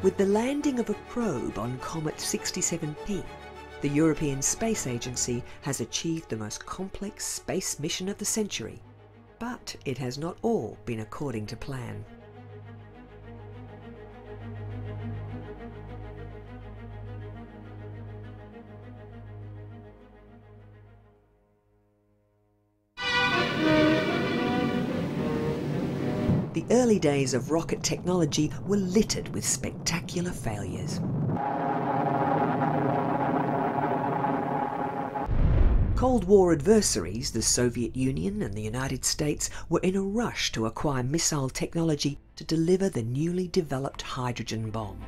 With the landing of a probe on Comet 67P, the European Space Agency has achieved the most complex space mission of the century, but it has not all been according to plan. The early days of rocket technology were littered with spectacular failures. Cold War adversaries, the Soviet Union and the United States, were in a rush to acquire missile technology to deliver the newly developed hydrogen bomb.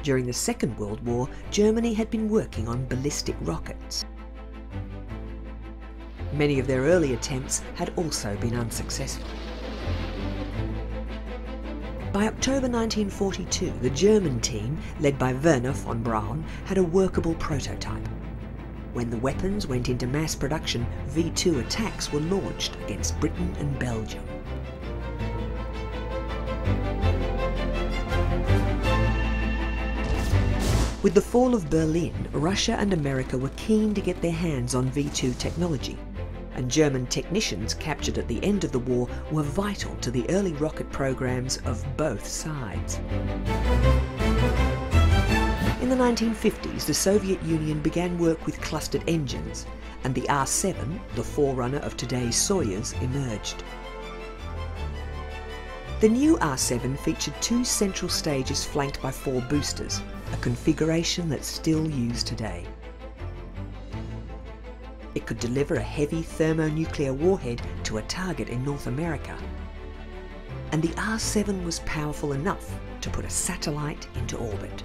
During the Second World War, Germany had been working on ballistic rockets. Many of their early attempts had also been unsuccessful. By October 1942, the German team, led by Wernher von Braun, had a workable prototype. When the weapons went into mass production, V-2 attacks were launched against Britain and Belgium. With the fall of Berlin, Russia and America were keen to get their hands on V-2 technology, and German technicians captured at the end of the war were vital to the early rocket programs of both sides. In the 1950s, the Soviet Union began work with clustered engines, and the R-7, the forerunner of today's Soyuz, emerged. The new R-7 featured 2 central stages flanked by 4 boosters, a configuration that's still used today. It could deliver a heavy thermonuclear warhead to a target in North America. And the R-7 was powerful enough to put a satellite into orbit.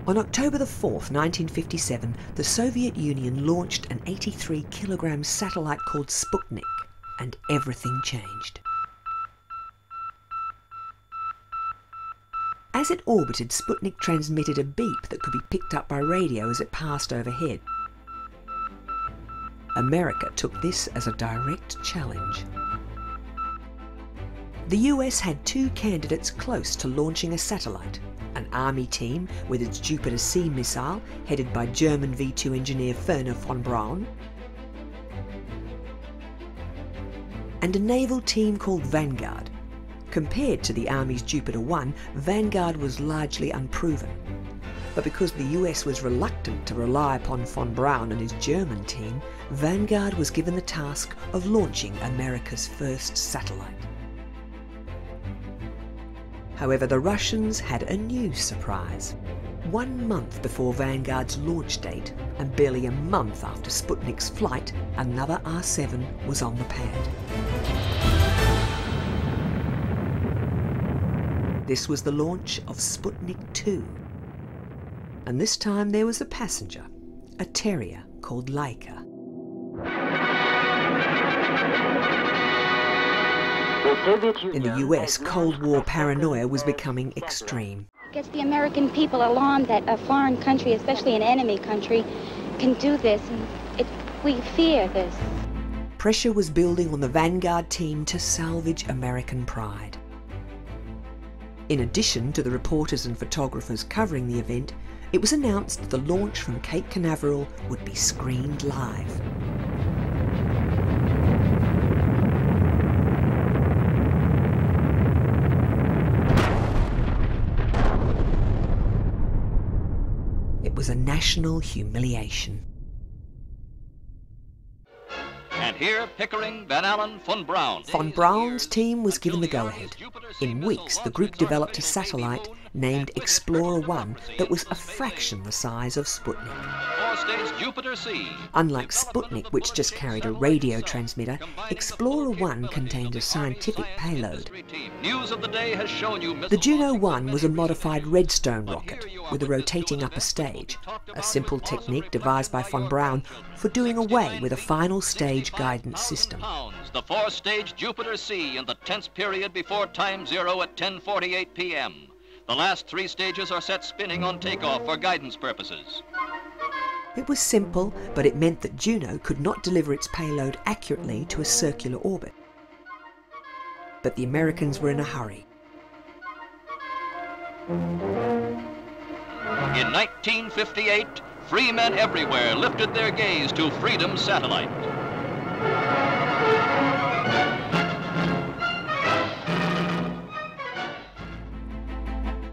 On October 4th, 1957, the Soviet Union launched an 83-kilogram satellite called Sputnik, and everything changed. As it orbited, Sputnik transmitted a beep that could be picked up by radio as it passed overhead. America took this as a direct challenge. The US had 2 candidates close to launching a satellite: an Army team with its Jupiter C missile, headed by German V-2 engineer Wernher von Braun, and a naval team called Vanguard. Compared to the Army's Jupiter 1, Vanguard was largely unproven. But because the US was reluctant to rely upon von Braun and his German team, Vanguard was given the task of launching America's first satellite. However, the Russians had a new surprise. 1 month before Vanguard's launch date, and barely a month after Sputnik's flight, another R-7 was on the pad. This was the launch of Sputnik 2. And this time there was a passenger, a terrier called Laika. In the US, Cold War paranoia was becoming extreme. It gets the American people alarmed that a foreign country, especially an enemy country, can do this, and we fear this. Pressure was building on the Vanguard team to salvage American pride. In addition to the reporters and photographers covering the event, it was announced that the launch from Cape Canaveral would be screened live. It was a national humiliation. And here, Pickering, Van Allen, von Braun. Von Braun's team was given the go-ahead. In weeks, the group developed a satellite named Explorer 1 that was a fraction the size of Sputnik. Unlike Sputnik, which just carried a radio transmitter, Explorer 1 contained a scientific payload. The Juno 1 was a modified Redstone rocket with a rotating upper stage, a simple technique devised by von Braun for doing away with a final stage guidance system. the four-stage Jupiter C in the tense period before time zero at 10:48 p.m. The last three stages are set spinning on takeoff for guidance purposes. It was simple, but it meant that Juno could not deliver its payload accurately to a circular orbit. But the Americans were in a hurry. In 1958, free men everywhere lifted their gaze to Freedom's satellite.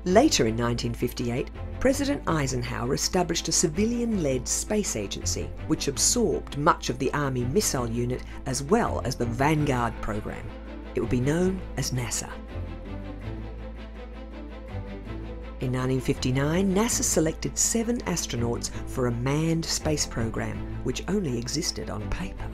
Later in 1958, President Eisenhower established a civilian-led space agency which absorbed much of the Army missile unit as well as the Vanguard program. It would be known as NASA. In 1959, NASA selected 7 astronauts for a manned space program, which only existed on paper.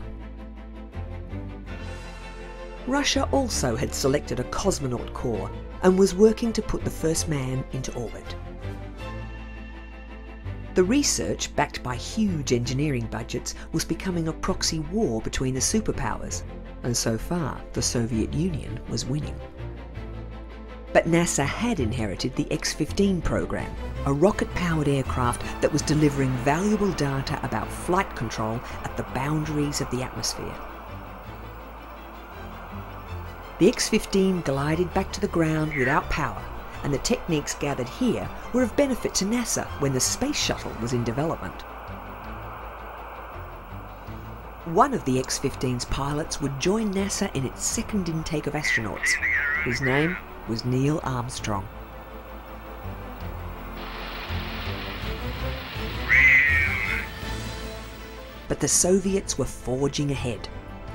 Russia also had selected a cosmonaut corps and was working to put the first man into orbit. The research, backed by huge engineering budgets, was becoming a proxy war between the superpowers, and so far the Soviet Union was winning. But NASA had inherited the X-15 program, a rocket-powered aircraft that was delivering valuable data about flight control at the boundaries of the atmosphere. The X-15 glided back to the ground without power, and the techniques gathered here were of benefit to NASA when the space shuttle was in development. One of the X-15's pilots would join NASA in its second intake of astronauts. His name was Neil Armstrong. But the Soviets were forging ahead.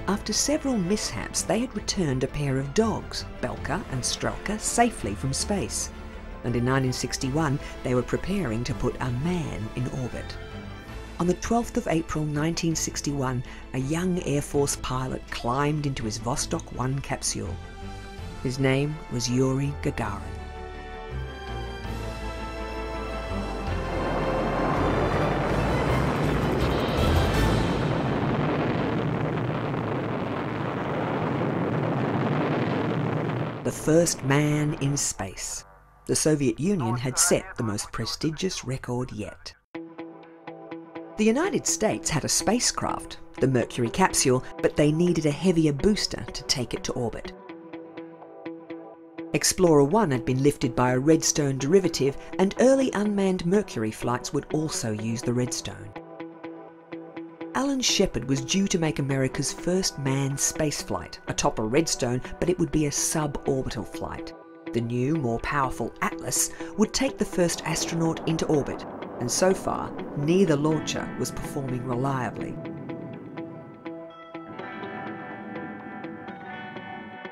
After several mishaps, they had returned a pair of dogs, Belka and Strelka, safely from space. And in 1961, they were preparing to put a man in orbit. On the 12th of April 1961, a young Air Force pilot climbed into his Vostok 1 capsule. His name was Yuri Gagarin. The first man in space. The Soviet Union had set the most prestigious record yet. The United States had a spacecraft, the Mercury capsule, but they needed a heavier booster to take it to orbit. Explorer 1 had been lifted by a Redstone derivative, and early unmanned Mercury flights would also use the Redstone. Alan Shepard was due to make America's first manned spaceflight atop a Redstone, but it would be a suborbital flight. The new, more powerful Atlas would take the first astronaut into orbit, and so far, neither launcher was performing reliably.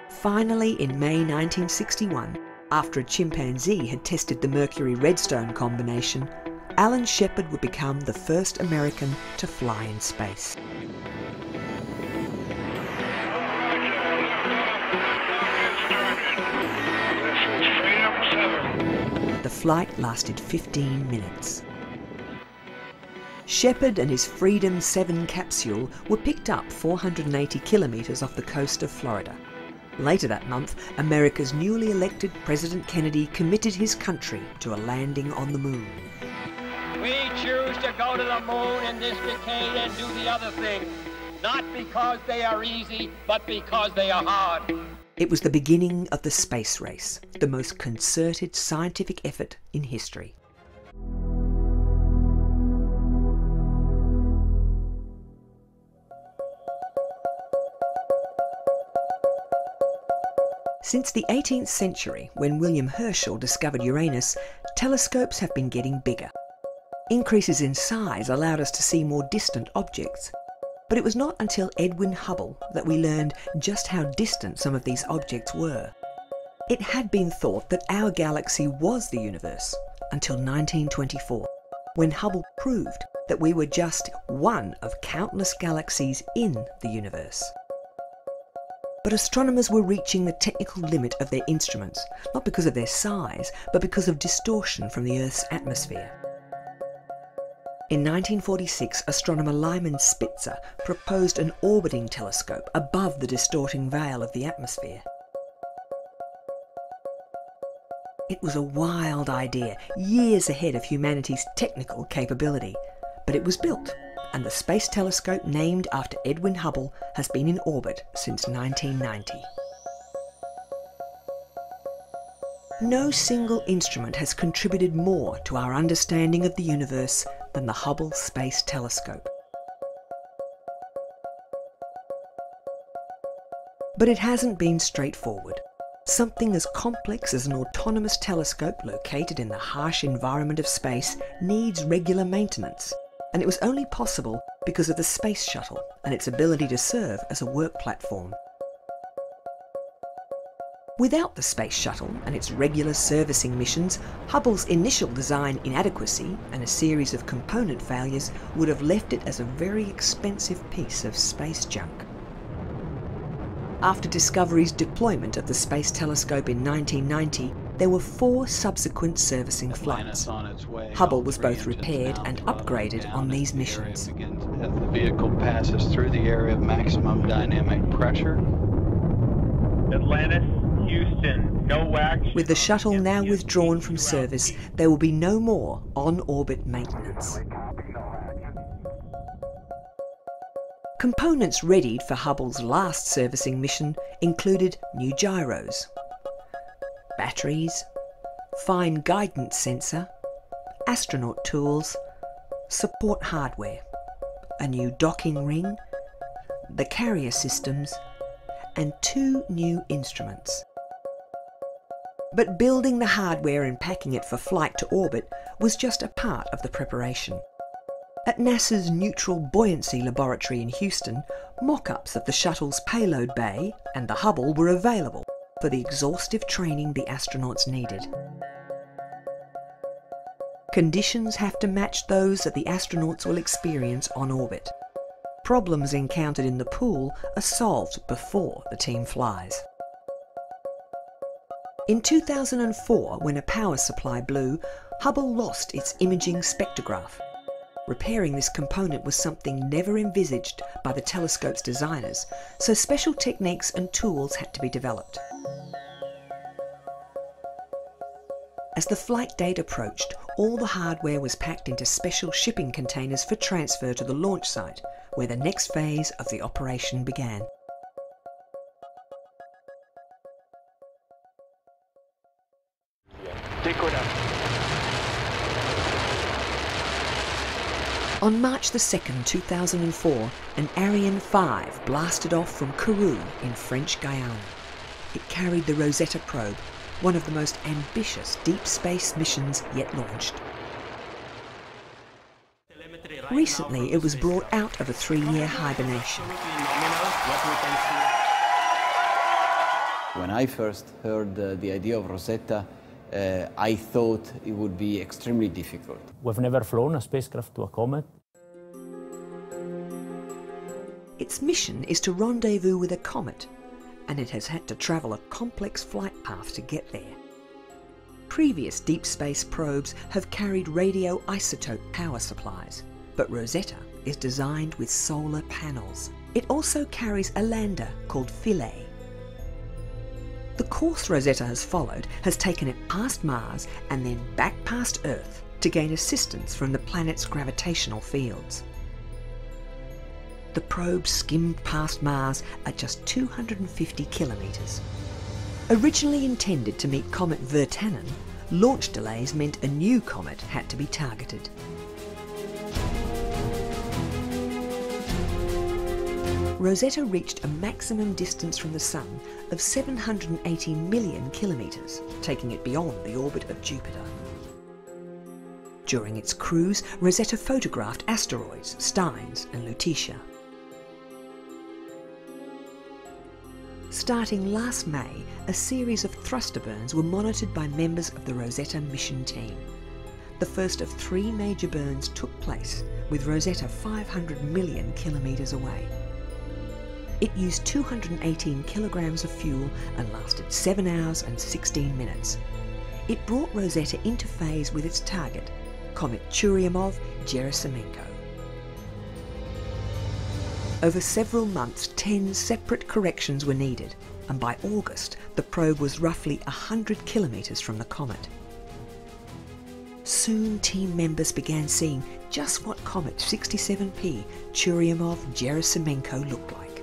Finally, in May 1961, after a chimpanzee had tested the Mercury-Redstone combination, Alan Shepard would become the first American to fly in space. The flight lasted 15 minutes. Shepard and his Freedom 7 capsule were picked up 480 kilometres off the coast of Florida. Later that month, America's newly elected President Kennedy committed his country to a landing on the moon. We choose to go to the moon in this decade and do the other things, not because they are easy, but because they are hard. It was the beginning of the space race, the most concerted scientific effort in history. Since the 18th century, when William Herschel discovered Uranus, telescopes have been getting bigger. Increases in size allowed us to see more distant objects. But it was not until Edwin Hubble that we learned just how distant some of these objects were. It had been thought that our galaxy was the universe until 1924, when Hubble proved that we were just one of countless galaxies in the universe. But astronomers were reaching the technical limit of their instruments, not because of their size, but because of distortion from the Earth's atmosphere. In 1946, astronomer Lyman Spitzer proposed an orbiting telescope above the distorting veil of the atmosphere. It was a wild idea, years ahead of humanity's technical capability, but it was built, and the space telescope named after Edwin Hubble has been in orbit since 1990. No single instrument has contributed more to our understanding of the universe than the Hubble Space Telescope. But it hasn't been straightforward. Something as complex as an autonomous telescope located in the harsh environment of space needs regular maintenance, and it was only possible because of the Space Shuttle and its ability to serve as a work platform. Without the Space Shuttle and its regular servicing missions, Hubble's initial design inadequacy and a series of component failures would have left it as a very expensive piece of space junk. After Discovery's deployment of the Space Telescope in 1990, there were 4 subsequent servicing flights. Hubble was both repaired and upgraded on these missions. As the vehicle passes through the area of maximum dynamic pressure. Atlantis, Houston, no action. With the shuttle now withdrawn from service, there will be no more on-orbit maintenance. Components readied for Hubble's last servicing mission included new gyros, batteries, fine guidance sensor, astronaut tools, support hardware, a new docking ring, the carrier systems, and 2 new instruments. But building the hardware and packing it for flight to orbit was just a part of the preparation. At NASA's Neutral Buoyancy Laboratory in Houston, mock-ups of the shuttle's payload bay and the Hubble were available for the exhaustive training the astronauts needed. Conditions have to match those that the astronauts will experience on orbit. Problems encountered in the pool are solved before the team flies. In 2004, when a power supply blew, Hubble lost its imaging spectrograph. Repairing this component was something never envisaged by the telescope's designers, so special techniques and tools had to be developed. As the flight date approached, all the hardware was packed into special shipping containers for transfer to the launch site, where the next phase of the operation began. On March 2nd, 2004, an Ariane 5 blasted off from Kourou in French Guiana. It carried the Rosetta probe, one of the most ambitious deep space missions yet launched. Recently, it was brought out of a 3-year hibernation. When I first heard the idea of Rosetta, I thought it would be extremely difficult. We've never flown a spacecraft to a comet. Its mission is to rendezvous with a comet, and it has had to travel a complex flight path to get there. Previous deep space probes have carried radioisotope power supplies, but Rosetta is designed with solar panels. It also carries a lander called Philae. The course Rosetta has followed has taken it past Mars and then back past Earth to gain assistance from the planet's gravitational fields. The probe skimmed past Mars at just 250 kilometres. Originally intended to meet comet Virtanen, launch delays meant a new comet had to be targeted. Rosetta reached a maximum distance from the Sun of 780 million kilometres, taking it beyond the orbit of Jupiter. During its cruise, Rosetta photographed asteroids, Steins and Lutetia. Starting last May, a series of thruster burns were monitored by members of the Rosetta mission team. The first of 3 major burns took place, with Rosetta 500 million kilometres away. It used 218 kilograms of fuel and lasted 7 hours and 16 minutes. It brought Rosetta into phase with its target, comet Churyumov Gerasimenko. Over several months, 10 separate corrections were needed, and by August, the probe was roughly 100 kilometres from the comet. Soon, team members began seeing just what Comet 67P Churyumov-Gerasimenko looked like.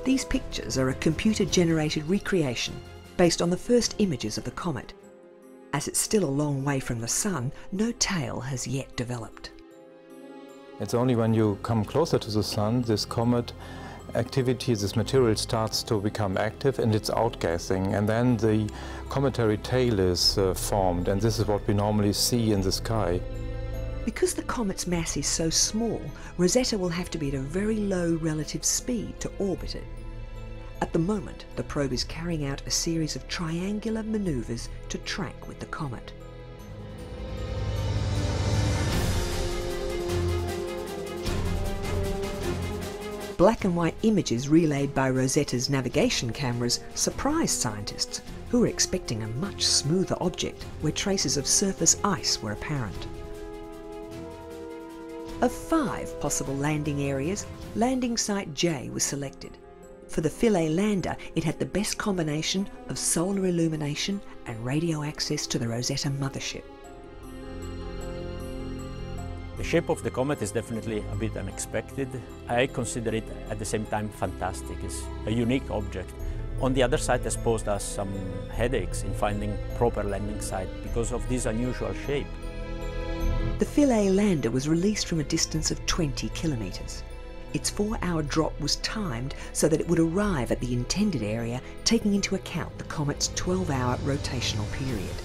These pictures are a computer-generated recreation based on the first images of the comet. As it's still a long way from the Sun, no tail has yet developed. It's only when you come closer to the Sun, this comet activity, this material starts to become active and it's outgassing, and then the cometary tail is formed, and this is what we normally see in the sky. Because the comet's mass is so small, Rosetta will have to be at a very low relative speed to orbit it. At the moment, the probe is carrying out a series of triangular manoeuvres to track with the comet. Black and white images relayed by Rosetta's navigation cameras surprised scientists, who were expecting a much smoother object where traces of surface ice were apparent. Of 5 possible landing areas, landing site J was selected. For the Philae lander, it had the best combination of solar illumination and radio access to the Rosetta mothership. The shape of the comet is definitely a bit unexpected. I consider it at the same time fantastic. It's a unique object. On the other side, has posed us some headaches in finding proper landing site because of this unusual shape. The Philae lander was released from a distance of 20 kilometres. Its 4-hour drop was timed so that it would arrive at the intended area, taking into account the comet's 12-hour rotational period.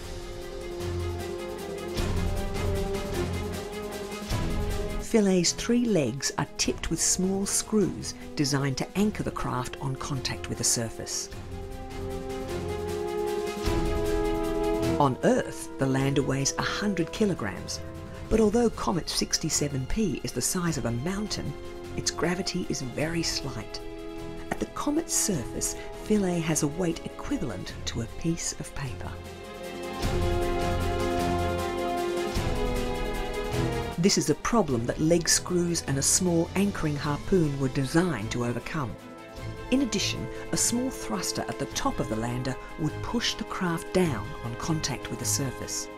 Philae's 3 legs are tipped with small screws designed to anchor the craft on contact with the surface. On Earth, the lander weighs 100 kilograms, but although Comet 67P is the size of a mountain, its gravity is very slight. At the comet's surface, Philae has a weight equivalent to a piece of paper. This is a problem that leg screws and a small anchoring harpoon were designed to overcome. In addition, a small thruster at the top of the lander would push the craft down on contact with the surface.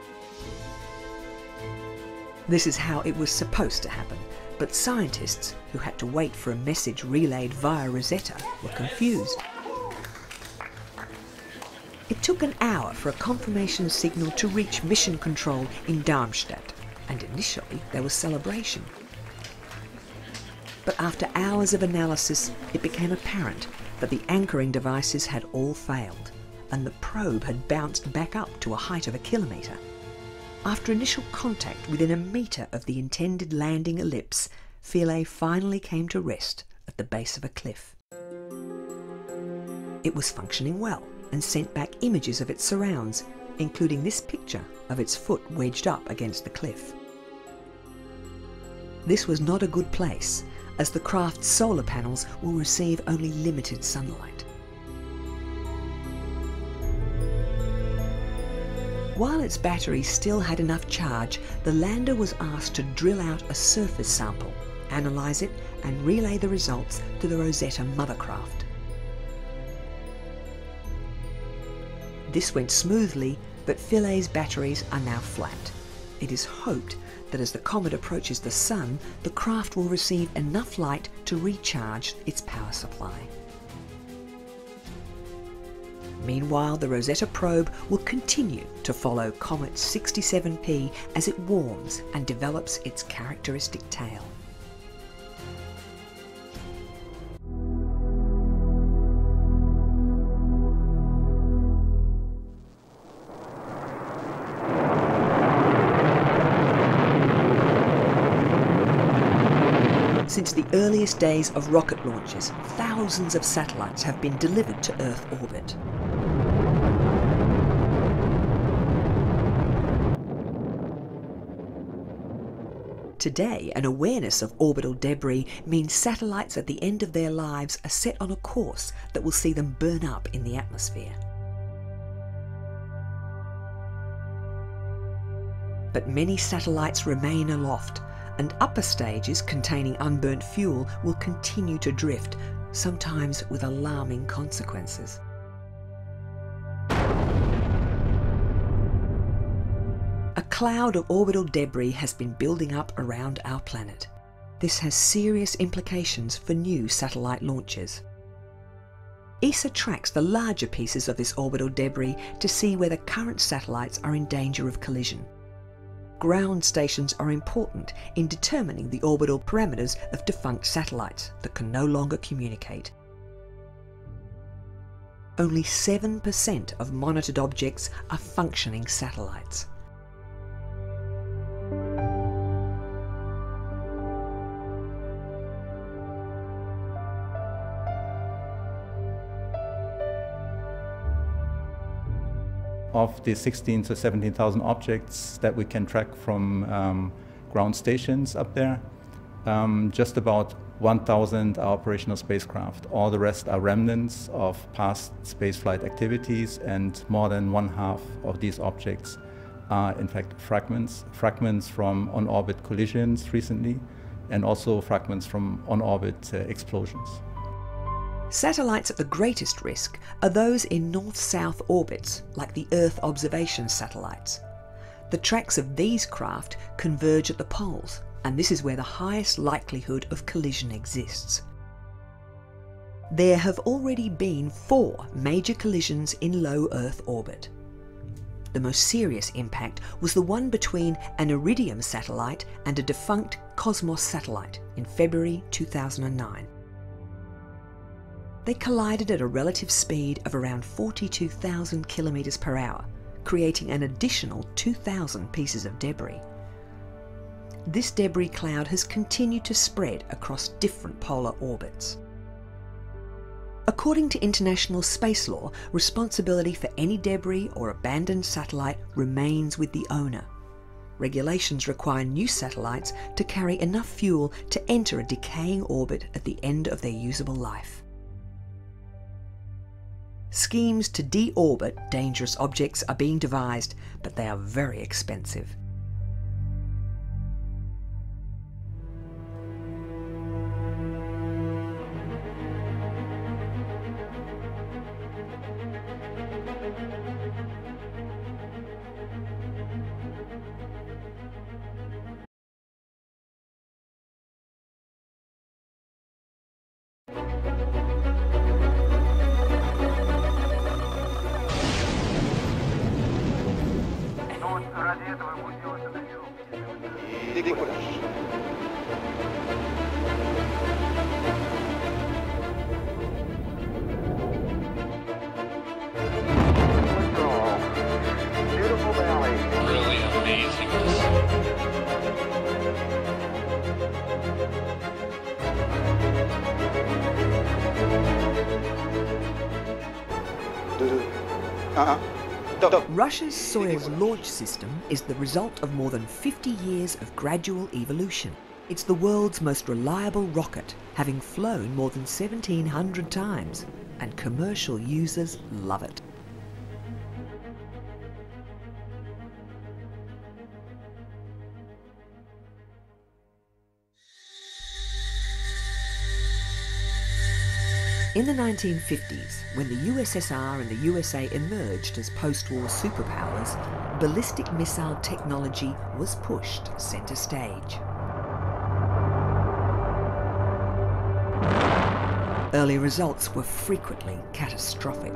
This is how it was supposed to happen, but scientists, who had to wait for a message relayed via Rosetta, were confused. It took an hour for a confirmation signal to reach mission control in Darmstadt, and initially there was celebration. But after hours of analysis, it became apparent that the anchoring devices had all failed, and the probe had bounced back up to a height of 1 kilometre. After initial contact within 1 metre of the intended landing ellipse, Philae finally came to rest at the base of a cliff. It was functioning well and sent back images of its surrounds, including this picture of its foot wedged up against the cliff. This was not a good place, as the craft's solar panels will receive only limited sunlight. While its battery still had enough charge, the lander was asked to drill out a surface sample, analyse it and relay the results to the Rosetta mothercraft. This went smoothly, but Philae's batteries are now flat. It is hoped that as the comet approaches the Sun, the craft will receive enough light to recharge its power supply. Meanwhile, the Rosetta probe will continue to follow Comet 67P as it warms and develops its characteristic tail. Since the earliest days of rocket launches, thousands of satellites have been delivered to Earth orbit. Today, an awareness of orbital debris means satellites at the end of their lives are set on a course that will see them burn up in the atmosphere. but many satellites remain aloft, and upper stages containing unburnt fuel will continue to drift, sometimes with alarming consequences. A cloud of orbital debris has been building up around our planet. This has serious implications for new satellite launches. ESA tracks the larger pieces of this orbital debris to see whether current satellites are in danger of collision. Ground stations are important in determining the orbital parameters of defunct satellites that can no longer communicate. Only 7% of monitored objects are functioning satellites. Of the 16,000 to 17,000 objects that we can track from ground stations up there, just about 1,000 are operational spacecraft. All the rest are remnants of past spaceflight activities, and more than one-half of these objects are in fact fragments from on-orbit collisions recently, and also fragments from on-orbit explosions. Satellites at the greatest risk are those in north-south orbits, like the Earth observation satellites. The tracks of these craft converge at the poles, and this is where the highest likelihood of collision exists. There have already been 4 major collisions in low Earth orbit. The most serious impact was the one between an Iridium satellite and a defunct Cosmos satellite in February 2009. They collided at a relative speed of around 42,000 kilometers per hour, creating an additional 2,000 pieces of debris. This debris cloud has continued to spread across different polar orbits. According to international space law, responsibility for any debris or abandoned satellite remains with the owner. Regulations require new satellites to carry enough fuel to enter a decaying orbit at the end of their usable life. Schemes to de-orbit dangerous objects are being devised, but they are very expensive. Russia's Soyuz launch system is the result of more than 50 years of gradual evolution. It's the world's most reliable rocket, having flown more than 1,700 times, and commercial users love it. In the 1950s, when the USSR and the USA emerged as post-war superpowers, ballistic missile technology was pushed centre stage. Early results were frequently catastrophic.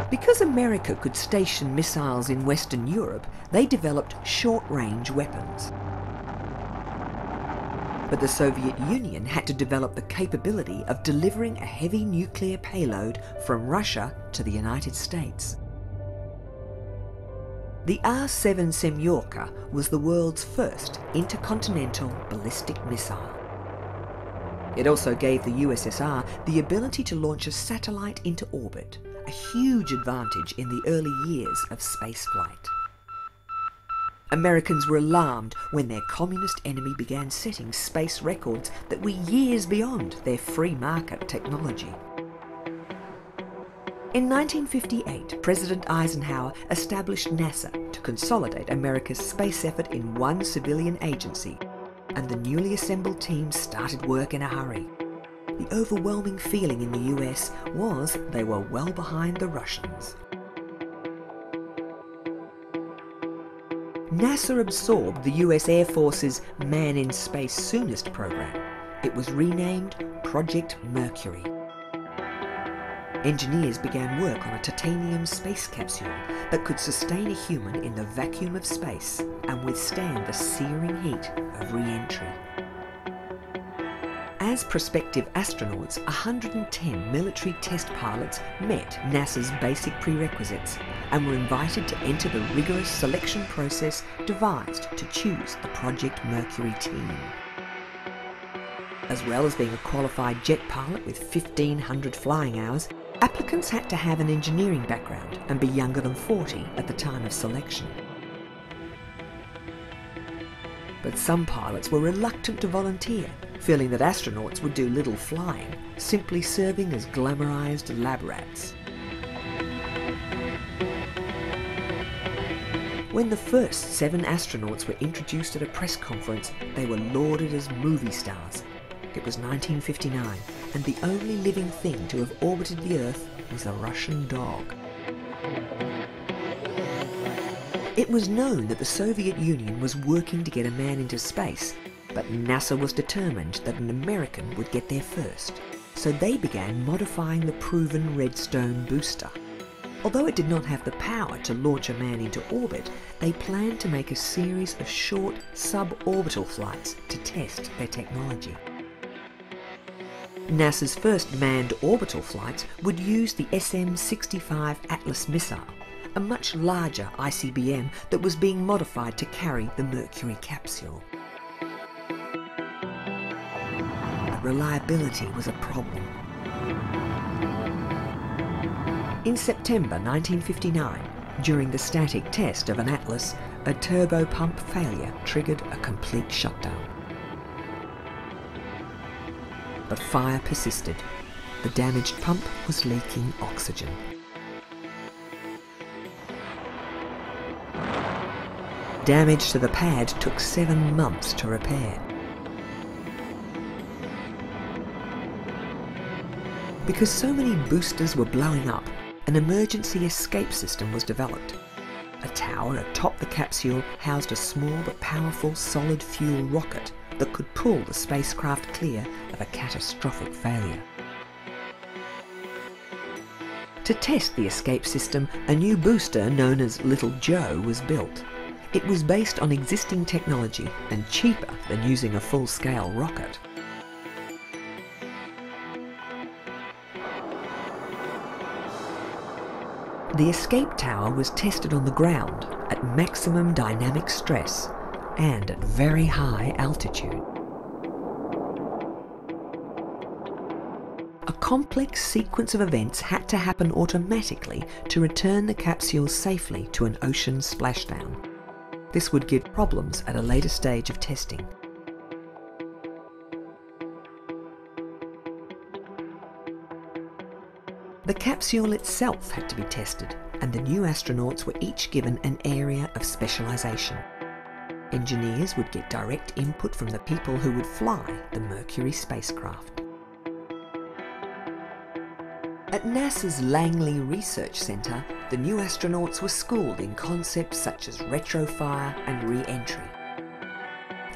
Because America could station missiles in Western Europe, they developed short-range weapons. But the Soviet Union had to develop the capability of delivering a heavy nuclear payload from Russia to the United States. The R-7 Semyorka was the world's first intercontinental ballistic missile. It also gave the USSR the ability to launch a satellite into orbit, a huge advantage in the early years of spaceflight. Americans were alarmed when their communist enemy began setting space records that were years beyond their free market technology. In 1958, President Eisenhower established NASA to consolidate America's space effort in one civilian agency, and the newly assembled team started work in a hurry. The overwhelming feeling in the US was they were well behind the Russians. NASA absorbed the US Air Force's Man in Space Soonest program. It was renamed Project Mercury. Engineers began work on a titanium space capsule that could sustain a human in the vacuum of space and withstand the searing heat of re-entry. As prospective astronauts, 110 military test pilots met NASA's basic prerequisites and were invited to enter the rigorous selection process devised to choose the Project Mercury team. As well as being a qualified jet pilot with 1,500 flying hours, applicants had to have an engineering background and be younger than 40 at the time of selection. But some pilots were reluctant to volunteer, feeling that astronauts would do little flying, simply serving as glamorized lab rats. When the first 7 astronauts were introduced at a press conference, they were lauded as movie stars. It was 1959, and the only living thing to have orbited the Earth was a Russian dog. It was known that the Soviet Union was working to get a man into space, but NASA was determined that an American would get there first, so they began modifying the proven Redstone booster. Although it did not have the power to launch a man into orbit, they planned to make a series of short suborbital flights to test their technology. NASA's first manned orbital flights would use the SM-65 Atlas missile, a much larger ICBM that was being modified to carry the Mercury capsule. But reliability was a problem. In September 1959, during the static test of an Atlas, a turbopump failure triggered a complete shutdown. But fire persisted. The damaged pump was leaking oxygen. Damage to the pad took 7 months to repair. Because so many boosters were blowing up, an emergency escape system was developed. A tower atop the capsule housed a small but powerful solid fuel rocket that could pull the spacecraft clear of a catastrophic failure. To test the escape system, a new booster known as Little Joe was built. It was based on existing technology and cheaper than using a full-scale rocket. The escape tower was tested on the ground at maximum dynamic stress and at very high altitude. A complex sequence of events had to happen automatically to return the capsule safely to an ocean splashdown. This would give problems at a later stage of testing. The capsule itself had to be tested, and the new astronauts were each given an area of specialisation. Engineers would get direct input from the people who would fly the Mercury spacecraft. At NASA's Langley Research Center, the new astronauts were schooled in concepts such as retrofire and re-entry.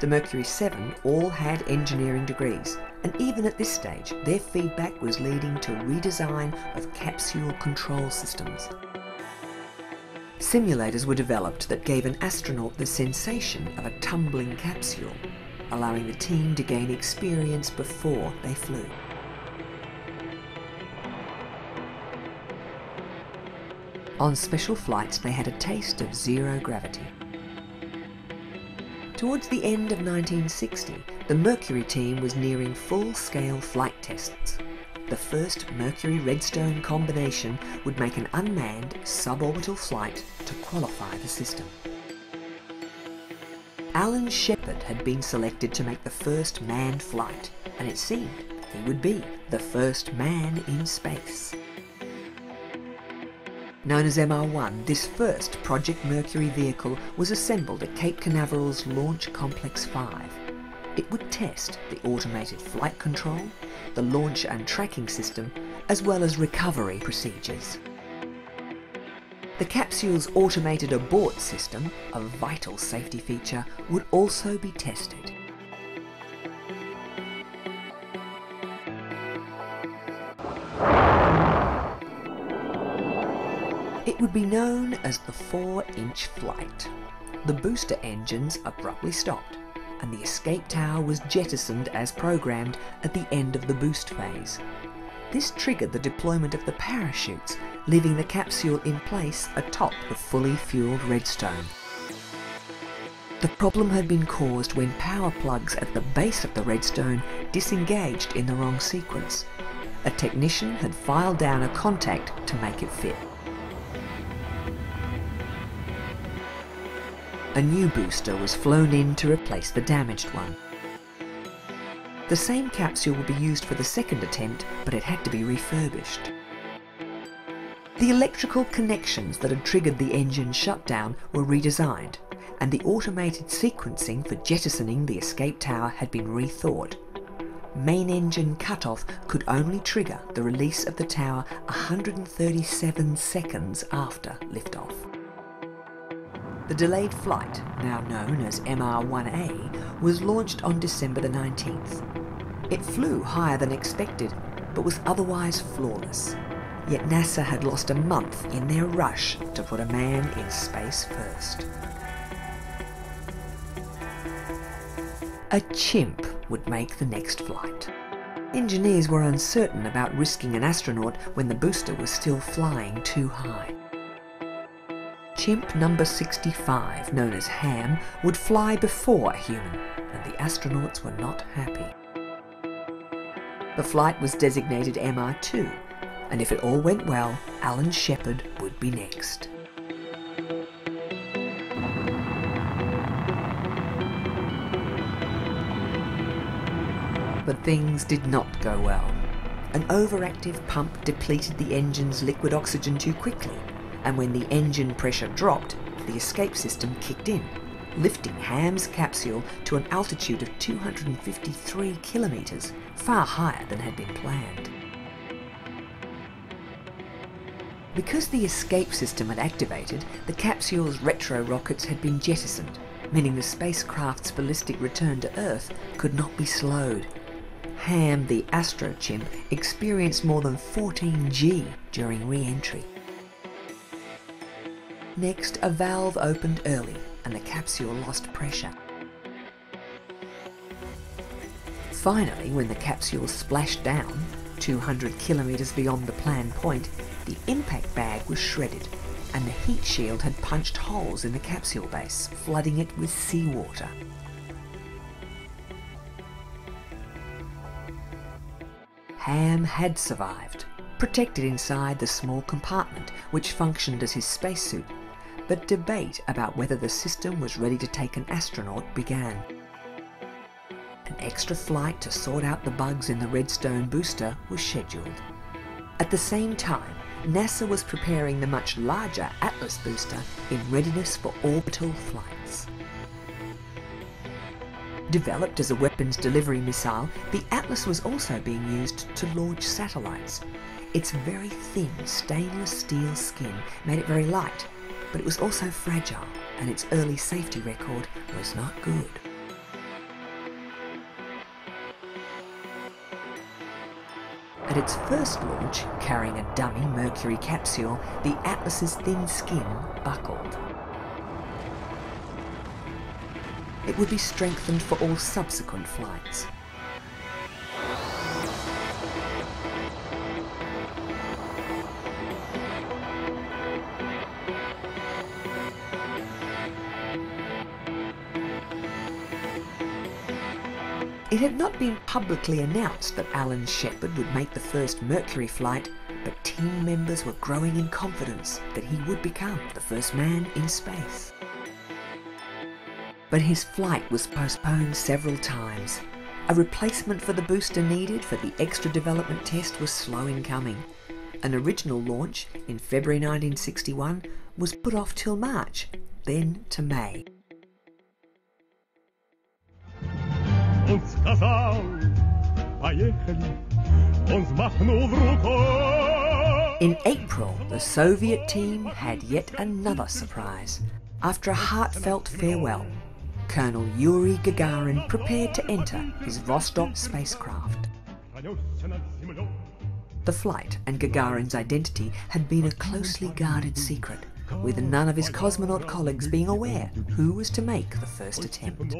The Mercury 7 all had engineering degrees, and even at this stage, their feedback was leading to redesign of capsule control systems. Simulators were developed that gave an astronaut the sensation of a tumbling capsule, allowing the team to gain experience before they flew. On special flights, they had a taste of zero gravity. Towards the end of 1960, the Mercury team was nearing full-scale flight tests. The first Mercury-Redstone combination would make an unmanned suborbital flight to qualify the system. Alan Shepard had been selected to make the first manned flight, and it seemed he would be the first man in space. Known as MR1, this first Project Mercury vehicle was assembled at Cape Canaveral's Launch Complex 5. It would test the automated flight control, the launch and tracking system, as well as recovery procedures. The capsule's automated abort system, a vital safety feature, would also be tested. It would be known as the 4-inch flight. The booster engines abruptly stopped, and the escape tower was jettisoned as programmed at the end of the boost phase. This triggered the deployment of the parachutes, leaving the capsule in place atop the fully fueled Redstone. The problem had been caused when power plugs at the base of the Redstone disengaged in the wrong sequence. A technician had filed down a contact to make it fit. A new booster was flown in to replace the damaged one. The same capsule would be used for the second attempt, but it had to be refurbished. The electrical connections that had triggered the engine shutdown were redesigned, and the automated sequencing for jettisoning the escape tower had been rethought. Main engine cutoff could only trigger the release of the tower 137 seconds after liftoff. The delayed flight, now known as MR1A, was launched on December the 19th. It flew higher than expected, but was otherwise flawless. Yet NASA had lost a month in their rush to put a man in space first. A chimp would make the next flight. Engineers were uncertain about risking an astronaut when the booster was still flying too high. Chimp number 65, known as Ham, would fly before a human, and the astronauts were not happy. The flight was designated MR2, and if it all went well, Alan Shepard would be next. But things did not go well. An overactive pump depleted the engine's liquid oxygen too quickly, and when the engine pressure dropped, the escape system kicked in, lifting Ham's capsule to an altitude of 253 kilometres, far higher than had been planned. Because the escape system had activated, the capsule's retro rockets had been jettisoned, meaning the spacecraft's ballistic return to Earth could not be slowed. Ham, the Astro chimp, experienced more than 14 G during re-entry. Next, a valve opened early and the capsule lost pressure. Finally, when the capsule splashed down, 200 kilometres beyond the planned point, the impact bag was shredded and the heat shield had punched holes in the capsule base, flooding it with seawater. Ham had survived, protected inside the small compartment which functioned as his spacesuit, but debate about whether the system was ready to take an astronaut began. An extra flight to sort out the bugs in the Redstone booster was scheduled. At the same time, NASA was preparing the much larger Atlas booster in readiness for orbital flights. Developed as a weapons delivery missile, the Atlas was also being used to launch satellites. Its very thin stainless steel skin made it very light, but it was also fragile, and its early safety record was not good. At its first launch, carrying a dummy Mercury capsule, the Atlas's thin skin buckled. It would be strengthened for all subsequent flights. It had not been publicly announced that Alan Shepard would make the first Mercury flight, but team members were growing in confidence that he would become the first man in space. But his flight was postponed several times. A replacement for the booster needed for the extra development test was slow in coming. An original launch in February 1961 was put off till March, then to May. In April, the Soviet team had yet another surprise. After a heartfelt farewell, Colonel Yuri Gagarin prepared to enter his Vostok spacecraft. The flight and Gagarin's identity had been a closely guarded secret, with none of his cosmonaut colleagues being aware who was to make the first attempt.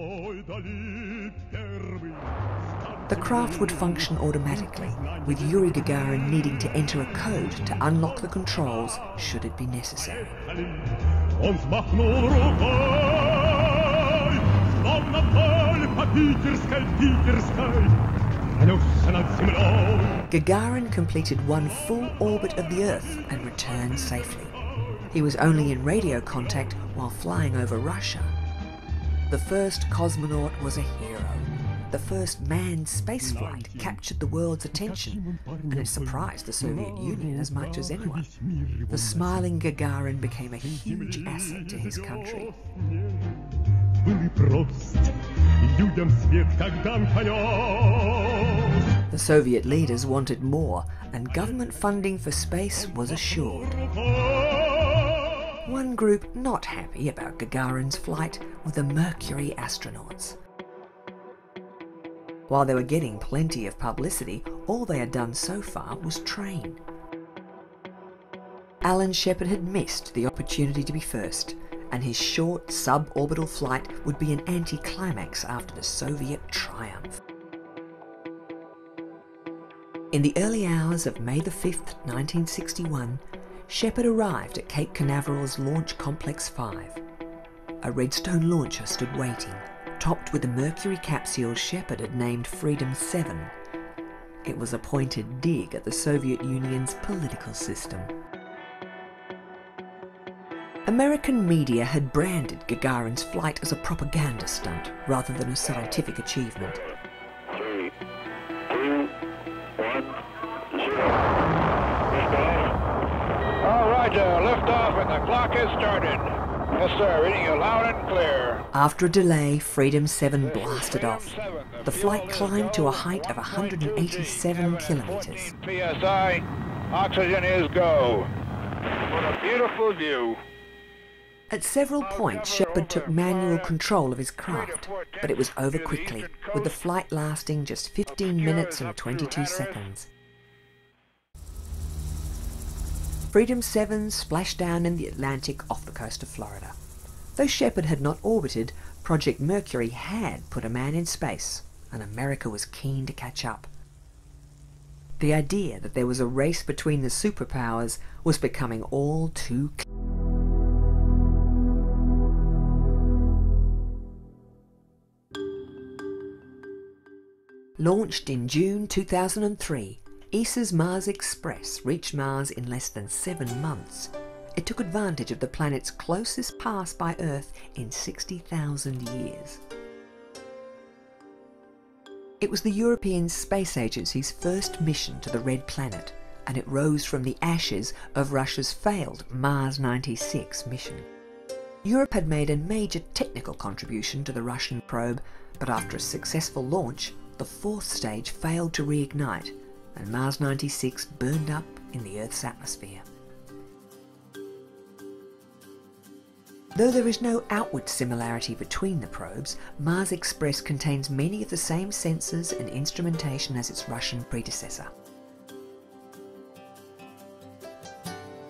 The craft would function automatically, with Yuri Gagarin needing to enter a code to unlock the controls should it be necessary. Gagarin completed one full orbit of the Earth and returned safely. He was only in radio contact while flying over Russia. The first cosmonaut was a hero. The first manned spaceflight captured the world's attention, and it surprised the Soviet Union as much as anyone. The smiling Gagarin became a huge asset to his country. The Soviet leaders wanted more, and government funding for space was assured. One group not happy about Gagarin's flight were the Mercury astronauts. While they were getting plenty of publicity, all they had done so far was train. Alan Shepard had missed the opportunity to be first, and his short suborbital flight would be an anticlimax after the Soviet triumph. In the early hours of May the 5th, 1961, Shepard arrived at Cape Canaveral's Launch Complex 5. A Redstone launcher stood waiting, topped with a Mercury capsule Shepard had named Freedom 7. It was a pointed dig at the Soviet Union's political system. American media had branded Gagarin's flight as a propaganda stunt rather than a scientific achievement. 3, 2, 1, 0. Liftoff. All right, liftoff, and the clock has started. Yes, sir. Reading you loud and clear. After a delay, Freedom 7 blasted off. The flight climbed to a height of 187 kilometers. PSI, oxygen is go. What a beautiful view. At several points, Shepard took manual control of his craft, but it was over quickly, with the flight lasting just 15 minutes and 22 seconds. Freedom 7 splashed down in the Atlantic off the coast of Florida. Though Shepard had not orbited, Project Mercury had put a man in space, and America was keen to catch up. The idea that there was a race between the superpowers was becoming all too clear. Launched in June 2003, ESA's Mars Express reached Mars in less than 7 months. It took advantage of the planet's closest pass by Earth in 60,000 years. It was the European Space Agency's first mission to the Red Planet, and it rose from the ashes of Russia's failed Mars 96 mission. Europe had made a major technical contribution to the Russian probe, but after a successful launch, the 4th stage failed to reignite, and Mars 96 burned up in the Earth's atmosphere. Though there is no outward similarity between the probes, Mars Express contains many of the same sensors and instrumentation as its Russian predecessor.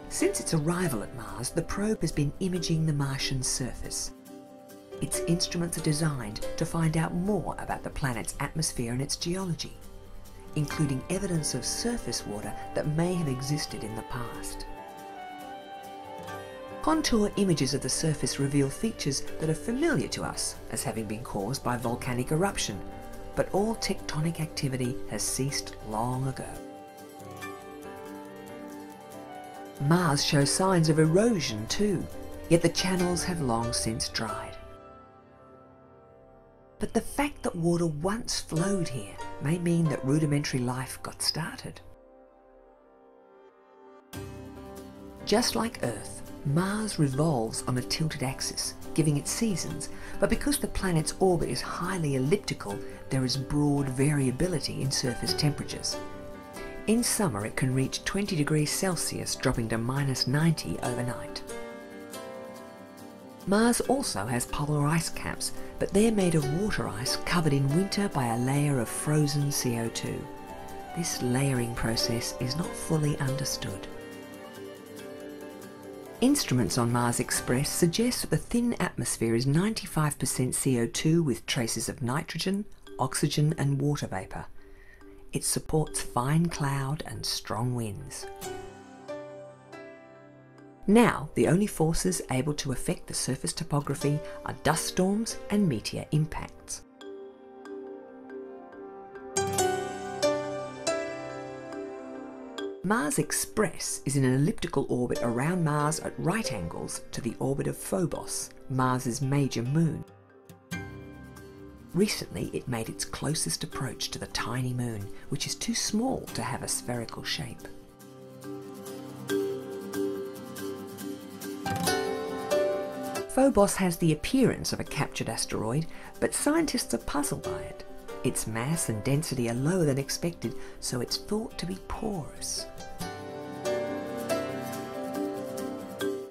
Since its arrival at Mars, the probe has been imaging the Martian surface. Its instruments are designed to find out more about the planet's atmosphere and its geology, including evidence of surface water that may have existed in the past. Contour images of the surface reveal features that are familiar to us as having been caused by volcanic eruption, but all tectonic activity has ceased long ago. Mars shows signs of erosion too, yet the channels have long since dried. But the fact that water once flowed here may mean that rudimentary life got started. Just like Earth, Mars revolves on a tilted axis, giving it seasons, but because the planet's orbit is highly elliptical, there is broad variability in surface temperatures. In summer it can reach 20 degrees Celsius, dropping to -90 overnight. Mars also has polar ice caps, but they're made of water ice covered in winter by a layer of frozen CO2. This layering process is not fully understood. Instruments on Mars Express suggest that the thin atmosphere is 95% CO2 with traces of nitrogen, oxygen and water vapour. It supports fine cloud and strong winds. Now, the only forces able to affect the surface topography are dust storms and meteor impacts. Mars Express is in an elliptical orbit around Mars at right angles to the orbit of Phobos, Mars's major moon. Recently, it made its closest approach to the tiny moon, which is too small to have a spherical shape. Phobos has the appearance of a captured asteroid, but scientists are puzzled by it. Its mass and density are lower than expected, so it's thought to be porous.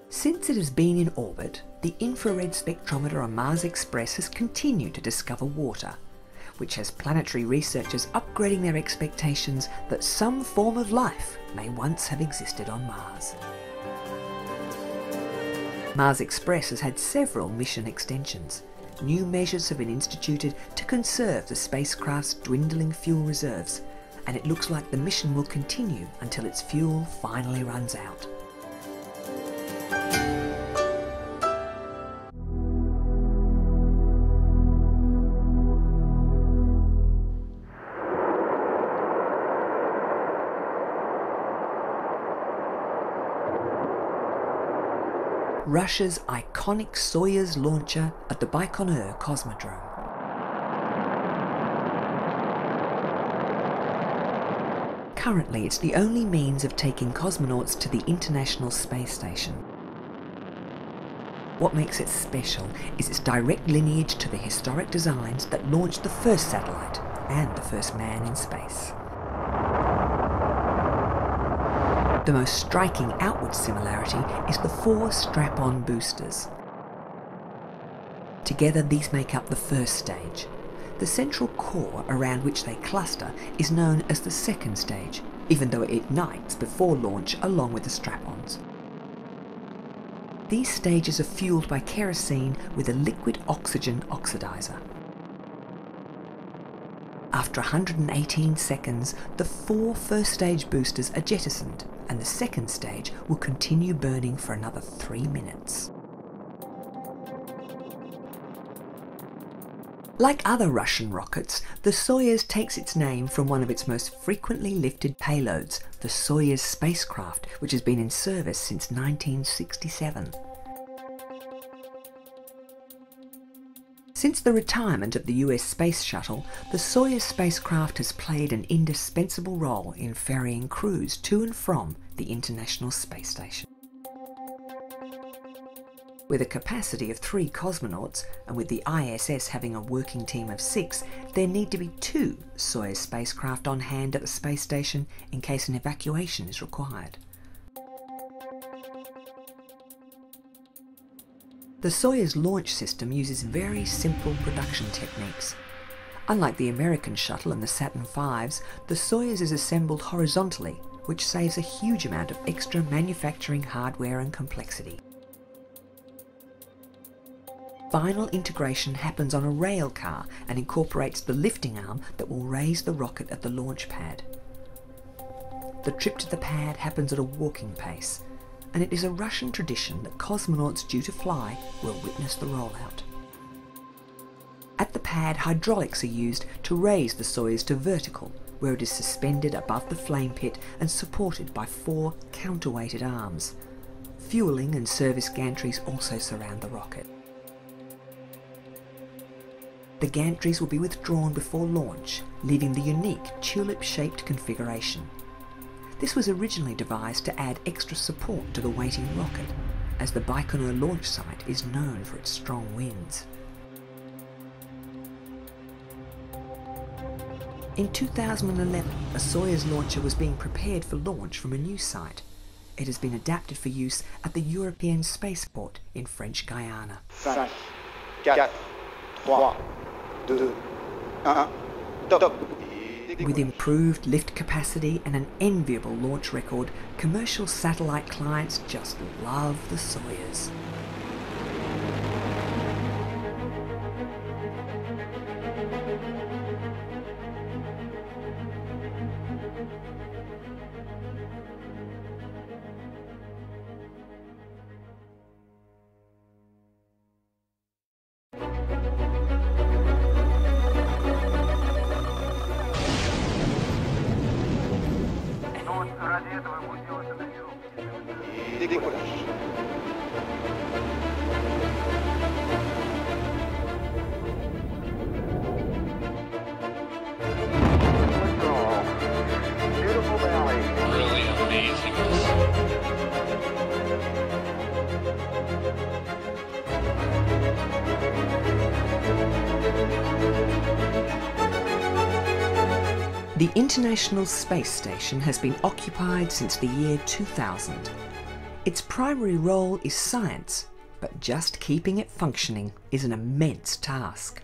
Since it has been in orbit, the infrared spectrometer on Mars Express has continued to discover water, which has planetary researchers upgrading their expectations that some form of life may once have existed on Mars. Mars Express has had several mission extensions. New measures have been instituted to conserve the spacecraft's dwindling fuel reserves, and it looks like the mission will continue until its fuel finally runs out. Russia's iconic Soyuz launcher at the Baikonur Cosmodrome. Currently, it's the only means of taking cosmonauts to the International Space Station. What makes it special is its direct lineage to the historic designs that launched the first satellite and the first man in space. The most striking outward similarity is the 4 strap-on boosters. Together these make up the first stage. The central core around which they cluster is known as the second stage, even though it ignites before launch along with the strap-ons. These stages are fueled by kerosene with a liquid oxygen oxidizer. After 118 seconds, the 4 first stage boosters are jettisoned, and the second stage will continue burning for another 3 minutes. Like other Russian rockets, the Soyuz takes its name from one of its most frequently lifted payloads, the Soyuz spacecraft, which has been in service since 1967. Since the retirement of the US Space Shuttle, the Soyuz spacecraft has played an indispensable role in ferrying crews to and from the International Space Station. With a capacity of 3 cosmonauts, and with the ISS having a working team of 6, there need to be 2 Soyuz spacecraft on hand at the space station in case an evacuation is required. The Soyuz launch system uses very simple production techniques. Unlike the American shuttle and the Saturn V's, the Soyuz is assembled horizontally, which saves a huge amount of extra manufacturing hardware and complexity. Final integration happens on a rail car and incorporates the lifting arm that will raise the rocket at the launch pad. The trip to the pad happens at a walking pace, and it is a Russian tradition that cosmonauts due to fly will witness the rollout. At the pad, hydraulics are used to raise the Soyuz to vertical, where it is suspended above the flame pit and supported by 4 counterweighted arms. Fueling and service gantries also surround the rocket. The gantries will be withdrawn before launch, leaving the unique tulip-shaped configuration. This was originally devised to add extra support to the waiting rocket, as the Baikonur launch site is known for its strong winds. In 2011, a Soyuz launcher was being prepared for launch from a new site. It has been adapted for use at the European spaceport in French Guiana. 5, 4, 3, 2, 1, top. With improved lift capacity and an enviable launch record, commercial satellite clients just love the Soyuz. The International Space Station has been occupied since the year 2000. Its primary role is science, but just keeping it functioning is an immense task.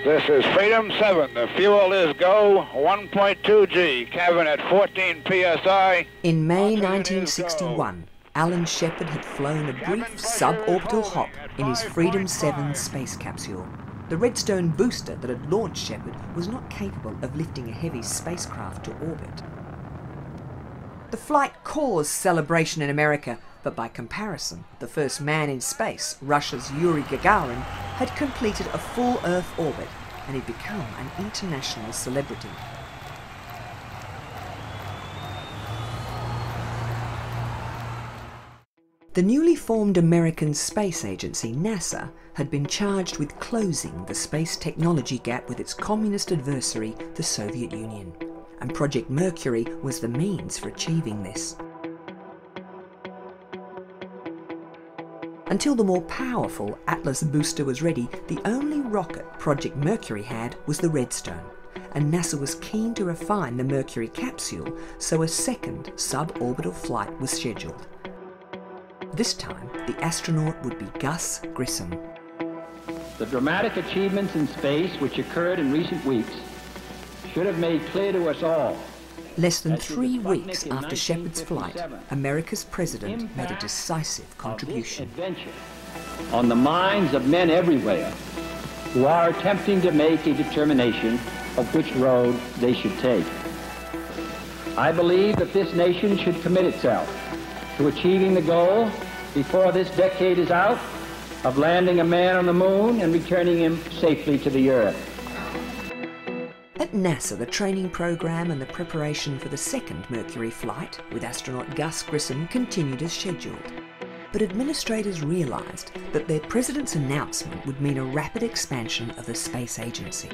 This is Freedom 7. The fuel is go, 1.2 G, cabin at 14 psi. In May 1961, Alan Shepard had flown a brief suborbital hop in his Freedom 7 space capsule. The Redstone booster that had launched Shepard was not capable of lifting a heavy spacecraft to orbit. The flight caused celebration in America, but by comparison, the first man in space, Russia's Yuri Gagarin, had completed a full Earth orbit and had become an international celebrity. The newly formed American Space Agency, NASA, had been charged with closing the space technology gap with its communist adversary, the Soviet Union, and Project Mercury was the means for achieving this. Until the more powerful Atlas booster was ready, the only rocket Project Mercury had was the Redstone, and NASA was keen to refine the Mercury capsule, so a second suborbital flight was scheduled. This time, the astronaut would be Gus Grissom. The dramatic achievements in space which occurred in recent weeks should have made clear to us all. Less than 3 weeks after Shepard's flight, America's president made a decisive contribution. On the minds of men everywhere who are attempting to make a determination of which road they should take. I believe that this nation should commit itself to achieving the goal before this decade is out of landing a man on the moon and returning him safely to the Earth. At NASA, the training program and the preparation for the second Mercury flight with astronaut Gus Grissom continued as scheduled. But administrators realised that their president's announcement would mean a rapid expansion of the space agency.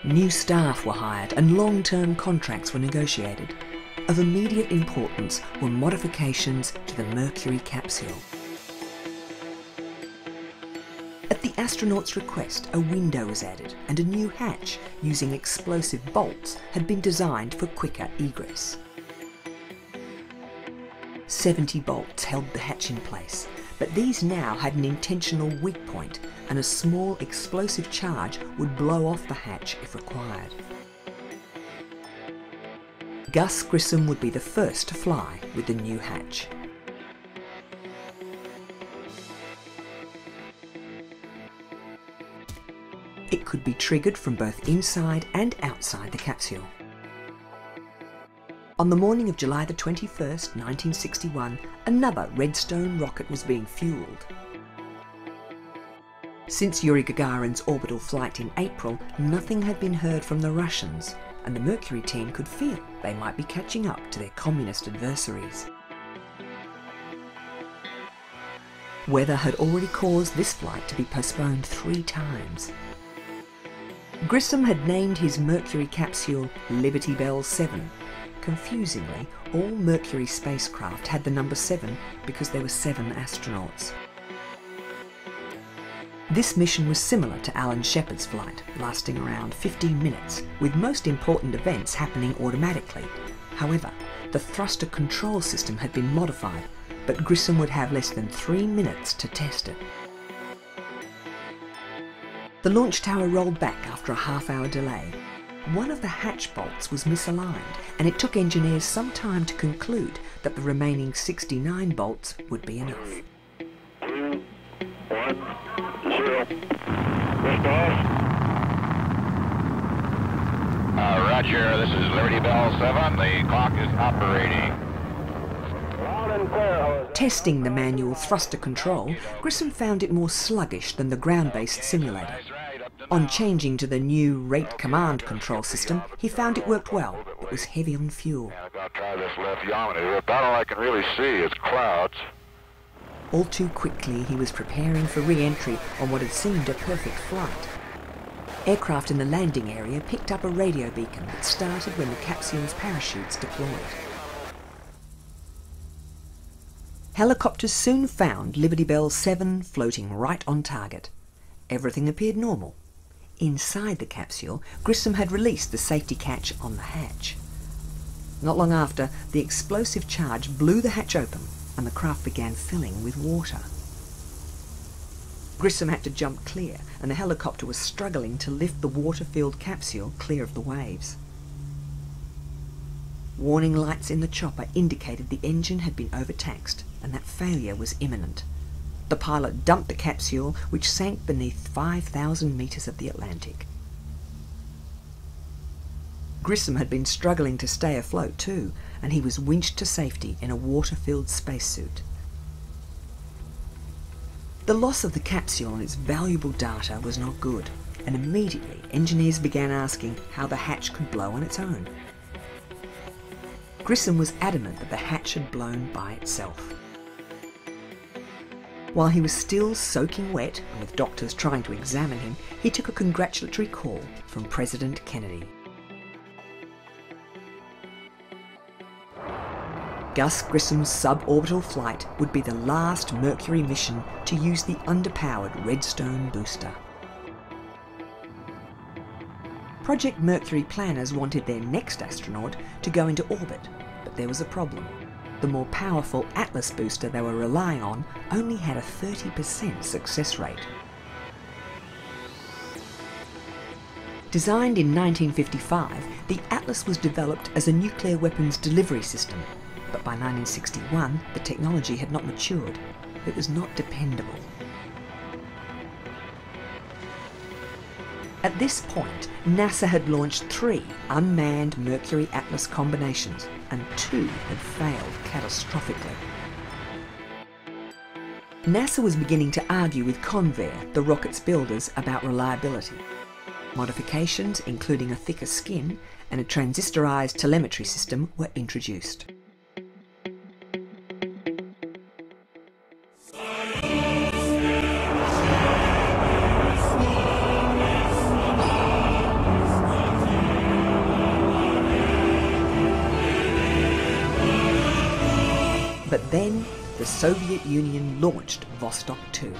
New staff were hired and long-term contracts were negotiated. Of immediate importance were modifications to the Mercury capsule. At the astronauts' request, a window was added and a new hatch using explosive bolts had been designed for quicker egress. 70 bolts held the hatch in place, but these now had an intentional weak point and a small explosive charge would blow off the hatch if required. Gus Grissom would be the first to fly with the new hatch. It could be triggered from both inside and outside the capsule. On the morning of July the 21st, 1961, another Redstone rocket was being fueled. Since Yuri Gagarin's orbital flight in April, nothing had been heard from the Russians, and the Mercury team could feel they might be catching up to their communist adversaries. Weather had already caused this flight to be postponed 3 times. Grissom had named his Mercury capsule Liberty Bell 7. Confusingly, all Mercury spacecraft had the number 7 because there were 7 astronauts. This mission was similar to Alan Shepard's flight, lasting around 15 minutes, with most important events happening automatically. However, the thruster control system had been modified, but Grissom would have less than 3 minutes to test it. The launch tower rolled back after a half-hour delay. One of the hatch bolts was misaligned, and it took engineers some time to conclude that the remaining 69 bolts would be enough. 2, 1, 0. Liftoff. Roger, this is Liberty Bell 7. The clock is operating. Loud and clear. Testing the manual thruster control, Grissom found it more sluggish than the ground-based simulator. On changing to the new rate command control system, he found it worked well, but was heavy on fuel. I'm going to try this left yaw here. About all I can really see is clouds. All too quickly, he was preparing for re-entry on what had seemed a perfect flight. Aircraft in the landing area picked up a radio beacon that started when the capsule's parachutes deployed. Helicopters soon found Liberty Bell 7 floating right on target. Everything appeared normal. Inside the capsule, Grissom had released the safety catch on the hatch. Not long after, the explosive charge blew the hatch open and the craft began filling with water. Grissom had to jump clear, and the helicopter was struggling to lift the water-filled capsule clear of the waves. Warning lights in the chopper indicated the engine had been overtaxed and that failure was imminent. The pilot dumped the capsule, which sank beneath 5,000 metres of the Atlantic. Grissom had been struggling to stay afloat too, and he was winched to safety in a water-filled spacesuit. The loss of the capsule and its valuable data was not good, and immediately engineers began asking how the hatch could blow on its own. Grissom was adamant that the hatch had blown by itself. While he was still soaking wet, and with doctors trying to examine him, he took a congratulatory call from President Kennedy. Gus Grissom's suborbital flight would be the last Mercury mission to use the underpowered Redstone booster. Project Mercury planners wanted their next astronaut to go into orbit, but there was a problem. The more powerful Atlas booster they were relying on only had a 30% success rate. Designed in 1955, the Atlas was developed as a nuclear weapons delivery system, but by 1961 the technology had not matured. It was not dependable. At this point, NASA had launched 3 unmanned Mercury Atlas combinations, and 2 had failed catastrophically. NASA was beginning to argue with Convair, the rocket's builders, about reliability. Modifications, including a thicker skin and a transistorized telemetry system, were introduced. But then, the Soviet Union launched Vostok 2.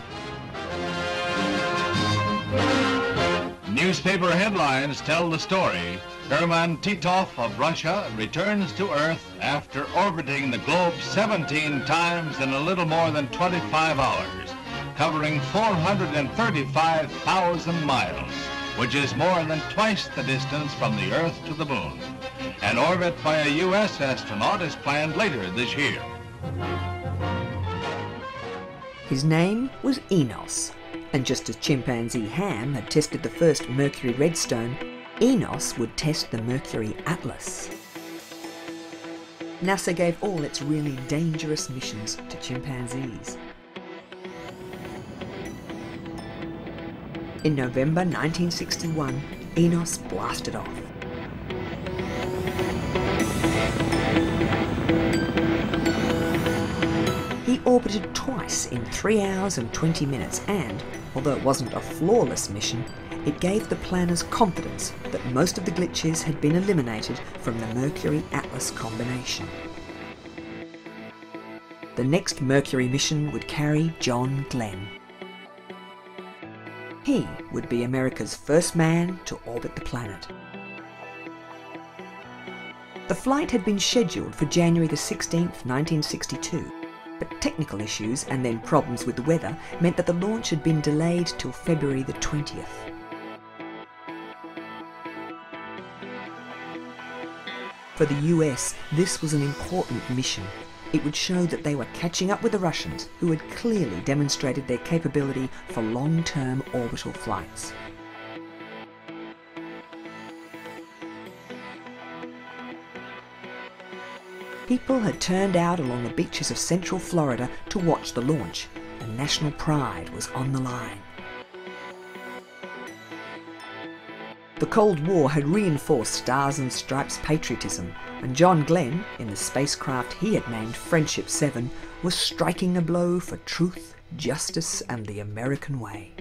Newspaper headlines tell the story. Herman Titov of Russia returns to Earth after orbiting the globe 17 times in a little more than 25 hours, covering 435,000 miles, which is more than twice the distance from the Earth to the Moon. An orbit by a U.S. astronaut is planned later this year. His name was Enos, and just as chimpanzee Ham had tested the first Mercury Redstone, Enos would test the Mercury Atlas. NASA gave all its really dangerous missions to chimpanzees. In November 1961, Enos blasted off. He orbited twice in 3 hours and 20 minutes and, although it wasn't a flawless mission, it gave the planners confidence that most of the glitches had been eliminated from the Mercury-Atlas combination. The next Mercury mission would carry John Glenn. He would be America's first man to orbit the planet. The flight had been scheduled for January the 16th, 1962, but technical issues and then problems with the weather meant that the launch had been delayed till February the 20th. For the US, this was an important mission. It would show that they were catching up with the Russians, who had clearly demonstrated their capability for long-term orbital flights. People had turned out along the beaches of Central Florida to watch the launch, and national pride was on the line. The Cold War had reinforced Stars and Stripes patriotism, and John Glenn, in the spacecraft he had named Friendship 7, was striking a blow for truth, justice, and the American way.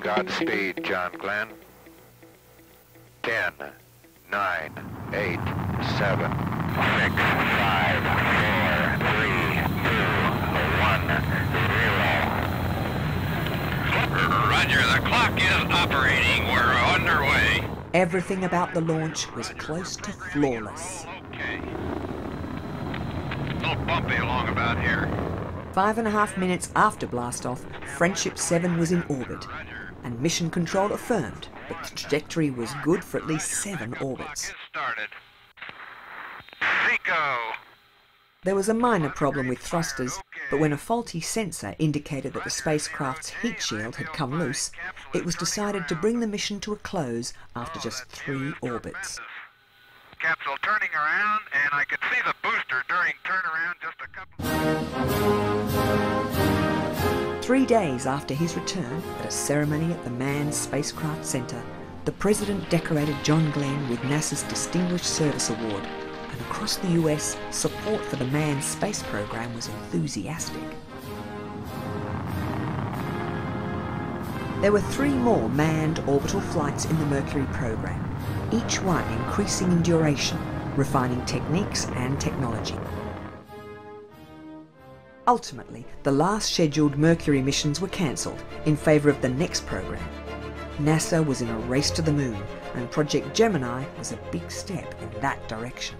Godspeed, John Glenn. 10, 9, 8, 7, 6, 5, 4, 3, 2, 1, 0. Roger, the clock is operating. We're underway. Everything about the launch was close to flawless. Okay. A little bumpy along about here. 5.5 minutes after blastoff, Friendship 7 was in orbit, and mission control affirmed that the trajectory was good for at least 7 orbits. There was a minor problem with thrusters, but when a faulty sensor indicated that the spacecraft's heat shield had come loose, it was decided to bring the mission to a close after just 3 orbits. Capsule turning around, and I could see the booster during turnaround just a couple... 3 days after his return, at a ceremony at the Manned Spacecraft Center, the President decorated John Glenn with NASA's Distinguished Service Award, and across the US, support for the manned space program was enthusiastic. There were 3 more manned orbital flights in the Mercury program, each one increasing in duration, refining techniques and technology. Ultimately, the last scheduled Mercury missions were cancelled in favour of the next program. NASA was in a race to the moon, and Project Gemini was a big step in that direction.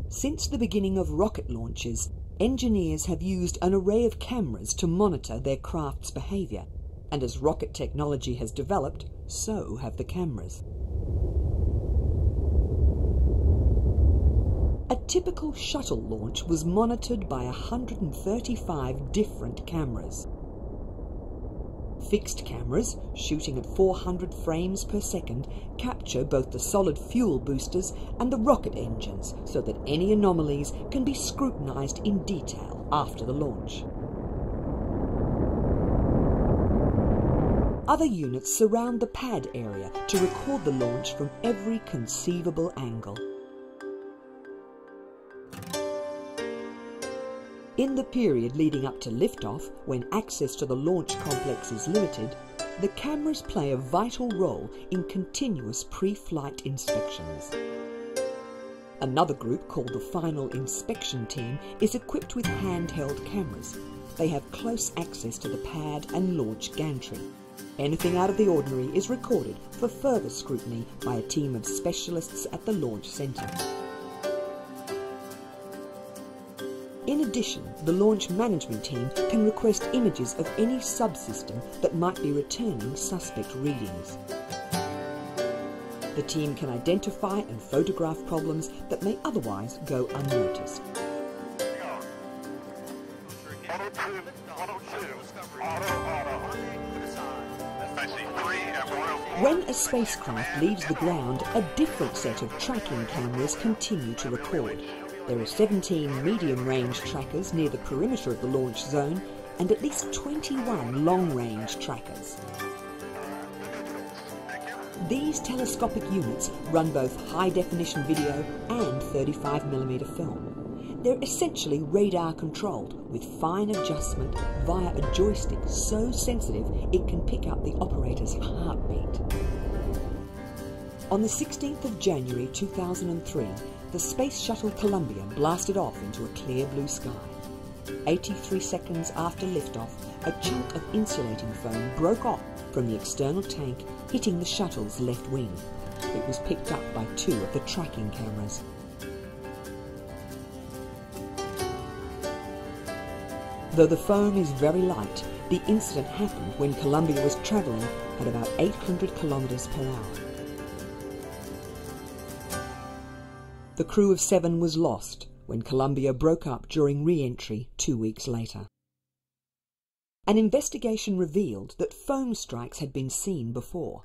Since the beginning of rocket launches, engineers have used an array of cameras to monitor their craft's behaviour, and as rocket technology has developed, so have the cameras. A typical shuttle launch was monitored by 135 different cameras. Fixed cameras, shooting at 400 frames per second, capture both the solid fuel boosters and the rocket engines so that any anomalies can be scrutinised in detail after the launch. Other units surround the pad area to record the launch from every conceivable angle. In the period leading up to liftoff, when access to the launch complex is limited, the cameras play a vital role in continuous pre-flight inspections. Another group, called the Final Inspection Team, is equipped with handheld cameras. They have close access to the pad and launch gantry. Anything out of the ordinary is recorded for further scrutiny by a team of specialists at the launch centre. In addition, the launch management team can request images of any subsystem that might be returning suspect readings. The team can identify and photograph problems that may otherwise go unnoticed. When a spacecraft leaves the ground, a different set of tracking cameras continue to record. There are 17 medium-range trackers near the perimeter of the launch zone and at least 21 long-range trackers. These telescopic units run both high-definition video and 35mm film. They're essentially radar-controlled with fine adjustment via a joystick so sensitive it can pick up the operator's heartbeat. On the 16th of January 2003, the Space Shuttle Columbia blasted off into a clear blue sky. 83 seconds after liftoff, a chunk of insulating foam broke off from the external tank, hitting the shuttle's left wing. It was picked up by 2 of the tracking cameras. Though the foam is very light, the incident happened when Columbia was travelling at about 800 kilometres per hour. The crew of 7 was lost when Columbia broke up during re-entry 2 weeks later. An investigation revealed that foam strikes had been seen before.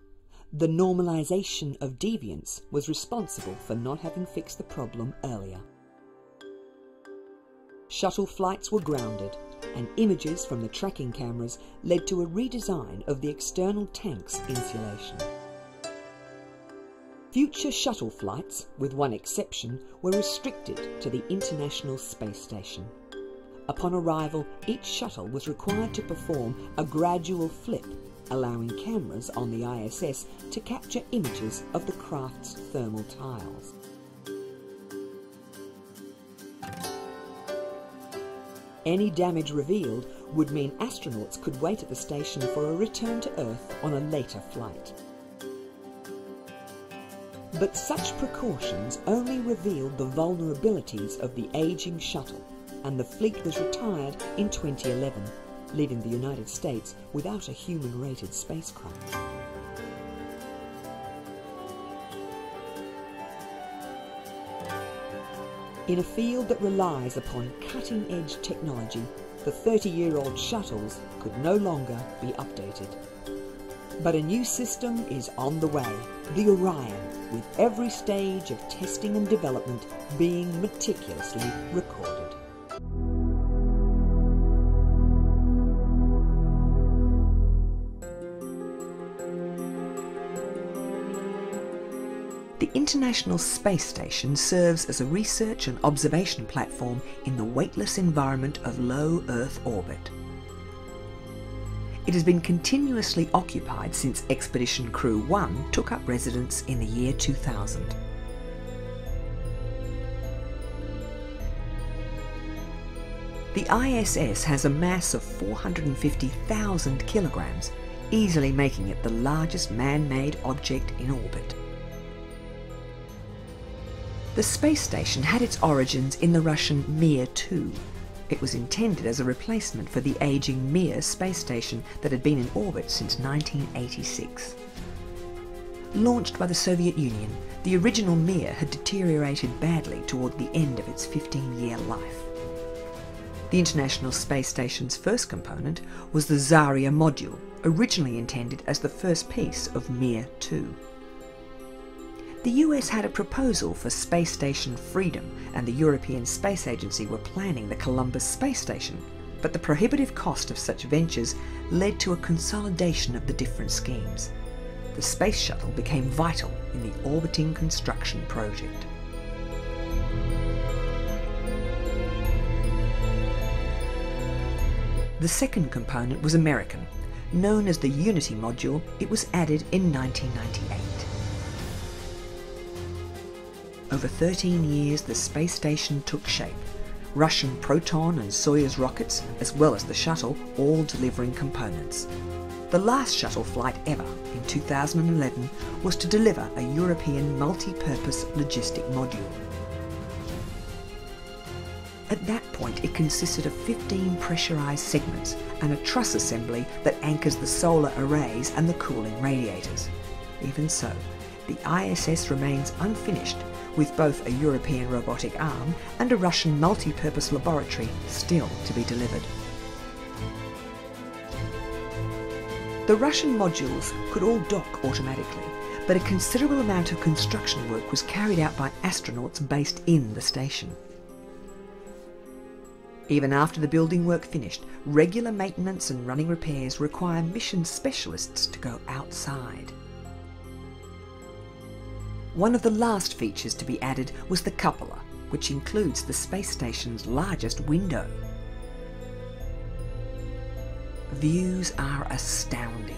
The normalization of deviance was responsible for not having fixed the problem earlier. Shuttle flights were grounded, and images from the tracking cameras led to a redesign of the external tank's insulation. Future shuttle flights, with one exception, were restricted to the International Space Station. Upon arrival, each shuttle was required to perform a gradual flip, allowing cameras on the ISS to capture images of the craft's thermal tiles. Any damage revealed would mean astronauts could wait at the station for a return to Earth on a later flight. But such precautions only revealed the vulnerabilities of the aging shuttle, and the fleet was retired in 2011, leaving the United States without a human-rated spacecraft. In a field that relies upon cutting-edge technology, the 30-year-old shuttles could no longer be updated. But a new system is on the way, the Orion, with every stage of testing and development being meticulously recorded. The International Space Station serves as a research and observation platform in the weightless environment of low Earth orbit. It has been continuously occupied since Expedition Crew 1 took up residence in the year 2000. The ISS has a mass of 450,000 kilograms, easily making it the largest man-made object in orbit. The space station had its origins in the Russian Mir 2. It was intended as a replacement for the aging Mir space station that had been in orbit since 1986. Launched by the Soviet Union, the original Mir had deteriorated badly toward the end of its 15-year life. The International Space Station's first component was the Zarya module, originally intended as the first piece of Mir 2. The US had a proposal for Space Station Freedom, and the European Space Agency were planning the Columbus space station, but the prohibitive cost of such ventures led to a consolidation of the different schemes. The Space Shuttle became vital in the orbiting construction project. The second component was American. Known as the Unity module, it was added in 1998. Over 13 years, the space station took shape. Russian Proton and Soyuz rockets, as well as the shuttle, all delivering components. The last shuttle flight ever, in 2011, was to deliver a European multi-purpose logistic module. At that point, it consisted of 15 pressurized segments and a truss assembly that anchors the solar arrays and the cooling radiators. Even so, the ISS remains unfinished, with both a European robotic arm and a Russian multi-purpose laboratory still to be delivered. The Russian modules could all dock automatically, but a considerable amount of construction work was carried out by astronauts based in the station. Even after the building work finished, regular maintenance and running repairs require mission specialists to go outside. One of the last features to be added was the cupola, which includes the space station's largest window. Views are astounding.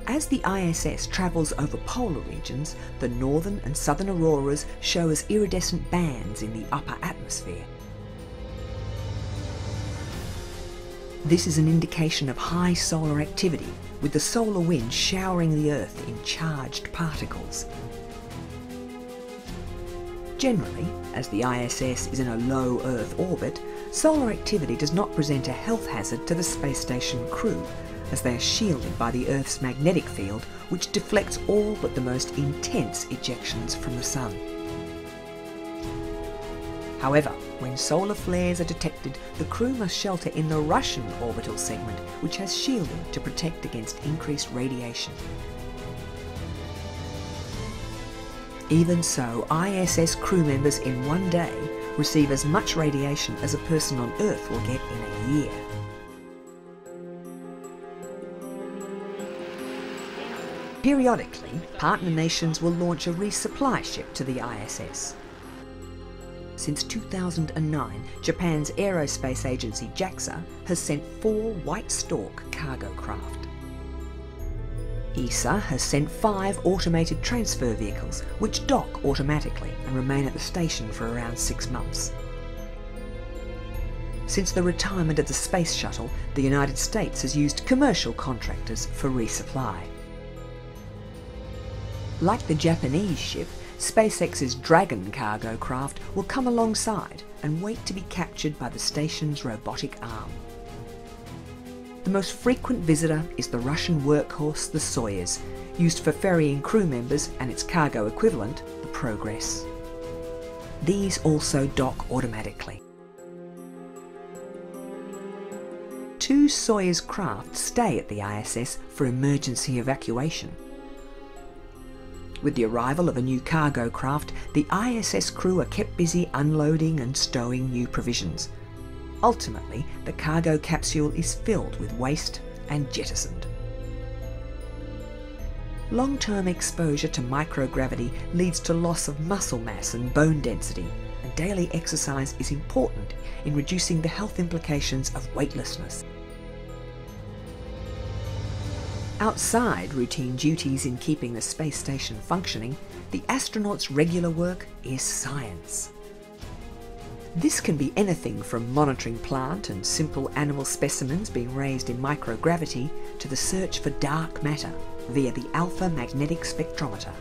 As the ISS travels over polar regions, the northern and southern auroras show as iridescent bands in the upper atmosphere. This is an indication of high solar activity, with the solar wind showering the Earth in charged particles. Generally, as the ISS is in a low Earth orbit, solar activity does not present a health hazard to the space station crew, as they are shielded by the Earth's magnetic field, which deflects all but the most intense ejections from the Sun. However, when solar flares are detected, the crew must shelter in the Russian orbital segment, which has shielding to protect against increased radiation. Even so, ISS crew members in one day receive as much radiation as a person on Earth will get in a year. Periodically, partner nations will launch a resupply ship to the ISS. Since 2009, Japan's aerospace agency JAXA has sent 4 White Stork cargo craft. ESA has sent 5 automated transfer vehicles, which dock automatically and remain at the station for around 6 months. Since the retirement of the Space Shuttle, the United States has used commercial contractors for resupply. Like the Japanese ship, SpaceX's Dragon cargo craft will come alongside and wait to be captured by the station's robotic arm. The most frequent visitor is the Russian workhorse, the Soyuz, used for ferrying crew members, and its cargo equivalent, the Progress. These also dock automatically. 2 Soyuz craft stay at the ISS for emergency evacuation. With the arrival of a new cargo craft, the ISS crew are kept busy unloading and stowing new provisions. Ultimately, the cargo capsule is filled with waste and jettisoned. Long-term exposure to microgravity leads to loss of muscle mass and bone density, and daily exercise is important in reducing the health implications of weightlessness. Outside routine duties in keeping the space station functioning, the astronauts' regular work is science. This can be anything from monitoring plant and simple animal specimens being raised in microgravity to the search for dark matter via the alpha magnetic spectrometer.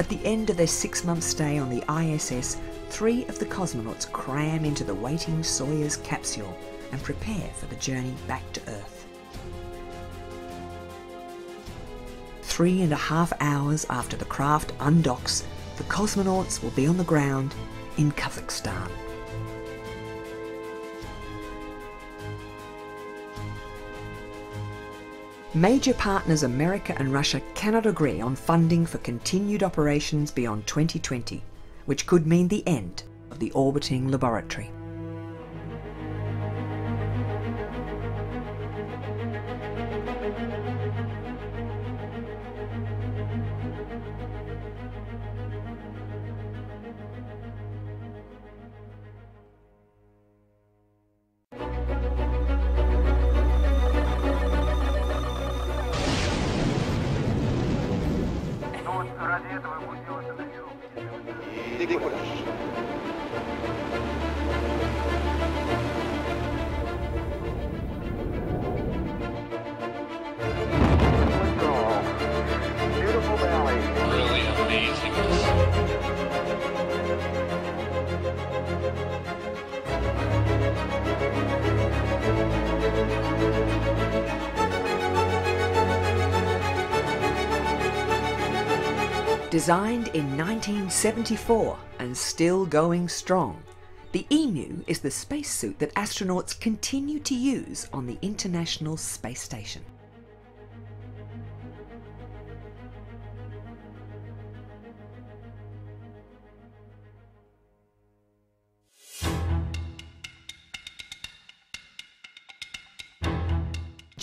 At the end of their 6-month stay on the ISS, 3 of the cosmonauts cram into the waiting Soyuz capsule and prepare for the journey back to Earth. 3.5 hours after the craft undocks, the cosmonauts will be on the ground in Kazakhstan. Major partners America and Russia cannot agree on funding for continued operations beyond 2020, which could mean the end of the orbiting laboratory. Designed in 1974 and still going strong, the Emu is the spacesuit that astronauts continue to use on the International Space Station.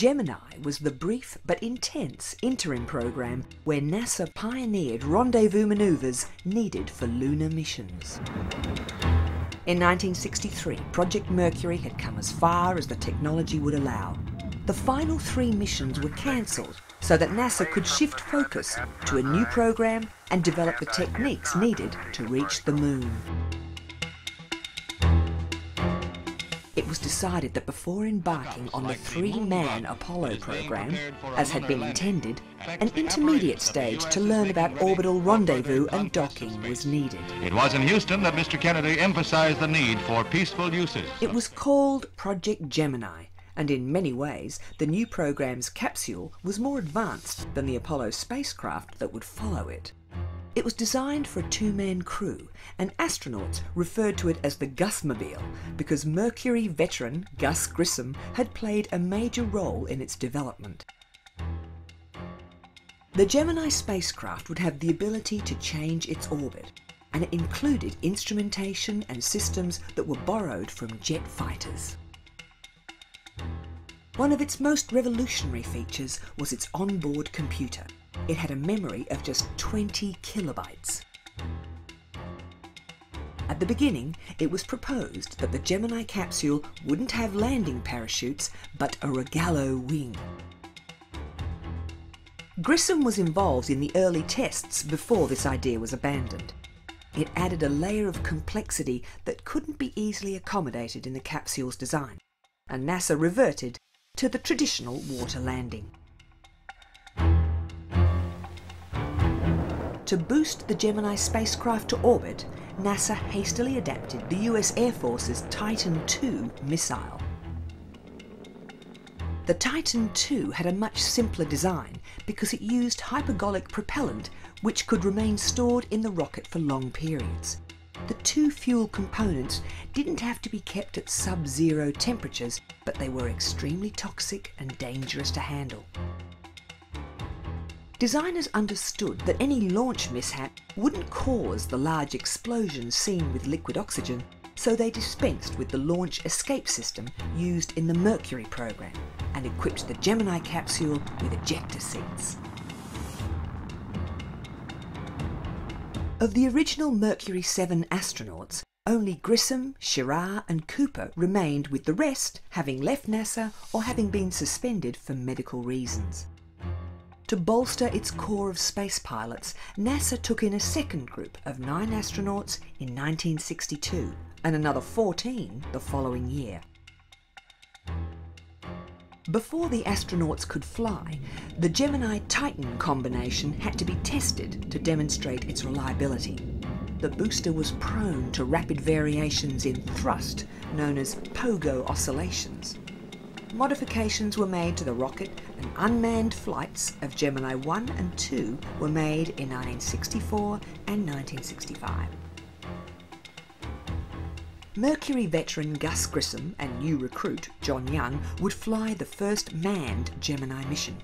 Gemini was the brief but intense interim program where NASA pioneered rendezvous manoeuvres needed for lunar missions. In 1963, Project Mercury had come as far as the technology would allow. The final 3 missions were cancelled so that NASA could shift focus to a new program and develop the techniques needed to reach the moon. It was decided that before embarking on the 3-man Apollo program, as had been intended, an intermediate stage to learn about orbital rendezvous and docking was needed. It was in Houston that Mr. Kennedy emphasized the need for peaceful uses. It was called Project Gemini, and in many ways the new program's capsule was more advanced than the Apollo spacecraft that would follow it. It was designed for a 2-man crew, and astronauts referred to it as the Gusmobile because Mercury veteran Gus Grissom had played a major role in its development. The Gemini spacecraft would have the ability to change its orbit, and it included instrumentation and systems that were borrowed from jet fighters. One of its most revolutionary features was its onboard computer. It had a memory of just 20 kilobytes. At the beginning, it was proposed that the Gemini capsule wouldn't have landing parachutes, but a Rogallo wing. Grissom was involved in the early tests before this idea was abandoned. It added a layer of complexity that couldn't be easily accommodated in the capsule's design, and NASA reverted to the traditional water landing. To boost the Gemini spacecraft to orbit, NASA hastily adapted the US Air Force's Titan II missile. The Titan II had a much simpler design because it used hypergolic propellant which could remain stored in the rocket for long periods. The 2 fuel components didn't have to be kept at sub-zero temperatures, but they were extremely toxic and dangerous to handle. Designers understood that any launch mishap wouldn't cause the large explosions seen with liquid oxygen, so they dispensed with the launch escape system used in the Mercury program and equipped the Gemini capsule with ejector seats. Of the original Mercury 7 astronauts, only Grissom, Schirra and Cooper remained, with the rest having left NASA or having been suspended for medical reasons. To bolster its core of space pilots, NASA took in a second group of 9 astronauts in 1962 and another 14 the following year. Before the astronauts could fly, the Gemini-Titan combination had to be tested to demonstrate its reliability. The booster was prone to rapid variations in thrust, known as pogo oscillations. Modifications were made to the rocket, and unmanned flights of Gemini 1 and 2 were made in 1964 and 1965. Mercury veteran Gus Grissom and new recruit John Young would fly the first manned Gemini mission.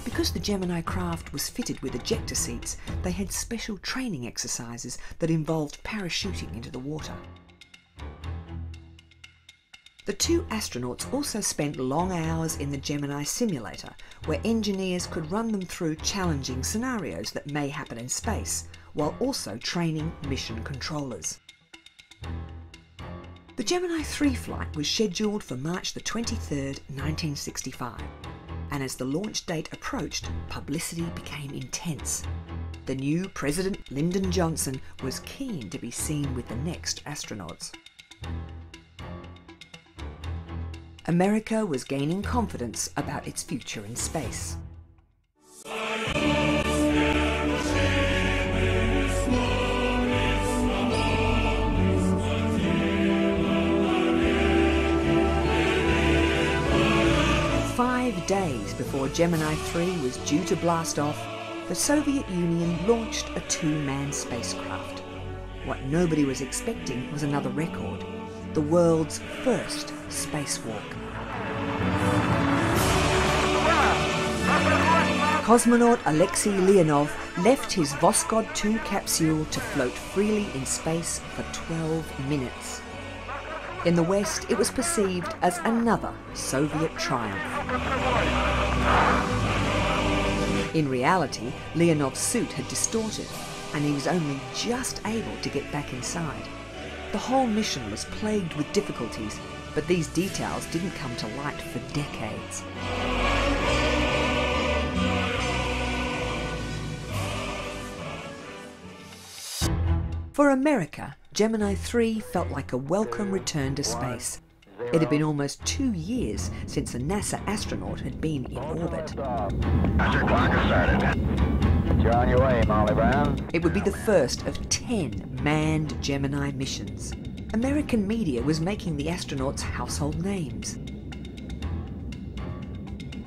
Because the Gemini craft was fitted with ejector seats, they had special training exercises that involved parachuting into the water. The 2 astronauts also spent long hours in the Gemini simulator, where engineers could run them through challenging scenarios that may happen in space, while also training mission controllers. The Gemini 3 flight was scheduled for March the 23rd, 1965, and as the launch date approached, publicity became intense. The new President Lyndon Johnson was keen to be seen with the next astronauts. America was gaining confidence about its future in space. 5 days before Gemini 3 was due to blast off, the Soviet Union launched a 2-man spacecraft. What nobody was expecting was another record, the world's first spacewalk. Cosmonaut Alexei Leonov left his Voskhod 2 capsule to float freely in space for 12 minutes. In the West, it was perceived as another Soviet triumph. In reality, Leonov's suit had distorted, and he was only just able to get back inside. The whole mission was plagued with difficulties, but these details didn't come to light for decades. For America, Gemini 3 felt like a welcome return to space. It had been almost 2 years since a NASA astronaut had been in orbit. You're on your way, Molly Brown. It would be the first of 10 manned Gemini missions. American media was making the astronauts household names.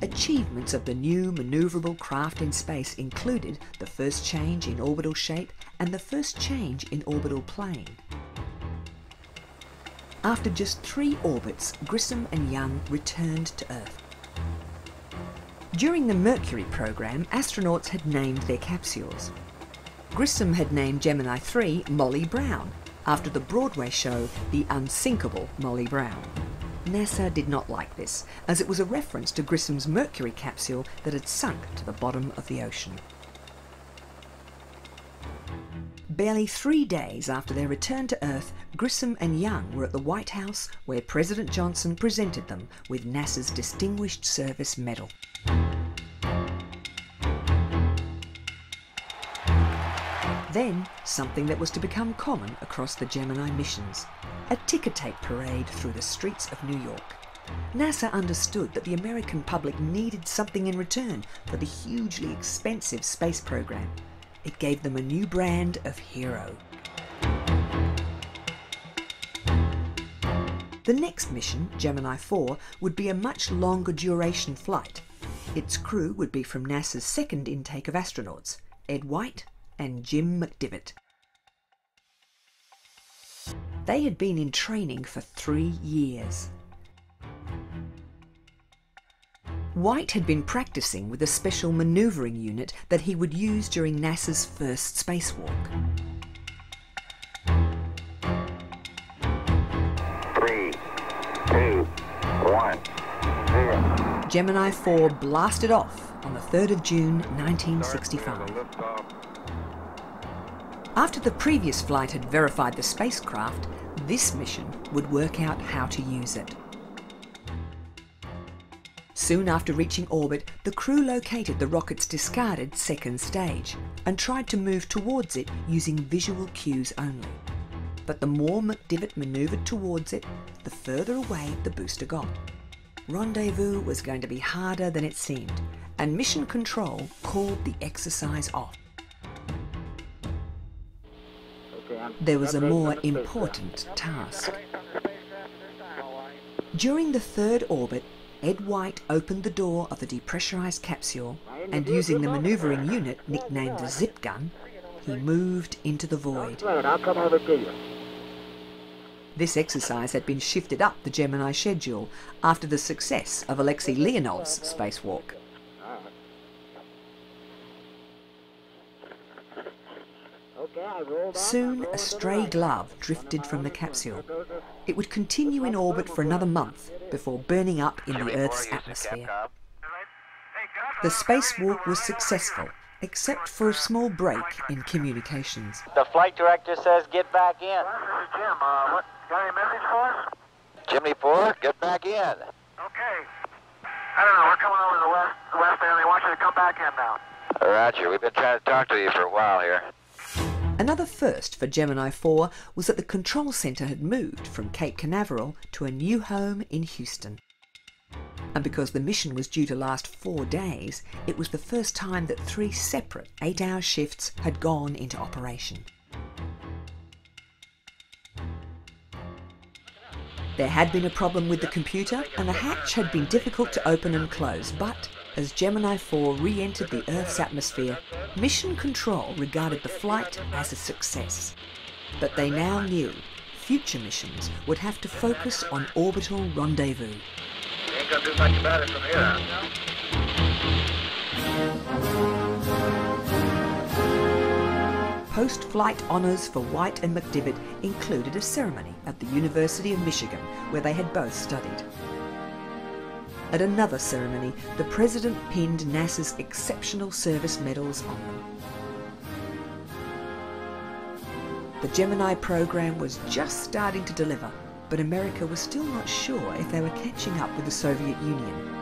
Achievements of the new manoeuvrable craft in space included the first change in orbital shape and the first change in orbital plane. After just 3 orbits, Grissom and Young returned to Earth. During the Mercury program, astronauts had named their capsules. Grissom had named Gemini 3 Molly Brown, after the Broadway show The Unsinkable Molly Brown. NASA did not like this, as it was a reference to Grissom's Mercury capsule that had sunk to the bottom of the ocean. Barely 3 days after their return to Earth, Grissom and Young were at the White House, where President Johnson presented them with NASA's Distinguished Service Medal. Then, something that was to become common across the Gemini missions: a ticker tape parade through the streets of New York. NASA understood that the American public needed something in return for the hugely expensive space program. It gave them a new brand of hero. The next mission, Gemini 4, would be a much longer duration flight. Its crew would be from NASA's second intake of astronauts, Ed White and Jim McDivitt. They had been in training for 3 years. White had been practicing with a special manoeuvring unit that he would use during NASA's first spacewalk. 3, 2, 1, 0. Gemini 4 blasted off on the 3rd of June 1965. After the previous flight had verified the spacecraft, this mission would work out how to use it. Soon after reaching orbit, the crew located the rocket's discarded second stage and tried to move towards it using visual cues only. But the more McDivitt manoeuvred towards it, the further away the booster got. Rendezvous was going to be harder than it seemed, and Mission Control called the exercise off. There was a more important task. During the 3rd orbit, Ed White opened the door of the depressurized capsule and, using the manoeuvring unit nicknamed the Zip Gun, he moved into the void. This exercise had been shifted up the Gemini schedule after the success of Alexei Leonov's spacewalk. Soon, a stray glove drifted from the capsule. It would continue in orbit for another month before burning up in the Earth's atmosphere. The spacewalk was successful, except for a small break in communications. The flight director says get back in. This is Jim. What, got any message for us? Jimmy 4, get back in. Okay. I don't know, we're coming over to the west there, and they want you to come back in now. Roger, we've been trying to talk to you for a while here. Another first for Gemini 4 was that the control centre had moved from Cape Canaveral to a new home in Houston. And because the mission was due to last 4 days, it was the first time that 3 separate 8-hour shifts had gone into operation. There had been a problem with the computer, and the hatch had been difficult to open and close, but as Gemini 4 re-entered the Earth's atmosphere, Mission Control regarded the flight as a success. But they now knew future missions would have to focus on orbital rendezvous. You ain't gonna do much about it from here, huh? post-flight honours for White and McDivitt included a ceremony at the University of Michigan, where they had both studied. At another ceremony, the President pinned NASA's Exceptional Service Medals on them. The Gemini program was just starting to deliver, but America was still not sure if they were catching up with the Soviet Union.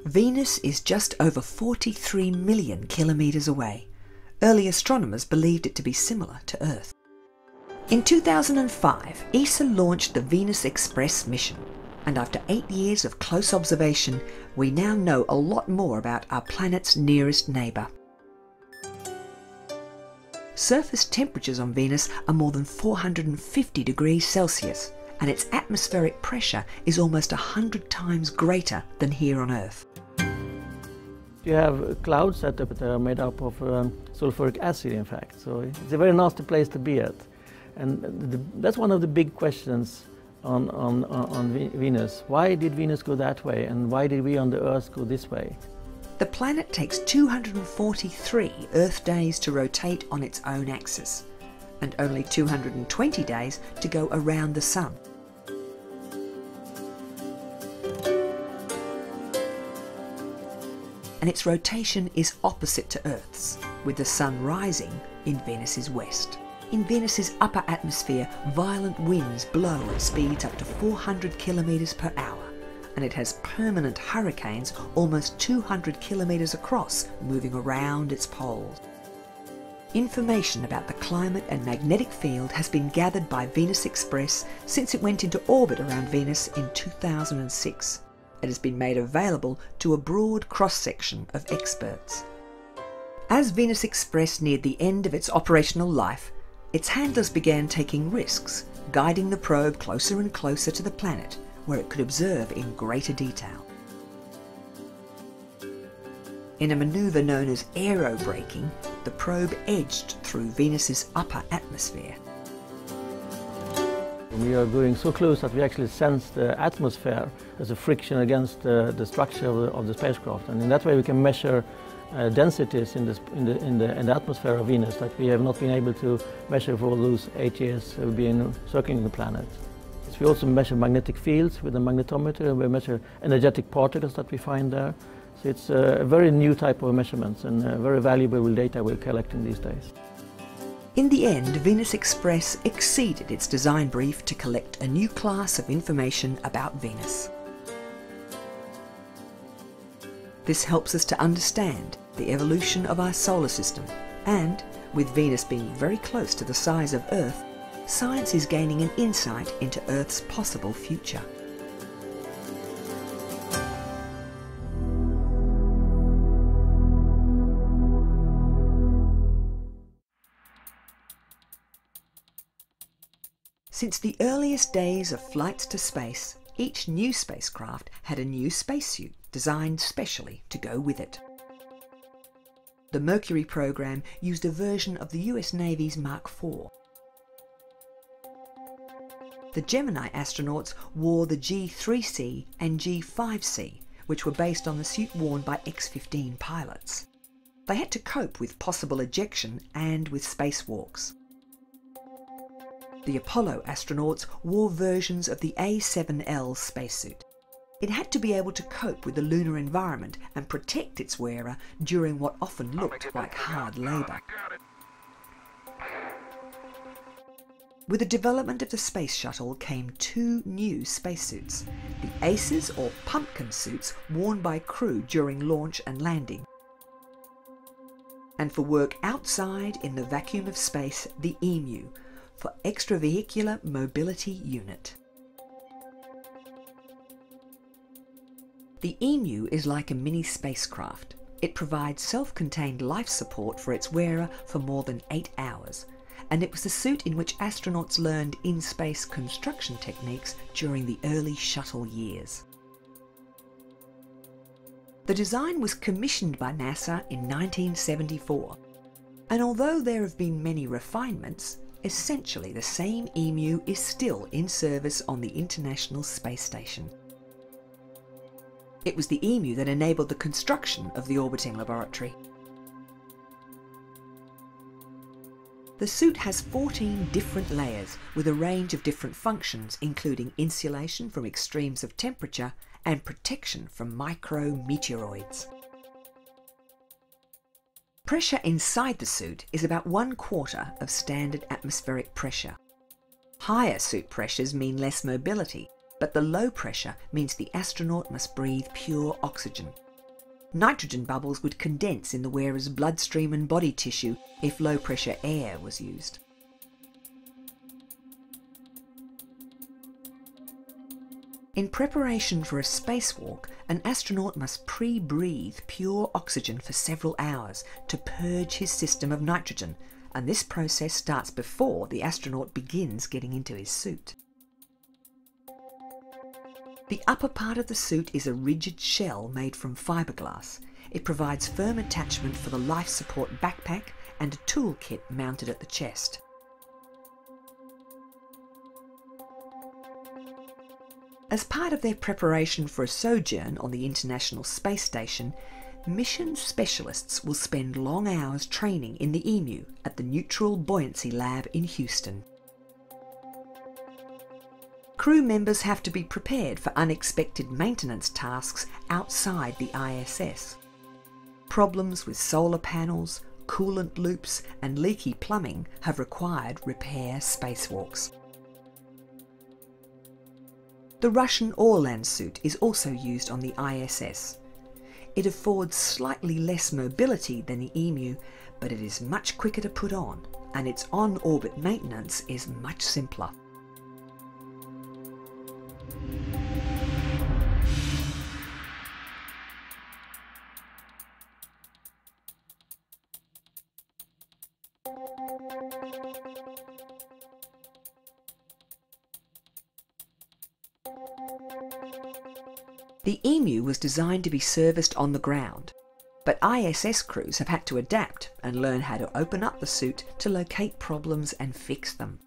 Venus is just over 43 million kilometres away. Early astronomers believed it to be similar to Earth. In 2005, ESA launched the Venus Express mission, and after 8 years of close observation, we now know a lot more about our planet's nearest neighbour. Surface temperatures on Venus are more than 450 degrees Celsius, and its atmospheric pressure is almost 100 times greater than here on Earth. You have clouds that are made up of sulfuric acid, in fact, so it's a very nasty place to be at. And that's one of the big questions on Venus. Why did Venus go that way, and why did we on the Earth go this way? The planet takes 243 Earth days to rotate on its own axis, and only 220 days to go around the Sun. And its rotation is opposite to Earth's, with the Sun rising in Venus's west. In Venus's upper atmosphere, violent winds blow at speeds up to 400 kilometres per hour, and it has permanent hurricanes almost 200 kilometres across, moving around its poles. Information about the climate and magnetic field has been gathered by Venus Express since it went into orbit around Venus in 2006. It has been made available to a broad cross-section of experts. As Venus Express neared the end of its operational life, its handlers began taking risks, guiding the probe closer and closer to the planet, where it could observe in greater detail. In a manoeuvre known as aerobraking, the probe edged through Venus's upper atmosphere. We are going so close that we actually sense the atmosphere as a friction against the structure of the spacecraft, and in that way we can measure densities in the atmosphere of Venus that we have not been able to measure for all those 8 years we've been circling the planet. We also measure magnetic fields with a magnetometer, and we measure energetic particles that we find there. So it's a very new type of measurements, and very valuable data we're collecting these days. In the end, Venus Express exceeded its design brief to collect a new class of information about Venus. This helps us to understand the evolution of our solar system, and, with Venus being very close to the size of Earth, science is gaining an insight into Earth's possible future. Since the earliest days of flights to space, each new spacecraft had a new spacesuit designed specially to go with it. The Mercury program used a version of the US Navy's Mark IV. The Gemini astronauts wore the G3C and G5C, which were based on the suit worn by X-15 pilots. They had to cope with possible ejection and with spacewalks. The Apollo astronauts wore versions of the A7L spacesuit. It had to be able to cope with the lunar environment and protect its wearer during what often looked like hard labour. With the development of the space shuttle came two new spacesuits, the ACES or pumpkin suits worn by crew during launch and landing, and for work outside in the vacuum of space, the EMU, for extravehicular mobility unit. The EMU is like a mini spacecraft. It provides self-contained life support for its wearer for more than 8 hours, and it was the suit in which astronauts learned in-space construction techniques during the early shuttle years. The design was commissioned by NASA in 1974. And although there have been many refinements, essentially the same EMU is still in service on the International Space Station. It was the EMU that enabled the construction of the orbiting laboratory. The suit has 14 different layers with a range of different functions, including insulation from extremes of temperature and protection from micrometeoroids. Pressure inside the suit is about 1/4 of standard atmospheric pressure. Higher suit pressures mean less mobility, but the low pressure means the astronaut must breathe pure oxygen. Nitrogen bubbles would condense in the wearer's bloodstream and body tissue if low-pressure air was used. In preparation for a spacewalk, an astronaut must pre-breathe pure oxygen for several hours to purge his system of nitrogen, and this process starts before the astronaut begins getting into his suit. The upper part of the suit is a rigid shell made from fiberglass. It provides firm attachment for the life support backpack and a toolkit mounted at the chest. As part of their preparation for a sojourn on the International Space Station, mission specialists will spend long hours training in the EMU at the Neutral Buoyancy Lab in Houston. Crew members have to be prepared for unexpected maintenance tasks outside the ISS. Problems with solar panels, coolant loops and leaky plumbing have required repair spacewalks. The Russian Orlan suit is also used on the ISS. It affords slightly less mobility than the EMU, but it is much quicker to put on, and its on-orbit maintenance is much simpler. The EMU was designed to be serviced on the ground, but ISS crews have had to adapt and learn how to open up the suit to locate problems and fix them.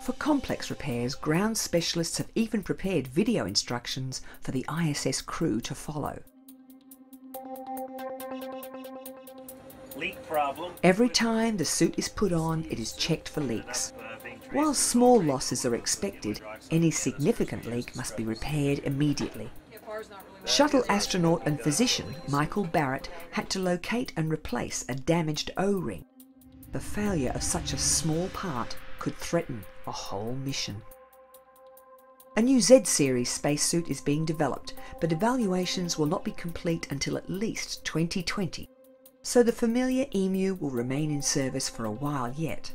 For complex repairs, ground specialists have even prepared video instructions for the ISS crew to follow. Leak problem. Every time the suit is put on, it is checked for leaks. While small losses are expected, any significant leak must be repaired immediately. Shuttle astronaut and physician Michael Barrett had to locate and replace a damaged O-ring. The failure of such a small part could threaten a whole mission. A new Z-series spacesuit is being developed, but evaluations will not be complete until at least 2020, so the familiar EMU will remain in service for a while yet.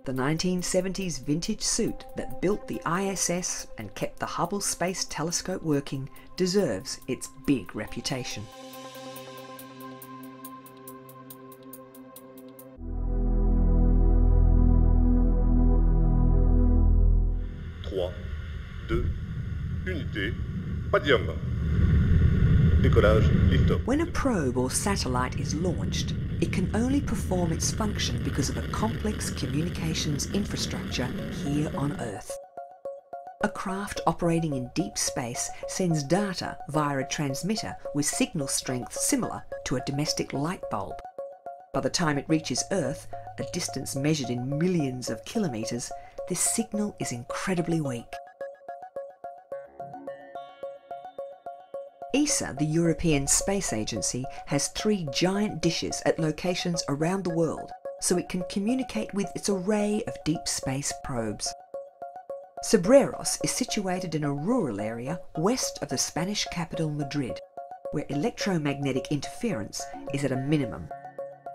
The 1970s vintage suit that built the ISS and kept the Hubble Space Telescope working deserves its big reputation. When a probe or satellite is launched, it can only perform its function because of a complex communications infrastructure here on Earth. A craft operating in deep space sends data via a transmitter with signal strength similar to a domestic light bulb. By the time it reaches Earth, a distance measured in millions of kilometres, this signal is incredibly weak. ESA, the European Space Agency, has 3 giant dishes at locations around the world, so it can communicate with its array of deep space probes. Cebreros is situated in a rural area west of the Spanish capital Madrid, where electromagnetic interference is at a minimum.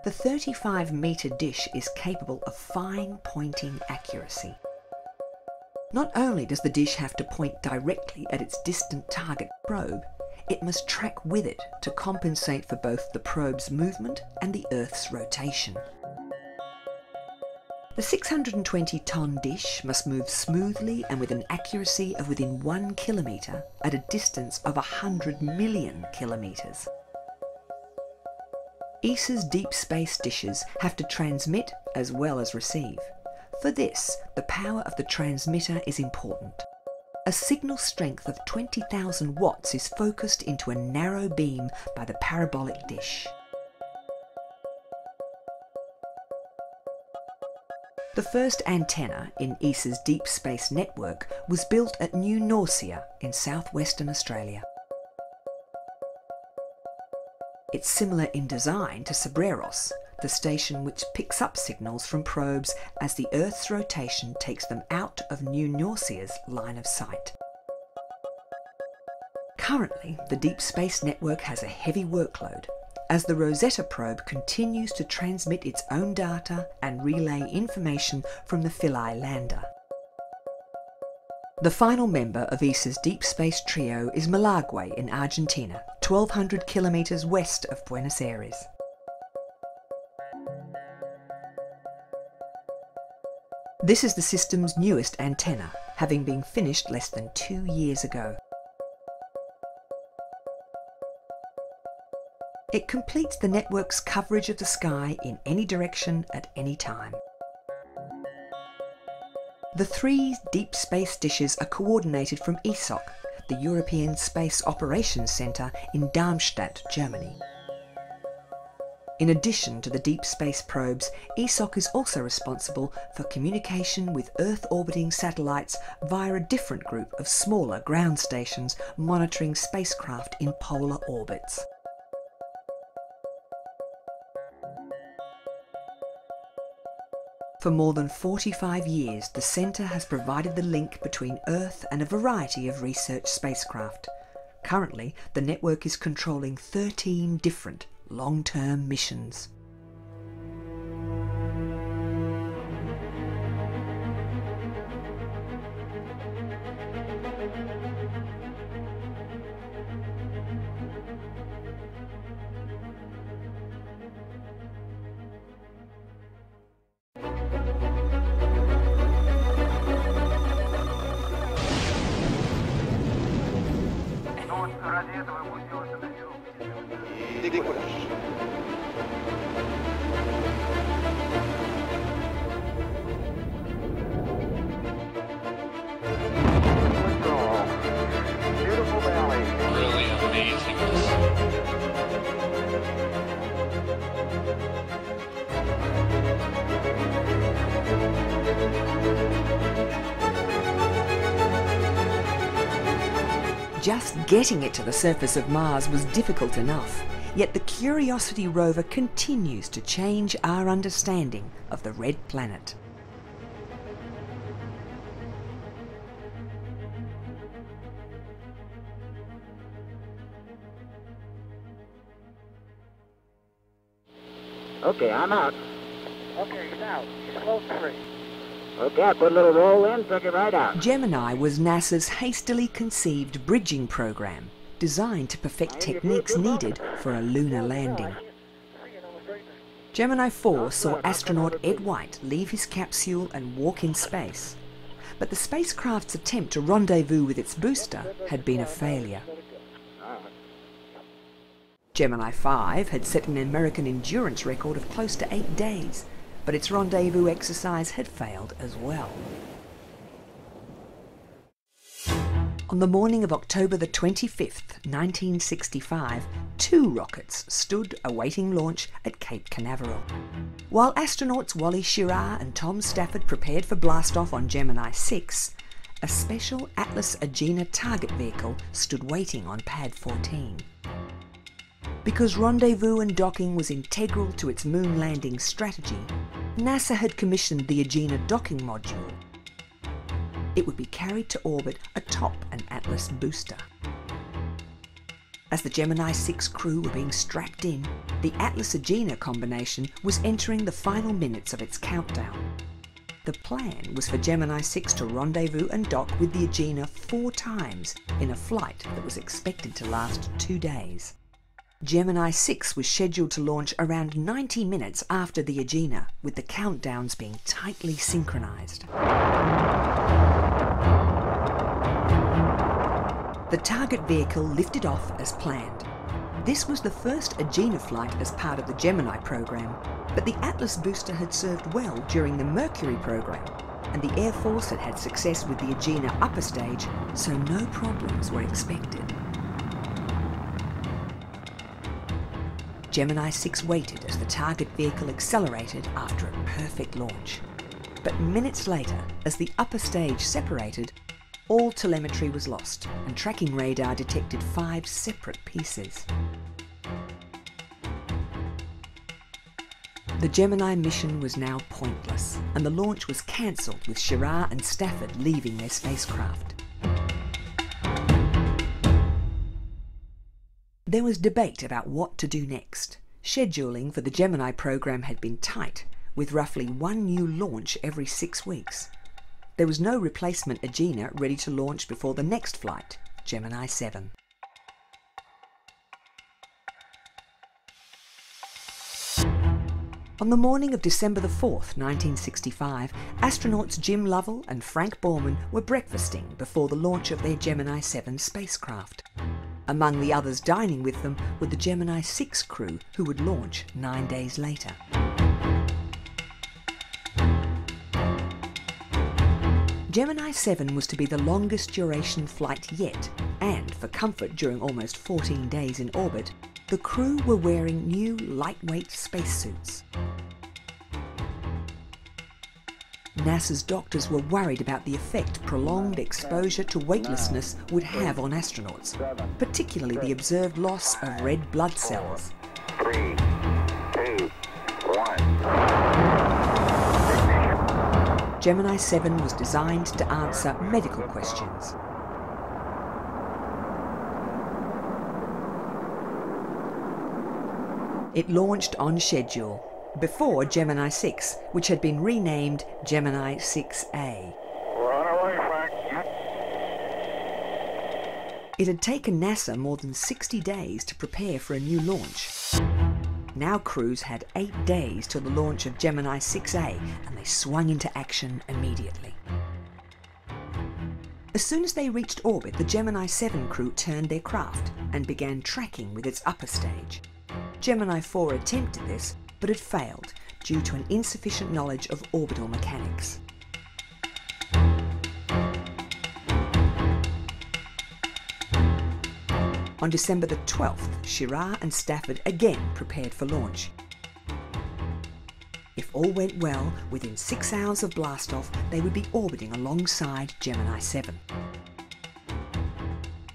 The 35-metre dish is capable of fine pointing accuracy. Not only does the dish have to point directly at its distant target probe, it must track with it to compensate for both the probe's movement and the Earth's rotation. The 620-ton dish must move smoothly and with an accuracy of within 1 kilometre at a distance of 100 million kilometres. ESA's deep space dishes have to transmit as well as receive. For this, the power of the transmitter is important. A signal strength of 20,000 watts is focused into a narrow beam by the parabolic dish. The first antenna in ESA's deep space network was built at New Norcia in southwestern Australia. It's similar in design to Cebreros, the station which picks up signals from probes as the Earth's rotation takes them out of New Norcia's line of sight. Currently, the Deep Space Network has a heavy workload, as the Rosetta probe continues to transmit its own data and relay information from the Philae lander. The final member of ESA's deep space trio is Milagüe in Argentina, 1,200 kilometres west of Buenos Aires. This is the system's newest antenna, having been finished less than 2 years ago. It completes the network's coverage of the sky in any direction at any time. The 3 deep space dishes are coordinated from ESOC, the European Space Operations Centre in Darmstadt, Germany. In addition to the deep space probes, ESOC is also responsible for communication with Earth-orbiting satellites via a different group of smaller ground stations monitoring spacecraft in polar orbits. For more than 45 years, the Centre has provided the link between Earth and a variety of research spacecraft. Currently, the network is controlling 13 different long-term missions. Just getting it to the surface of Mars was difficult enough, yet the Curiosity rover continues to change our understanding of the Red Planet. Okay, I'm out. Okay, he's out. He's close free. Okay, I put a little roll in, took it right out. Gemini was NASA's hastily conceived bridging program, designed to perfect techniques needed for a lunar landing. Gemini 4 saw astronaut Ed White leave his capsule and walk in space, but the spacecraft's attempt to rendezvous with its booster had been a failure. Gemini 5 had set an American endurance record of close to 8 days, but its rendezvous exercise had failed as well. On the morning of October the 25th, 1965, 2 rockets stood awaiting launch at Cape Canaveral. While astronauts Wally Schirra and Tom Stafford prepared for blastoff on Gemini 6, a special Atlas Agena target vehicle stood waiting on Pad 14. Because rendezvous and docking was integral to its moon landing strategy, NASA had commissioned the Agena docking module. It would be carried to orbit atop an Atlas booster. As the Gemini 6 crew were being strapped in, the Atlas-Agena combination was entering the final minutes of its countdown. The plan was for Gemini 6 to rendezvous and dock with the Agena 4 times in a flight that was expected to last 2 days. Gemini 6 was scheduled to launch around 90 minutes after the Agena, with the countdowns being tightly synchronized. The target vehicle lifted off as planned. This was the first Agena flight as part of the Gemini program, but the Atlas booster had served well during the Mercury program, and the Air Force had had success with the Agena upper stage, so no problems were expected. Gemini 6 waited as the target vehicle accelerated after a perfect launch. But minutes later, as the upper stage separated, all telemetry was lost and tracking radar detected 5 separate pieces. The Gemini mission was now pointless, and the launch was cancelled with Schirra and Stafford leaving their spacecraft. There was debate about what to do next. Scheduling for the Gemini program had been tight, with roughly 1 new launch every 6 weeks. There was no replacement Agena ready to launch before the next flight, Gemini 7. On the morning of December the 4th, 1965, astronauts Jim Lovell and Frank Borman were breakfasting before the launch of their Gemini 7 spacecraft. Among the others dining with them were the Gemini 6 crew, who would launch 9 days later. Gemini 7 was to be the longest duration flight yet, and for comfort during almost 14 days in orbit, the crew were wearing new lightweight spacesuits. NASA's doctors were worried about the effect prolonged exposure to weightlessness would have on astronauts, particularly the observed loss of red blood cells. 3, 2, 1. Gemini 7 was designed to answer medical questions. It launched on schedule, before Gemini 6, which had been renamed Gemini 6A. We're on our way, Frank. It had taken NASA more than 60 days to prepare for a new launch. Now crews had 8 days till the launch of Gemini 6A, and they swung into action immediately. As soon as they reached orbit, the Gemini 7 crew turned their craft and began tracking with its upper stage. Gemini 4 attempted this, but it failed due to an insufficient knowledge of orbital mechanics. On December the 12th, Schirra and Stafford again prepared for launch. If all went well, within 6 hours of blastoff, they would be orbiting alongside Gemini 7.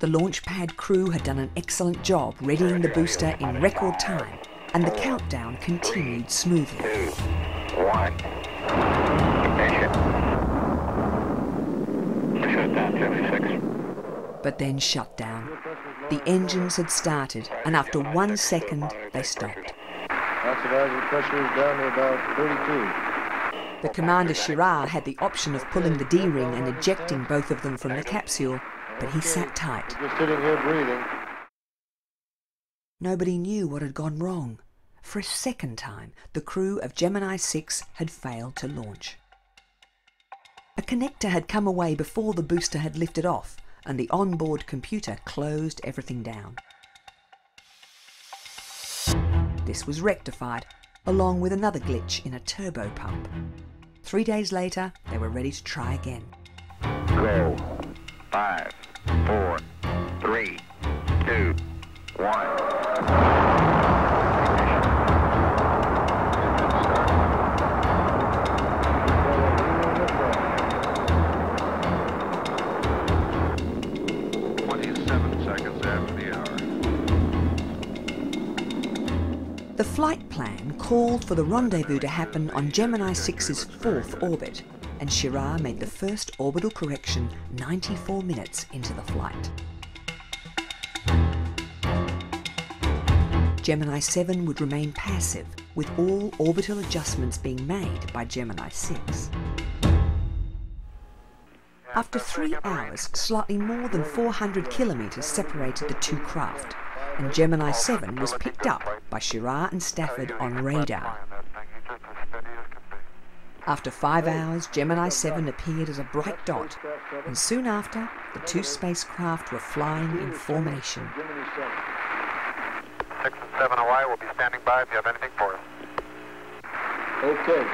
The launch pad crew had done an excellent job readying the booster in record time, and the countdown continued smoothly. 2, 1. Ignition. Shut down, Gemini 6. But then shut down. The engines had started, and after 1 second, they stopped. Oxidizer pressure is down to about 32. The commander Schirra had the option of pulling the D-ring and ejecting both of them from the capsule, but he sat tight. Just sitting here breathing. Nobody knew what had gone wrong. For a second time, the crew of Gemini 6 had failed to launch. A connector had come away before the booster had lifted off, and the onboard computer closed everything down. This was rectified, along with another glitch in a turbo pump. 3 days later, they were ready to try again. Go. 5, 4, 3, 2, 1. The flight plan called for the rendezvous to happen on Gemini 6's 4th orbit, and Schirra made the first orbital correction 94 minutes into the flight. Gemini 7 would remain passive, with all orbital adjustments being made by Gemini 6. After 3 hours, slightly more than 400 kilometres separated the two craft. and Gemini 7 was picked up by Schirra and Stafford on radar. After 5 hours, Gemini 7 appeared as a bright dot, and soon after, the two spacecraft were flying in formation. 6 and 7 Hawaii will be standing by if you have anything for us. Okay.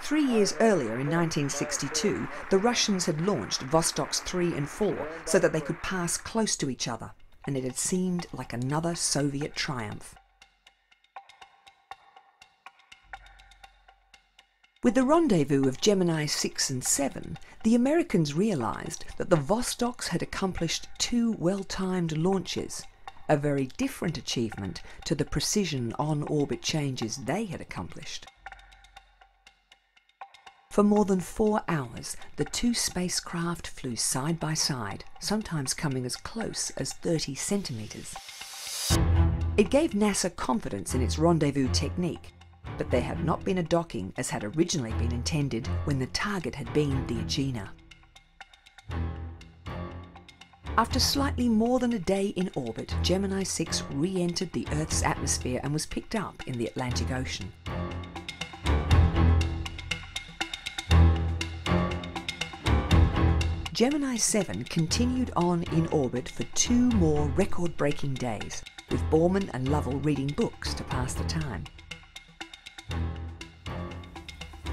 3 years earlier, in 1962, the Russians had launched Vostoks 3 and 4 so that they could pass close to each other, and it had seemed like another Soviet triumph. With the rendezvous of Gemini 6 and 7, the Americans realised that the Vostoks had accomplished 2 well-timed launches, a very different achievement to the precision on-orbit changes they had accomplished. For more than 4 hours, the two spacecraft flew side by side, sometimes coming as close as 30 centimetres. It gave NASA confidence in its rendezvous technique, but there had not been a docking as had originally been intended when the target had been the Agena. After slightly more than a day in orbit, Gemini 6 re-entered the Earth's atmosphere and was picked up in the Atlantic Ocean. Gemini 7 continued on in orbit for 2 more record-breaking days, with Borman and Lovell reading books to pass the time.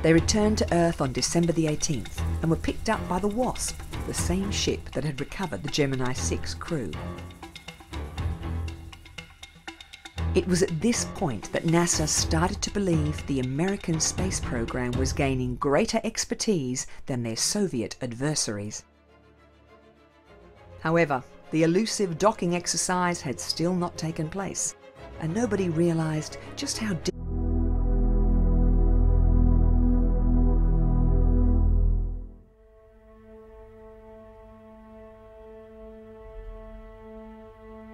They returned to Earth on December the 18th and were picked up by the Wasp, the same ship that had recovered the Gemini 6 crew. It was at this point that NASA started to believe the American space program was gaining greater expertise than their Soviet adversaries. However, the elusive docking exercise had still not taken place, and nobody realised just how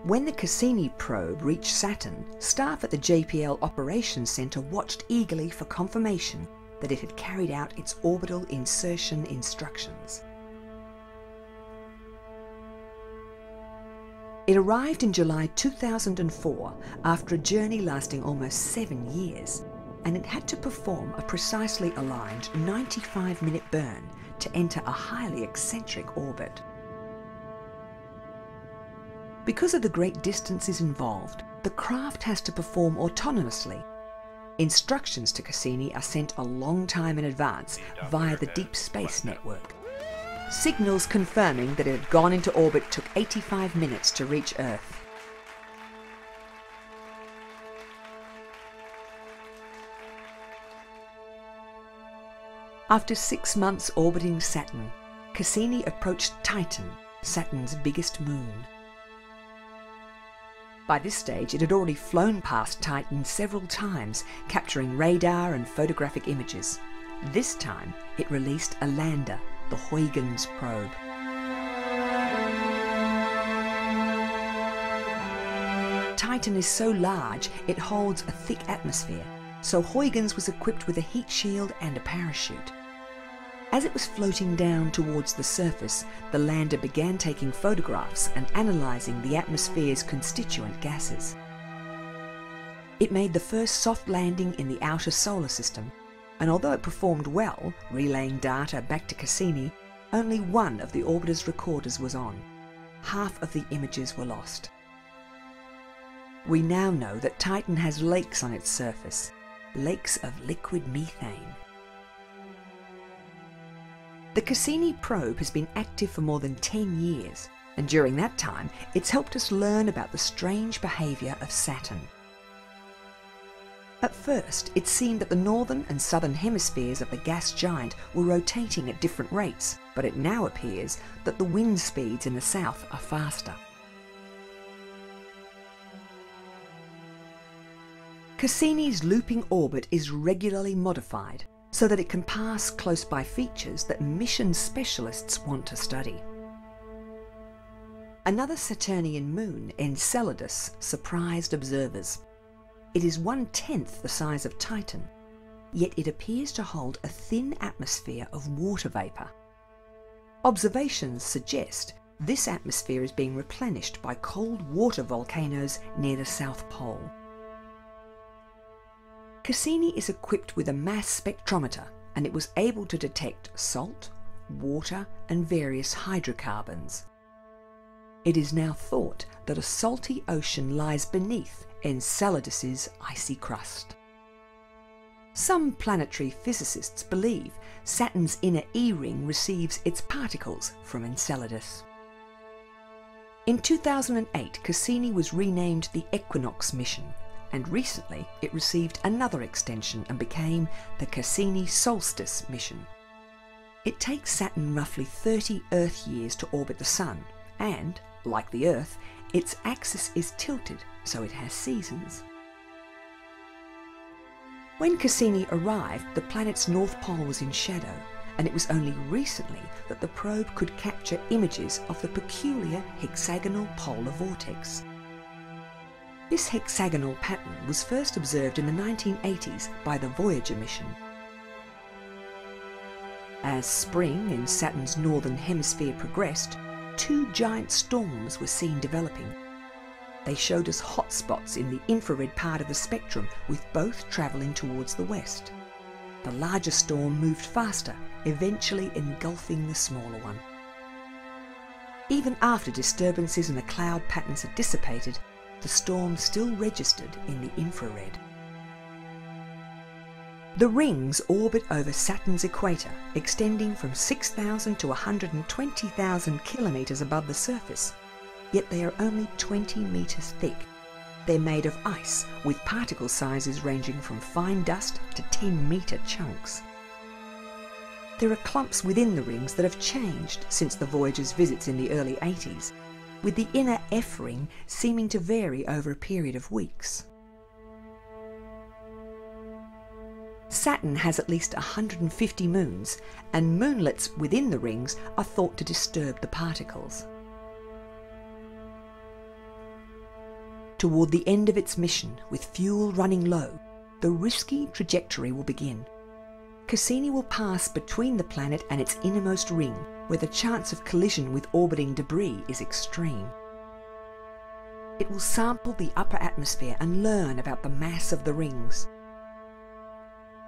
When the Cassini probe reached Saturn, staff at the JPL Operations Center watched eagerly for confirmation that it had carried out its orbital insertion instructions. It arrived in July 2004 after a journey lasting almost 7 years, and it had to perform a precisely aligned 95-minute burn to enter a highly eccentric orbit. Because of the great distances involved, the craft has to perform autonomously. Instructions to Cassini are sent a long time in advance via the Deep Space Network. Signals confirming that it had gone into orbit took 85 minutes to reach Earth. After 6 months orbiting Saturn, Cassini approached Titan, Saturn's biggest moon. By this stage, it had already flown past Titan several times, capturing radar and photographic images. This time, it released a lander, the Huygens probe. Titan is so large, it holds a thick atmosphere, so Huygens was equipped with a heat shield and a parachute. As it was floating down towards the surface, the lander began taking photographs and analysing the atmosphere's constituent gases. It made the first soft landing in the outer solar system, and although it performed well, relaying data back to Cassini, only one of the orbiter's recorders was on. Half of the images were lost. We now know that Titan has lakes on its surface, lakes of liquid methane. The Cassini probe has been active for more than 10 years, and during that time, it's helped us learn about the strange behaviour of Saturn. At first, it seemed that the northern and southern hemispheres of the gas giant were rotating at different rates, but it now appears that the wind speeds in the south are faster. Cassini's looping orbit is regularly modified so that it can pass close by features that mission specialists want to study. Another Saturnian moon, Enceladus, surprised observers. It is 1/10 the size of Titan, yet it appears to hold a thin atmosphere of water vapour. Observations suggest This atmosphere is being replenished by cold water volcanoes near the South Pole. Cassini is equipped with a mass spectrometer, and it was able to detect salt, water and various hydrocarbons. It is now thought that a salty ocean lies beneath Enceladus's icy crust. Some planetary physicists believe Saturn's inner E-ring receives its particles from Enceladus. In 2008, Cassini was renamed the Equinox mission, and recently it received another extension and became the Cassini Solstice mission. It takes Saturn roughly 30 Earth years to orbit the Sun, and, like the Earth, its axis is tilted, so it has seasons. When Cassini arrived, the planet's north pole was in shadow, and it was only recently that the probe could capture images of the peculiar hexagonal polar vortex. This hexagonal pattern was first observed in the 1980s by the Voyager mission. As spring in Saturn's northern hemisphere progressed, two giant storms were seen developing. They showed us hot spots in the infrared part of the spectrum, with both travelling towards the west. The larger storm moved faster, eventually engulfing the smaller one. Even after disturbances in the cloud patterns had dissipated, the storm still registered in the infrared. The rings orbit over Saturn's equator, extending from 6,000 to 120,000 kilometres above the surface, yet they are only 20 metres thick. They're made of ice, with particle sizes ranging from fine dust to 10-metre chunks. There are clumps within the rings that have changed since the Voyager's visits in the early 80s, with the inner F ring seeming to vary over a period of weeks. Saturn has at least 150 moons, and moonlets within the rings are thought to disturb the particles. Toward the end of its mission, with fuel running low, the risky trajectory will begin. Cassini will pass between the planet and its innermost ring, where the chance of collision with orbiting debris is extreme. It will sample the upper atmosphere and learn about the mass of the rings.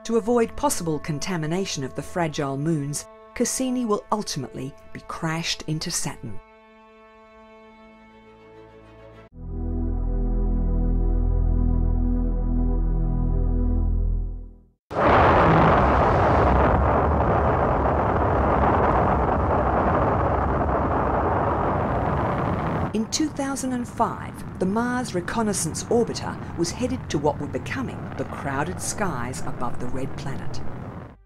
To avoid possible contamination of the fragile moons, Cassini will ultimately be crashed into Saturn. In 2005, the Mars Reconnaissance Orbiter was headed to what were becoming the crowded skies above the Red Planet.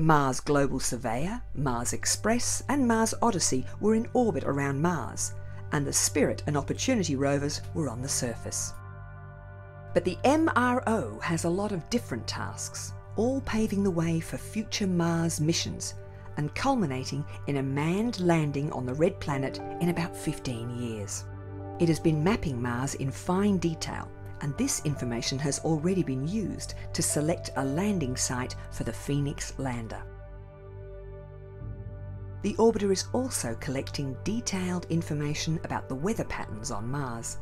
Mars Global Surveyor, Mars Express and Mars Odyssey were in orbit around Mars, and the Spirit and Opportunity rovers were on the surface. But the MRO has a lot of different tasks, all paving the way for future Mars missions, and culminating in a manned landing on the Red Planet in about 15 years. It has been mapping Mars in fine detail, and this information has already been used to select a landing site for the Phoenix lander. The orbiter is also collecting detailed information about the weather patterns on Mars.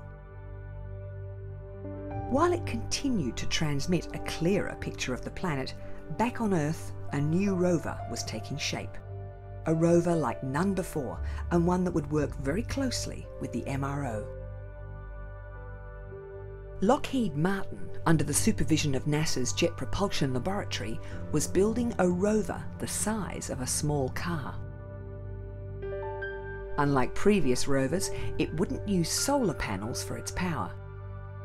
While it continued to transmit a clearer picture of the planet, back on Earth, a new rover was taking shape. A rover like none before, and one that would work very closely with the MRO. Lockheed Martin, under the supervision of NASA's Jet Propulsion Laboratory, was building a rover the size of a small car. Unlike previous rovers, it wouldn't use solar panels for its power.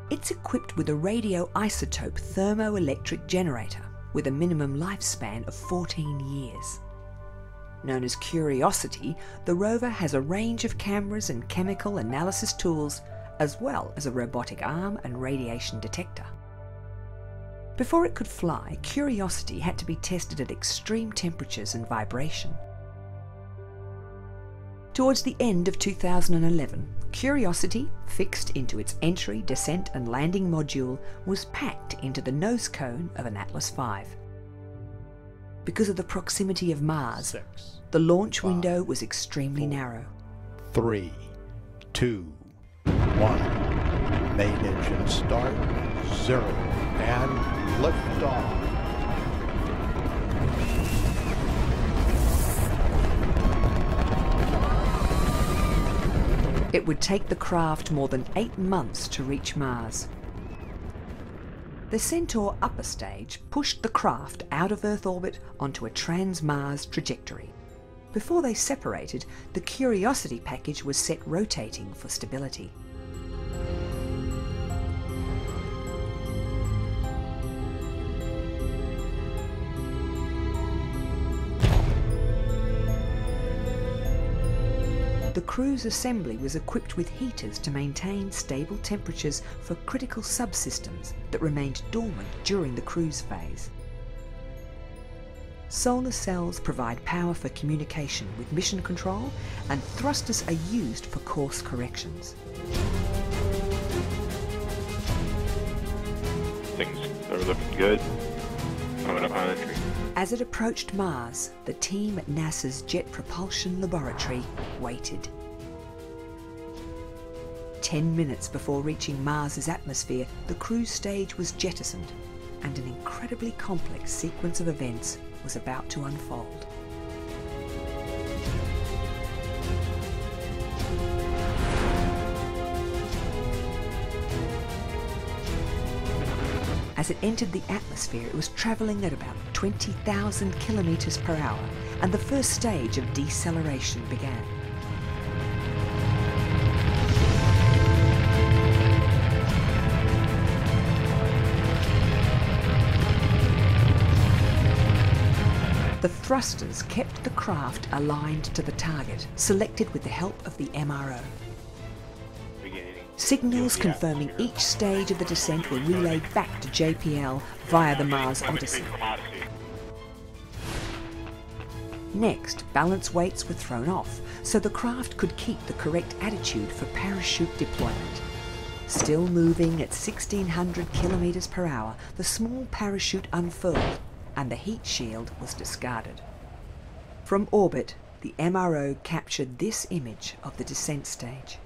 It's equipped with a radioisotope thermoelectric generator with a minimum lifespan of 14 years. Known as Curiosity, the rover has a range of cameras and chemical analysis tools, as well as a robotic arm and radiation detector. Before it could fly, Curiosity had to be tested at extreme temperatures and vibration. Towards the end of 2011, Curiosity, fixed into its entry, descent and landing module, was packed into the nose cone of an Atlas V. Because of the proximity of Mars, the launch window was extremely narrow. 3, 2, 1. Main engine start, 0, and liftoff. It would take the craft more than 8 months to reach Mars. The Centaur upper stage pushed the craft out of Earth orbit onto a trans-Mars trajectory. Before they separated, the Curiosity package was set rotating for stability. The crew's assembly was equipped with heaters to maintain stable temperatures for critical subsystems that remained dormant during the cruise phase. Solar cells provide power for communication with mission control, and thrusters are used for course corrections. Things are looking good. Coming up on entry. As it approached Mars, the team at NASA's Jet Propulsion Laboratory waited. 10 minutes before reaching Mars's atmosphere, the cruise stage was jettisoned, and an incredibly complex sequence of events was about to unfold. As it entered the atmosphere, it was travelling at about 20,000 kilometres per hour, and the first stage of deceleration began. The thrusters kept the craft aligned to the target, selected with the help of the MRO. Signals confirming each stage of the descent were relayed back to JPL via the Mars Odyssey. Next, balance weights were thrown off, so the craft could keep the correct attitude for parachute deployment. Still moving at 1,600 kilometres per hour, the small parachute unfurled, and the heat shield was discarded. From orbit, the MRO captured this image of the descent stage.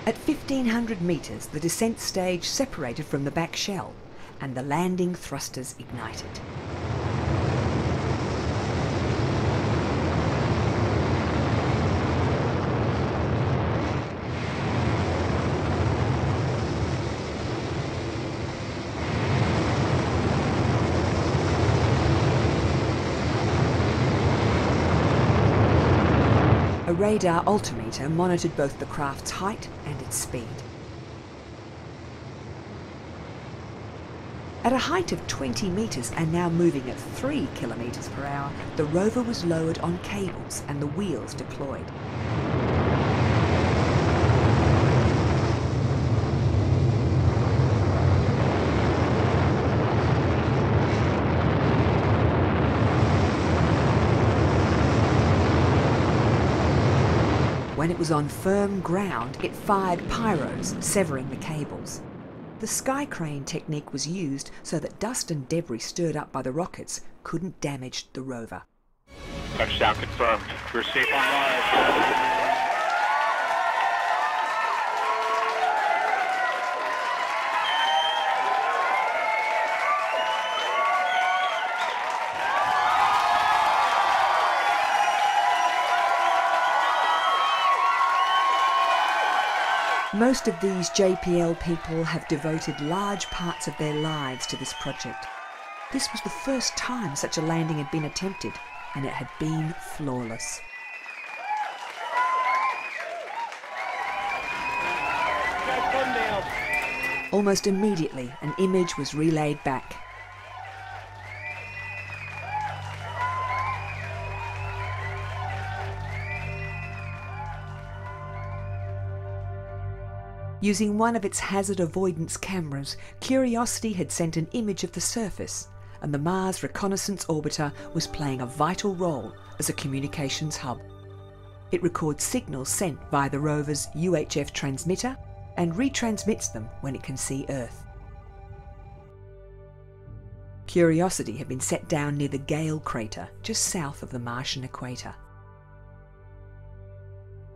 At 1,500 metres, the descent stage separated from the back shell, and the landing thrusters ignited. A radar altimeter monitored both the craft's height and its speed. At a height of 20 metres and now moving at 3 kilometres per hour, the rover was lowered on cables and the wheels deployed. When it was on firm ground, it fired pyros, severing the cables. The sky crane technique was used so that dust and debris stirred up by the rockets couldn't damage the rover. Touchdown confirmed. We're safe on Mars. Most of these JPL people have devoted large parts of their lives to this project. This was the first time such a landing had been attempted, and it had been flawless. Almost immediately, an image was relayed back. Using one of its hazard avoidance cameras, Curiosity had sent an image of the surface, and the Mars Reconnaissance Orbiter was playing a vital role as a communications hub. It records signals sent via the rover's UHF transmitter and retransmits them when it can see Earth. Curiosity had been set down near the Gale crater, just south of the Martian equator.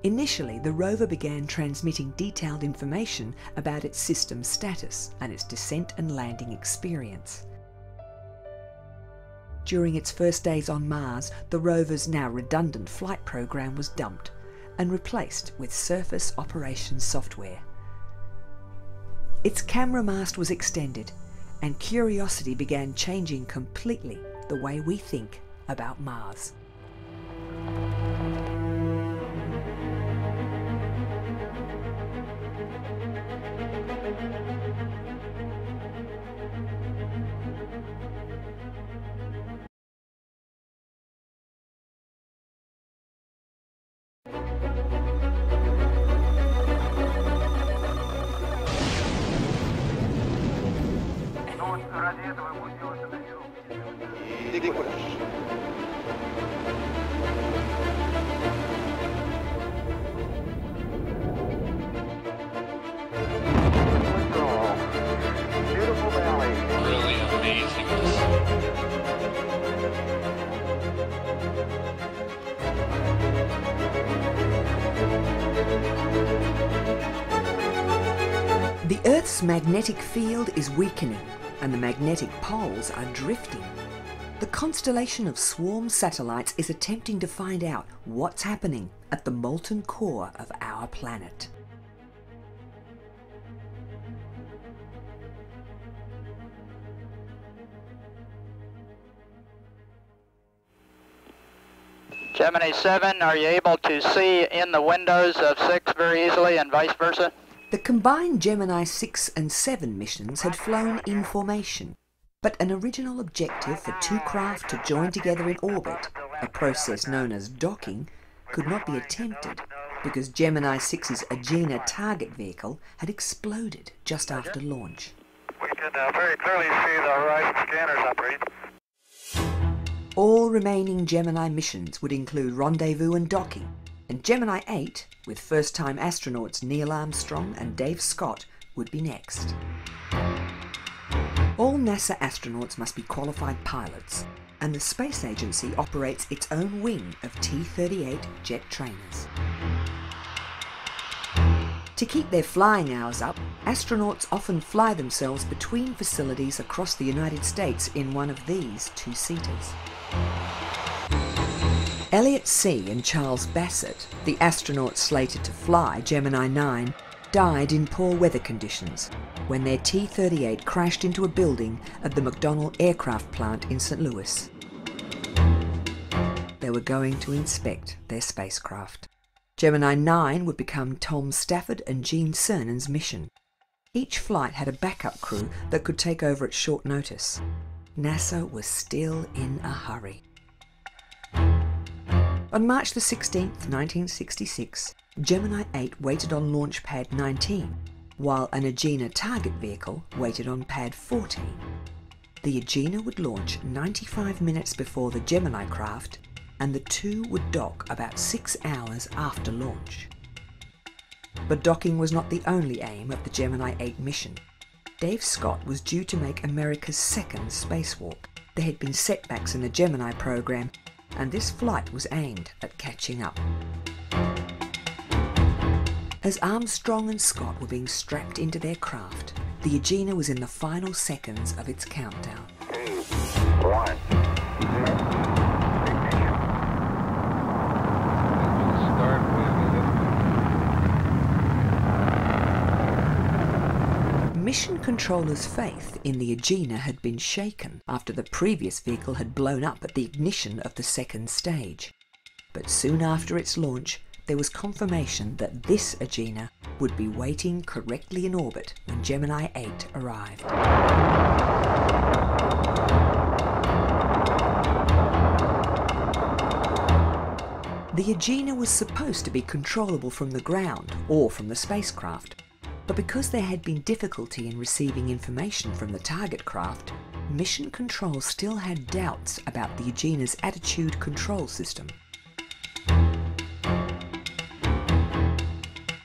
Initially, the rover began transmitting detailed information about its system status and its descent and landing experience. During its first days on Mars, the rover's now redundant flight program was dumped and replaced with surface operations software. Its camera mast was extended, and Curiosity began changing completely the way we think about Mars. The Earth's magnetic field is weakening and the magnetic poles are drifting. The constellation of swarm satellites is attempting to find out what's happening at the molten core of our planet. Gemini 7, are you able to see in the windows of 6 very easily and vice versa? The combined Gemini 6 and 7 missions had flown in formation, but an original objective for two craft to join together in orbit, a process known as docking, could not be attempted because Gemini 6's Agena target vehicle had exploded just after launch. We can very clearly see the horizon scanners operating. All remaining Gemini missions would include rendezvous and docking, and Gemini 8, with first-time astronauts Neil Armstrong and Dave Scott, would be next. All NASA astronauts must be qualified pilots, and the space agency operates its own wing of T-38 jet trainers. To keep their flying hours up, astronauts often fly themselves between facilities across the United States in one of these two-seaters. Elliot C. and Charles Bassett, the astronauts slated to fly Gemini 9, died in poor weather conditions when their T-38 crashed into a building at the McDonnell Aircraft Plant in St. Louis. They were going to inspect their spacecraft. Gemini 9 would become Tom Stafford and Gene Cernan's mission. Each flight had a backup crew that could take over at short notice. NASA was still in a hurry. On March the 16th, 1966, Gemini 8 waited on Launch Pad 19, while an Agena target vehicle waited on Pad 14. The Agena would launch 95 minutes before the Gemini craft, and the two would dock about 6 hours after launch. But docking was not the only aim of the Gemini 8 mission. Dave Scott was due to make America's second spacewalk. There had been setbacks in the Gemini program, and this flight was aimed at catching up. As Armstrong and Scott were being strapped into their craft, the Agena was in the final seconds of its countdown. 2, 1, 0. Mission controllers' faith in the Agena had been shaken after the previous vehicle had blown up at the ignition of the second stage. But soon after its launch, there was confirmation that this Agena would be waiting correctly in orbit when Gemini 8 arrived. The Agena was supposed to be controllable from the ground or from the spacecraft, but because there had been difficulty in receiving information from the target craft, Mission Control still had doubts about the Agena's attitude control system.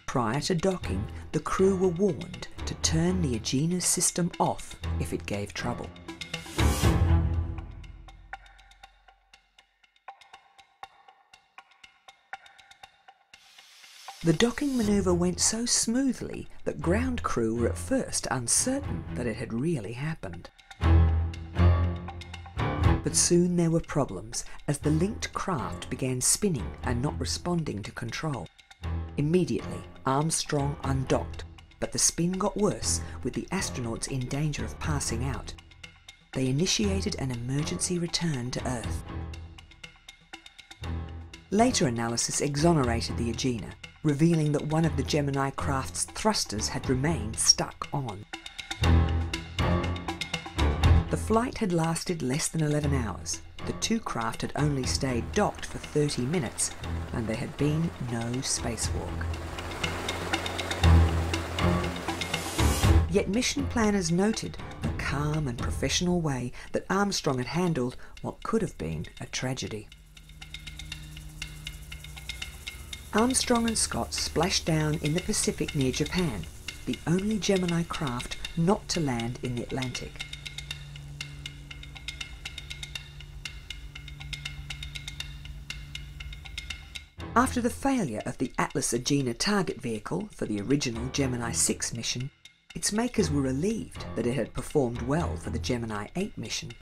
Prior to docking, the crew were warned to turn the Agena's system off if it gave trouble. The docking manoeuvre went so smoothly that ground crew were at first uncertain that it had really happened. But soon there were problems as the linked craft began spinning and not responding to control. Immediately, Armstrong undocked, but the spin got worse with the astronauts in danger of passing out. They initiated an emergency return to Earth. Later analysis exonerated the Agena, revealing that one of the Gemini craft's thrusters had remained stuck on. The flight had lasted less than 11 hours. The two craft had only stayed docked for 30 minutes, and there had been no spacewalk. Yet mission planners noted the calm and professional way that Armstrong had handled what could have been a tragedy. Armstrong and Scott splashed down in the Pacific near Japan, the only Gemini craft not to land in the Atlantic. After the failure of the Atlas Agena target vehicle for the original Gemini 6 mission, its makers were relieved that it had performed well for the Gemini 8 mission.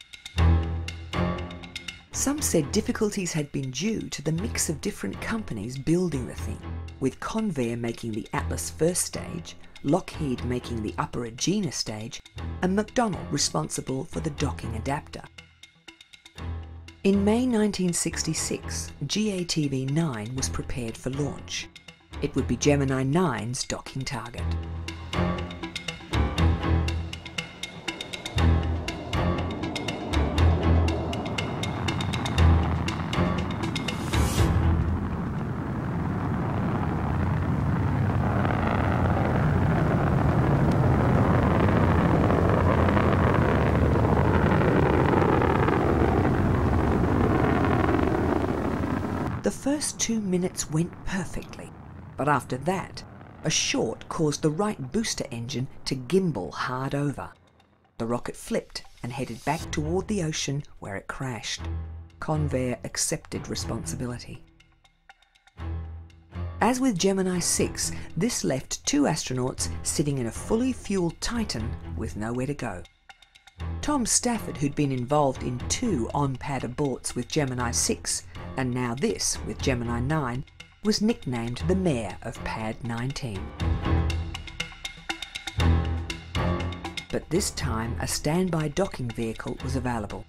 Some said difficulties had been due to the mix of different companies building the thing, with Convair making the Atlas first stage, Lockheed making the Upper Agena stage, and McDonnell responsible for the docking adapter. In May 1966, GATV-9 was prepared for launch. It would be Gemini 9's docking target. The first 2 minutes went perfectly, but after that, a short caused the right booster engine to gimbal hard over. The rocket flipped and headed back toward the ocean where it crashed. Convair accepted responsibility. As with Gemini 6, this left 2 astronauts sitting in a fully fueled Titan with nowhere to go. Tom Stafford, who'd been involved in 2 on-pad aborts with Gemini 6, and now this with Gemini 9, was nicknamed the Mayor of Pad 19. But this time a standby docking vehicle was available.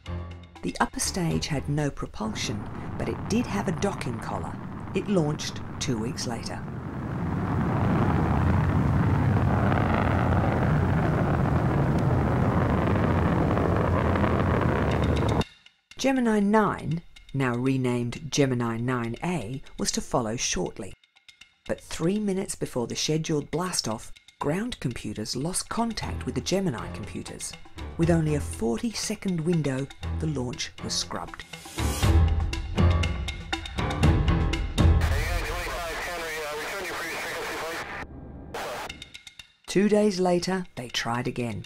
The upper stage had no propulsion, but it did have a docking collar. It launched 2 weeks later. Gemini 9, now renamed Gemini 9A, was to follow shortly. But 3 minutes before the scheduled blast-off, ground computers lost contact with the Gemini computers. With only a 40-second window, the launch was scrubbed. Two days later, they tried again.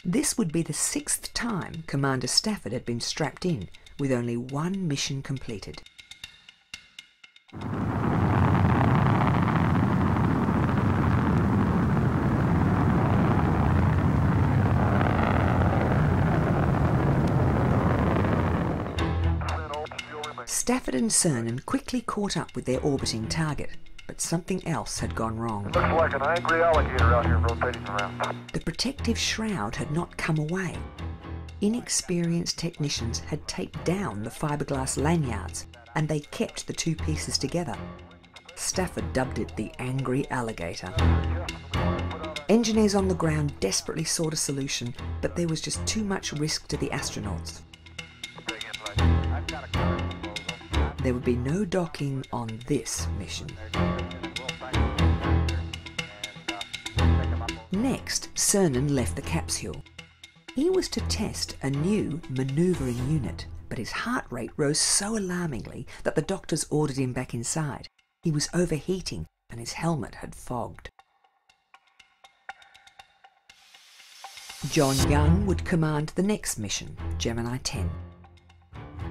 This would be the 6th time Commander Stafford had been strapped in, with only 1 mission completed. Stafford and Cernan quickly caught up with their orbiting target, but something else had gone wrong. Looks like an angry alligator out here rotating around. The protective shroud had not come away. Inexperienced technicians had taped down the fiberglass lanyards, and they kept the 2 pieces together. Stafford dubbed it the angry alligator. Engineers on the ground desperately sought a solution, but there was just too much risk to the astronauts. There would be no docking on this mission. Next, Cernan left the capsule. He was to test a new manoeuvring unit, but his heart rate rose so alarmingly that the doctors ordered him back inside. He was overheating and his helmet had fogged. John Young would command the next mission, Gemini 10.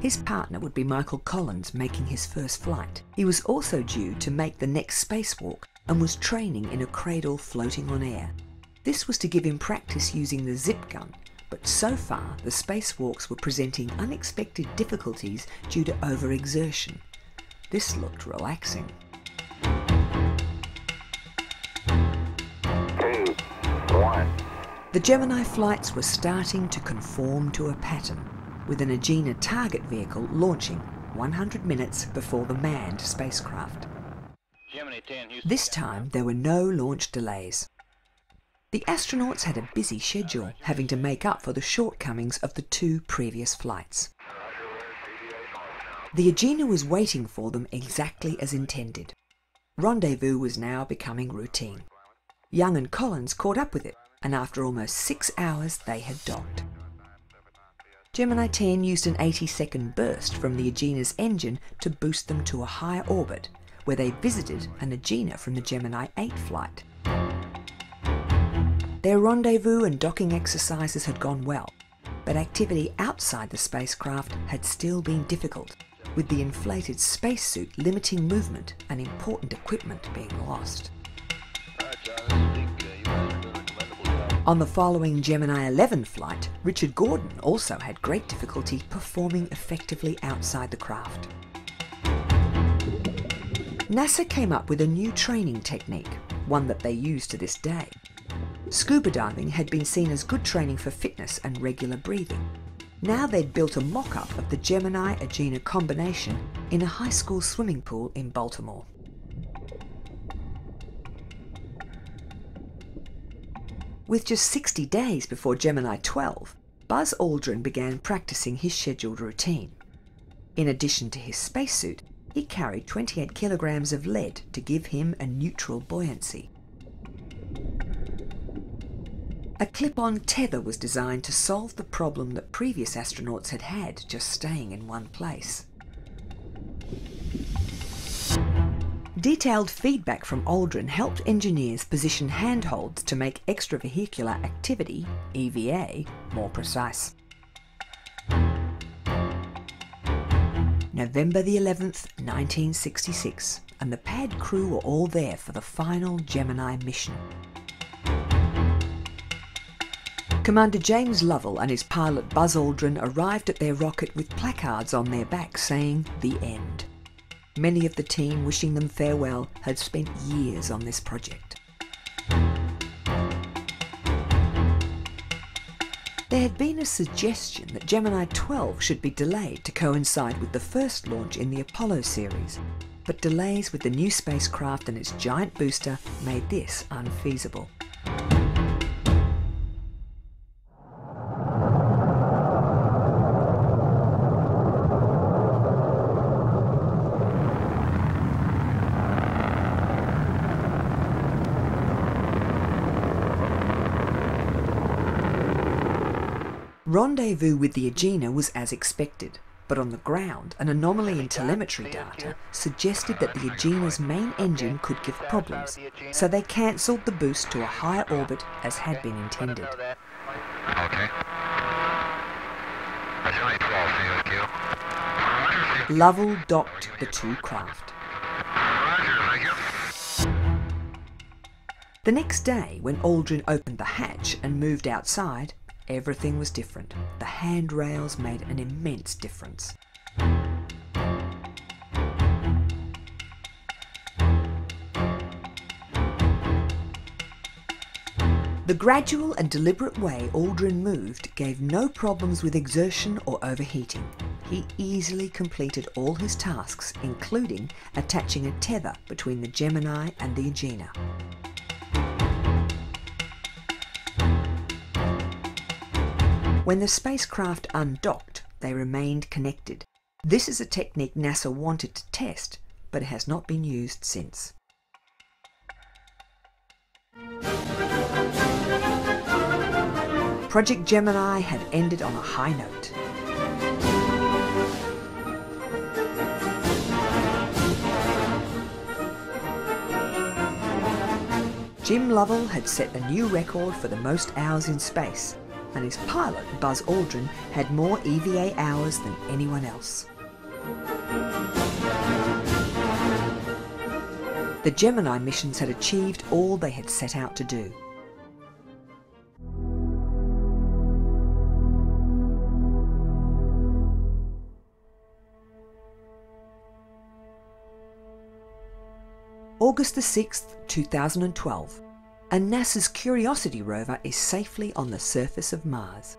His partner would be Michael Collins, making his first flight. He was also due to make the next spacewalk, and was training in a cradle floating on air. This was to give him practice using the zip gun, but so far the spacewalks were presenting unexpected difficulties due to overexertion. This looked relaxing. 2, 1. The Gemini flights were starting to conform to a pattern, with an Agena target vehicle launching 100 minutes before the manned spacecraft. This time there were no launch delays. The astronauts had a busy schedule, having to make up for the shortcomings of the 2 previous flights. The Agena was waiting for them exactly as intended. Rendezvous was now becoming routine. Young and Collins caught up with it, and after almost 6 hours they had docked. Gemini 10 used an 80-second burst from the Agena's engine to boost them to a higher orbit, where they visited an Agena from the Gemini 8 flight. Their rendezvous and docking exercises had gone well, but activity outside the spacecraft had still been difficult, with the inflated spacesuit limiting movement and important equipment being lost. On the following Gemini 11 flight, Richard Gordon also had great difficulty performing effectively outside the craft. NASA came up with a new training technique, one that they use to this day. Scuba diving had been seen as good training for fitness and regular breathing. Now they'd built a mock-up of the Gemini-Agena combination in a high school swimming pool in Baltimore. With just 60 days before Gemini 12, Buzz Aldrin began practicing his scheduled routine. In addition to his spacesuit, he carried 28 kilograms of lead to give him a neutral buoyancy. A clip-on tether was designed to solve the problem that previous astronauts had had just staying in one place. Detailed feedback from Aldrin helped engineers position handholds to make extravehicular activity, EVA, more precise. November the 11th, 1966, and the pad crew were all there for the final Gemini mission. Commander James Lovell and his pilot Buzz Aldrin arrived at their rocket with placards on their backs saying, "The End." Many of the team, wishing them farewell, had spent years on this project. There had been a suggestion that Gemini 12 should be delayed to coincide with the first launch in the Apollo series, but delays with the new spacecraft and its giant booster made this unfeasible. Rendezvous with the Agena was as expected, but on the ground, an anomaly in telemetry data suggested that the Agena's main engine could give problems, so they cancelled the boost to a higher orbit as had been intended. Okay. Lovell docked the 2 craft. The next day, when Aldrin opened the hatch and moved outside, everything was different. The handrails made an immense difference. The gradual and deliberate way Aldrin moved gave no problems with exertion or overheating. He easily completed all his tasks, including attaching a tether between the Gemini and the Agena. When the spacecraft undocked, they remained connected. This is a technique NASA wanted to test, but it has not been used since. Project Gemini had ended on a high note. Jim Lovell had set a new record for the most hours in space, and his pilot, Buzz Aldrin, had more EVA hours than anyone else. The Gemini missions had achieved all they had set out to do. August the 6th, 2012, and NASA's Curiosity rover is safely on the surface of Mars.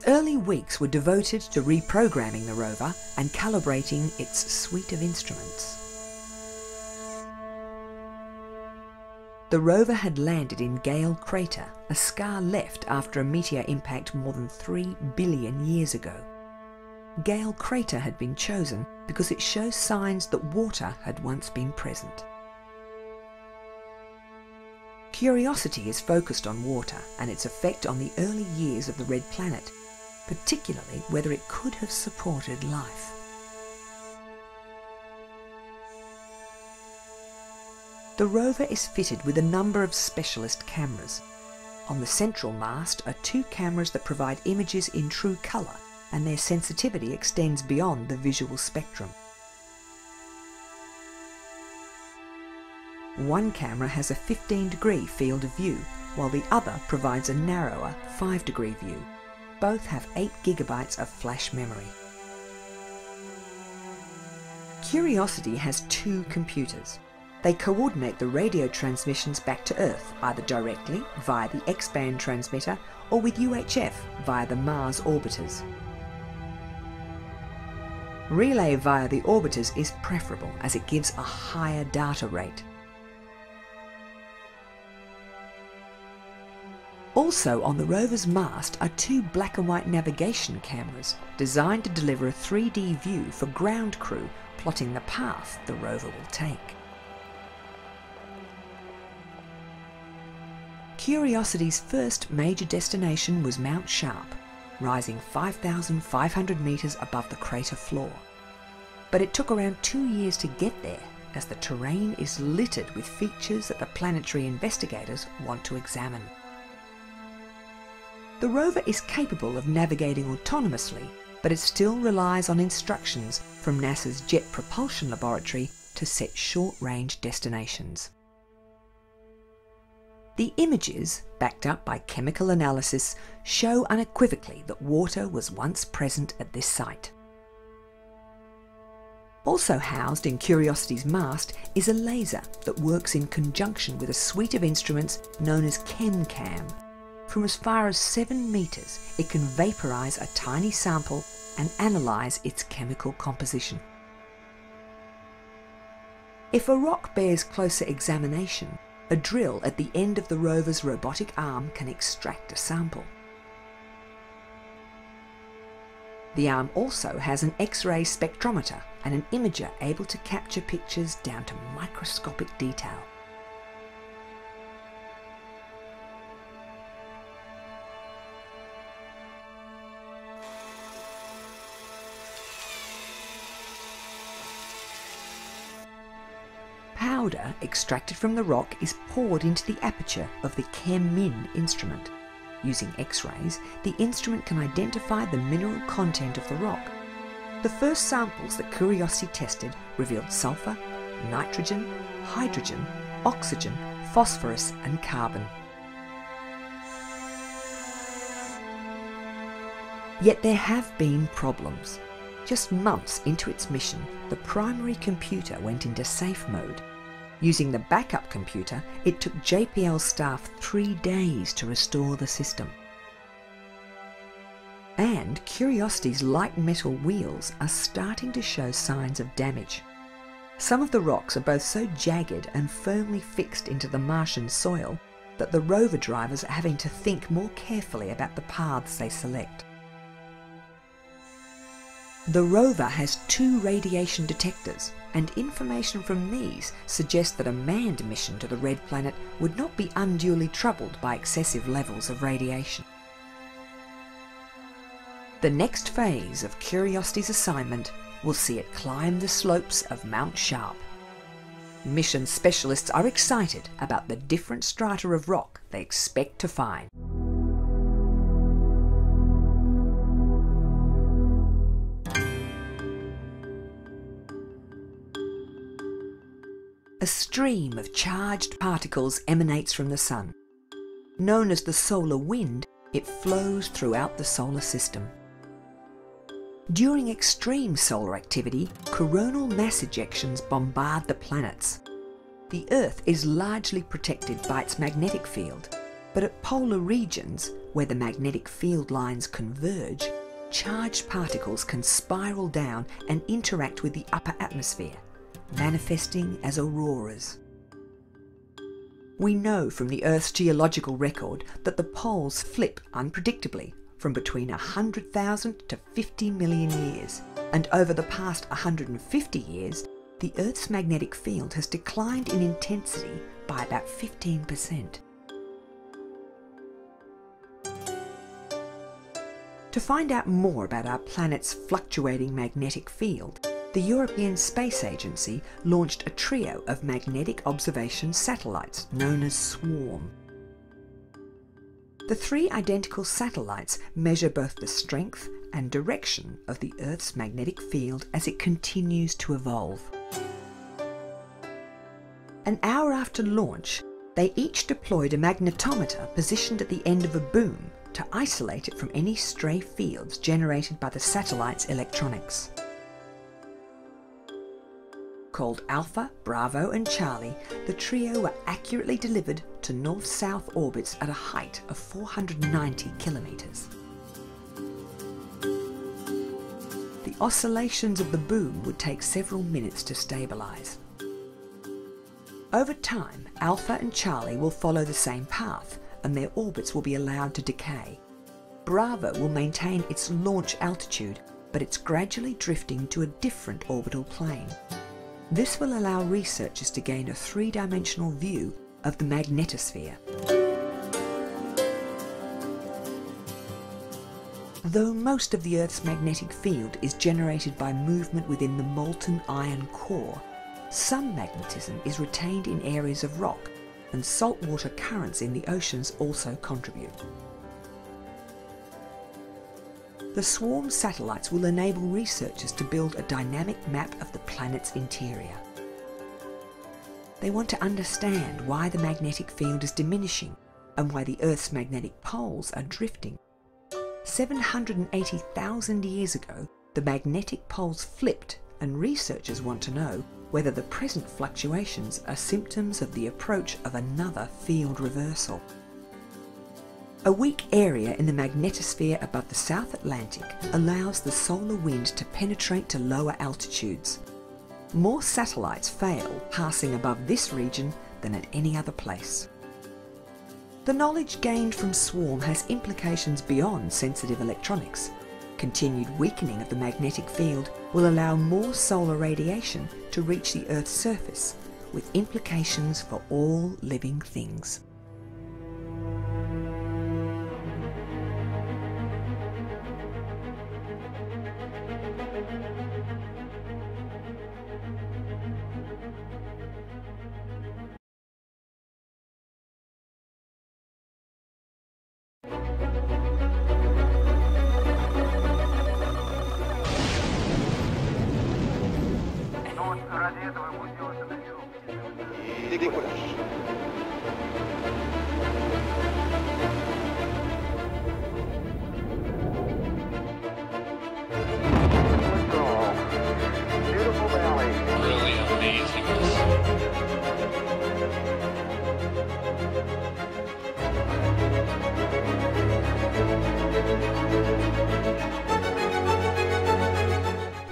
Early weeks were devoted to reprogramming the rover and calibrating its suite of instruments. The rover had landed in Gale Crater, a scar left after a meteor impact more than 3 billion years ago. Gale Crater had been chosen because it shows signs that water had once been present. Curiosity is focused on water and its effect on the early years of the red planet, particularly whether it could have supported life. The rover is fitted with a number of specialist cameras. On the central mast are 2 cameras that provide images in true colour, and their sensitivity extends beyond the visual spectrum. One camera has a 15-degree field of view, while the other provides a narrower 5-degree view. Both have 8 GB of flash memory. Curiosity has 2 computers. They coordinate the radio transmissions back to Earth, either directly via the X-band transmitter or with UHF via the Mars orbiters. Relay via the orbiters is preferable as it gives a higher data rate. Also on the rover's mast are 2 black and white navigation cameras designed to deliver a 3D view for ground crew plotting the path the rover will take. Curiosity's first major destination was Mount Sharp, rising 5,500 metres above the crater floor. But it took around 2 years to get there, as the terrain is littered with features that the planetary investigators want to examine. The rover is capable of navigating autonomously, but it still relies on instructions from NASA's Jet Propulsion Laboratory to set short-range destinations. The images, backed up by chemical analysis, show unequivocally that water was once present at this site. Also housed in Curiosity's mast is a laser that works in conjunction with a suite of instruments known as ChemCam. From as far as 7 metres, it can vaporise a tiny sample and analyse its chemical composition. If a rock bears closer examination, a drill at the end of the rover's robotic arm can extract a sample. The arm also has an X-ray spectrometer and an imager able to capture pictures down to microscopic detail. Powder extracted from the rock is poured into the aperture of the ChemMin instrument. Using X-rays, the instrument can identify the mineral content of the rock. The first samples that Curiosity tested revealed sulfur, nitrogen, hydrogen, oxygen, phosphorus and carbon. Yet there have been problems. Just months into its mission, the primary computer went into safe mode. Using the backup computer, it took JPL staff 3 days to restore the system. And Curiosity's light metal wheels are starting to show signs of damage. Some of the rocks are both so jagged and firmly fixed into the Martian soil that the rover drivers are having to think more carefully about the paths they select. The rover has 2 radiation detectors, and information from these suggests that a manned mission to the Red Planet would not be unduly troubled by excessive levels of radiation. The next phase of Curiosity's assignment will see it climb the slopes of Mount Sharp. Mission specialists are excited about the different strata of rock they expect to find. stream of charged particles emanates from the Sun. Known as the solar wind, it flows throughout the solar system. During extreme solar activity, coronal mass ejections bombard the planets. The Earth is largely protected by its magnetic field, but at polar regions, where the magnetic field lines converge, charged particles can spiral down and interact with the upper atmosphere, manifesting as auroras. We know from the Earth's geological record that the poles flip unpredictably from between 100,000 to 50 million years, and over the past 150 years, the Earth's magnetic field has declined in intensity by about 15%. To find out more about our planet's fluctuating magnetic field, the European Space Agency launched a trio of magnetic observation satellites known as SWARM. The 3 identical satellites measure both the strength and direction of the Earth's magnetic field as it continues to evolve. An hour after launch, they each deployed a magnetometer positioned at the end of a boom to isolate it from any stray fields generated by the satellite's electronics. Called Alpha, Bravo and Charlie, the trio were accurately delivered to north-south orbits at a height of 490 kilometres. The oscillations of the boom would take several minutes to stabilise. Over time, Alpha and Charlie will follow the same path, and their orbits will be allowed to decay. Bravo will maintain its launch altitude, but it's gradually drifting to a different orbital plane. This will allow researchers to gain a 3-dimensional view of the magnetosphere. Though most of the Earth's magnetic field is generated by movement within the molten iron core, some magnetism is retained in areas of rock, and saltwater currents in the oceans also contribute. The SWARM satellites will enable researchers to build a dynamic map of the planet's interior. They want to understand why the magnetic field is diminishing and why the Earth's magnetic poles are drifting. 780,000 years ago, the magnetic poles flipped, and researchers want to know whether the present fluctuations are symptoms of the approach of another field reversal. A weak area in the magnetosphere above the South Atlantic allows the solar wind to penetrate to lower altitudes. More satellites fail passing above this region than at any other place. The knowledge gained from SWARM has implications beyond sensitive electronics. Continued weakening of the magnetic field will allow more solar radiation to reach the Earth's surface, with implications for all living things.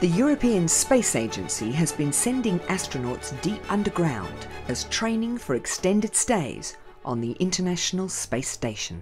The European Space Agency has been sending astronauts deep underground as training for extended stays on the International Space Station.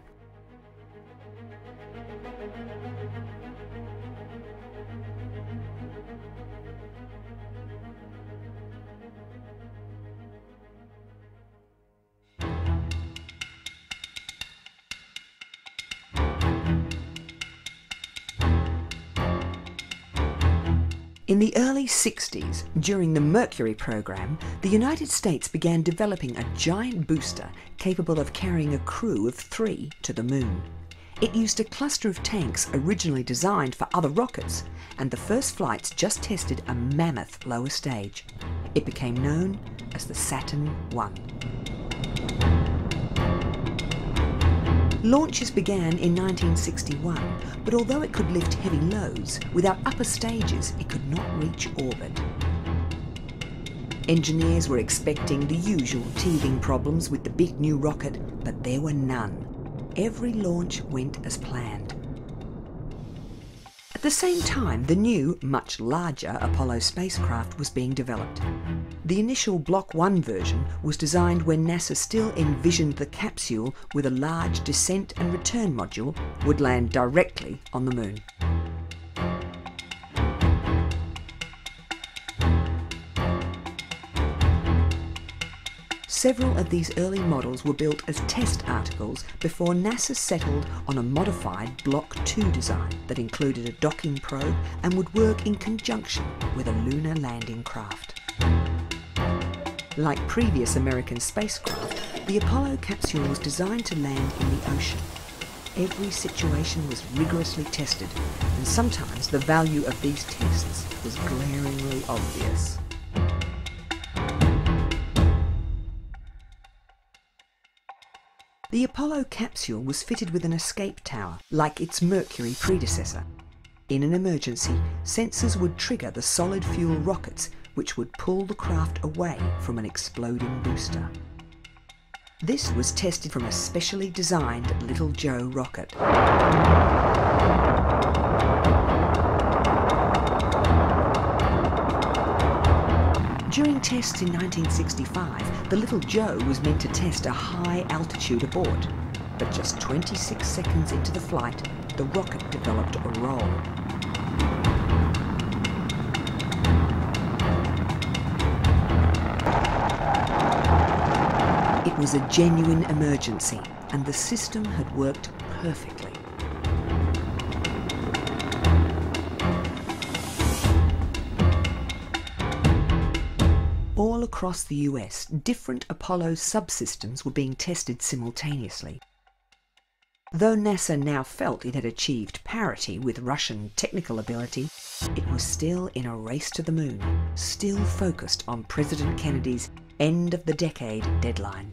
In the early 60s, during the Mercury program, the United States began developing a giant booster capable of carrying a crew of 3 to the moon. It used a cluster of tanks originally designed for other rockets, and the first flights just tested a mammoth lower stage. It became known as the Saturn I. Launches began in 1961, but although it could lift heavy loads, without upper stages it could not reach orbit. Engineers were expecting the usual teething problems with the big new rocket, but there were none. Every launch went as planned. At the same time, the new, much larger Apollo spacecraft was being developed. The initial Block 1 version was designed when NASA still envisioned the capsule with a large descent and return module would land directly on the Moon. Several of these early models were built as test articles before NASA settled on a modified Block 2 design that included a docking probe and would work in conjunction with a lunar landing craft. Like previous American spacecraft, the Apollo capsule was designed to land in the ocean. Every situation was rigorously tested, and sometimes the value of these tests was glaringly obvious. The Apollo capsule was fitted with an escape tower, like its Mercury predecessor. In an emergency, sensors would trigger the solid fuel rockets, which would pull the craft away from an exploding booster. This was tested from a specially designed Little Joe rocket. During tests in 1965, the Little Joe was meant to test a high altitude abort, but just 26 seconds into the flight, the rocket developed a roll. It was a genuine emergency, and the system had worked perfectly. All across the US, different Apollo subsystems were being tested simultaneously. Though NASA now felt it had achieved parity with Russian technical ability, it was still in a race to the moon, still focused on President Kennedy's end of the decade deadline.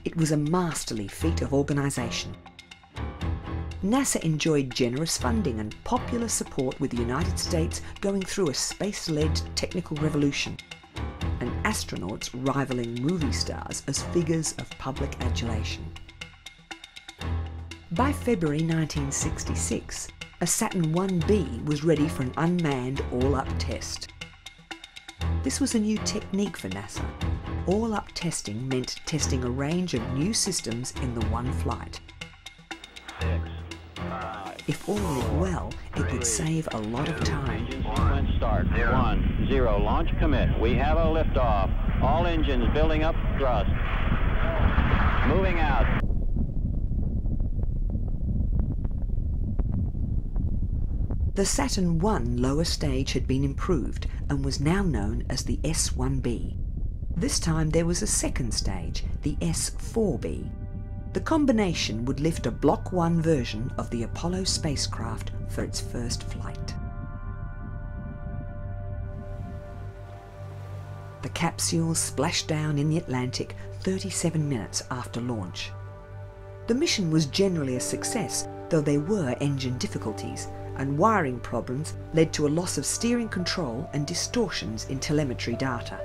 It was a masterly feat of organisation. NASA enjoyed generous funding and popular support, with the United States going through a space-led technical revolution, and astronauts rivaling movie stars as figures of public adulation. By February 1966, a Saturn 1B was ready for an unmanned all-up test. This was a new technique for NASA. All-up testing meant testing a range of new systems in the one flight. 6, 5, if all went well, it would save a lot of time. Engine sequence start. 1, 0, launch commit. We have a liftoff. All engines building up thrust. Moving out. The Saturn I lower stage had been improved and was now known as the S-1B. This time there was a second stage, the S-4B. The combination would lift a Block 1 version of the Apollo spacecraft for its first flight. The capsule splashed down in the Atlantic 37 minutes after launch. The mission was generally a success, though there were engine difficulties, and wiring problems led to a loss of steering control and distortions in telemetry data.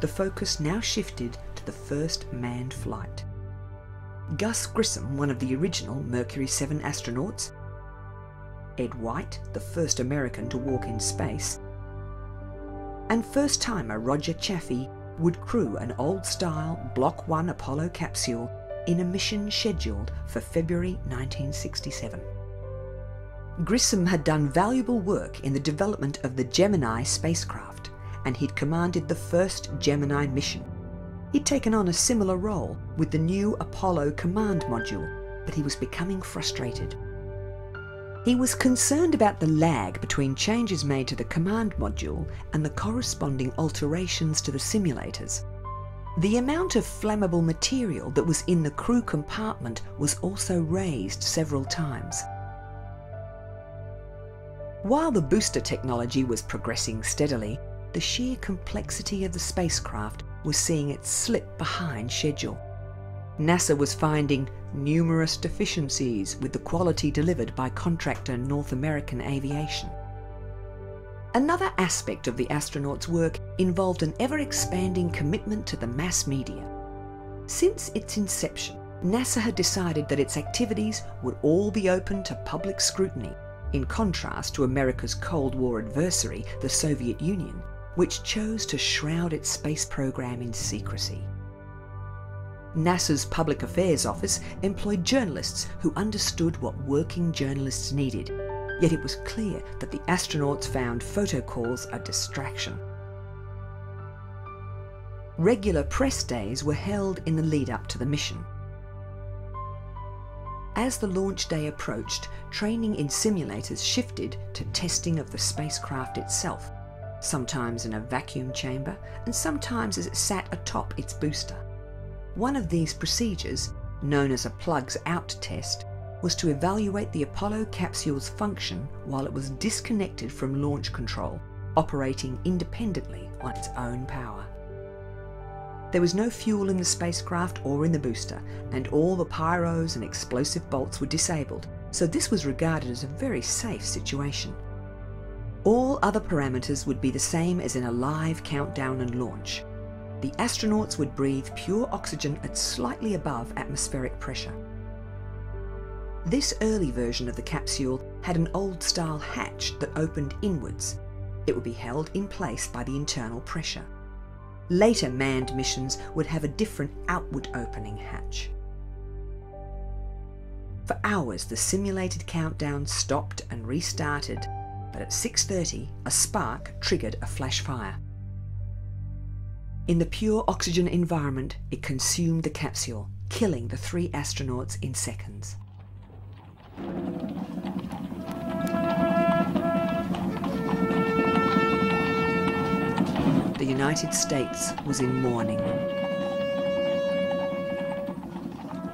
The focus now shifted to the first manned flight. Gus Grissom, one of the original Mercury 7 astronauts, Ed White, the first American to walk in space, and first-timer Roger Chaffee would crew an old-style Block 1 Apollo capsule in a mission scheduled for February 1967. Grissom had done valuable work in the development of the Gemini spacecraft, and he'd commanded the first Gemini mission. He'd taken on a similar role with the new Apollo command module, but he was becoming frustrated. He was concerned about the lag between changes made to the command module and the corresponding alterations to the simulators. The amount of flammable material that was in the crew compartment was also raised several times. While the booster technology was progressing steadily, the sheer complexity of the spacecraft was seeing it slip behind schedule. NASA was finding numerous deficiencies with the quality delivered by contractor North American Aviation. Another aspect of the astronauts' work involved an ever-expanding commitment to the mass media. Since its inception, NASA had decided that its activities would all be open to public scrutiny, in contrast to America's Cold War adversary, the Soviet Union, which chose to shroud its space program in secrecy. NASA's Public Affairs Office employed journalists who understood what working journalists needed, yet it was clear that the astronauts found photo calls a distraction. Regular press days were held in the lead-up to the mission. As the launch day approached, training in simulators shifted to testing of the spacecraft itself, sometimes in a vacuum chamber and sometimes as it sat atop its booster. One of these procedures, known as a plugs-out test, was to evaluate the Apollo capsule's function while it was disconnected from launch control, operating independently on its own power. There was no fuel in the spacecraft or in the booster, and all the pyros and explosive bolts were disabled, so this was regarded as a very safe situation. All other parameters would be the same as in a live countdown and launch. The astronauts would breathe pure oxygen at slightly above atmospheric pressure. This early version of the capsule had an old-style hatch that opened inwards. It would be held in place by the internal pressure. Later manned missions would have a different outward opening hatch. For hours, the simulated countdown stopped and restarted, but at 6:30, a spark triggered a flash fire. In the pure oxygen environment, it consumed the capsule, killing the 3 astronauts in seconds. The United States was in mourning.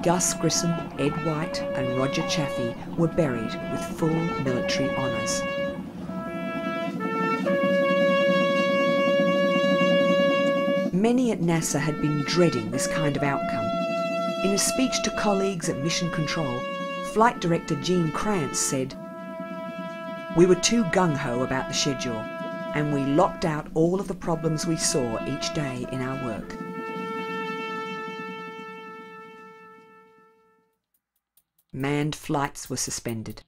Gus Grissom, Ed White and Roger Chaffee were buried with full military honours. Many at NASA had been dreading this kind of outcome. In a speech to colleagues at Mission Control, Flight Director Gene Kranz said, "We were too gung-ho about the schedule, and we locked out all of the problems we saw each day in our work." Manned flights were suspended.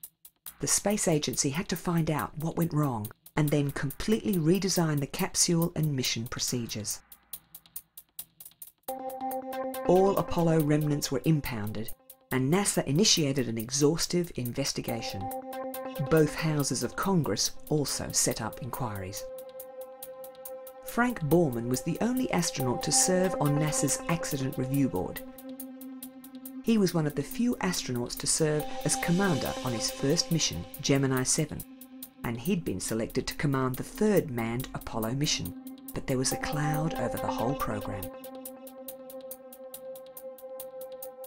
The space agency had to find out what went wrong and then completely redesign the capsule and mission procedures. All Apollo remnants were impounded, and NASA initiated an exhaustive investigation. Both houses of Congress also set up inquiries. Frank Borman was the only astronaut to serve on NASA's Accident Review Board. He was one of the few astronauts to serve as commander on his first mission, Gemini 7, and he'd been selected to command the 3rd manned Apollo mission, but there was a cloud over the whole program.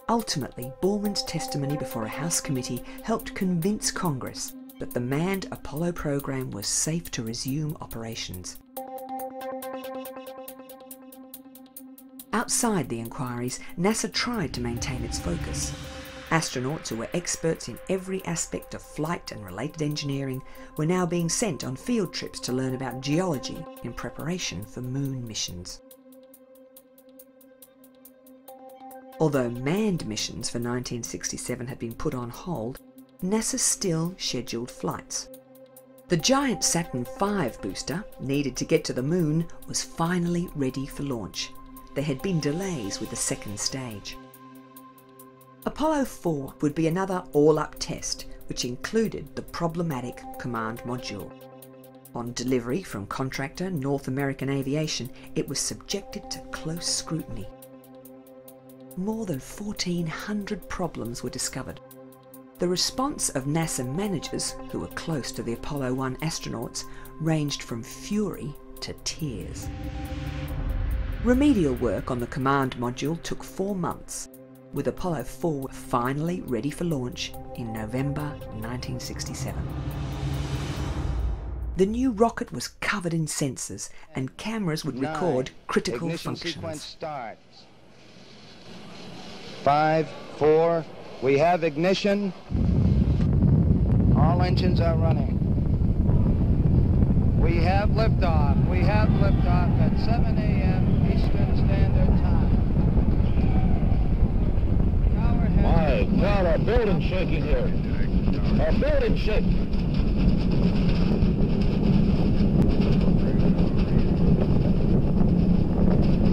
Ultimately, Borman's testimony before a House committee helped convince Congress that the manned Apollo program was safe to resume operations. Outside the inquiries, NASA tried to maintain its focus. Astronauts who were experts in every aspect of flight and related engineering were now being sent on field trips to learn about geology in preparation for moon missions. Although manned missions for 1967 had been put on hold, NASA still scheduled flights. The giant Saturn V booster, needed to get to the moon, was finally ready for launch. There had been delays with the 2nd stage. Apollo 4 would be another all-up test, which included the problematic command module. On delivery from contractor North American Aviation, it was subjected to close scrutiny. More than 1,400 problems were discovered. The response of NASA managers, who were close to the Apollo 1 astronauts, ranged from fury to tears. Remedial work on the command module took 4 months, with Apollo 4 finally ready for launch in November 1967. The new rocket was covered in sensors, and cameras would record critical Ignition functions. sequence starts. 5, 4, we have ignition. All engines are running. We have liftoff. We have liftoff at 7 a.m. Eastern Standard Time. My God, our building's shaking here. Our building's shaking.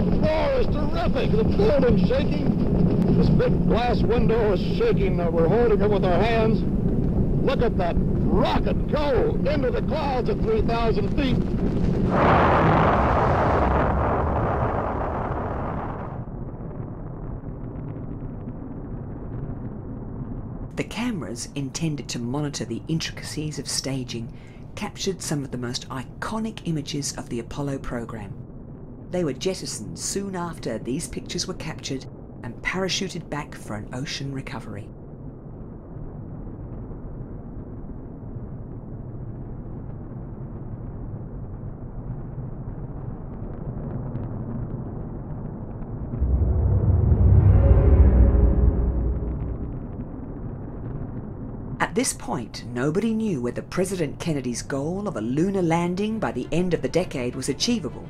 The floor is terrific. The building's shaking. This big glass window is shaking. We're holding it with our hands. Look at that rocket go into the clouds at 3,000 feet. The cameras, intended to monitor the intricacies of staging, captured some of the most iconic images of the Apollo program. They were jettisoned soon after these pictures were captured and parachuted back for an ocean recovery. At this point, nobody knew whether President Kennedy's goal of a lunar landing by the end of the decade was achievable,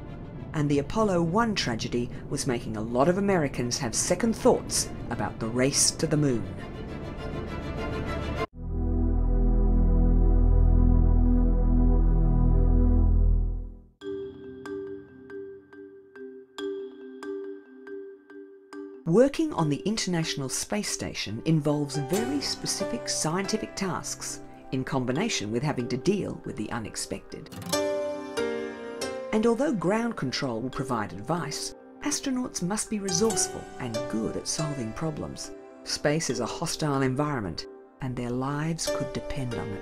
and the Apollo 1 tragedy was making a lot of Americans have second thoughts about the race to the moon. Working on the International Space Station involves very specific scientific tasks in combination with having to deal with the unexpected. And although ground control will provide advice, astronauts must be resourceful and good at solving problems. Space is a hostile environment, and their lives could depend on it.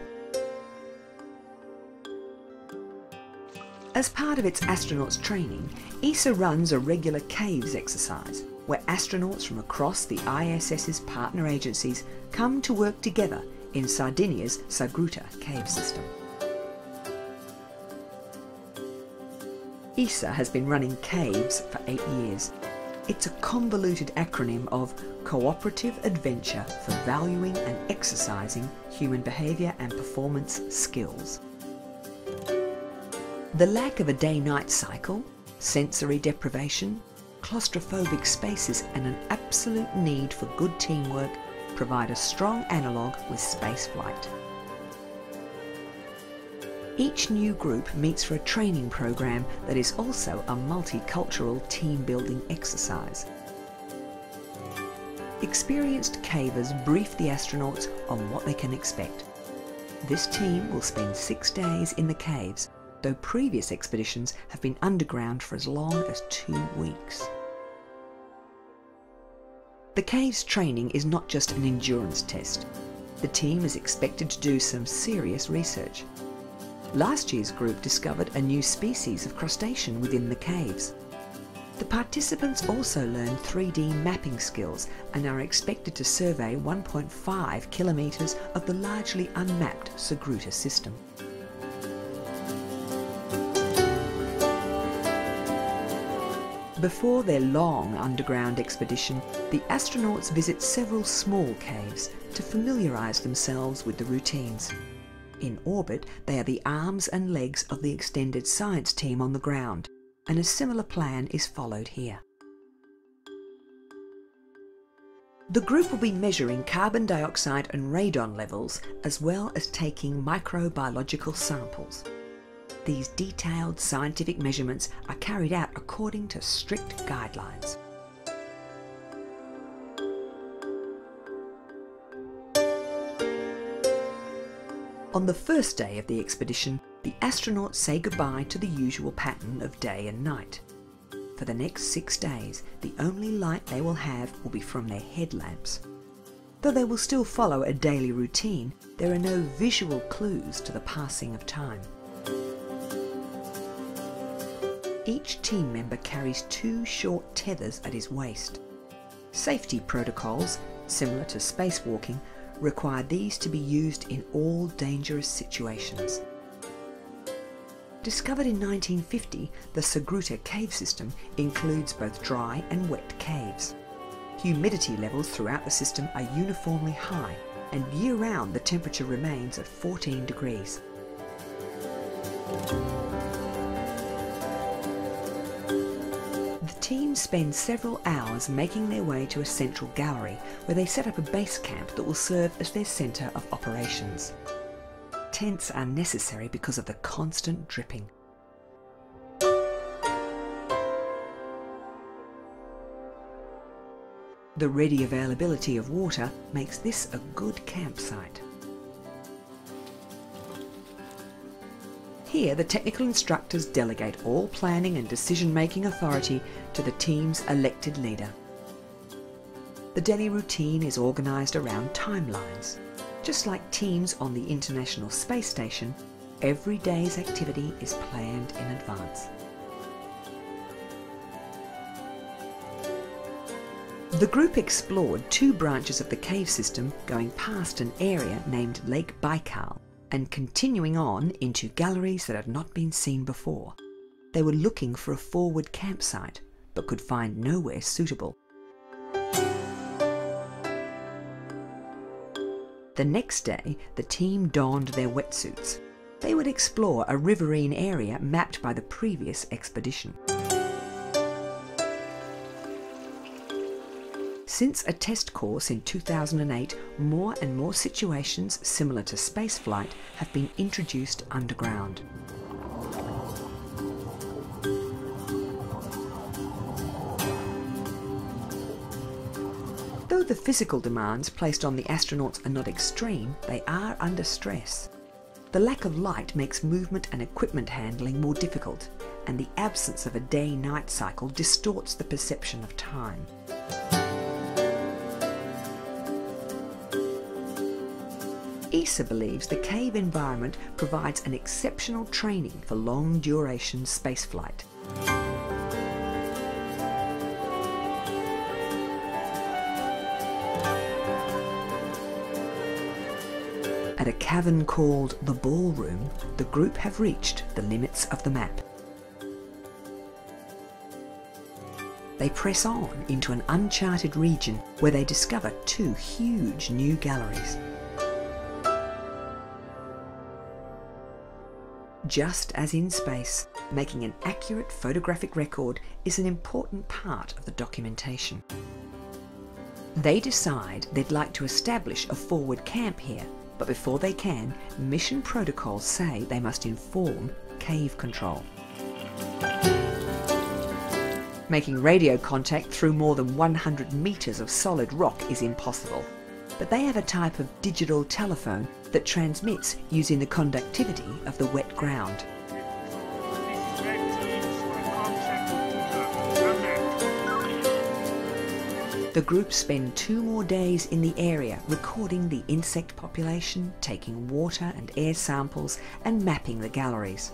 As part of its astronauts' training, ESA runs a regular caves exercise, where astronauts from across the ISS's partner agencies come to work together in Sardinia's Sagruta cave system. ESA has been running caves for 8 years. It's a convoluted acronym of Cooperative Adventure for Valuing and Exercising Human Behaviour and Performance Skills. The lack of a day-night cycle, sensory deprivation, claustrophobic spaces and an absolute need for good teamwork provide a strong analogue with spaceflight. Each new group meets for a training program that is also a multicultural team-building exercise. Experienced cavers brief the astronauts on what they can expect. This team will spend 6 days in the caves, though previous expeditions have been underground for as long as 2 weeks. The caves training is not just an endurance test. The team is expected to do some serious research. Last year's group discovered a new species of crustacean within the caves. The participants also learned 3D mapping skills and are expected to survey 1.5 kilometres of the largely unmapped Sagruta system. Before their long underground expedition, the astronauts visit several small caves to familiarise themselves with the routines. In orbit, they are the arms and legs of the extended science team on the ground, and a similar plan is followed here. The group will be measuring carbon dioxide and radon levels, as well as taking microbiological samples. These detailed scientific measurements are carried out according to strict guidelines. On the first day of the expedition, the astronauts say goodbye to the usual pattern of day and night. For the next 6 days, the only light they will have will be from their headlamps. Though they will still follow a daily routine, there are no visual clues to the passing of time. Each team member carries 2 short tethers at his waist. Safety protocols, similar to spacewalking, require these to be used in all dangerous situations. Discovered in 1950, the Sagruta cave system includes both dry and wet caves. Humidity levels throughout the system are uniformly high, and year-round the temperature remains at 14 degrees. The team spend several hours making their way to a central gallery where they set up a base camp that will serve as their centre of operations. Tents are necessary because of the constant dripping. The ready availability of water makes this a good campsite. Here, the technical instructors delegate all planning and decision-making authority to the team's elected leader. The daily routine is organised around timelines. Just like teams on the International Space Station, every day's activity is planned in advance. The group explored 2 branches of the cave system, going past an area named Lake Baikal and continuing on into galleries that had not been seen before. They were looking for a forward campsite, but could find nowhere suitable. The next day, the team donned their wetsuits. They would explore a riverine area mapped by the previous expedition. Since a test course in 2008, more and more situations similar to spaceflight have been introduced underground. Though the physical demands placed on the astronauts are not extreme, they are under stress. The lack of light makes movement and equipment handling more difficult, and the absence of a day-night cycle distorts the perception of time. ESA believes the cave environment provides an exceptional training for long-duration spaceflight. At a cavern called the Ballroom, the group have reached the limits of the map. They press on into an uncharted region where they discover 2 huge new galleries. Just as in space, making an accurate photographic record is an important part of the documentation. They decide they'd like to establish a forward camp here, but before they can, mission protocols say they must inform cave control. Making radio contact through more than 100 metres of solid rock is impossible, but they have a type of digital telephone that transmits using the conductivity of the wet ground. The group spend 2 more days in the area recording the insect population, taking water and air samples and mapping the galleries.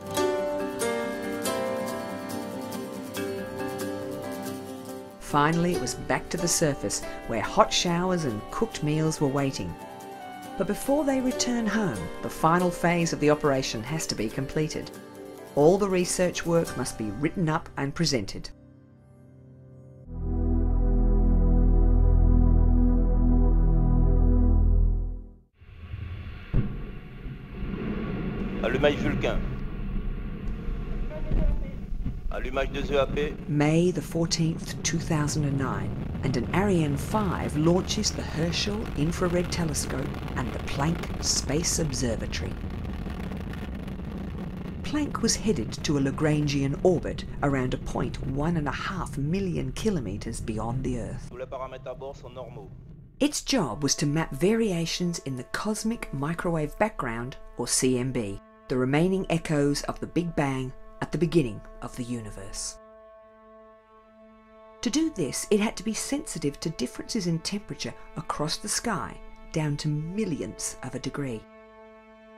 Finally, it was back to the surface where hot showers and cooked meals were waiting. But before they return home, the final phase of the operation has to be completed. All the research work must be written up and presented. Allumage Vulcain. Allumage des EAP. May the 14th, 2009, and an Ariane 5 launches the Herschel Infrared Telescope and the Planck Space Observatory. Planck was headed to a Lagrangian orbit around a point 1.5 million kilometres beyond the Earth. Its job was to map variations in the cosmic microwave background, or CMB, the remaining echoes of the Big Bang at the beginning of the universe. To do this, it had to be sensitive to differences in temperature across the sky, down to millionths of a degree.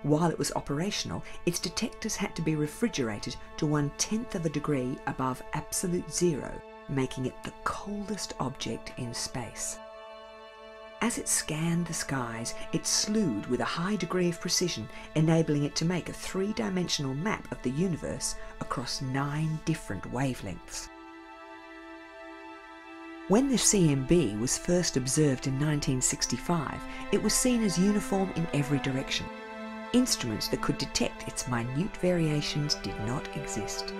While it was operational, its detectors had to be refrigerated to 1/10 of a degree above absolute zero, making it the coldest object in space. As it scanned the skies, it slewed with a high degree of precision, enabling it to make a three-dimensional map of the universe across 9 different wavelengths. When the CMB was first observed in 1965, it was seen as uniform in every direction. Instruments that could detect its minute variations did not exist.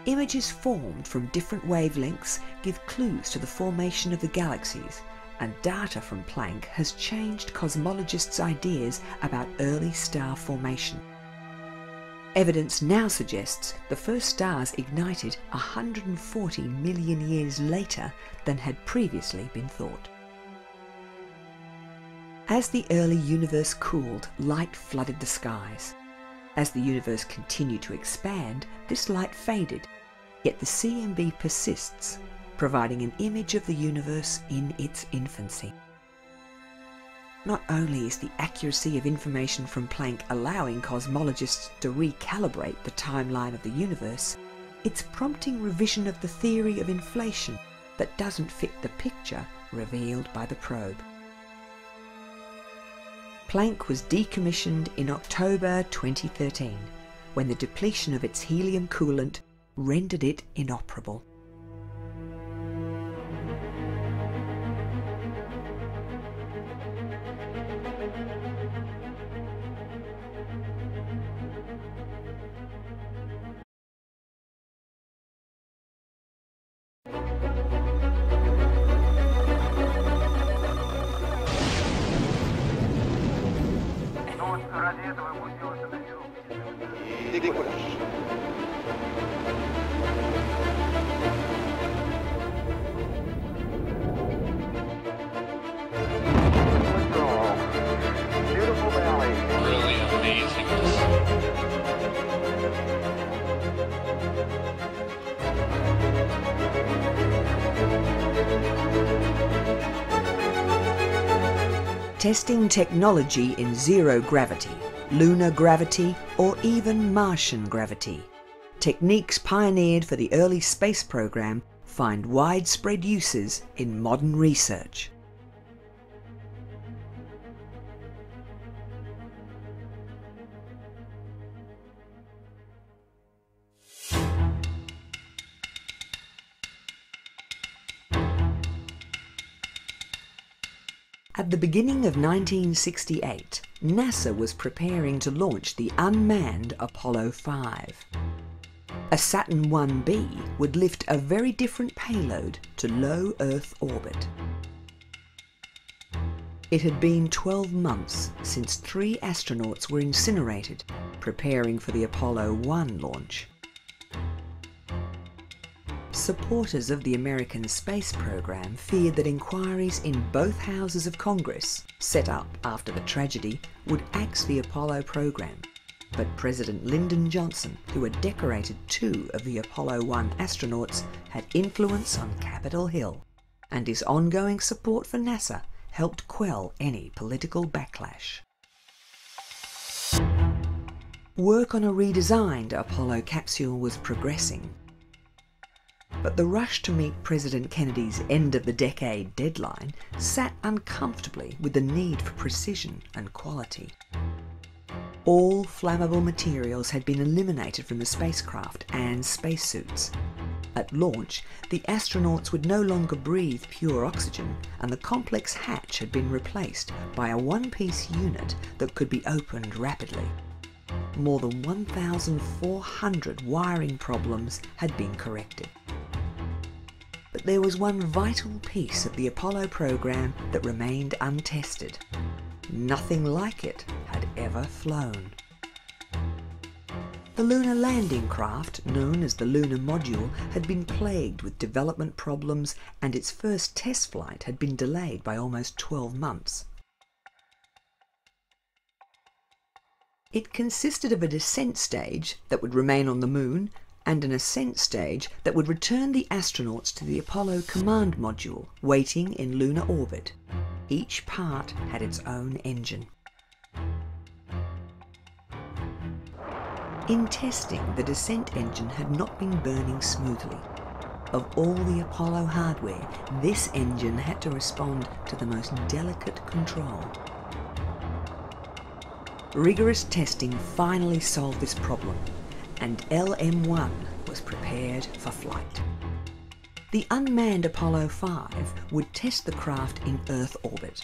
Images formed from different wavelengths give clues to the formation of the galaxies, and data from Planck has changed cosmologists' ideas about early star formation. Evidence now suggests the first stars ignited 140 million years later than had previously been thought. As the early universe cooled, light flooded the skies. As the universe continued to expand, this light faded, yet the CMB persists, providing an image of the universe in its infancy. Not only is the accuracy of information from Planck allowing cosmologists to recalibrate the timeline of the universe, it's prompting revision of the theory of inflation that doesn't fit the picture revealed by the probe. Planck was decommissioned in October 2013, when the depletion of its helium coolant rendered it inoperable. Testing technology in zero gravity, lunar gravity, or even Martian gravity. Techniques pioneered for the early space program find widespread uses in modern research. At the beginning of 1968, NASA was preparing to launch the unmanned Apollo 5. A Saturn 1B would lift a very different payload to low Earth orbit. It had been 12 months since 3 astronauts were incinerated, preparing for the Apollo 1 launch. Supporters of the American space program feared that inquiries in both houses of Congress, set up after the tragedy, would axe the Apollo program. But President Lyndon Johnson, who had decorated 2 of the Apollo 1 astronauts, had influence on Capitol Hill, and his ongoing support for NASA helped quell any political backlash. Work on a redesigned Apollo capsule was progressing. But the rush to meet President Kennedy's end-of-the-decade deadline sat uncomfortably with the need for precision and quality. All flammable materials had been eliminated from the spacecraft and spacesuits. At launch, the astronauts would no longer breathe pure oxygen, and the complex hatch had been replaced by a one-piece unit that could be opened rapidly. More than 1,400 wiring problems had been corrected. But there was one vital piece of the Apollo program that remained untested. Nothing like it had ever flown. The lunar landing craft, known as the lunar module, had been plagued with development problems, and its first test flight had been delayed by almost 12 months. It consisted of a descent stage that would remain on the Moon and an ascent stage that would return the astronauts to the Apollo command module, waiting in lunar orbit. Each part had its own engine. In testing, the descent engine had not been burning smoothly. Of all the Apollo hardware, this engine had to respond to the most delicate control. Rigorous testing finally solved this problem, and LM-1 was prepared for flight. The unmanned Apollo 5 would test the craft in Earth orbit.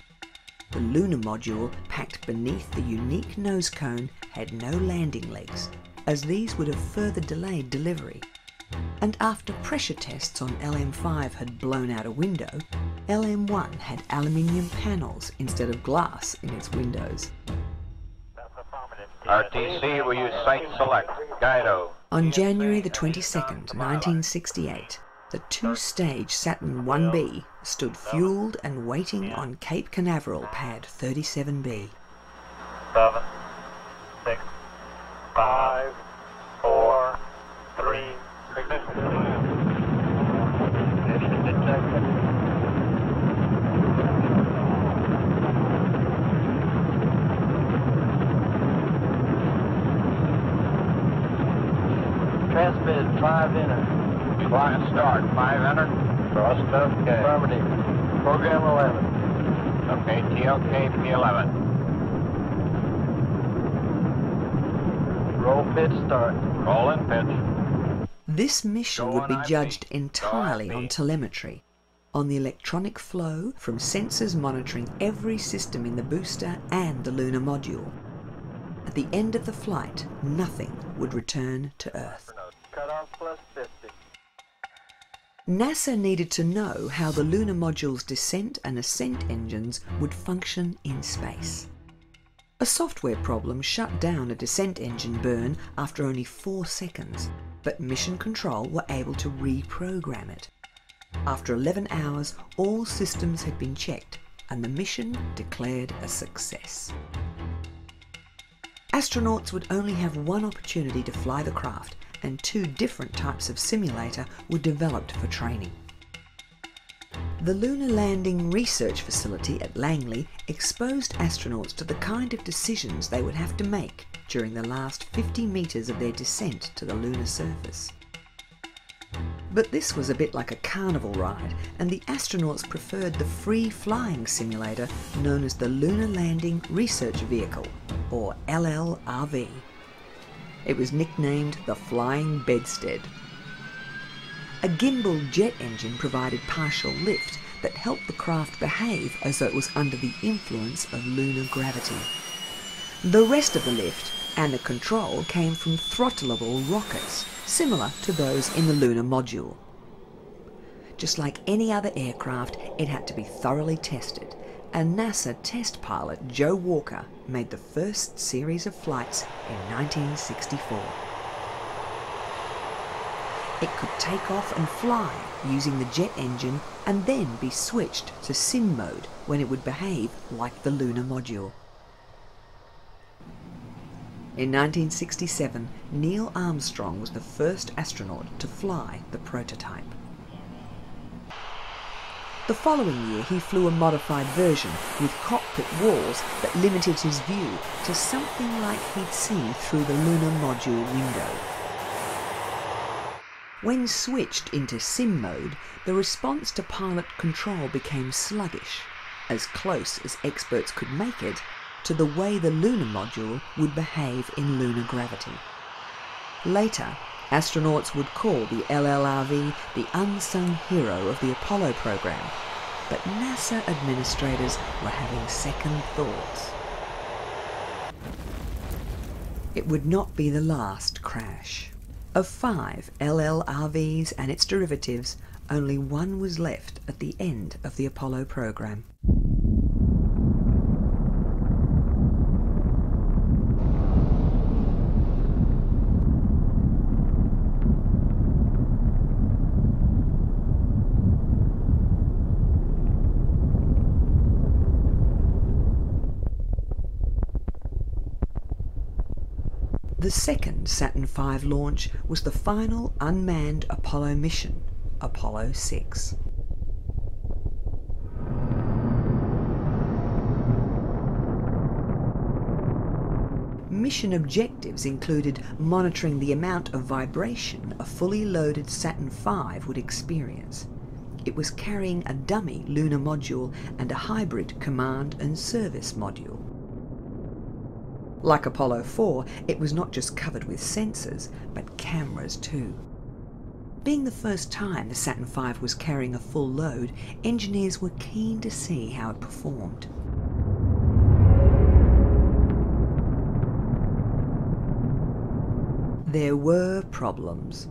The lunar module, packed beneath the unique nose cone, had no landing legs, as these would have further delayed delivery. And after pressure tests on LM-5 had blown out a window, LM-1 had aluminium panels instead of glass in its windows. RTC, will you site select? Guido. On January the 22nd, 1968, the two-stage Saturn 1B stood fueled and waiting on Cape Canaveral pad 37B. 7, 6, 5, 4, 3, ignition detected. Transmit 5 enter. Clock and start. 5 enter. Thrust okay. Affirmative. Program 11. Okay, TLK P11. Roll pitch start. Roll in pitch. This mission would be judged entirely on telemetry, on the electronic flow from sensors monitoring every system in the booster and the lunar module. At the end of the flight, nothing would return to Earth. Cutoff plus 50. NASA needed to know how the lunar module's descent and ascent engines would function in space. A software problem shut down a descent engine burn after only 4 seconds, but Mission Control were able to reprogram it. After 11 hours, all systems had been checked and the mission declared a success. Astronauts would only have one opportunity to fly the craft, and 2 different types of simulator were developed for training. The Lunar Landing Research Facility at Langley exposed astronauts to the kind of decisions they would have to make during the last 50 metres of their descent to the lunar surface. But this was a bit like a carnival ride, and the astronauts preferred the free-flying simulator known as the Lunar Landing Research Vehicle, or LLRV. It was nicknamed the Flying Bedstead. A gimbal jet engine provided partial lift that helped the craft behave as though it was under the influence of lunar gravity. The rest of the lift and the control came from throttleable rockets, similar to those in the lunar module. Just like any other aircraft, it had to be thoroughly tested, and NASA test pilot Joe Walker made the first series of flights in 1964. It could take off and fly using the jet engine and then be switched to sim mode when it would behave like the lunar module. In 1967, Neil Armstrong was the first astronaut to fly the prototype. The following year he flew a modified version with cockpit walls that limited his view to something like he'd seen through the lunar module window. When switched into sim mode, the response to pilot control became sluggish, as close as experts could make it to the way the lunar module would behave in lunar gravity. Later, astronauts would call the LLRV the unsung hero of the Apollo program, but NASA administrators were having second thoughts. It would not be the last crash. Of 5 LLRVs and its derivatives, only one was left at the end of the Apollo program. The second Saturn V launch was the final unmanned Apollo mission, Apollo 6. Mission objectives included monitoring the amount of vibration a fully loaded Saturn V would experience. It was carrying a dummy lunar module and a hybrid command and service module. Like Apollo 4, it was not just covered with sensors, but cameras too. Being the first time the Saturn V was carrying a full load, engineers were keen to see how it performed. There were problems.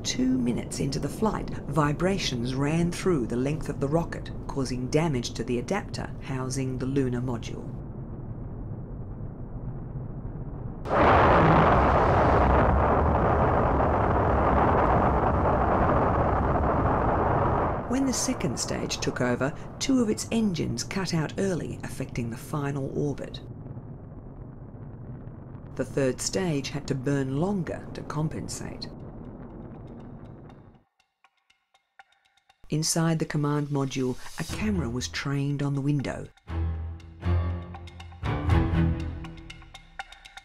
Two minutes into the flight, vibrations ran through the length of the rocket, causing damage to the adapter housing the lunar module. When the second stage took over, two of its engines cut out early, affecting the final orbit. The third stage had to burn longer to compensate. Inside the command module, a camera was trained on the window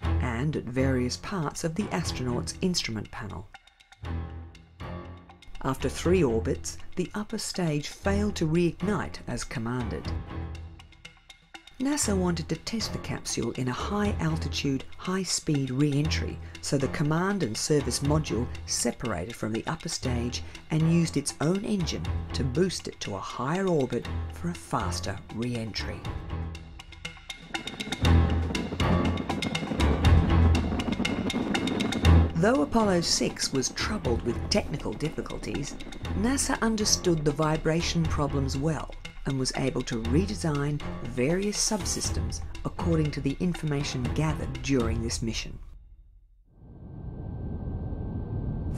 and at various parts of the astronaut's instrument panel. After 3 orbits, the upper stage failed to reignite as commanded. NASA wanted to test the capsule in a high-altitude, high-speed re-entry, so the command and service module separated from the upper stage and used its own engine to boost it to a higher orbit for a faster re-entry. Though Apollo 6 was troubled with technical difficulties, NASA understood the vibration problems well and was able to redesign various subsystems according to the information gathered during this mission.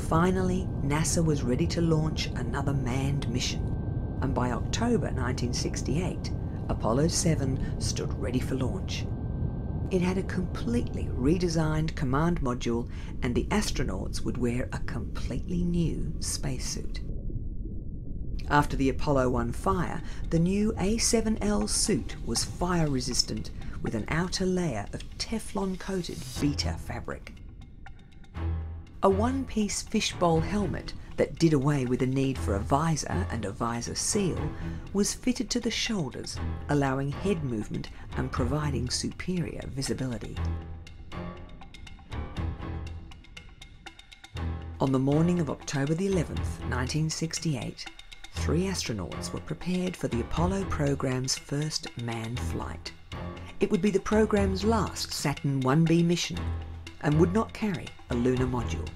Finally, NASA was ready to launch another manned mission, and by October 1968, Apollo 7 stood ready for launch. It had a completely redesigned command module, and the astronauts would wear a completely new spacesuit. After the Apollo 1 fire, the new A7L suit was fire-resistant with an outer layer of Teflon-coated beta fabric. A one-piece fishbowl helmet that did away with the need for a visor and a visor seal was fitted to the shoulders, allowing head movement and providing superior visibility. On the morning of October the 11th, 1968, 3 astronauts were prepared for the Apollo program's first manned flight. It would be the program's last Saturn 1B mission and would not carry a lunar module.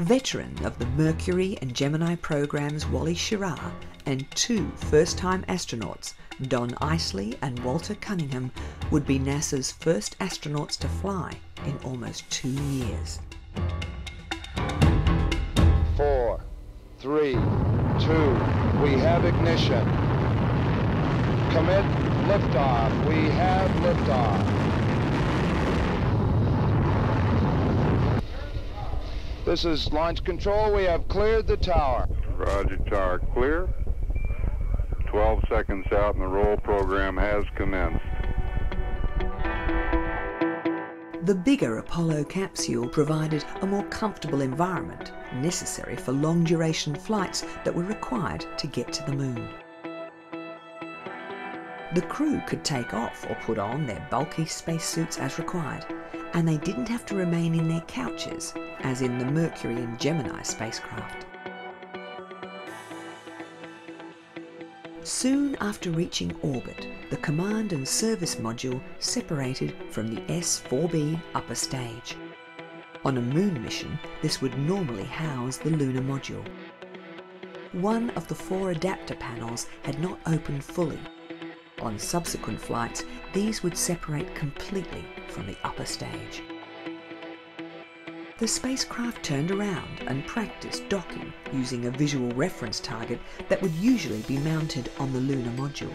Veteran of the Mercury and Gemini programs Wally Schirra and 2 first-time astronauts, Don Isley and Walter Cunningham, would be NASA's first astronauts to fly in almost 2 years. 4, 3, 2, we have ignition. Commit liftoff. We have liftoff. This is launch control. We have cleared the tower. Roger, tower clear. 12 seconds out and the roll program has commenced. The bigger Apollo capsule provided a more comfortable environment necessary for long-duration flights that were required to get to the moon. The crew could take off or put on their bulky spacesuits as required, and they didn't have to remain in their couches, as in the Mercury and Gemini spacecraft. Soon after reaching orbit, the command and service module separated from the S-4B upper stage. On a moon mission, this would normally house the lunar module. One of the 4 adapter panels had not opened fully. On subsequent flights, these would separate completely from the upper stage. The spacecraft turned around and practiced docking using a visual reference target that would usually be mounted on the lunar module.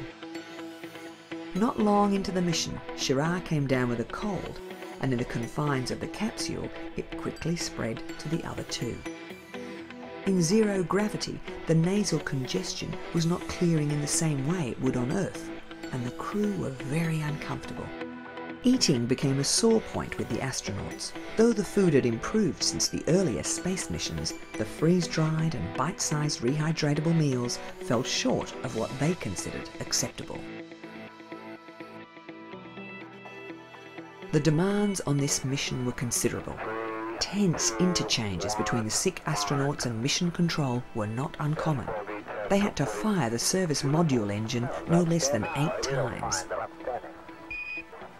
Not long into the mission, Schirra came down with a cold, and in the confines of the capsule, it quickly spread to the other 2. In zero gravity, the nasal congestion was not clearing in the same way it would on Earth, and the crew were very uncomfortable. Eating became a sore point with the astronauts. Though the food had improved since the earlier space missions, the freeze-dried and bite-sized rehydratable meals fell short of what they considered acceptable. The demands on this mission were considerable. Tense interchanges between the sick astronauts and mission control were not uncommon. They had to fire the service module engine no less than 8 times.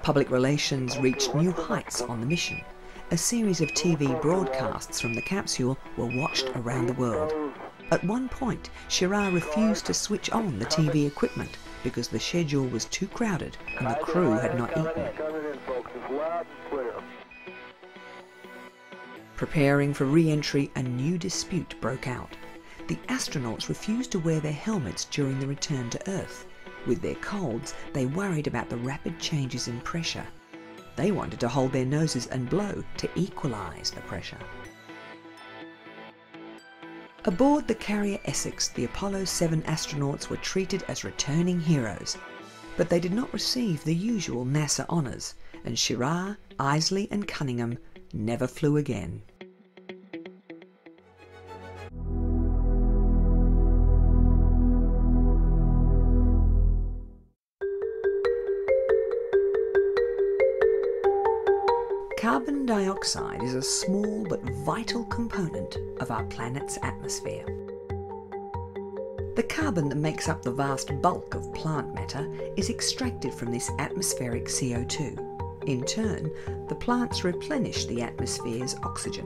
Public relations reached new heights on the mission. A series of TV broadcasts from the capsule were watched around the world. At one point, Schirra refused to switch on the TV equipment because the schedule was too crowded and the crew had not eaten. Preparing for re-entry, a new dispute broke out. The astronauts refused to wear their helmets during the return to Earth. With their colds, they worried about the rapid changes in pressure. They wanted to hold their noses and blow to equalise the pressure. Aboard the carrier Essex, the Apollo 7 astronauts were treated as returning heroes, but they did not receive the usual NASA honours, and Schirra, Isley and Cunningham never flew again. Carbon dioxide is a small but vital component of our planet's atmosphere. The carbon that makes up the vast bulk of plant matter is extracted from this atmospheric CO2. In turn, the plants replenish the atmosphere's oxygen.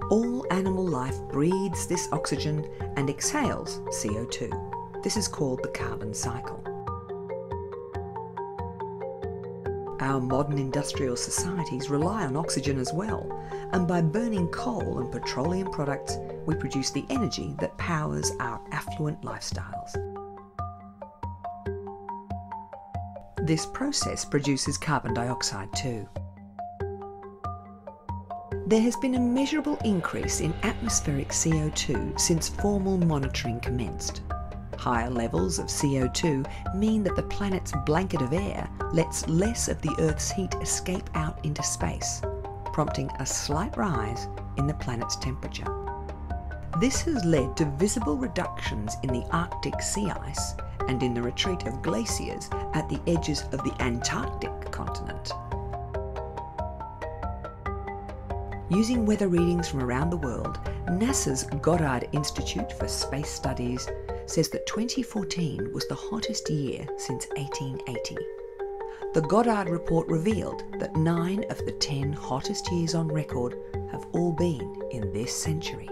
All animal life breathes this oxygen and exhales CO2. This is called the carbon cycle. Our modern industrial societies rely on oxygen as well, and by burning coal and petroleum products, we produce the energy that powers our affluent lifestyles. This process produces carbon dioxide too. There has been a measurable increase in atmospheric CO2 since formal monitoring commenced. Higher levels of CO2 mean that the planet's blanket of air lets less of the Earth's heat escape out into space, prompting a slight rise in the planet's temperature. This has led to visible reductions in the Arctic sea ice and in the retreat of glaciers at the edges of the Antarctic continent. Using weather readings from around the world, NASA's Goddard Institute for Space Studies says that 2014 was the hottest year since 1880. The Goddard report revealed that 9 of the 10 hottest years on record have all been in this century.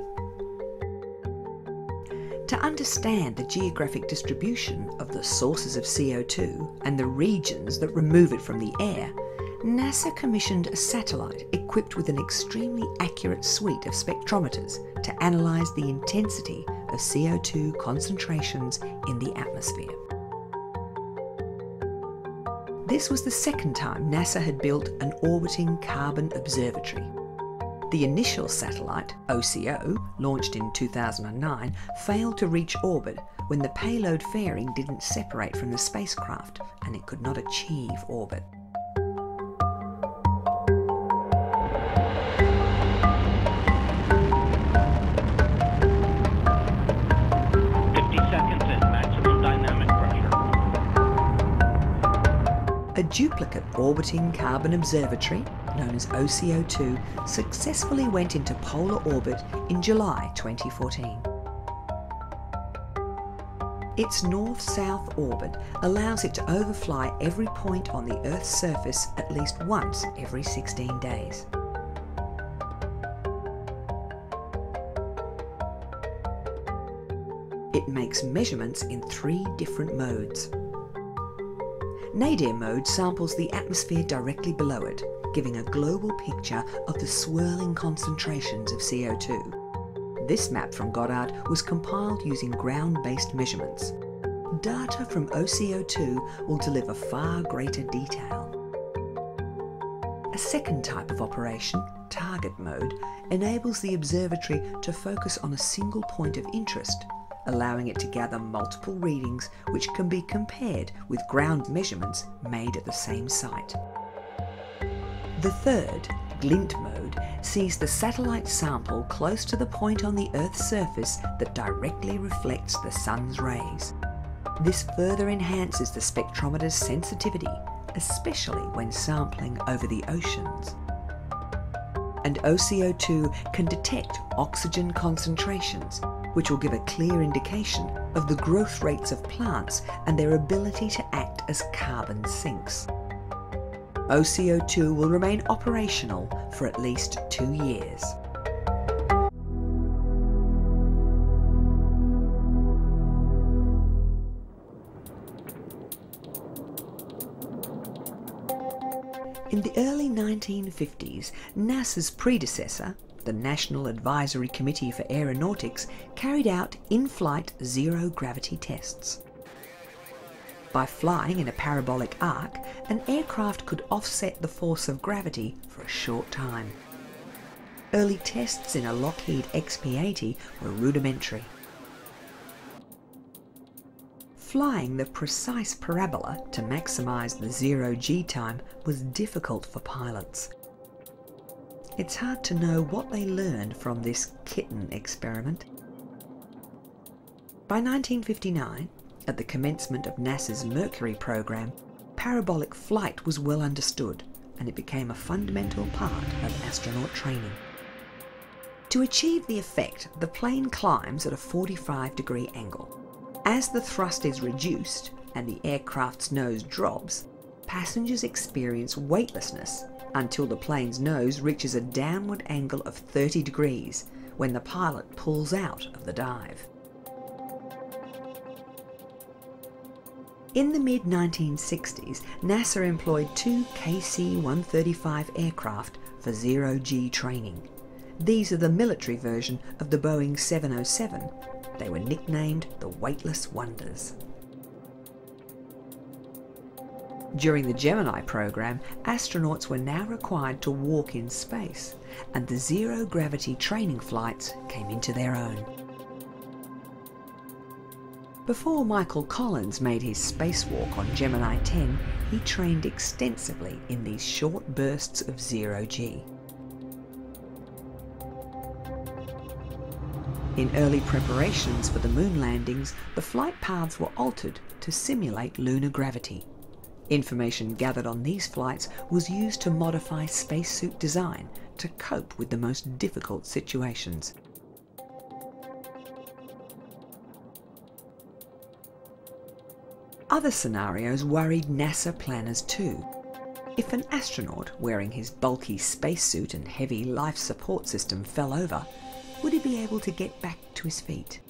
To understand the geographic distribution of the sources of CO2 and the regions that remove it from the air, NASA commissioned a satellite equipped with an extremely accurate suite of spectrometers to analyse the intensity of CO2 concentrations in the atmosphere. This was the second time NASA had built an orbiting carbon observatory. The initial satellite, OCO, launched in 2009, failed to reach orbit when the payload fairing didn't separate from the spacecraft and it could not achieve orbit. A duplicate orbiting carbon observatory, known as OCO2, successfully went into polar orbit in July 2014. Its north-south orbit allows it to overfly every point on the Earth's surface at least once every 16 days. It makes measurements in 3 different modes. Nadir mode samples the atmosphere directly below it, giving a global picture of the swirling concentrations of CO2. This map from Goddard was compiled using ground-based measurements. Data from OCO2 will deliver far greater detail. A second type of operation, target mode, enables the observatory to focus on a single point of interest, allowing it to gather multiple readings which can be compared with ground measurements made at the same site. The third, glint mode, sees the satellite sample close to the point on the Earth's surface that directly reflects the sun's rays. This further enhances the spectrometer's sensitivity, especially when sampling over the oceans. And OCO2 can detect oxygen concentrations, which will give a clear indication of the growth rates of plants and their ability to act as carbon sinks. OCO2 will remain operational for at least 2 years. In the early 1950s, NASA's predecessor, the National Advisory Committee for Aeronautics, carried out in-flight zero-gravity tests. By flying in a parabolic arc, an aircraft could offset the force of gravity for a short time. Early tests in a Lockheed XP-80 were rudimentary. Flying the precise parabola to maximise the zero-G time was difficult for pilots. It's hard to know what they learned from this kitten experiment. By 1959, at the commencement of NASA's Mercury program, parabolic flight was well understood, and it became a fundamental part of astronaut training. To achieve the effect, the plane climbs at a 45-degree angle. As the thrust is reduced and the aircraft's nose drops, passengers experience weightlessness until the plane's nose reaches a downward angle of 30 degrees when the pilot pulls out of the dive. In the mid-1960s, NASA employed 2 KC-135 aircraft for zero-G training. These are the military version of the Boeing 707. They were nicknamed the Weightless Wonders. During the Gemini program, astronauts were now required to walk in space, and the zero-gravity training flights came into their own. Before Michael Collins made his spacewalk on Gemini 10, he trained extensively in these short bursts of zero-G. In early preparations for the moon landings, the flight paths were altered to simulate lunar gravity. Information gathered on these flights was used to modify spacesuit design to cope with the most difficult situations. Other scenarios worried NASA planners too. If an astronaut wearing his bulky spacesuit and heavy life support system fell over, would he be able to get back to his feet?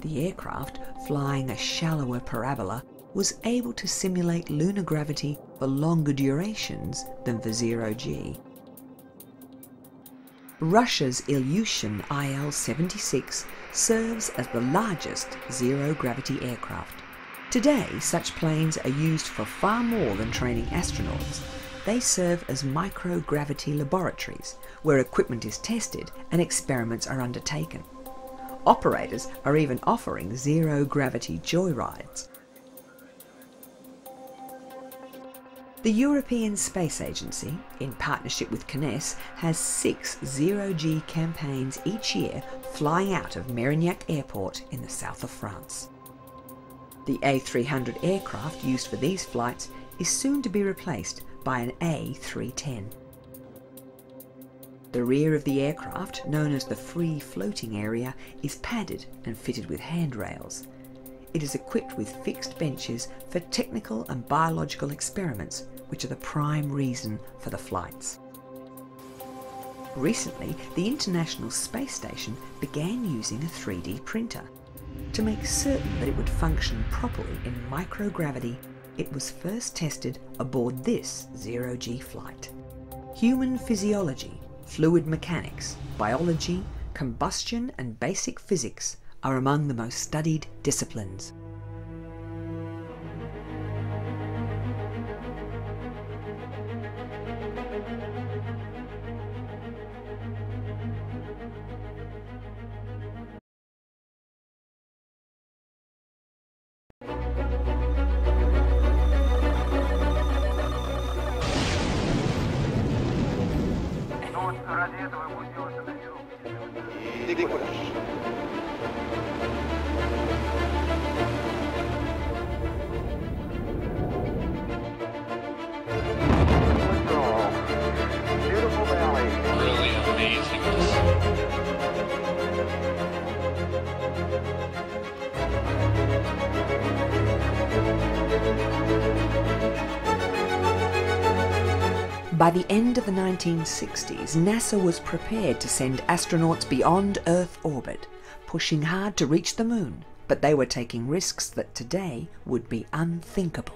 The aircraft, flying a shallower parabola, was able to simulate lunar gravity for longer durations than for zero-G. Russia's Ilyushin IL-76 serves as the largest zero-gravity aircraft. Today, such planes are used for far more than training astronauts. They serve as microgravity laboratories, where equipment is tested and experiments are undertaken. Operators are even offering zero-gravity joyrides. The European Space Agency, in partnership with CNES, has 6 zero-G campaigns each year flying out of Mérignac Airport in the south of France. The A300 aircraft used for these flights is soon to be replaced by an A310. The rear of the aircraft, known as the free floating area, is padded and fitted with handrails. It is equipped with fixed benches for technical and biological experiments, which are the prime reason for the flights. Recently, the International Space Station began using a 3D printer. To make certain that it would function properly in microgravity, it was first tested aboard this zero-G flight. Human physiology, fluid mechanics, biology, combustion and basic physics are among the most studied disciplines. now. Beautiful valley. Really amazing to see. By the end of the 1960s, NASA was prepared to send astronauts beyond Earth orbit, pushing hard to reach the moon, but they were taking risks that today would be unthinkable.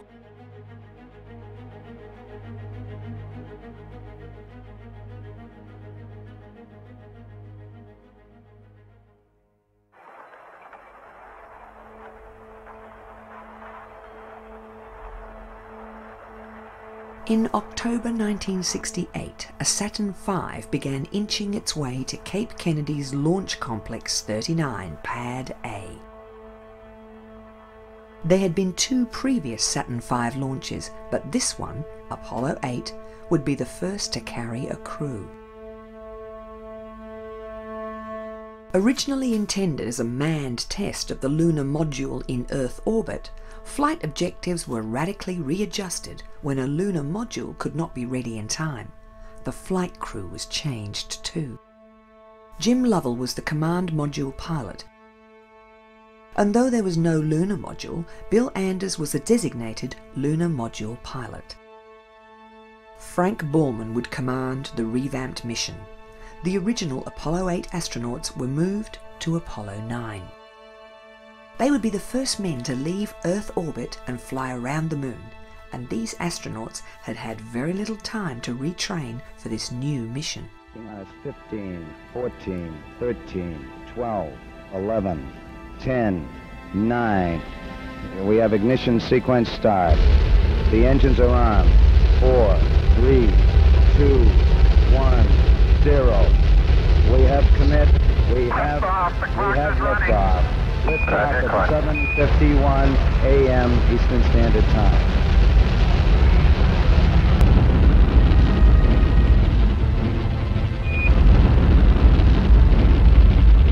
In October 1968, a Saturn V began inching its way to Cape Kennedy's Launch Complex 39, Pad A. There had been 2 previous Saturn V launches, but this one, Apollo 8, would be the first to carry a crew. Originally intended as a manned test of the lunar module in Earth orbit, flight objectives were radically readjusted when a lunar module could not be ready in time. The flight crew was changed too. Jim Lovell was the command module pilot. And though there was no lunar module, Bill Anders was the designated lunar module pilot. Frank Borman would command the revamped mission. The original Apollo 8 astronauts were moved to Apollo 9. They would be the first men to leave Earth orbit and fly around the moon, and these astronauts had had very little time to retrain for this new mission. 15, 14, 13, 12, 11, 10, 9. We have ignition sequence start. The engines are on. 4, 3, 2, 1, 0. We have commit. We have liftoff. Liftoff at 7:51 a.m. Eastern Standard Time.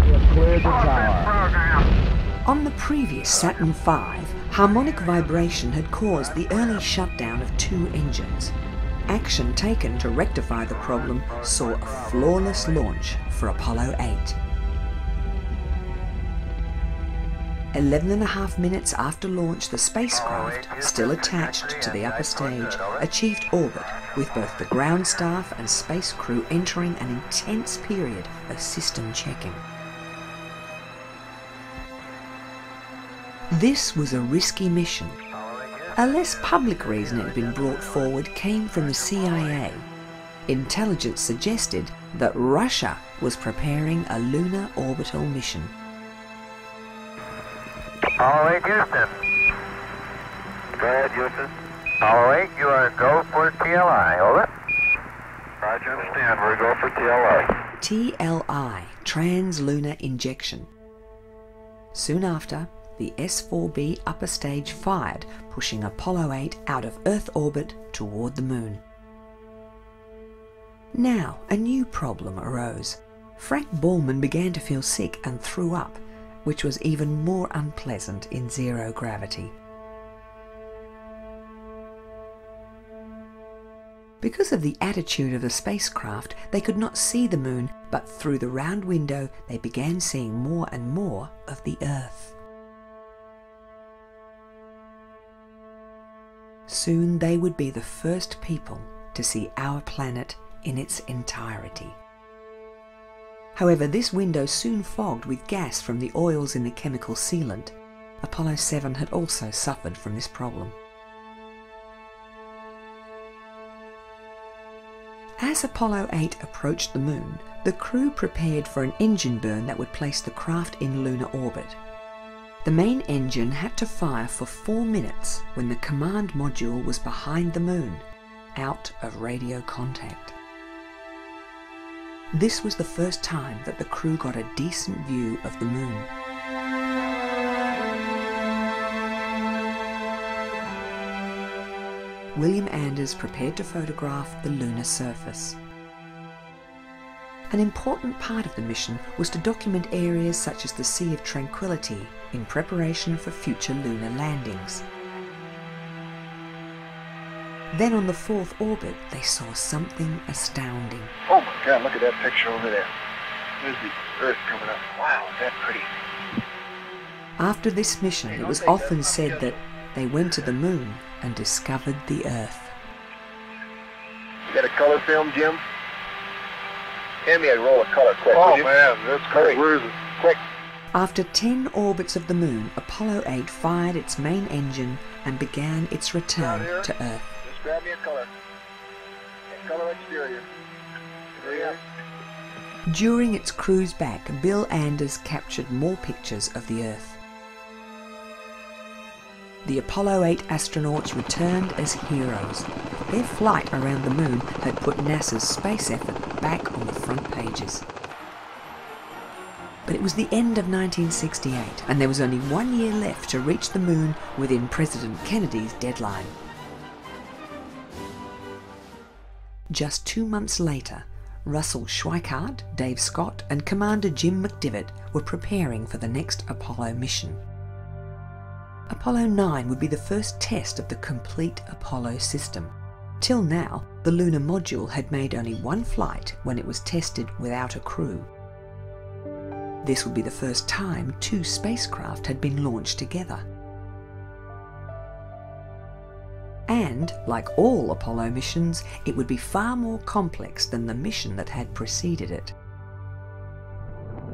We have cleared the tower. On the previous Saturn V, harmonic vibration had caused the early shutdown of 2 engines. Action taken to rectify the problem saw a flawless launch for Apollo 8. 11.5 minutes after launch, the spacecraft, still attached to the upper stage, achieved orbit, with both the ground staff and space crew entering an intense period of system checking. This was a risky mission. A less public reason it had been brought forward came from the CIA. Intelligence suggested that Russia was preparing a lunar orbital mission. Apollo 8, Houston. Go ahead, Houston. Apollo 8, you are go for TLI, over. Roger, understand, we're go for TLI. TLI, Trans-Lunar Injection. Soon after, the S-4B upper stage fired, pushing Apollo 8 out of Earth orbit toward the moon. Now, a new problem arose. Frank Borman began to feel sick and threw up, which was even more unpleasant in zero gravity. Because of the attitude of the spacecraft, they could not see the moon, but through the round window they began seeing more and more of the Earth. Soon they would be the first people to see our planet in its entirety. However, this window soon fogged with gas from the oils in the chemical sealant. Apollo 7 had also suffered from this problem. As Apollo 8 approached the moon, the crew prepared for an engine burn that would place the craft in lunar orbit. The main engine had to fire for 4 minutes when the command module was behind the moon, out of radio contact. This was the first time that the crew got a decent view of the moon. William Anders prepared to photograph the lunar surface. An important part of the mission was to document areas such as the Sea of Tranquility in preparation for future lunar landings. Then on the fourth orbit, they saw something astounding. Oh my God, look at that picture over there. There's the Earth coming up. Wow, is that pretty? After this mission, it was often said that they went to the moon and discovered the Earth. You got a color film, Jim? Hand me a roll of color, quick. Oh man, that's great. Where is it? Quick. After 10 orbits of the moon, Apollo 8 fired its main engine and began its return to Earth. Just grab me a color. A color exterior. Hurry up. During its cruise back, Bill Anders captured more pictures of the Earth. The Apollo 8 astronauts returned as heroes. Their flight around the moon had put NASA's space effort back on the front pages. But it was the end of 1968, and there was only 1 year left to reach the moon within President Kennedy's deadline. Just 2 months later, Russell Schweickart, Dave Scott, and Commander Jim McDivitt were preparing for the next Apollo mission. Apollo 9 would be the first test of the complete Apollo system. Till now, the lunar module had made only one flight when it was tested without a crew. This would be the first time 2 spacecraft had been launched together. And, like all Apollo missions, it would be far more complex than the mission that had preceded it.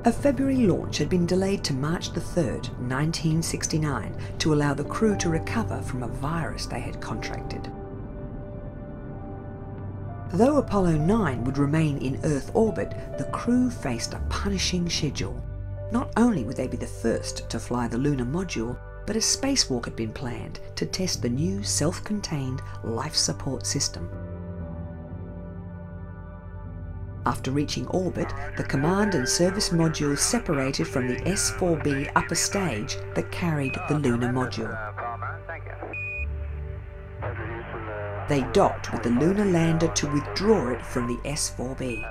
A February launch had been delayed to March the 3rd, 1969, to allow the crew to recover from a virus they had contracted. Though Apollo 9 would remain in Earth orbit, the crew faced a punishing schedule. Not only would they be the first to fly the lunar module, but a spacewalk had been planned to test the new self-contained life support system. After reaching orbit, the command and service modules separated from the S-4B upper stage that carried the lunar module. They docked with the lunar lander to withdraw it from the S-4B.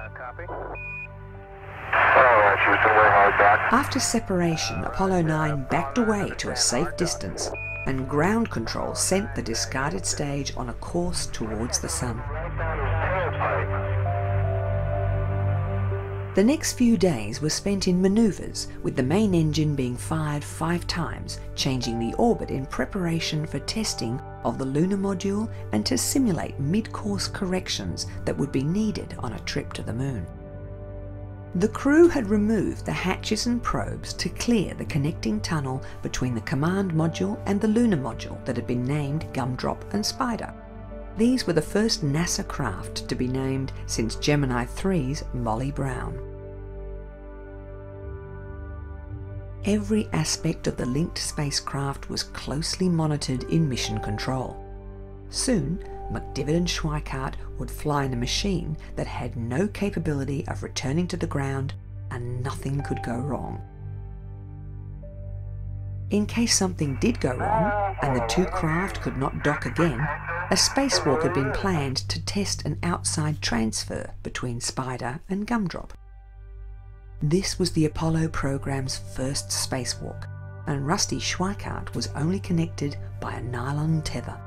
After separation, Apollo 9 backed away to a safe distance, and ground control sent the discarded stage on a course towards the Sun. The next few days were spent in manoeuvres, with the main engine being fired 5 times, changing the orbit in preparation for testing of the lunar module and to simulate mid-course corrections that would be needed on a trip to the moon. The crew had removed the hatches and probes to clear the connecting tunnel between the command module and the lunar module that had been named Gumdrop and Spider. These were the first NASA craft to be named since Gemini 3's Molly Brown. Every aspect of the linked spacecraft was closely monitored in mission control. Soon, McDivitt and Schweickart would fly in a machine that had no capability of returning to the ground, and nothing could go wrong. In case something did go wrong, and the 2 craft could not dock again, a spacewalk had been planned to test an outside transfer between Spider and Gumdrop. This was the Apollo program's first spacewalk, and Rusty Schweickart was only connected by a nylon tether.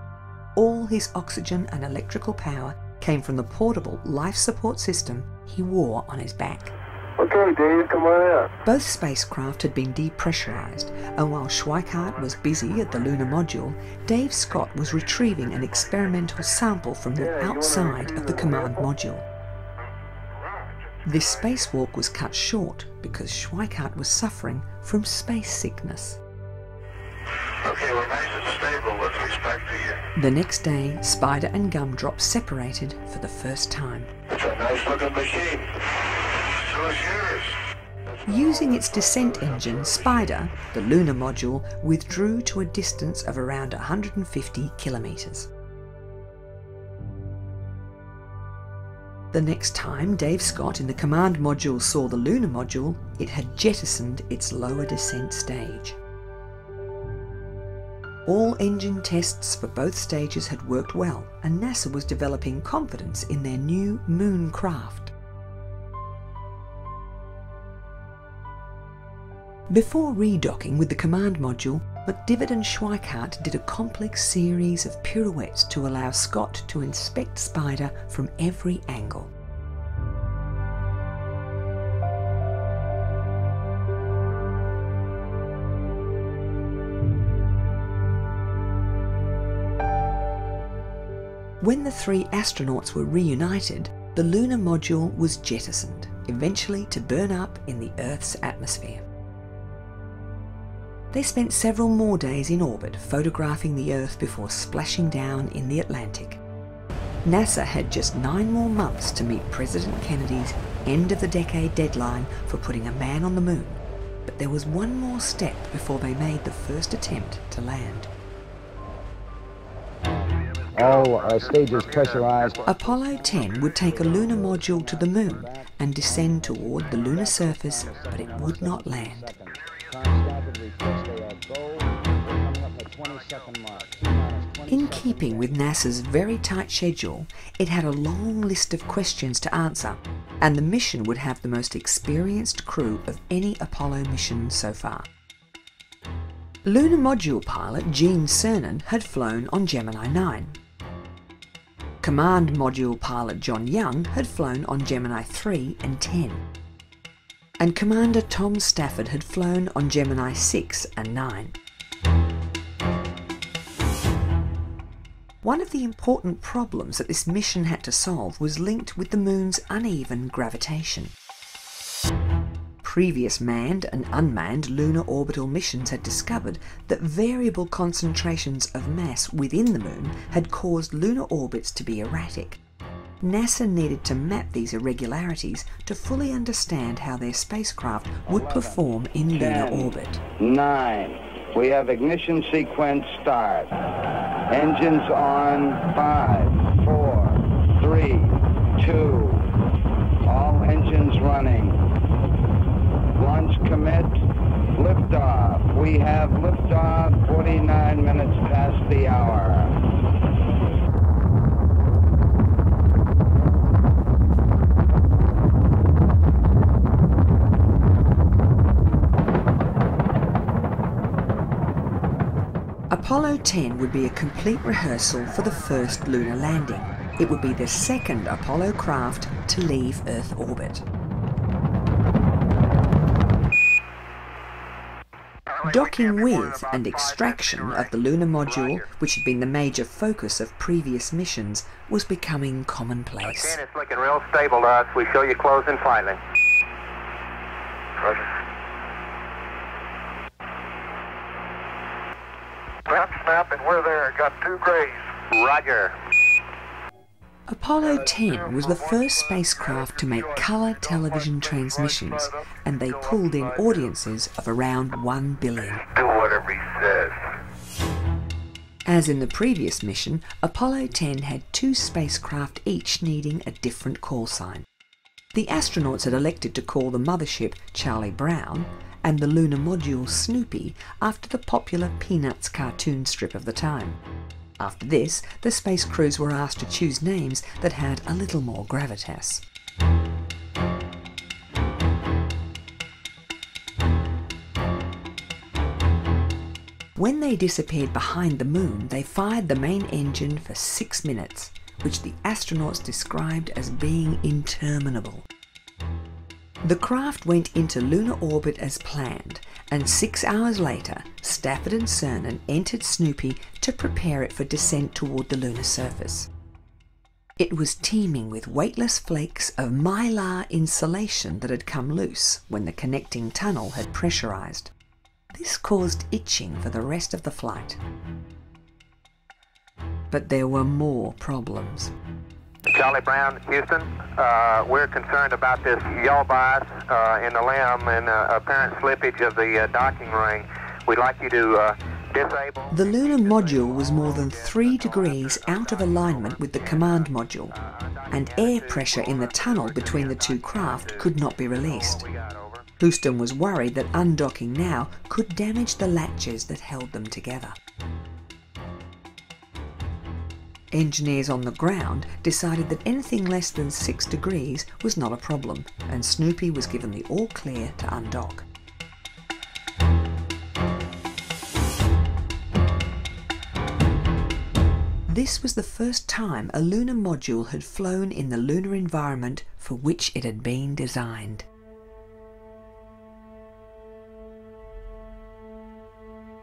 All his oxygen and electrical power came from the portable life support system he wore on his back. Okay, Dave, come on out. Both spacecraft had been depressurized, and while Schweickart was busy at the lunar module, Dave Scott was retrieving an experimental sample from the outside of the command module. This spacewalk was cut short because Schweickart was suffering from space sickness. Okay, we're nice and stable with respect to you. The next day, Spider and Gumdrop separated for the first time. It's a nice looking machine. So is yours. Using its descent engine, Spider, the lunar module, withdrew to a distance of around 150 kilometers. The next time Dave Scott in the command module saw the lunar module, it had jettisoned its lower descent stage. All engine tests for both stages had worked well, and NASA was developing confidence in their new moon craft. Before redocking with the command module, McDivitt and Schweikart did a complex series of pirouettes to allow Scott to inspect Spider from every angle. When the three astronauts were reunited, the lunar module was jettisoned, eventually to burn up in the Earth's atmosphere. They spent several more days in orbit photographing the Earth before splashing down in the Atlantic. NASA had just 9 more months to meet President Kennedy's end-of-the-decade deadline for putting a man on the moon, but there was one more step before they made the first attempt to land. All stages pressurized. Apollo 10 would take a lunar module to the moon and descend toward the lunar surface, but it would not land. In keeping with NASA's very tight schedule, it had a long list of questions to answer, and the mission would have the most experienced crew of any Apollo mission so far. Lunar module pilot Gene Cernan had flown on Gemini 9. Command module pilot John Young had flown on Gemini 3 and 10. And Commander Tom Stafford had flown on Gemini 6 and 9. One of the important problems that this mission had to solve was linked with the moon's uneven gravitation. Previous manned and unmanned lunar orbital missions had discovered that variable concentrations of mass within the moon had caused lunar orbits to be erratic. NASA needed to map these irregularities to fully understand how their spacecraft would perform in lunar orbit. 9. We have ignition sequence start. Engines on 5, 4, 3, 2. All engines running. Launch commit. Liftoff. We have liftoff 49 minutes past the hour. Apollo 10 would be a complete rehearsal for the first lunar landing. It would be the second Apollo craft to leave Earth orbit. Docking with and extraction of the lunar module, which had been the major focus of previous missions, was becoming commonplace. Okay, it's looking real stable to us. We show you closing finally. Roger. Snap, snap, and we're there. Got 2 grays. Roger. Apollo 10 was the first spacecraft to make colour television transmissions, and they pulled in audiences of around 1 billion. Do whatever he says. As in the previous mission, Apollo 10 had 2 spacecraft each needing a different call sign. The astronauts had elected to call the mothership Charlie Brown and the lunar module Snoopy after the popular Peanuts cartoon strip of the time. After this, the space crews were asked to choose names that had a little more gravitas. When they disappeared behind the moon, they fired the main engine for 6 minutes, which the astronauts described as being interminable. The craft went into lunar orbit as planned, and 6 hours later, Stafford and Cernan entered Snoopy to prepare it for descent toward the lunar surface. It was teeming with weightless flakes of mylar insulation that had come loose when the connecting tunnel had pressurized. This caused itching for the rest of the flight. But there were more problems. Charlie Brown, Houston, we're concerned about this yaw bias in the LEM and apparent slippage of the docking ring. We'd like you to disable... The lunar module was more than 3 degrees out of alignment with the command module, and air pressure in the tunnel between the 2 craft could not be released. Houston was worried that undocking now could damage the latches that held them together. Engineers on the ground decided that anything less than 6 degrees was not a problem, and Snoopy was given the all clear to undock. This was the first time a lunar module had flown in the lunar environment for which it had been designed.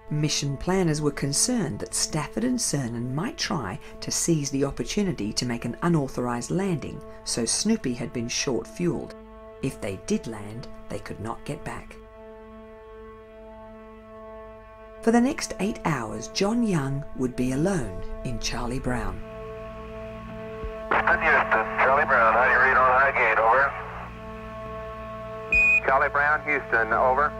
Mission planners were concerned that Stafford and Cernan might try to seize the opportunity to make an unauthorized landing, so Snoopy had been short-fueled. If they did land, they could not get back. For the next 8 hours, John Young would be alone in Charlie Brown. Houston, Charlie Brown, how do you read on high gate, over? Charlie Brown, Houston, over.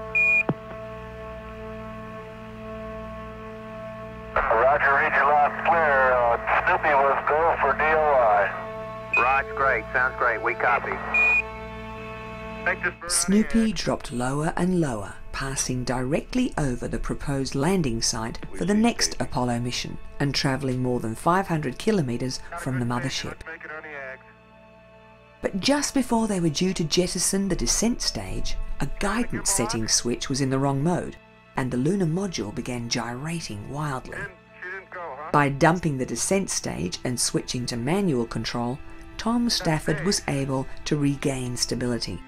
Roger, read your line clear. Snoopy was go for DOI. Roger, great, sounds great, we copy. Snoopy dropped lower and lower, passing directly over the proposed landing site for the next Apollo mission and travelling more than 500 kilometres from the mothership. But just before they were due to jettison the descent stage, a guidance setting switch was in the wrong mode, and the lunar module began gyrating wildly. By dumping the descent stage and switching to manual control, Tom Stafford was able to regain stability.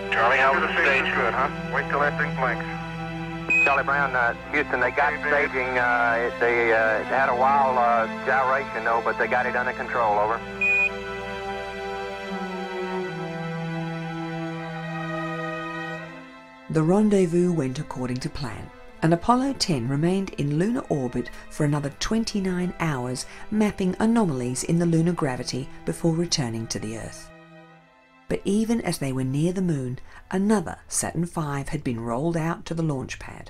Charlie, how was the stage? Good, huh? Wait till that thing blinks. Charlie Brown, Houston, they got staging. They had a wild gyration, though, but they got it under control, over. The rendezvous went according to plan, and Apollo 10 remained in lunar orbit for another 29 hours, mapping anomalies in the lunar gravity before returning to the Earth. But even as they were near the Moon, another Saturn V had been rolled out to the launch pad.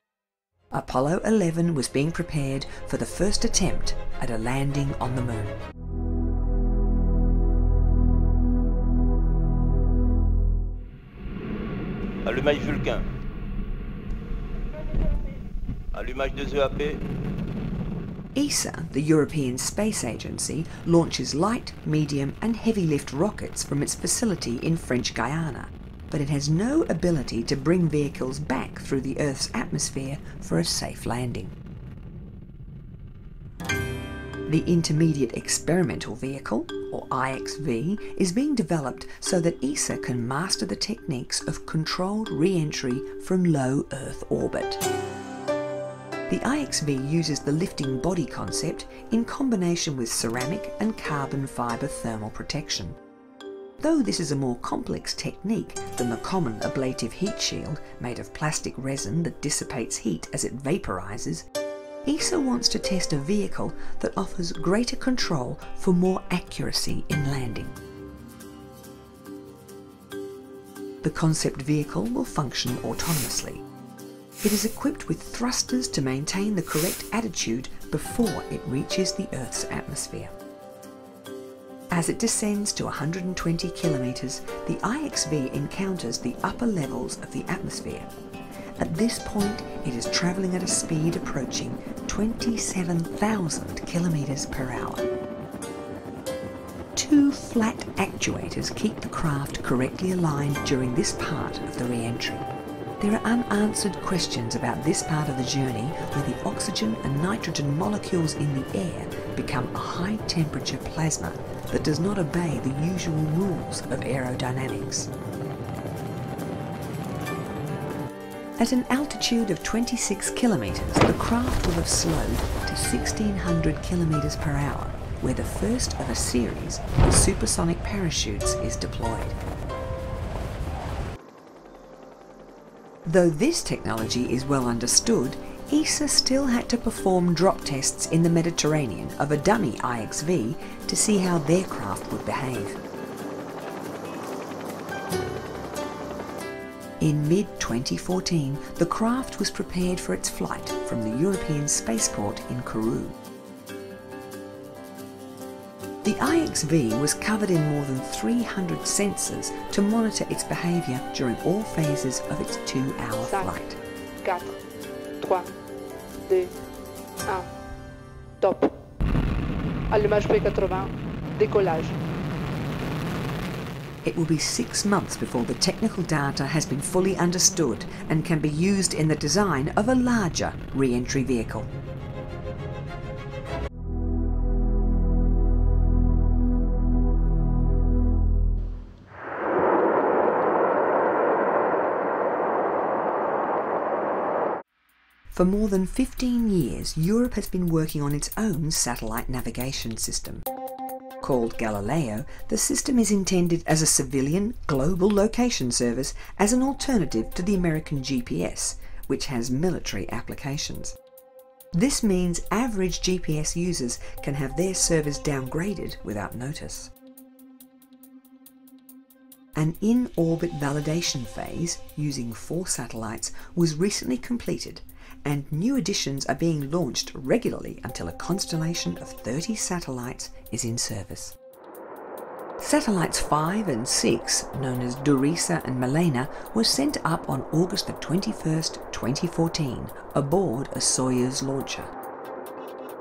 Apollo 11 was being prepared for the first attempt at a landing on the Moon. Allumage Vulcain. Allumage des EAP. ESA, the European Space Agency, launches light, medium and heavy lift rockets from its facility in French Guiana, but it has no ability to bring vehicles back through the Earth's atmosphere for a safe landing. The Intermediate Experimental Vehicle, or IXV, is being developed so that ESA can master the techniques of controlled re-entry from low Earth orbit. The IXV uses the lifting body concept in combination with ceramic and carbon fibre thermal protection. Though this is a more complex technique than the common ablative heat shield made of plastic resin that dissipates heat as it vaporizes, ESA wants to test a vehicle that offers greater control for more accuracy in landing. The concept vehicle will function autonomously. It is equipped with thrusters to maintain the correct attitude before it reaches the Earth's atmosphere. As it descends to 120 kilometres, the IXV encounters the upper levels of the atmosphere. At this point, it is travelling at a speed approaching 27,000 kilometres per hour. Two flat actuators keep the craft correctly aligned during this part of the re-entry. There are unanswered questions about this part of the journey where the oxygen and nitrogen molecules in the air become a high-temperature plasma that does not obey the usual rules of aerodynamics. At an altitude of 26 kilometres, the craft will have slowed to 1,600 kilometres per hour, where the first of a series of supersonic parachutes is deployed. Though this technology is well understood, ESA still had to perform drop tests in the Mediterranean of a dummy IXV to see how their craft would behave. In mid-2014, the craft was prepared for its flight from the European spaceport in Kourou. The IXV was covered in more than 300 sensors to monitor its behaviour during all phases of its 2-hour flight. 4, 3, 2, 1, top. Allumage P80, décollage. it will be 6 months before the technical data has been fully understood and can be used in the design of a larger re-entry vehicle. For more than 15 years, Europe has been working on its own satellite navigation system. Called Galileo, the system is intended as a civilian global location service as an alternative to the American GPS, which has military applications. This means average GPS users can have their service downgraded without notice. An in-orbit validation phase using 4 satellites was recently completed, and new additions are being launched regularly until a constellation of 30 satellites is in service. Satellites 5 and 6, known as Dorisa and Malena, were sent up on August 21st, 2014, aboard a Soyuz launcher.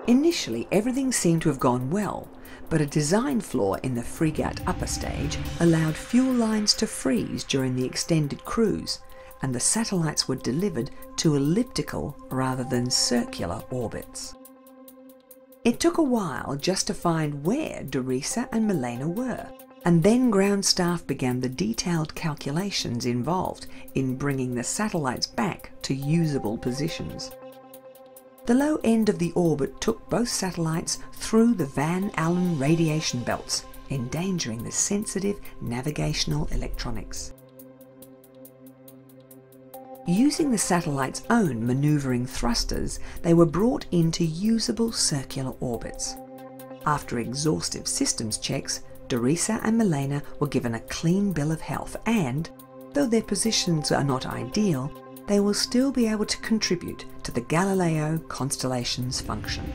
Initially, everything seemed to have gone well, but a design flaw in the frigate upper stage allowed fuel lines to freeze during the extended cruise, and the satellites were delivered to elliptical rather than circular orbits. It took a while just to find where Dorisa and Malena were, and then ground staff began the detailed calculations involved in bringing the satellites back to usable positions. The low end of the orbit took both satellites through the Van Allen radiation belts, endangering the sensitive navigational electronics. Using the satellite's own maneuvering thrusters, they were brought into usable circular orbits. After exhaustive systems checks, Dorisa and Malena were given a clean bill of health and, though their positions are not ideal, they will still be able to contribute to the Galileo constellation's function.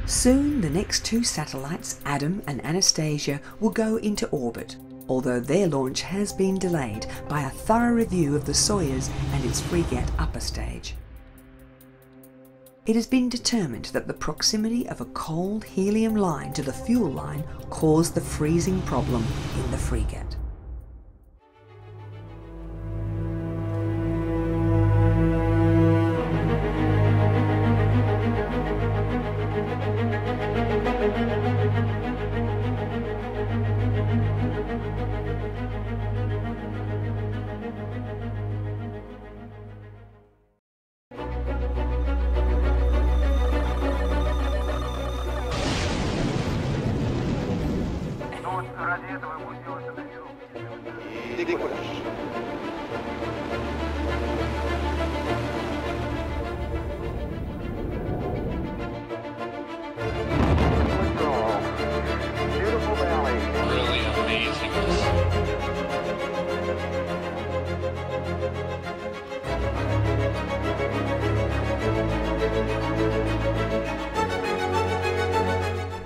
Soon the next 2 satellites, Adam and Anastasia, will go into orbit, although their launch has been delayed by a thorough review of the Soyuz and its frigate upper stage. It has been determined that the proximity of a cold helium line to the fuel line caused the freezing problem in the frigate.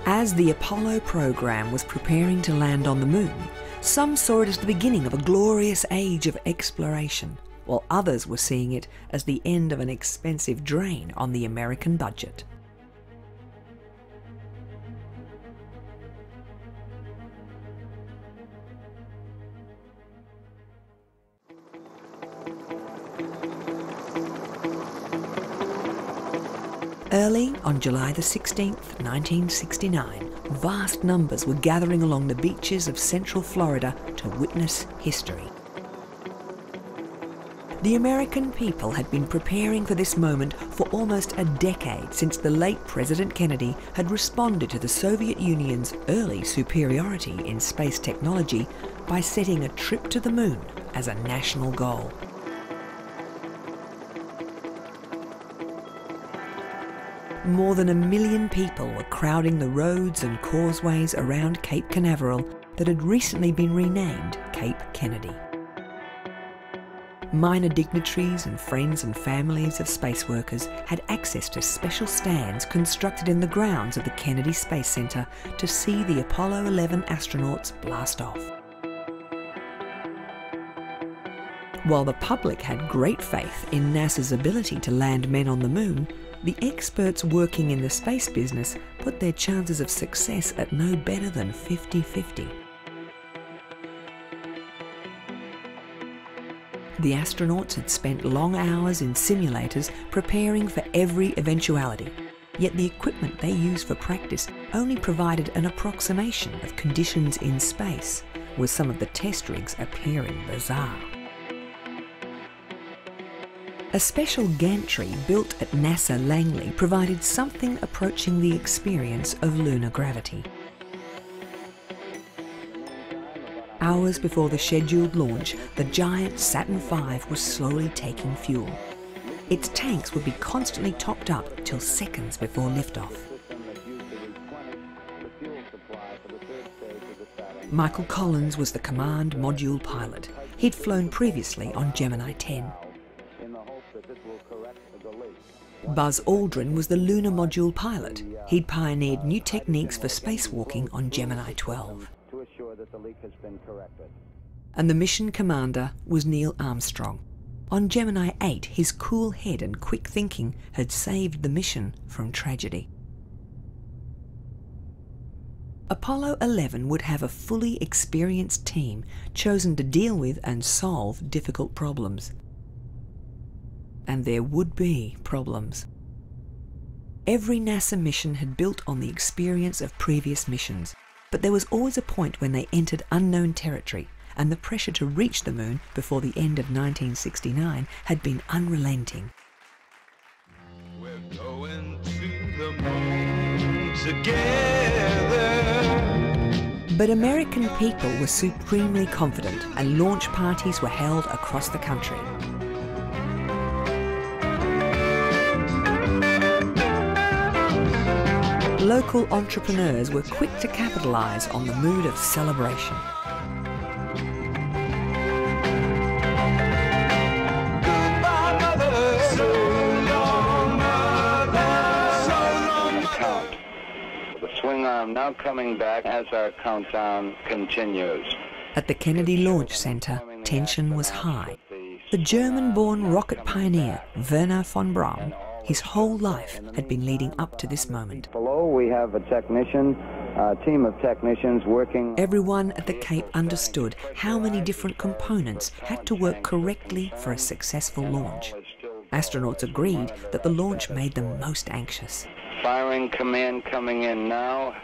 As the Apollo program was preparing to land on the moon, some saw it as the beginning of a glorious age of exploration, while others were seeing it as the end of an expensive drain on the American budget. Early on July the 16th, 1969, vast numbers were gathering along the beaches of central Florida to witness history. The American people had been preparing for this moment for almost a decade since the late President Kennedy had responded to the Soviet Union's early superiority in space technology by setting a trip to the moon as a national goal. More than 1 million people were crowding the roads and causeways around Cape Canaveral that had recently been renamed Cape Kennedy. Minor dignitaries and friends and families of space workers had access to special stands constructed in the grounds of the Kennedy Space Center to see the Apollo 11 astronauts blast off. While the public had great faith in NASA's ability to land men on the moon, the experts working in the space business put their chances of success at no better than 50-50. The astronauts had spent long hours in simulators preparing for every eventuality, yet the equipment they used for practice only provided an approximation of conditions in space, with some of the test rigs appearing bizarre. A special gantry built at NASA Langley provided something approaching the experience of lunar gravity. Hours before the scheduled launch, the giant Saturn V was slowly taking fuel. Its tanks would be constantly topped up till seconds before liftoff. Michael Collins was the command module pilot. He'd flown previously on Gemini 10. Buzz Aldrin was the lunar module pilot. He'd pioneered new techniques for spacewalking on Gemini 12. And the mission commander was Neil Armstrong. On Gemini 8, his cool head and quick thinking had saved the mission from tragedy. Apollo 11 would have a fully experienced team chosen to deal with and solve difficult problems. And there would be problems. Every NASA mission had built on the experience of previous missions, but there was always a point when they entered unknown territory, and the pressure to reach the moon before the end of 1969 had been unrelenting. We're going to the moon together. But American people were supremely confident, and launch parties were held across the country. Local entrepreneurs were quick to capitalise on the mood of celebration. The swing arm now coming back as our countdown continues. At the Kennedy Launch Center, tension was high. The German-born rocket pioneer, Werner von Braun, his whole life had been leading up to this moment. Below we have a team of technicians working. Everyone at the Cape understood how many different components had to work correctly for a successful launch. Astronauts agreed that the launch made them most anxious. Firing command coming in now.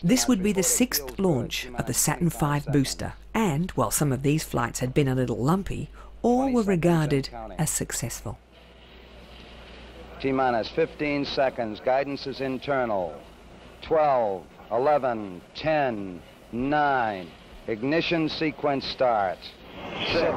This would be the 6th launch of the Saturn V booster, and while some of these flights had been a little lumpy, all were regarded as successful. T-minus 15 seconds. Guidance is internal. 12, 11, 10, 9. Ignition sequence starts. 6.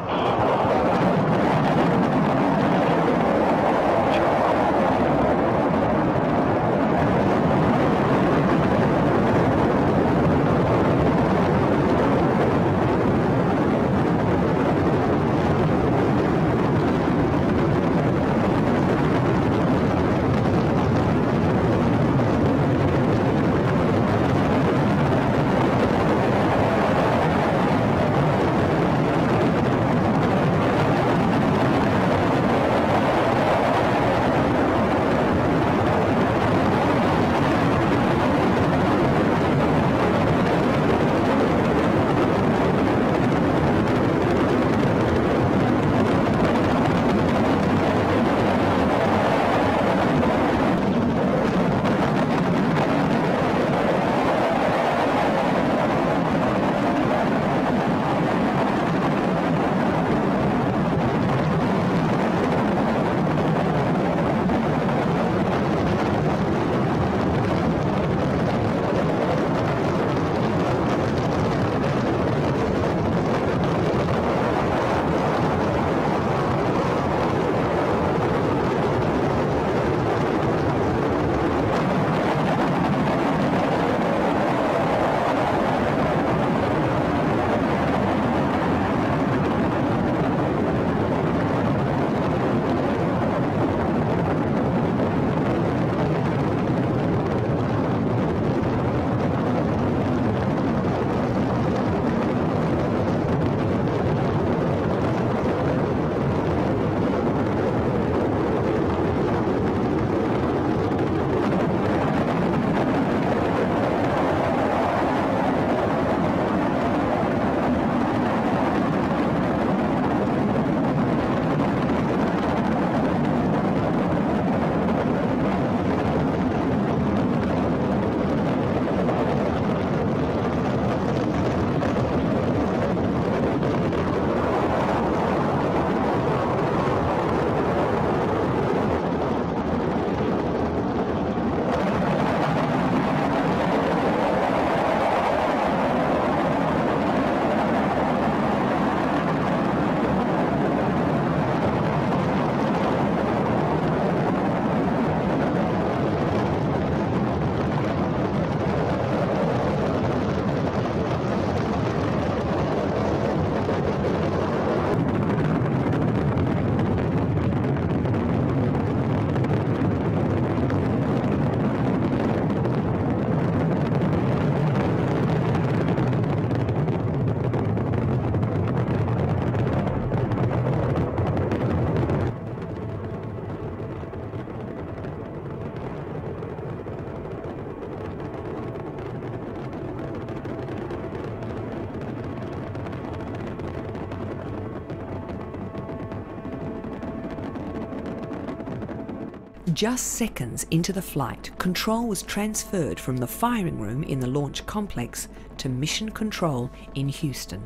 Just seconds into the flight, control was transferred from the firing room in the launch complex to mission control in Houston.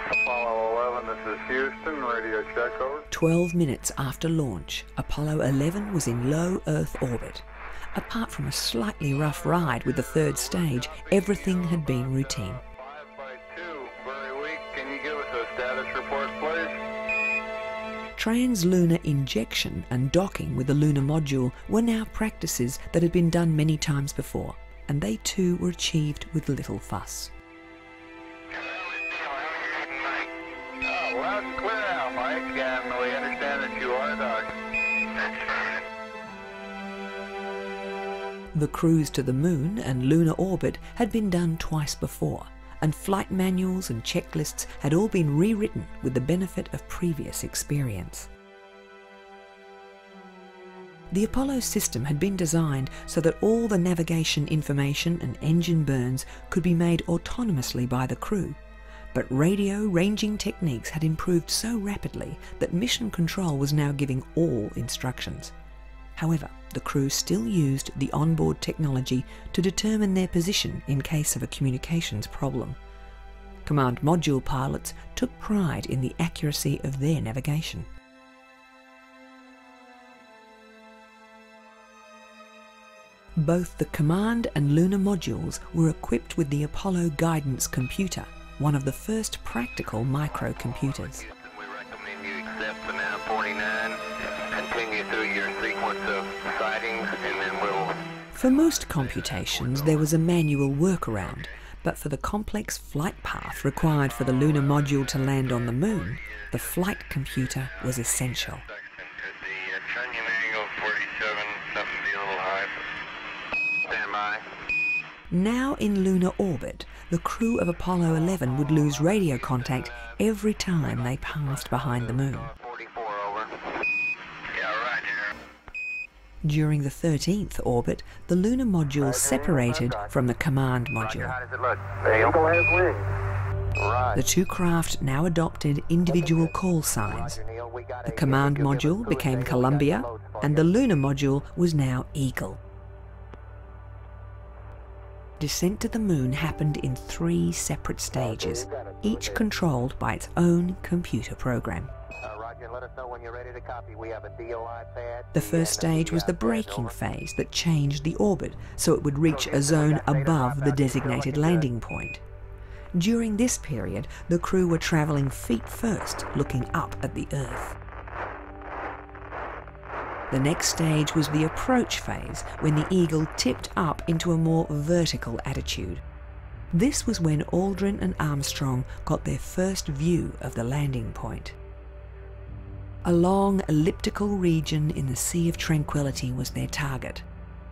Apollo 11, this is Houston, radio check over. 12 minutes after launch, Apollo 11 was in low Earth orbit. Apart from a slightly rough ride with the third stage, everything had been routine. 5x2, very weak. Can you give us a status report, please? Trans-lunar injection and docking with the lunar module were now practices that had been done many times before, and they too were achieved with little fuss. Oh, well, it's clear out, Mike, and we understand that you are docked. The cruise to the moon and lunar orbit had been done twice before, and flight manuals and checklists had all been rewritten with the benefit of previous experience. The Apollo system had been designed so that all the navigation information and engine burns could be made autonomously by the crew, but radio ranging techniques had improved so rapidly that mission control was now giving all instructions. However, the crew still used the onboard technology to determine their position in case of a communications problem. Command module pilots took pride in the accuracy of their navigation. Both the command and lunar modules were equipped with the Apollo guidance computer, one of the first practical microcomputers. We recommend you accept the 949, continue through your sequence of sightings, and then we'll... For most computations, there was a manual workaround, but for the complex flight path required for the lunar module to land on the moon, the flight computer was essential. The trunnion angle 47, something to be a little high. Stand by. Now in lunar orbit, the crew of Apollo 11 would lose radio contact every time they passed behind the moon. 44 over. Yeah, right here. During the 13th orbit, the lunar module separated from the command module. How does it look? The Eagle has wings. Right. The two craft now adopted individual call signs. The command module became Columbia, and the lunar module was now Eagle. Descent to the moon happened in 3 separate stages, each controlled by its own computer program. Roger, let us know when you're ready to copy. We have a DOI pad. The first stage was the braking phase that changed the orbit so it would reach a zone above the designated landing point. During this period, the crew were travelling feet first, looking up at the Earth. The next stage was the approach phase, when the Eagle tipped up into a more vertical attitude. This was when Aldrin and Armstrong got their first view of the landing point. A long elliptical region in the Sea of Tranquility was their target.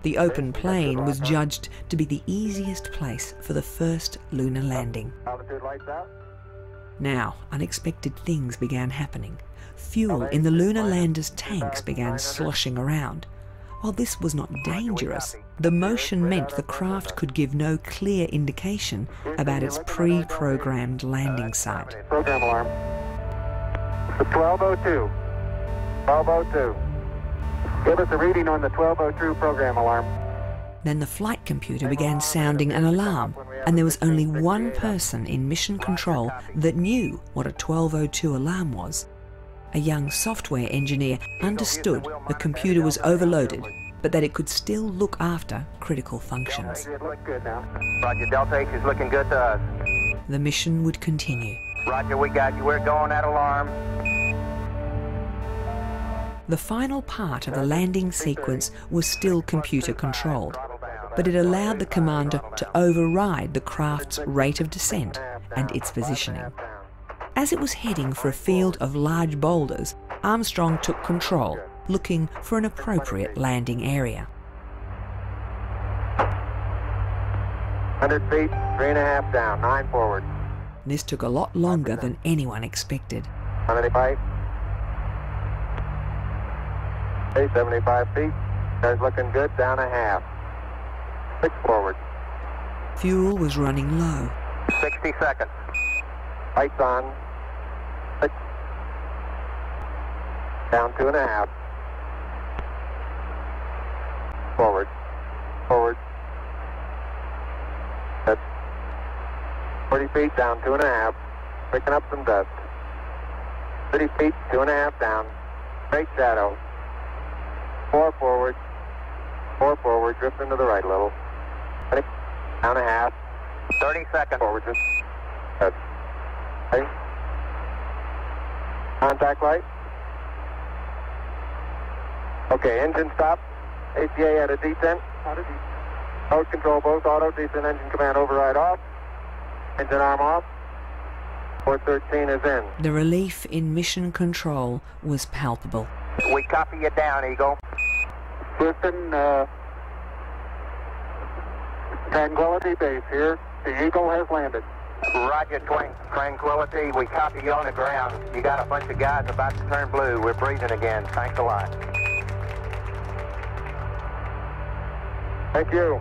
The open plain was judged to be the easiest place for the first lunar landing. Altitude lights out. Now, unexpected things began happening. Fuel in the lunar lander's tanks began sloshing around. While this was not dangerous, the motion meant the craft could give no clear indication about its pre-programmed landing site. Program alarm. 1202. 1202. Give us a reading on the 1202 program alarm. Then the flight computer began sounding an alarm, and there was only one person in mission control that knew what a 1202 alarm was. A young software engineer understood the computer was overloaded, but that it could still look after critical functions. Roger, Delta H is looking good to us. The mission would continue. Roger, we got you. We're going at alarm. The final part of the landing sequence was still computer controlled, but it allowed the commander to override the craft's rate of descent and its positioning. As it was heading for a field of large boulders, Armstrong took control, looking for an appropriate landing area. 100 feet, 3.5 down, 9 forward. This took a lot longer than anyone expected. 185. 75 feet. That's looking good, down a half. 6 forward. Fuel was running low. 60 seconds. Lights on. 6. Down 2.5. Forward. Forward. That's 40 feet down 2.5. Picking up some dust. 30 feet, 2.5 down. Straight shadow. 4 forward. 4 forward. Drift into the right a little. 20. Down 1/2. 30 seconds. Forward. Just. Good. Okay. Contact light. Okay, engine stop. ACA at a descent. Mode control both auto, descent engine command override off. Engine arm off. 413 is in. The relief in mission control was palpable. We copy you down, Eagle. Houston, Tranquility Base here. The Eagle has landed. Roger, Tranquility. We copy you on the ground. You got a bunch of guys about to turn blue. We're breathing again. Thanks a lot. Thank you.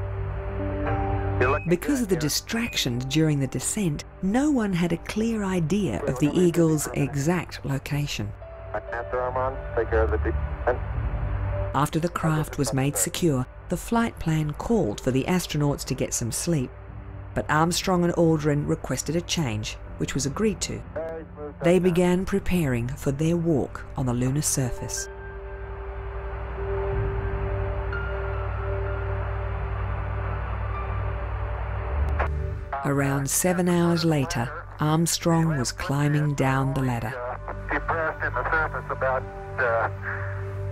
Because of the distractions during the descent, no one had a clear idea of the Eagle's exact location. Take care of the descent. After the craft was made secure, the flight plan called for the astronauts to get some sleep. But Armstrong and Aldrin requested a change, which was agreed to. They began preparing for their walk on the lunar surface. Around 7 hours later, Armstrong was climbing down the ladder. Depressed in the surface about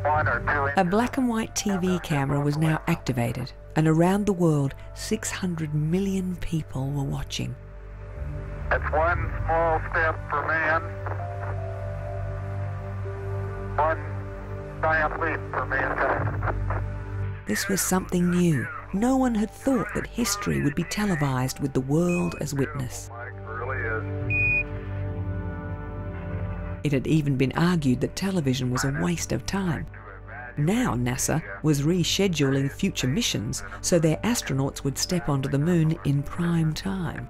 1 or 2 inches. A black and white TV camera was now activated, and around the world, 600 million people were watching. That's one small step for man, one giant leap for mankind. This was something new. No one had thought that history would be televised with the world as witness. It had even been argued that television was a waste of time. Now NASA was rescheduling future missions so their astronauts would step onto the moon in prime time.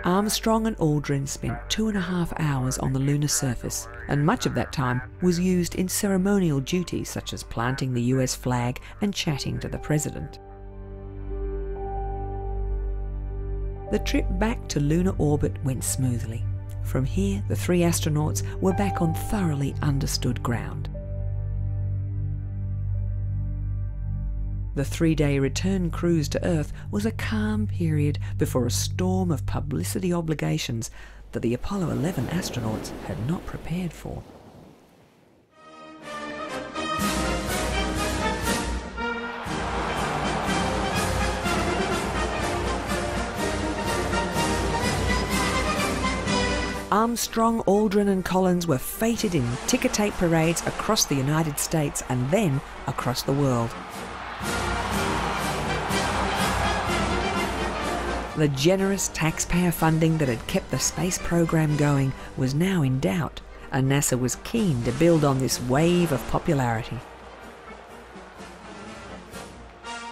Armstrong and Aldrin spent 2.5 hours on the lunar surface, and much of that time was used in ceremonial duties such as planting the US flag and chatting to the president. The trip back to lunar orbit went smoothly. From here, the 3 astronauts were back on thoroughly understood ground. The 3-day return cruise to Earth was a calm period before a storm of publicity obligations that the Apollo 11 astronauts had not prepared for. Armstrong, Aldrin and Collins were feted in ticker-tape parades across the United States and then across the world. The generous taxpayer funding that had kept the space program going was now in doubt, and NASA was keen to build on this wave of popularity.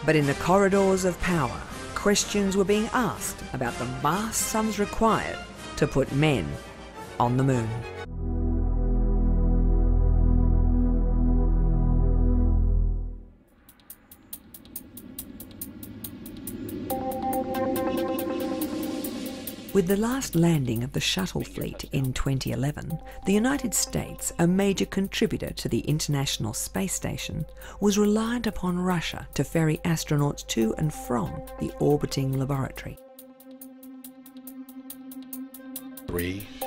But in the corridors of power, questions were being asked about the vast sums required to put men on the moon. With the last landing of the shuttle fleet in 2011, the United States, a major contributor to the International Space Station, was reliant upon Russia to ferry astronauts to and from the orbiting laboratory. 3, 2,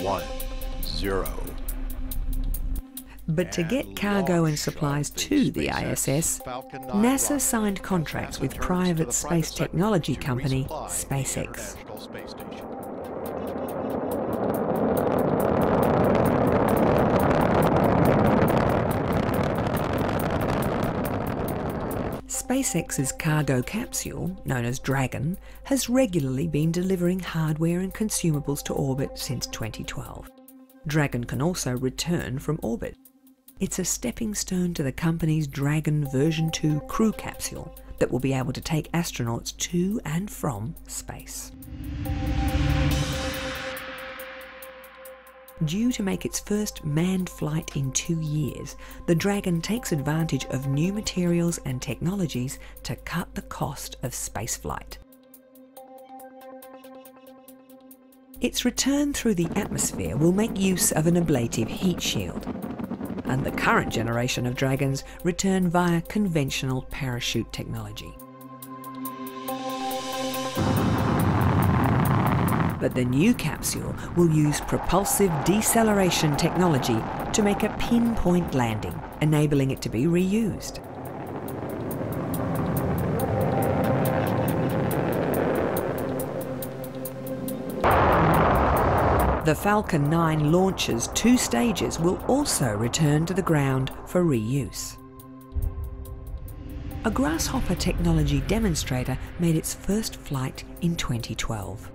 1, 0. But to get cargo and supplies to the ISS, NASA signed contracts with private space technology company SpaceX. SpaceX's cargo capsule, known as Dragon, has regularly been delivering hardware and consumables to orbit since 2012. Dragon can also return from orbit. It's a stepping stone to the company's Dragon version 2 crew capsule that will be able to take astronauts to and from space. Due to make its first manned flight in 2 years, the Dragon takes advantage of new materials and technologies to cut the cost of spaceflight. Its return through the atmosphere will make use of an ablative heat shield, and the current generation of Dragons return via conventional parachute technology. But the new capsule will use propulsive deceleration technology to make a pinpoint landing, enabling it to be reused. The Falcon 9 launcher's 2 stages will also return to the ground for reuse. A Grasshopper technology demonstrator made its first flight in 2012.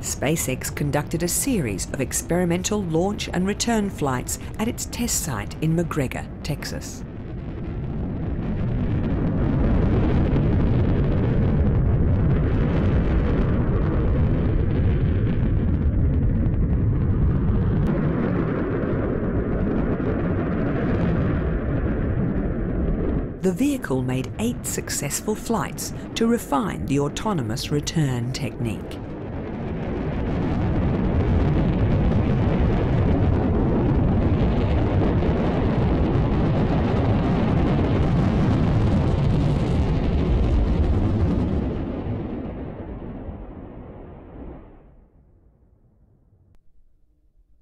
SpaceX conducted a series of experimental launch and return flights at its test site in McGregor, Texas. The vehicle made 8 successful flights to refine the autonomous return technique.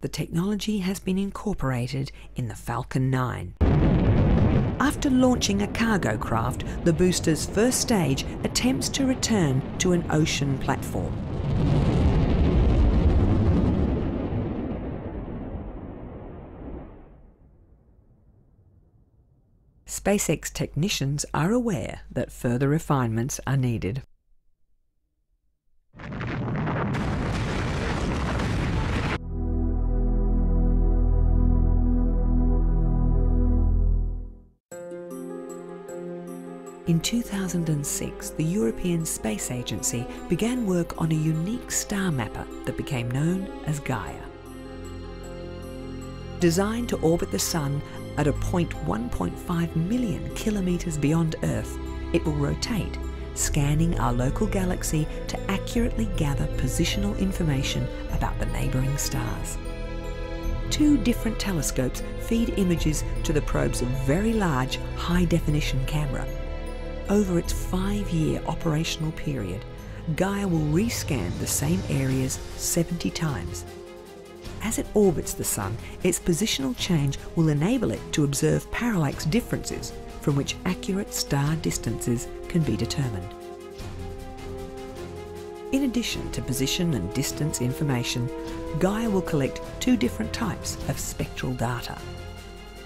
The technology has been incorporated in the Falcon 9. After launching a cargo craft, the booster's first stage attempts to return to an ocean platform. SpaceX technicians are aware that further refinements are needed. In 2006, the European Space Agency began work on a unique star mapper that became known as Gaia. Designed to orbit the Sun at a point 1.5 million kilometres beyond Earth, it will rotate, scanning our local galaxy to accurately gather positional information about the neighbouring stars. 2 different telescopes feed images to the probe's very large high-definition camera. Over its 5-year operational period, Gaia will rescan the same areas 70 times. As it orbits the Sun, its positional change will enable it to observe parallax differences from which accurate star distances can be determined. In addition to position and distance information, Gaia will collect 2 different types of spectral data.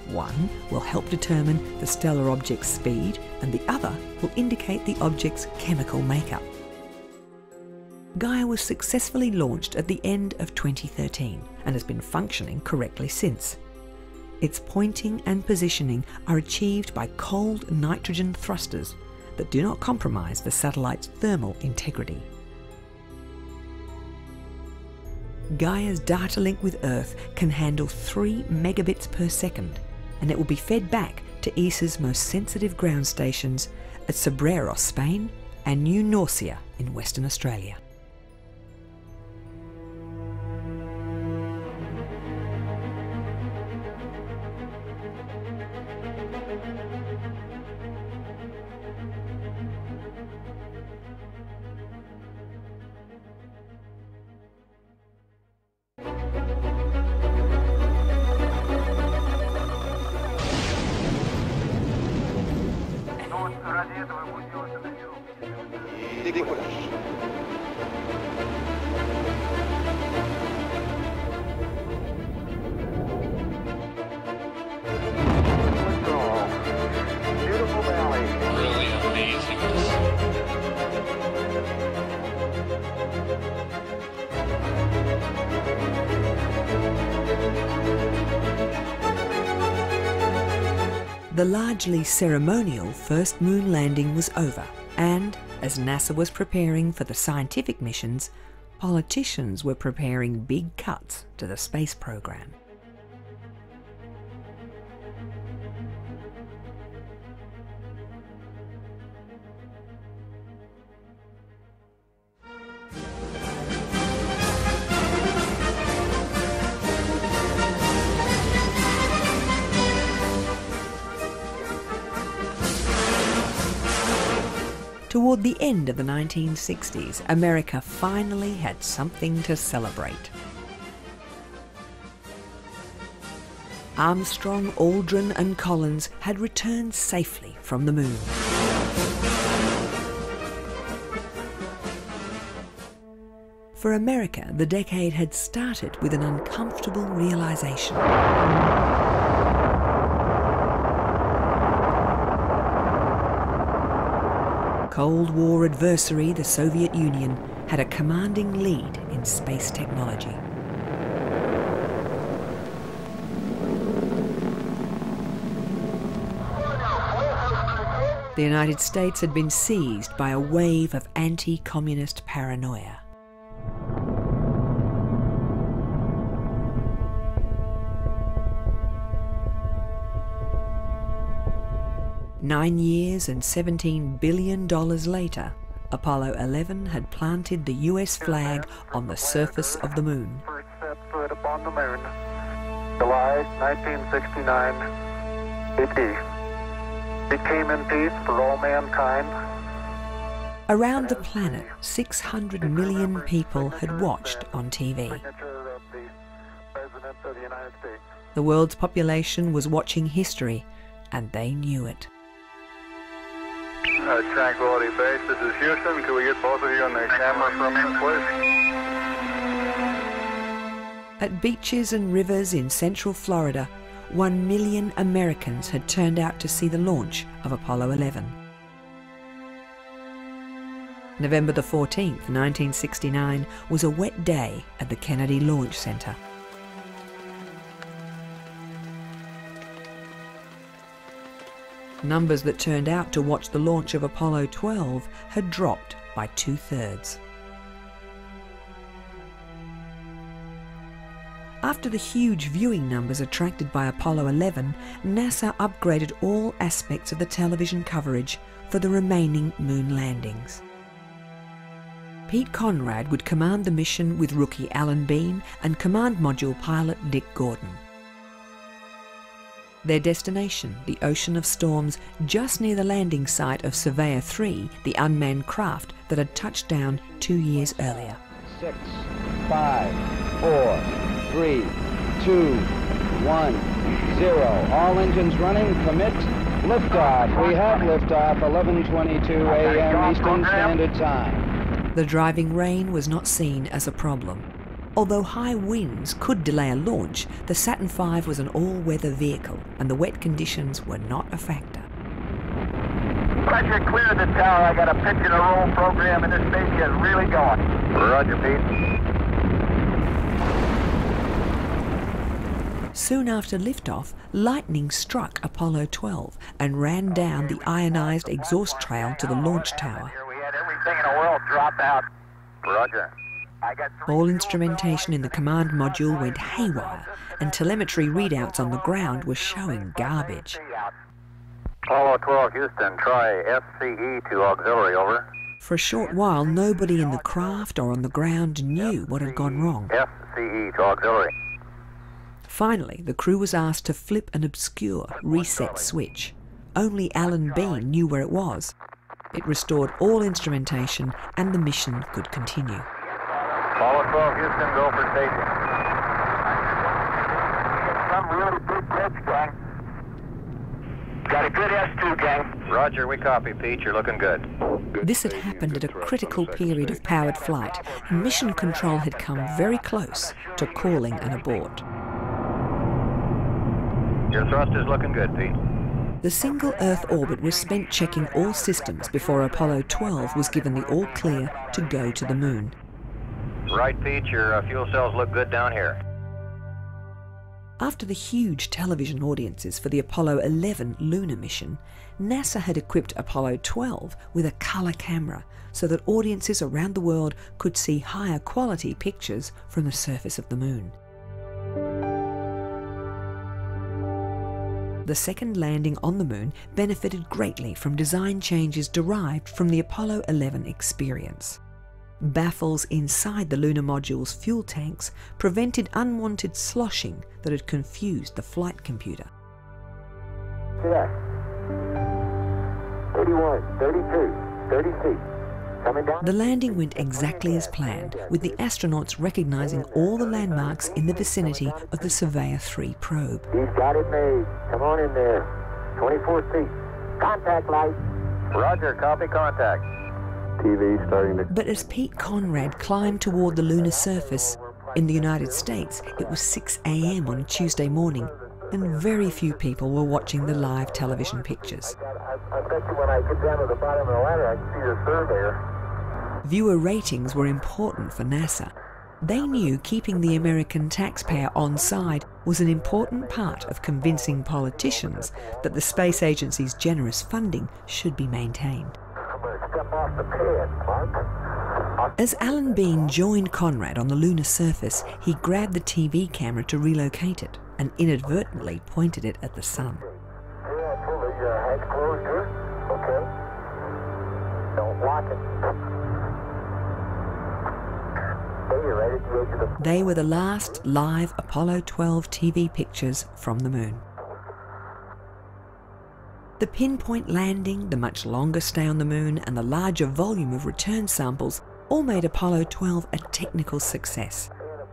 One will help determine the stellar object's speed, and the other will indicate the object's chemical makeup. Gaia was successfully launched at the end of 2013 and has been functioning correctly since. Its pointing and positioning are achieved by cold nitrogen thrusters that do not compromise the satellite's thermal integrity. Gaia's data link with Earth can handle 3 megabits per second, and it will be fed back to ESA's most sensitive ground stations at Sobreros, Spain, and New Norcia in Western Australia. The largely ceremonial first moon landing was over, and as NASA was preparing for the scientific missions, politicians were preparing big cuts to the space program. Toward the end of the 1960s, America finally had something to celebrate. Armstrong, Aldrin and Collins had returned safely from the moon. For America, the decade had started with an uncomfortable realization. Cold War adversary, the Soviet Union, had a commanding lead in space technology. The United States had been seized by a wave of anti-communist paranoia. Nine years and $17 billion later, Apollo 11 had planted the US flag on the surface of the moon. First set foot upon the moon, July 1969, AD. It came in peace for all mankind. Around the planet, 600 million people had watched on TV. The world's population was watching history, and they knew it. Tranquility Base, this is Houston. Can we get both of you on the camera for a minute, please? At beaches and rivers in central Florida, 1 million Americans had turned out to see the launch of Apollo 11. November the 14th, 1969, was a wet day at the Kennedy Launch Center. Numbers that turned out to watch the launch of Apollo 12 had dropped by 2/3. After the huge viewing numbers attracted by Apollo 11, NASA upgraded all aspects of the television coverage for the remaining moon landings. Pete Conrad would command the mission with rookie Alan Bean and command module pilot Dick Gordon. Their destination, the Ocean of Storms, just near the landing site of Surveyor 3, the unmanned craft that had touched down 2 years earlier. 6, 5, 4, 3, 2, 1, 0. All engines running. Commit. Liftoff. We have liftoff. 11:22 a.m. Eastern Standard Time. The driving rain was not seen as a problem. Although high winds could delay a launch, the Saturn V was an all-weather vehicle, and the wet conditions were not a factor. Roger, clear the tower. I got a pitch and a roll program, and this baby is really going. Roger, Pete. Soon after liftoff, lightning struck Apollo 12 and ran down the ionized exhaust trail to the launch tower. We had everything in the world drop out. Roger. All instrumentation in the command module went haywire, and telemetry readouts on the ground were showing garbage. Apollo 12 Houston, try SCE to auxiliary, over. For a short while, nobody in the craft or on the ground knew what had gone wrong. SCE to auxiliary. Finally, the crew was asked to flip an obscure reset switch. Only Alan Bean knew where it was. It restored all instrumentation, and the mission could continue. Apollo 12 Houston, go for staging. Some really big pitch, gang. Got a good S2, gang. Roger, we copy, Pete. You're looking good. This had happened at a critical period of powered flight, and Mission Control had come very close to calling an abort. Your thrust is looking good, Pete. The single Earth orbit was spent checking all systems before Apollo 12 was given the all-clear to go to the moon. Right, Pete. Your fuel cells look good down here. After the huge television audiences for the Apollo 11 lunar mission, NASA had equipped Apollo 12 with a colour camera so that audiences around the world could see higher quality pictures from the surface of the moon. The second landing on the moon benefited greatly from design changes derived from the Apollo 11 experience. Baffles inside the lunar module's fuel tanks prevented unwanted sloshing that had confused the flight computer. Yeah. 31, 32, 36. Coming down. The landing went exactly as planned, with the astronauts recognizing all the landmarks in the vicinity of the Surveyor 3 probe. He's got it made. Come on in there. 24 feet. Contact light. Roger, copy contact. TV starting to... But as Pete Conrad climbed toward the lunar surface, in the United States it was 6 a.m. on Tuesday morning, and very few people were watching the live television pictures. I bet you when I get down to the bottom of the ladder, I can see the surveyor. Viewer ratings were important for NASA. They knew keeping the American taxpayer on side was an important part of convincing politicians that the space agency's generous funding should be maintained. I'm going to step off the pad, Mark. As Alan Bean joined Conrad on the lunar surface, he grabbed the TV camera to relocate it and inadvertently pointed it at the sun. Yeah, pull the head closed here. Okay. Don't lock it. Okay, you're right at the edge of the... They were the last live Apollo 12 TV pictures from the moon. The pinpoint landing, the much longer stay on the moon, and the larger volume of return samples all made Apollo 12 a technical success.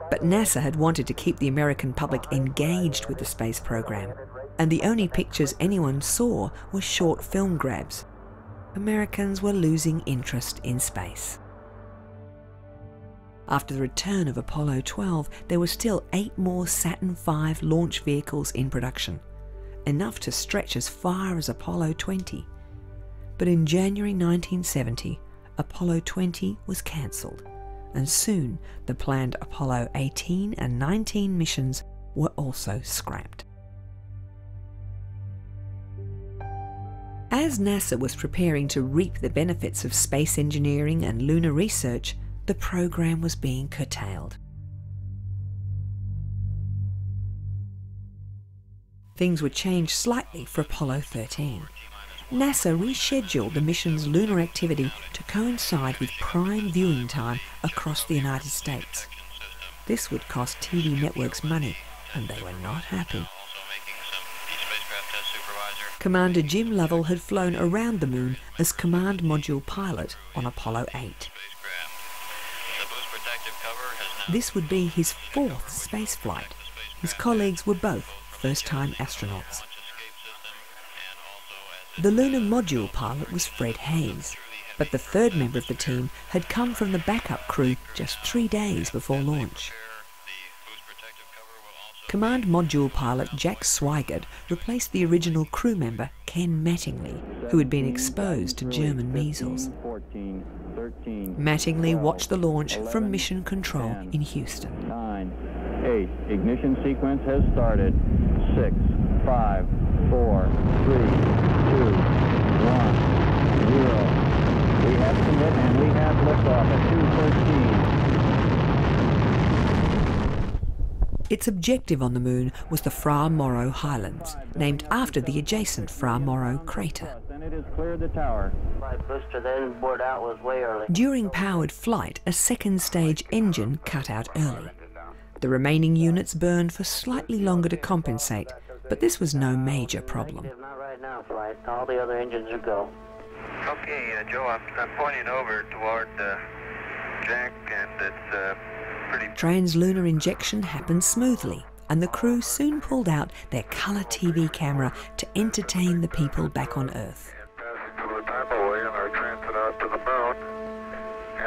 But NASA had wanted to keep the American public engaged with the space program, and the only pictures anyone saw were short film grabs. Americans were losing interest in space. After the return of Apollo 12, there were still 8 more Saturn V launch vehicles in production, enough to stretch as far as Apollo 20. But in January 1970, Apollo 20 was cancelled, and soon the planned Apollo 18 and 19 missions were also scrapped. As NASA was preparing to reap the benefits of space engineering and lunar research, the program was being curtailed. Things would change slightly for Apollo 13. NASA rescheduled the mission's lunar activity to coincide with prime viewing time across the United States. This would cost TV networks money, and they were not happy. Commander Jim Lovell had flown around the moon as command module pilot on Apollo 8. This would be his 4th spaceflight. His colleagues were both first-time astronauts. The lunar module pilot was Fred Hayes, but the third member of the team had come from the backup crew just 3 days before launch. Command module pilot Jack Swigert replaced the original crew member Ken Mattingly, who had been exposed to German measles. Mattingly watched the launch from Mission Control in Houston. 9, 8, ignition sequence has started. 6, 5, 4, 3, 2, 1, 0. We have commit and we have liftoff at 2:13. Its objective on the moon was the Fra Mauro Highlands, named after the adjacent Fra Mauro crater. And it has cleared the tower. Booster then board out was way early. During powered flight, a second stage engine cut out early. The remaining units burned for slightly longer to compensate, but this was no major problem. Not right now, flight. All the other engines are go. Okay, Joe, I'm pointing over toward Jack, and it's pretty... Translunar injection happened smoothly, and the crew soon pulled out their colour TV camera to entertain the people back on Earth.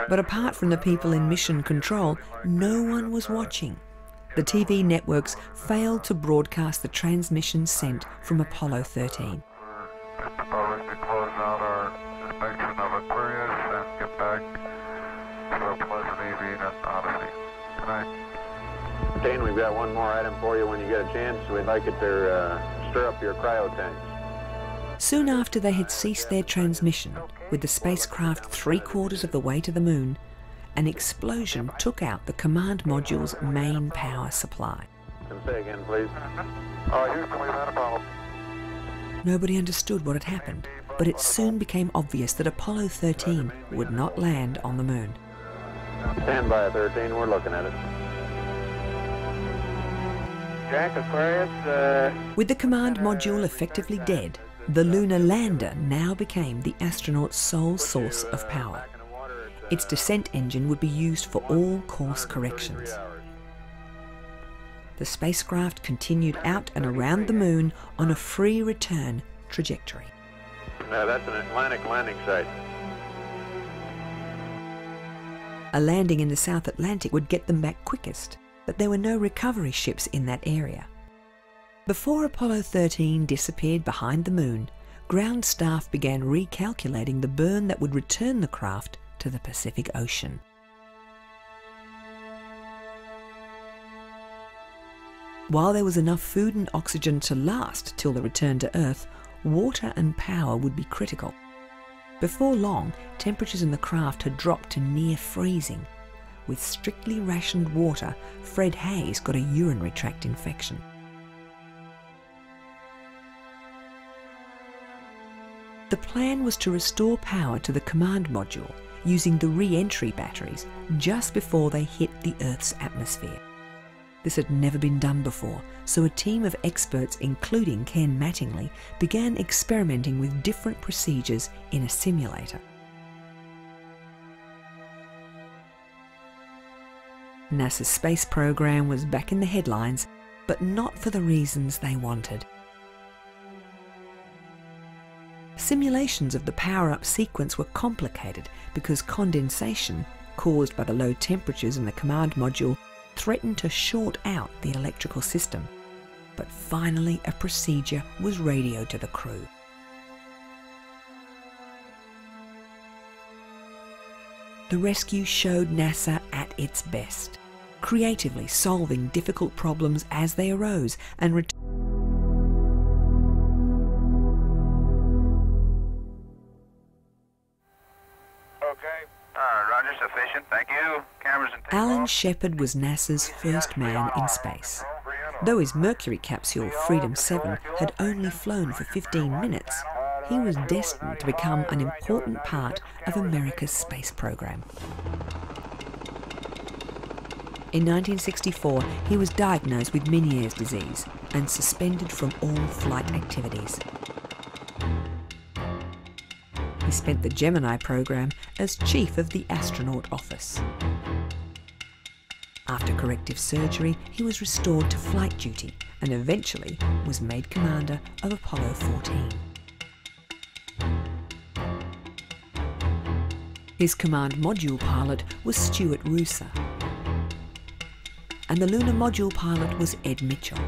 But apart from the people in Mission Control, no one was watching. The TV networks failed to broadcast the transmissions sent from Apollo 13. Dan, we've got one more item for you when you get a chance. We'd like it to stir up your cryo tanks. Soon after they had ceased their transmission, with the spacecraft 3/4 of the way to the moon, an explosion took out the command module's main power supply. Can say again, please? Houston, we've had a problem. Nobody understood what had happened, but it soon became obvious that Apollo 13 would not land on the moon. Stand by, 13. We're looking at it. Jack, Aquarius, With the command module effectively dead, the lunar lander now became the astronaut's sole source of power. Its descent engine would be used for all course corrections. The spacecraft continued out and around the moon on a free return trajectory. That's an Atlantic landing site. A landing in the South Atlantic would get them back quickest, but there were no recovery ships in that area. Before Apollo 13 disappeared behind the moon, ground staff began recalculating the burn that would return the craft to the Pacific Ocean. While there was enough food and oxygen to last till the return to Earth, water and power would be critical. Before long, temperatures in the craft had dropped to near freezing. With strictly rationed water, Fred Hayes got a urinary tract infection. The plan was to restore power to the command module using the re-entry batteries just before they hit the Earth's atmosphere. This had never been done before, so a team of experts, including Ken Mattingly, began experimenting with different procedures in a simulator. NASA's space program was back in the headlines, but not for the reasons they wanted. Simulations of the power-up sequence were complicated because condensation, caused by the low temperatures in the command module, threatened to short out the electrical system. But finally a procedure was radioed to the crew. The rescue showed NASA at its best, creatively solving difficult problems as they arose and Roger, sufficient. Thank you. Cameras and Alan Shepard was NASA's first man in space. Though his Mercury capsule, Freedom 7, had only flown for 15 minutes, he was destined to become an important part of America's space program. In 1964, he was diagnosed with Meniere's disease and suspended from all flight activities. He spent the Gemini program as chief of the astronaut office. After corrective surgery, he was restored to flight duty and eventually was made commander of Apollo 14. His command module pilot was Stuart Roosa, and the lunar module pilot was Ed Mitchell.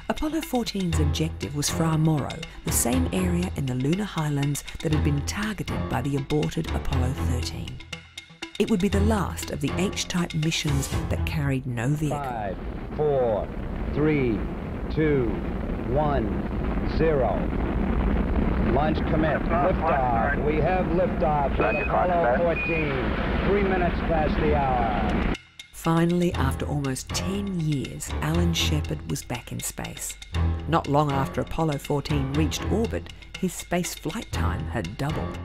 Apollo 14's objective was Fra Mauro, the same area in the lunar highlands that had been targeted by the aborted Apollo 13. It would be the last of the H-type missions that carried no vehicle. 5, 4, 3, 2, 1, 0. Launch commit. Liftoff. We have liftoff on Apollo 14. 3 minutes past the hour. Finally, after almost 10 years, Alan Shepard was back in space. Not long after Apollo 14 reached orbit, his space flight time had doubled.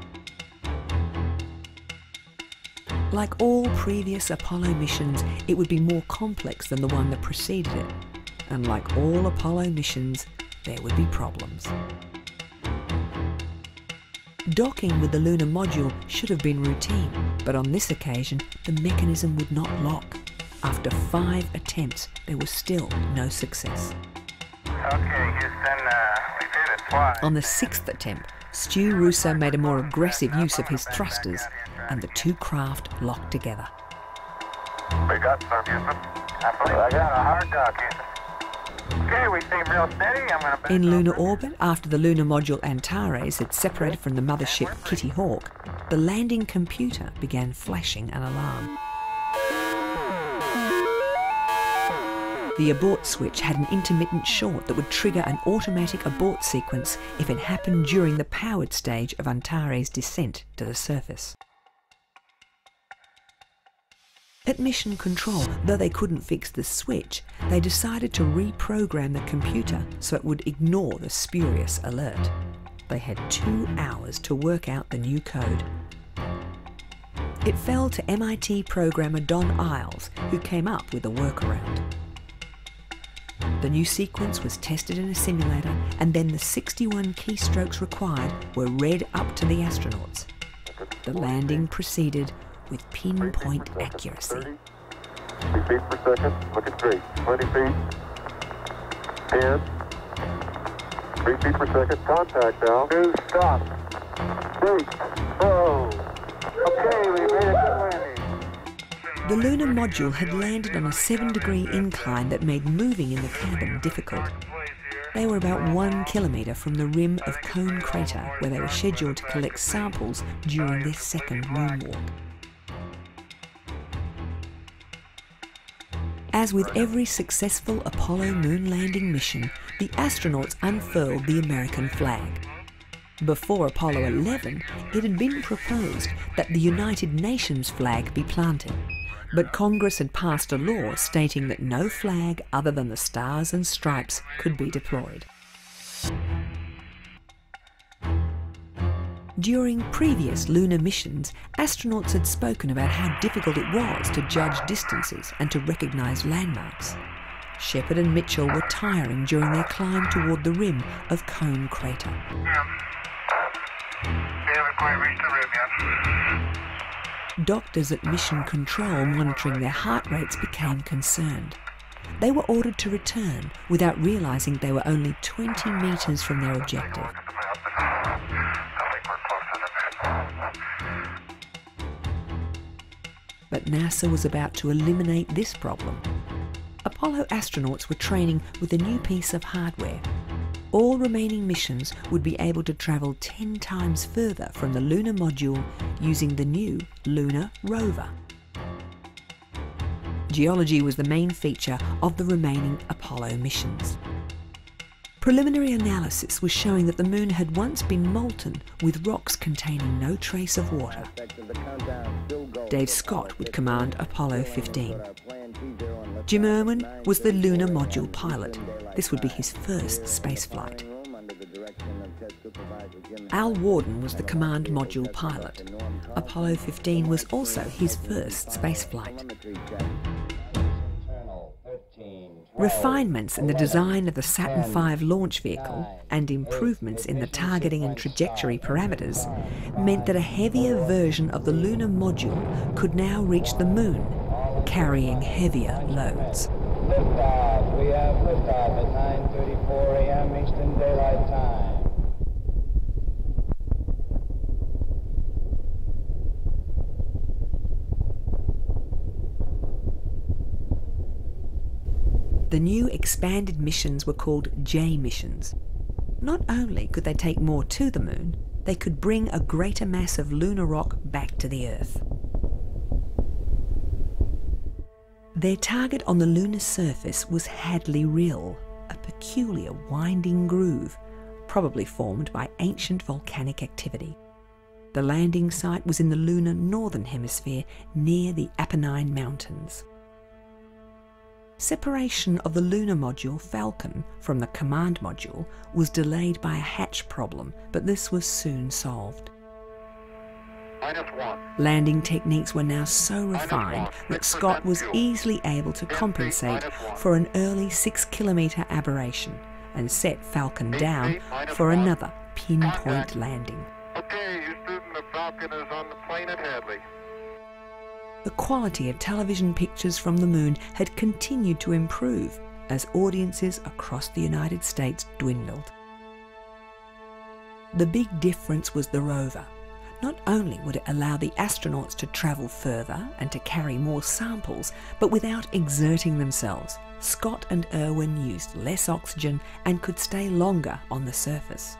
Like all previous Apollo missions, it would be more complex than the one that preceded it. And like all Apollo missions, there would be problems. Docking with the lunar module should have been routine, but on this occasion, the mechanism would not lock. After 5 attempts, there was still no success. Okay, Houston, we did it twice. On the 6th attempt, Stu Russo made a more aggressive use of his thrusters, and the two craft locked together. We got some, Houston. I believe I got a hard dock, Houston. Okay, we seem real steady. I'm going to... In lunar orbit, after the lunar module Antares had separated from the mothership Kitty Hawk, the landing computer began flashing an alarm. The abort switch had an intermittent short that would trigger an automatic abort sequence if it happened during the powered stage of Antares' descent to the surface. At Mission Control, though they couldn't fix the switch, they decided to reprogram the computer so it would ignore the spurious alert. They had 2 hours to work out the new code. It fell to MIT programmer Don Iles, who came up with a workaround. The new sequence was tested in a simulator, and then the 61 keystrokes required were read up to the astronauts. The landing proceeded with pinpoint accuracy. 30 feet per second, looking straight. 20 feet, 10, 3 feet per second, contact now. 2, stop. 3, oh. Okay, we made a good landing. The lunar module had landed on a 7-degree incline that made moving in the cabin difficult. They were about 1 kilometre from the rim of Cone Crater, where they were scheduled to collect samples during their second moonwalk. As with every successful Apollo moon landing mission, the astronauts unfurled the American flag. Before Apollo 11, it had been proposed that the United Nations flag be planted, but Congress had passed a law stating that no flag other than the Stars and Stripes could be deployed. During previous lunar missions, astronauts had spoken about how difficult it was to judge distances and to recognise landmarks. Shepard and Mitchell were tiring during their climb toward the rim of Cone Crater. Doctors at Mission Control monitoring their heart rates became concerned. They were ordered to return without realising they were only 20 metres from their objective. But NASA was about to eliminate this problem. Apollo astronauts were training with a new piece of hardware. All remaining missions would be able to travel 10 times further from the lunar module using the new lunar rover. Geology was the main feature of the remaining Apollo missions. Preliminary analysis was showing that the moon had once been molten with rocks containing no trace of water. Dave Scott would command Apollo 15. Jim Irwin was the lunar module pilot. This would be his first spaceflight. Al Worden was the command module pilot. Apollo 15 was also his first spaceflight. Refinements in the design of the Saturn V launch vehicle and improvements in the targeting and trajectory parameters meant that a heavier version of the lunar module could now reach the moon, carrying heavier loads. Liftoff. We have liftoff at 9:34 a.m. Eastern Daylight Time. The new expanded missions were called J missions. Not only could they take more to the moon, they could bring a greater mass of lunar rock back to the Earth. Their target on the lunar surface was Hadley Rill, a peculiar winding groove, probably formed by ancient volcanic activity. The landing site was in the lunar northern hemisphere near the Apennine Mountains. Separation of the lunar module Falcon from the command module was delayed by a hatch problem, but this was soon solved. -1. Landing techniques were now so refined that Scott was easily able to compensate for an early 6-kilometre aberration and set Falcon down for another pinpoint landing. Okay, Houston, the Falcon is on the plane at Hadley. The quality of television pictures from the moon had continued to improve as audiences across the United States dwindled. The big difference was the rover. Not only would it allow the astronauts to travel further and to carry more samples, but without exerting themselves, Scott and Irwin used less oxygen and could stay longer on the surface.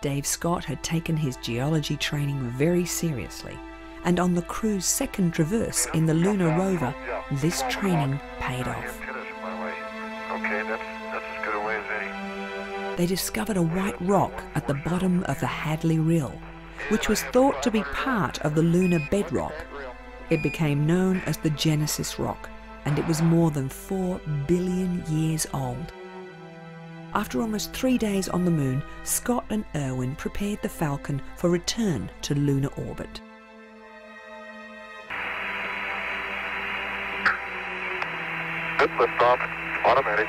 Dave Scott had taken his geology training very seriously, and on the crew's second traverse in the lunar rover, this training paid off. Okay, that's as good a way as any. They discovered a white rock at the bottom of the Hadley Rill, which was thought to be part of the lunar bedrock. It became known as the Genesis Rock, and it was more than 4 billion years old. After almost 3 days on the moon, Scott and Irwin prepared the Falcon for return to lunar orbit. Good liftoff, automatic.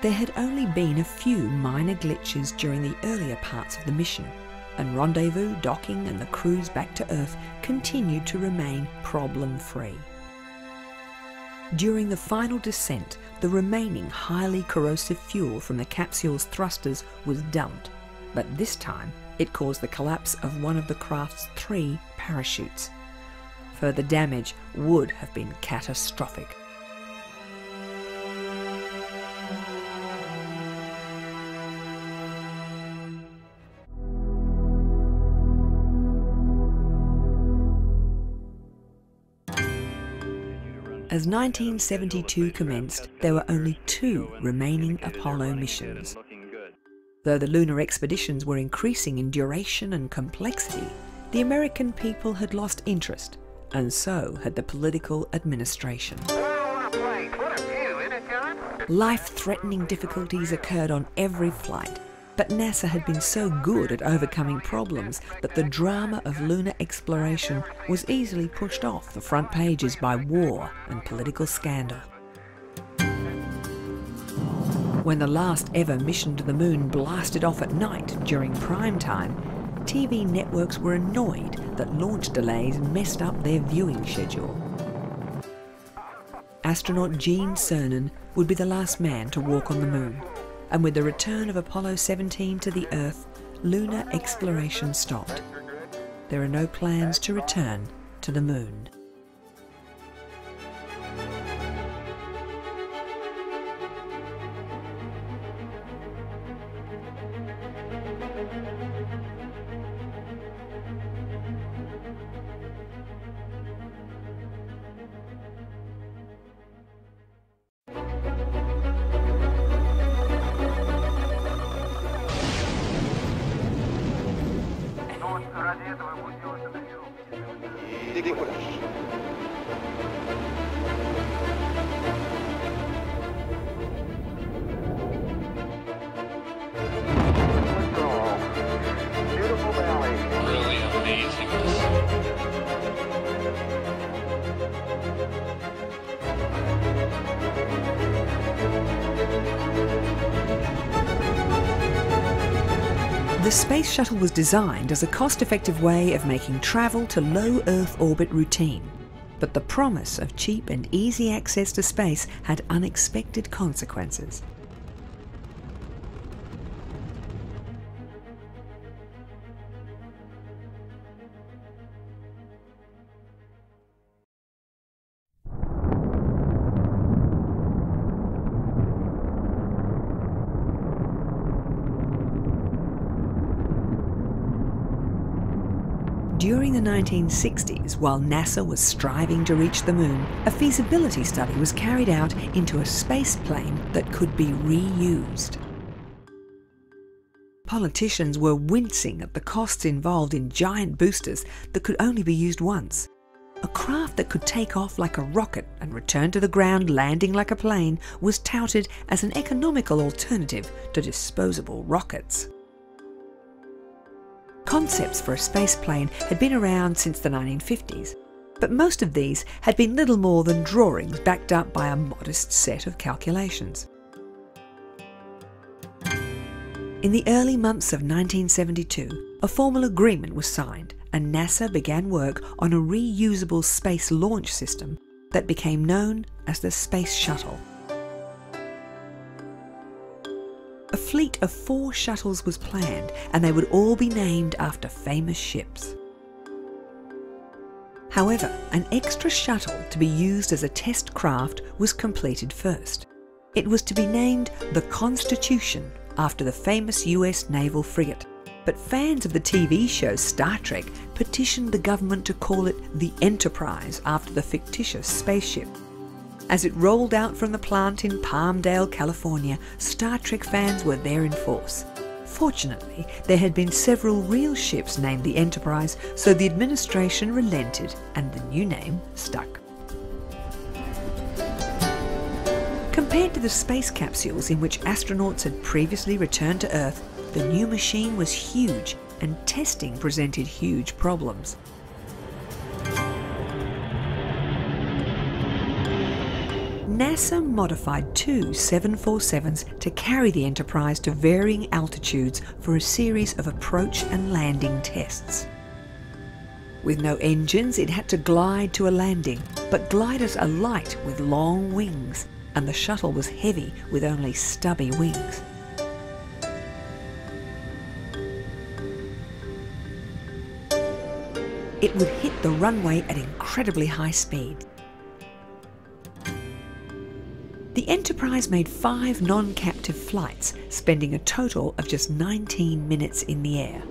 There had only been a few minor glitches during the earlier parts of the mission, and rendezvous, docking and the cruise back to Earth continued to remain problem-free. During the final descent, the remaining highly corrosive fuel from the capsule's thrusters was dumped, but this time it caused the collapse of one of the craft's 3 parachutes. Further damage would have been catastrophic. As 1972 commenced, there were only 2 remaining Apollo missions. Though the lunar expeditions were increasing in duration and complexity, the American people had lost interest, and so had the political administration. Life-threatening difficulties occurred on every flight, but NASA had been so good at overcoming problems that the drama of lunar exploration was easily pushed off the front pages by war and political scandal. When the last ever mission to the moon blasted off at night during prime time, TV networks were annoyed that launch delays messed up their viewing schedule. Astronaut Gene Cernan would be the last man to walk on the moon, and with the return of Apollo 17 to the Earth, lunar exploration stopped. There are no plans to return to the moon. The Space Shuttle was designed as a cost-effective way of making travel to low Earth orbit routine, but the promise of cheap and easy access to space had unexpected consequences. During the 1960s, while NASA was striving to reach the moon, a feasibility study was carried out into a space plane that could be reused. Politicians were wincing at the costs involved in giant boosters that could only be used once. A craft that could take off like a rocket and return to the ground landing like a plane was touted as an economical alternative to disposable rockets. Concepts for a space plane had been around since the 1950s, but most of these had been little more than drawings backed up by a modest set of calculations. In the early months of 1972, a formal agreement was signed and NASA began work on a reusable space launch system that became known as the Space Shuttle. A fleet of 4 shuttles was planned, and they would all be named after famous ships. However, an extra shuttle to be used as a test craft was completed first. It was to be named the Constitution, after the famous US naval frigate, But fans of the TV show Star Trek petitioned the government to call it the Enterprise after the fictitious spaceship. As it rolled out from the plant in Palmdale, California, Star Trek fans were there in force. Fortunately, there had been several real ships named the Enterprise, so the administration relented and the new name stuck. Compared to the space capsules in which astronauts had previously returned to Earth, the new machine was huge and testing presented huge problems. NASA modified two 747s to carry the Enterprise to varying altitudes for a series of approach and landing tests. With no engines, it had to glide to a landing, but gliders are light with long wings, and the shuttle was heavy with only stubby wings. It would hit the runway at incredibly high speed. The Enterprise made 5 non-captive flights, spending a total of just 19 minutes in the air.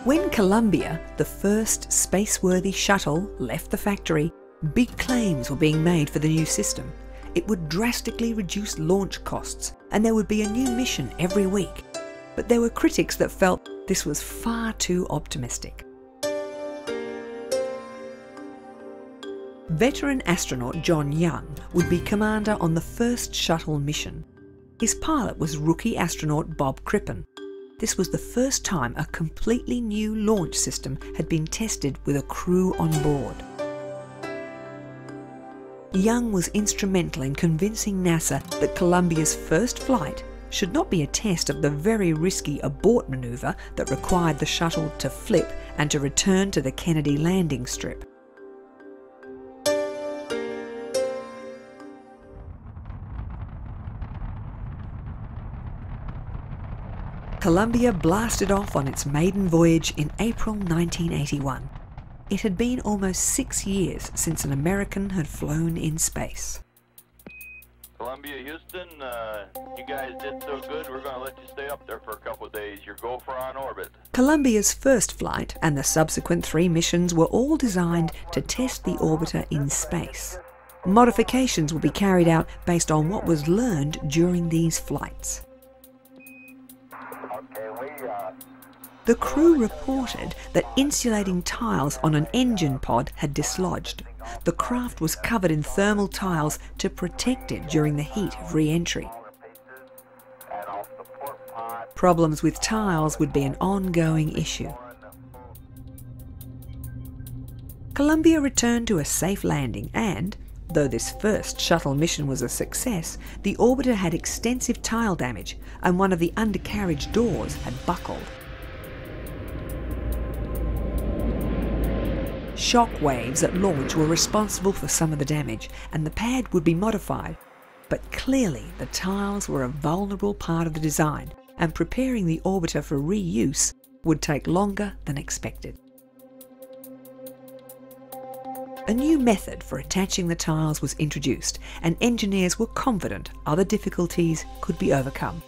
When Columbia, the first space-worthy shuttle, left the factory, big claims were being made for the new system. It would drastically reduce launch costs, and there would be a new mission every week. But there were critics that felt this was far too optimistic. Veteran astronaut John Young would be commander on the first shuttle mission. His pilot was rookie astronaut Bob Crippen. This was the first time a completely new launch system had been tested with a crew on board. Young was instrumental in convincing NASA that Columbia's first flight should not be a test of the very risky abort maneuver that required the shuttle to flip and to return to the Kennedy landing strip. Columbia blasted off on its maiden voyage in April 1981. It had been almost 6 years since an American had flown in space. Columbia, Houston, you guys did so good, we're going to let you stay up there for a couple of days. Your gopher on orbit. Columbia's first flight and the subsequent 3 missions were all designed to test the orbiter in space. Modifications would be carried out based on what was learned during these flights. The crew reported that insulating tiles on an engine pod had dislodged. The craft was covered in thermal tiles to protect it during the heat of re-entry. Problems with tiles would be an ongoing issue. Columbia returned to a safe landing and, though this first shuttle mission was a success, the orbiter had extensive tile damage and one of the undercarriage doors had buckled. Shock waves at launch were responsible for some of the damage, and the pad would be modified. But clearly the tiles were a vulnerable part of the design, and preparing the orbiter for reuse would take longer than expected. A new method for attaching the tiles was introduced, and engineers were confident other difficulties could be overcome.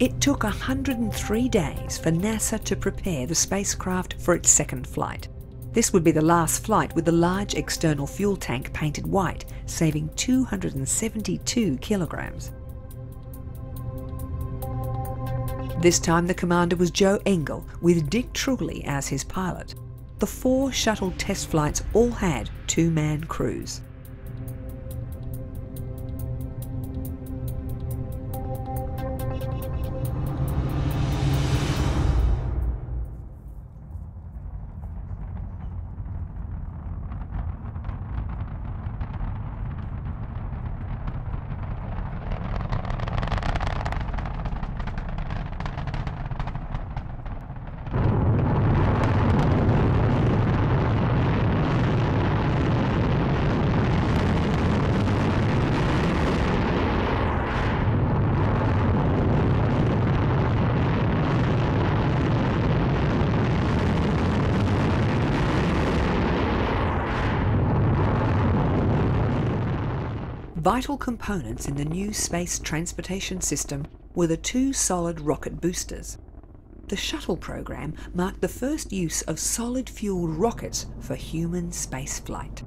It took 103 days for NASA to prepare the spacecraft for its second flight. This would be the last flight with the large external fuel tank painted white, saving 272 kilograms. This time the commander was Joe Engel, with Dick Trugley as his pilot. The 4 shuttle test flights all had 2-man crews. Vital components in the new space transportation system were the two solid rocket boosters. The shuttle program marked the first use of solid-fueled rockets for human spaceflight.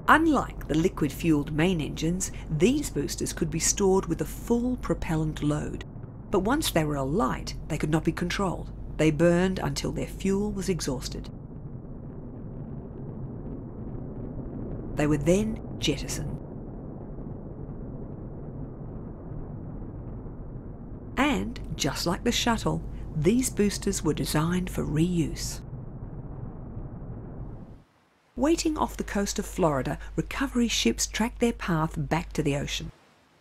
Unlike the liquid-fueled main engines, these boosters could be stored with a full propellant load. But once they were alight, they could not be controlled. They burned until their fuel was exhausted. They were then jettisoned. And, just like the shuttle, these boosters were designed for reuse. Waiting off the coast of Florida, recovery ships tracked their path back to the ocean.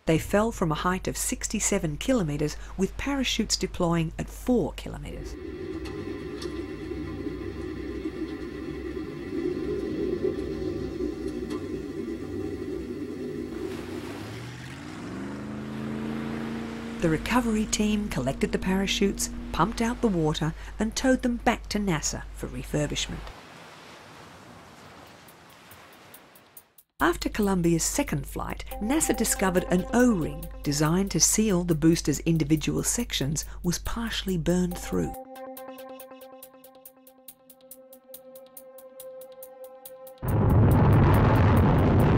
They fell from a height of 67 kilometres with parachutes deploying at 4 kilometres. The recovery team collected the parachutes, pumped out the water and towed them back to NASA for refurbishment. After Columbia's second flight, NASA discovered an O-ring designed to seal the booster's individual sections was partially burned through.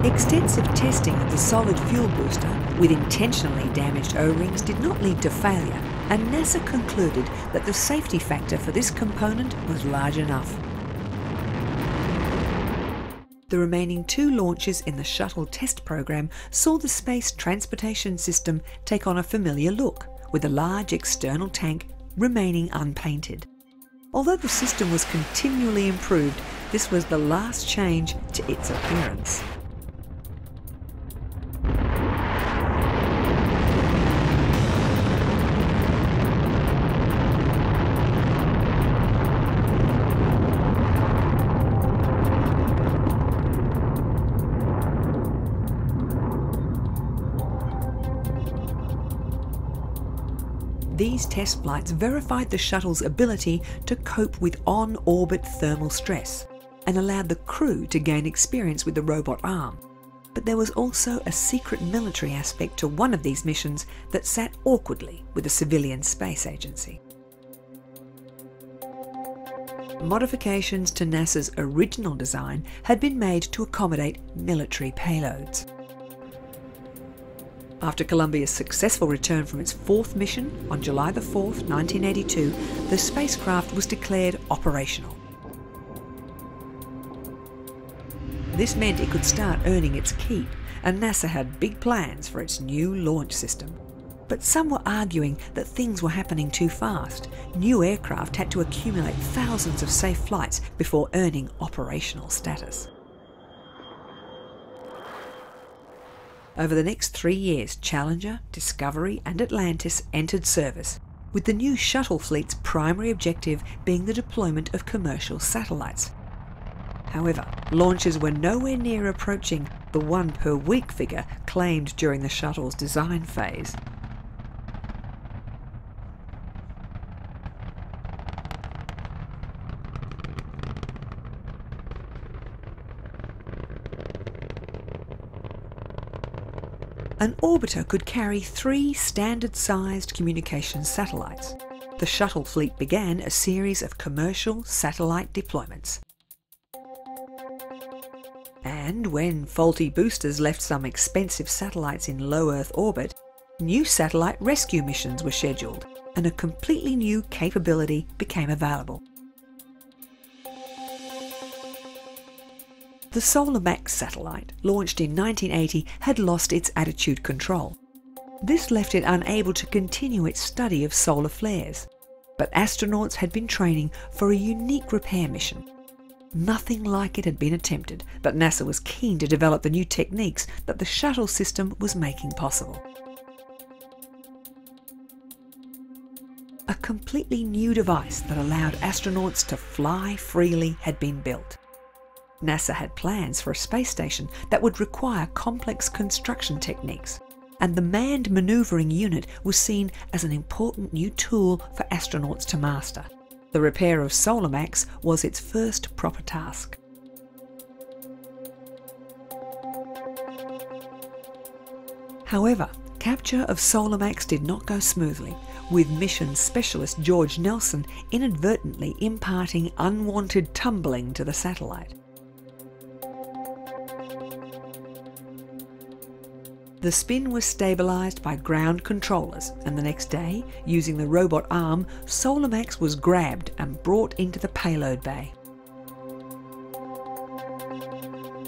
Extensive testing of the solid fuel booster with intentionally damaged O-rings did not lead to failure, and NASA concluded that the safety factor for this component was large enough. The remaining 2 launches in the shuttle test program saw the space transportation system take on a familiar look, with a large external tank remaining unpainted. Although the system was continually improved, this was the last change to its appearance. These test flights verified the shuttle's ability to cope with on-orbit thermal stress and allowed the crew to gain experience with the robot arm. But there was also a secret military aspect to one of these missions that sat awkwardly with the civilian space agency. Modifications to NASA's original design had been made to accommodate military payloads. After Columbia's successful return from its 4th mission on July 4, 1982, the spacecraft was declared operational. This meant it could start earning its keep, and NASA had big plans for its new launch system. But some were arguing that things were happening too fast. New aircraft had to accumulate thousands of safe flights before earning operational status. Over the next 3 years, Challenger, Discovery and Atlantis entered service, with the new shuttle fleet's primary objective being the deployment of commercial satellites. However, launches were nowhere near approaching the 1 per week figure claimed during the shuttle's design phase. An orbiter could carry 3 standard-sized communications satellites. The shuttle fleet began a series of commercial satellite deployments. And when faulty boosters left some expensive satellites in low Earth orbit, new satellite rescue missions were scheduled, and a completely new capability became available. The SolarMax satellite, launched in 1980, had lost its attitude control. This left it unable to continue its study of solar flares. But astronauts had been training for a unique repair mission. Nothing like it had been attempted, but NASA was keen to develop the new techniques that the shuttle system was making possible. A completely new device that allowed astronauts to fly freely had been built. NASA had plans for a space station that would require complex construction techniques, and the Manned Manoeuvring Unit was seen as an important new tool for astronauts to master. The repair of SolarMax was its first proper task. However, capture of Solamax did not go smoothly, with mission specialist George Nelson inadvertently imparting unwanted tumbling to the satellite. The spin was stabilised by ground controllers, and the next day, using the robot arm, Solamax was grabbed and brought into the payload bay.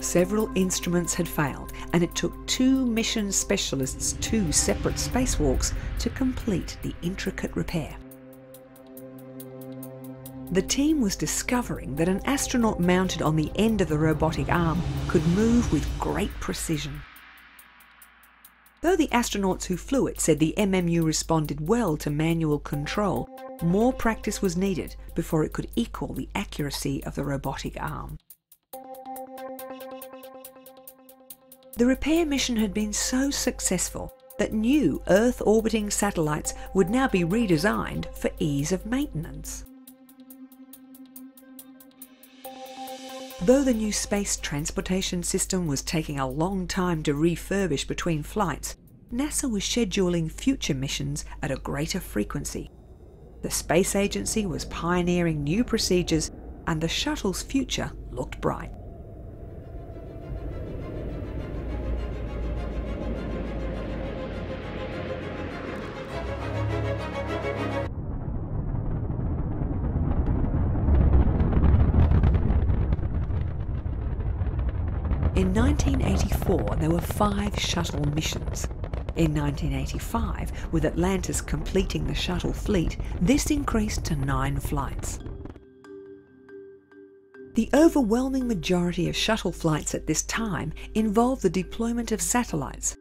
Several instruments had failed, and it took 2 mission specialists 2 separate spacewalks to complete the intricate repair. The team was discovering that an astronaut mounted on the end of the robotic arm could move with great precision. Though the astronauts who flew it said the MMU responded well to manual control, more practice was needed before it could equal the accuracy of the robotic arm. The repair mission had been so successful that new Earth-orbiting satellites would now be redesigned for ease of maintenance. Though the new space transportation system was taking a long time to refurbish between flights, NASA was scheduling future missions at a greater frequency. The space agency was pioneering new procedures, and the shuttle's future looked bright. In 1984, there were 5 shuttle missions. In 1985, with Atlantis completing the shuttle fleet, this increased to 9 flights. The overwhelming majority of shuttle flights at this time involved the deployment of satellites,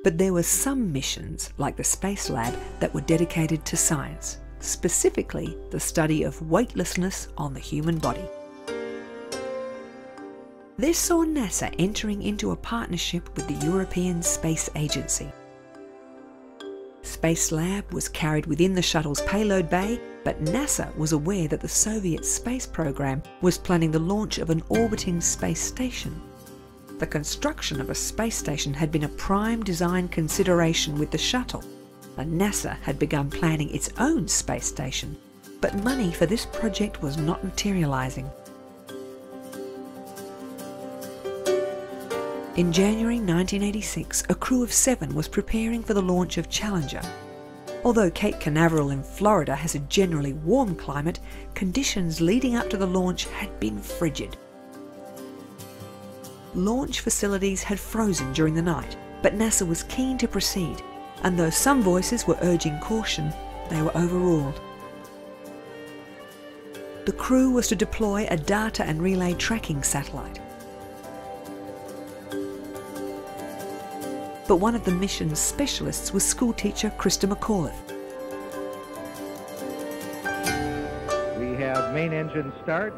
but there were some missions, like the Space Lab, that were dedicated to science, specifically the study of weightlessness on the human body. This saw NASA entering into a partnership with the European Space Agency. Space Lab was carried within the shuttle's payload bay, but NASA was aware that the Soviet space program was planning the launch of an orbiting space station. The construction of a space station had been a prime design consideration with the shuttle, and NASA had begun planning its own space station, but money for this project was not materializing. In January 1986, a crew of 7 was preparing for the launch of Challenger. Although Cape Canaveral in Florida has a generally warm climate, conditions leading up to the launch had been frigid. Launch facilities had frozen during the night, but NASA was keen to proceed, and though some voices were urging caution, they were overruled. The crew was to deploy a data and relay tracking satellite. But one of the mission's specialists was schoolteacher Krista McAuliffe. We have main engine start,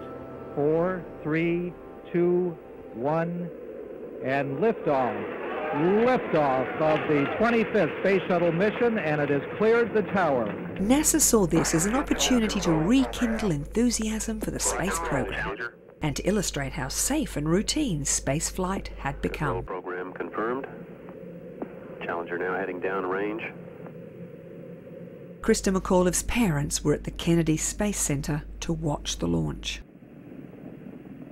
4, 3, 2, 1, and liftoff. Liftoff of the 25th Space Shuttle mission, and it has cleared the tower. NASA saw this as an opportunity to rekindle enthusiasm for the space program and to illustrate how safe and routine spaceflight had become. Program confirmed. Challenger now heading downrange. Krista McAuliffe's parents were at the Kennedy Space Center to watch the launch.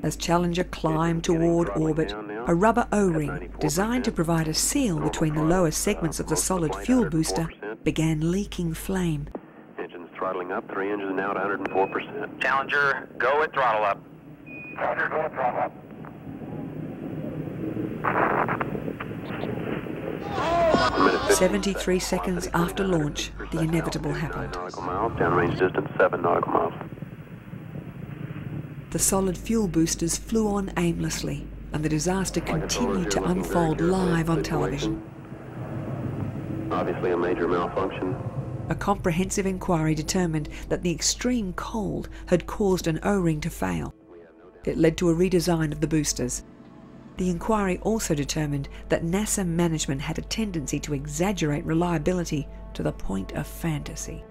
As Challenger climbed toward orbit, a rubber O-ring designed to provide a seal between the lower segments of the solid fuel booster began leaking flame. Engines throttling up, 3 engines now at 104%. Challenger, go at throttle up. Challenger, go at throttle up. 73 seconds after launch, the inevitable happened. Downrange distance 7 nautical miles. The solid fuel boosters flew on aimlessly, and the disaster continued to unfold live on television. Obviously a major malfunction. A comprehensive inquiry determined that the extreme cold had caused an O-ring to fail. It led to a redesign of the boosters. The inquiry also determined that NASA management had a tendency to exaggerate reliability to the point of fantasy.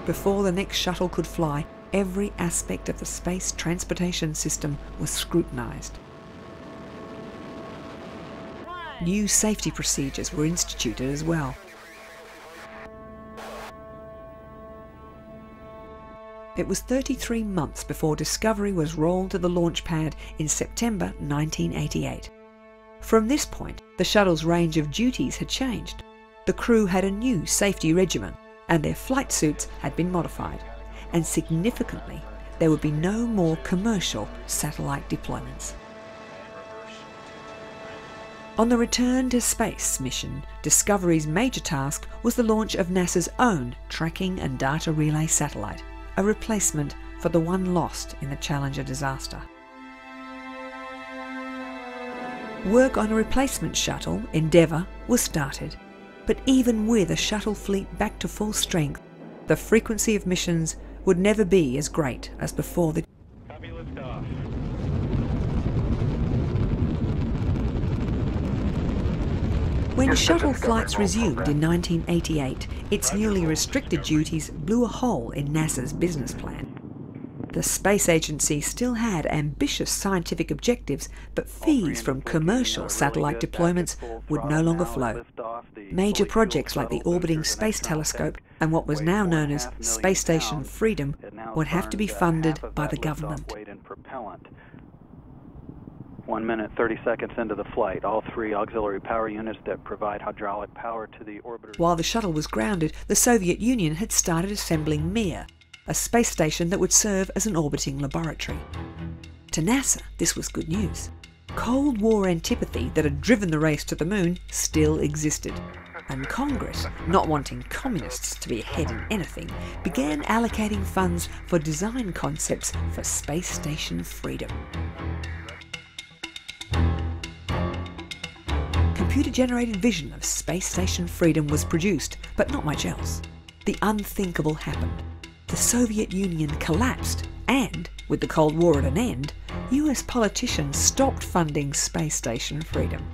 Before the next shuttle could fly, every aspect of the space transportation system was scrutinized. New safety procedures were instituted as well. It was 33 months before Discovery was rolled to the launch pad in September 1988. From this point, the shuttle's range of duties had changed. The crew had a new safety regimen, and their flight suits had been modified. And significantly, there would be no more commercial satellite deployments. On the return to space mission, Discovery's major task was the launch of NASA's own tracking and data relay satellite, a replacement for the one lost in the Challenger disaster. Work on a replacement shuttle, Endeavour, was started, but even with a shuttle fleet back to full strength, the frequency of missions would never be as great as before the When shuttle flights resumed in 1988, its newly restricted duties blew a hole in NASA's business plan. The space agency still had ambitious scientific objectives, but fees from commercial satellite deployments would no longer flow. Major projects like the orbiting space telescope and what was now known as Space Station Freedom would have to be funded by the government. 1 minute, 30 seconds into the flight, all three auxiliary power units that provide hydraulic power to the orbiter. While the shuttle was grounded, the Soviet Union had started assembling Mir, a space station that would serve as an orbiting laboratory. To NASA, this was good news. Cold War antipathy that had driven the race to the moon still existed, and Congress, not wanting communists to be ahead in anything, began allocating funds for design concepts for Space Station Freedom. Computer-generated vision of Space Station Freedom was produced, but not much else. The unthinkable happened. The Soviet Union collapsed, and, with the Cold War at an end, US politicians stopped funding Space Station Freedom.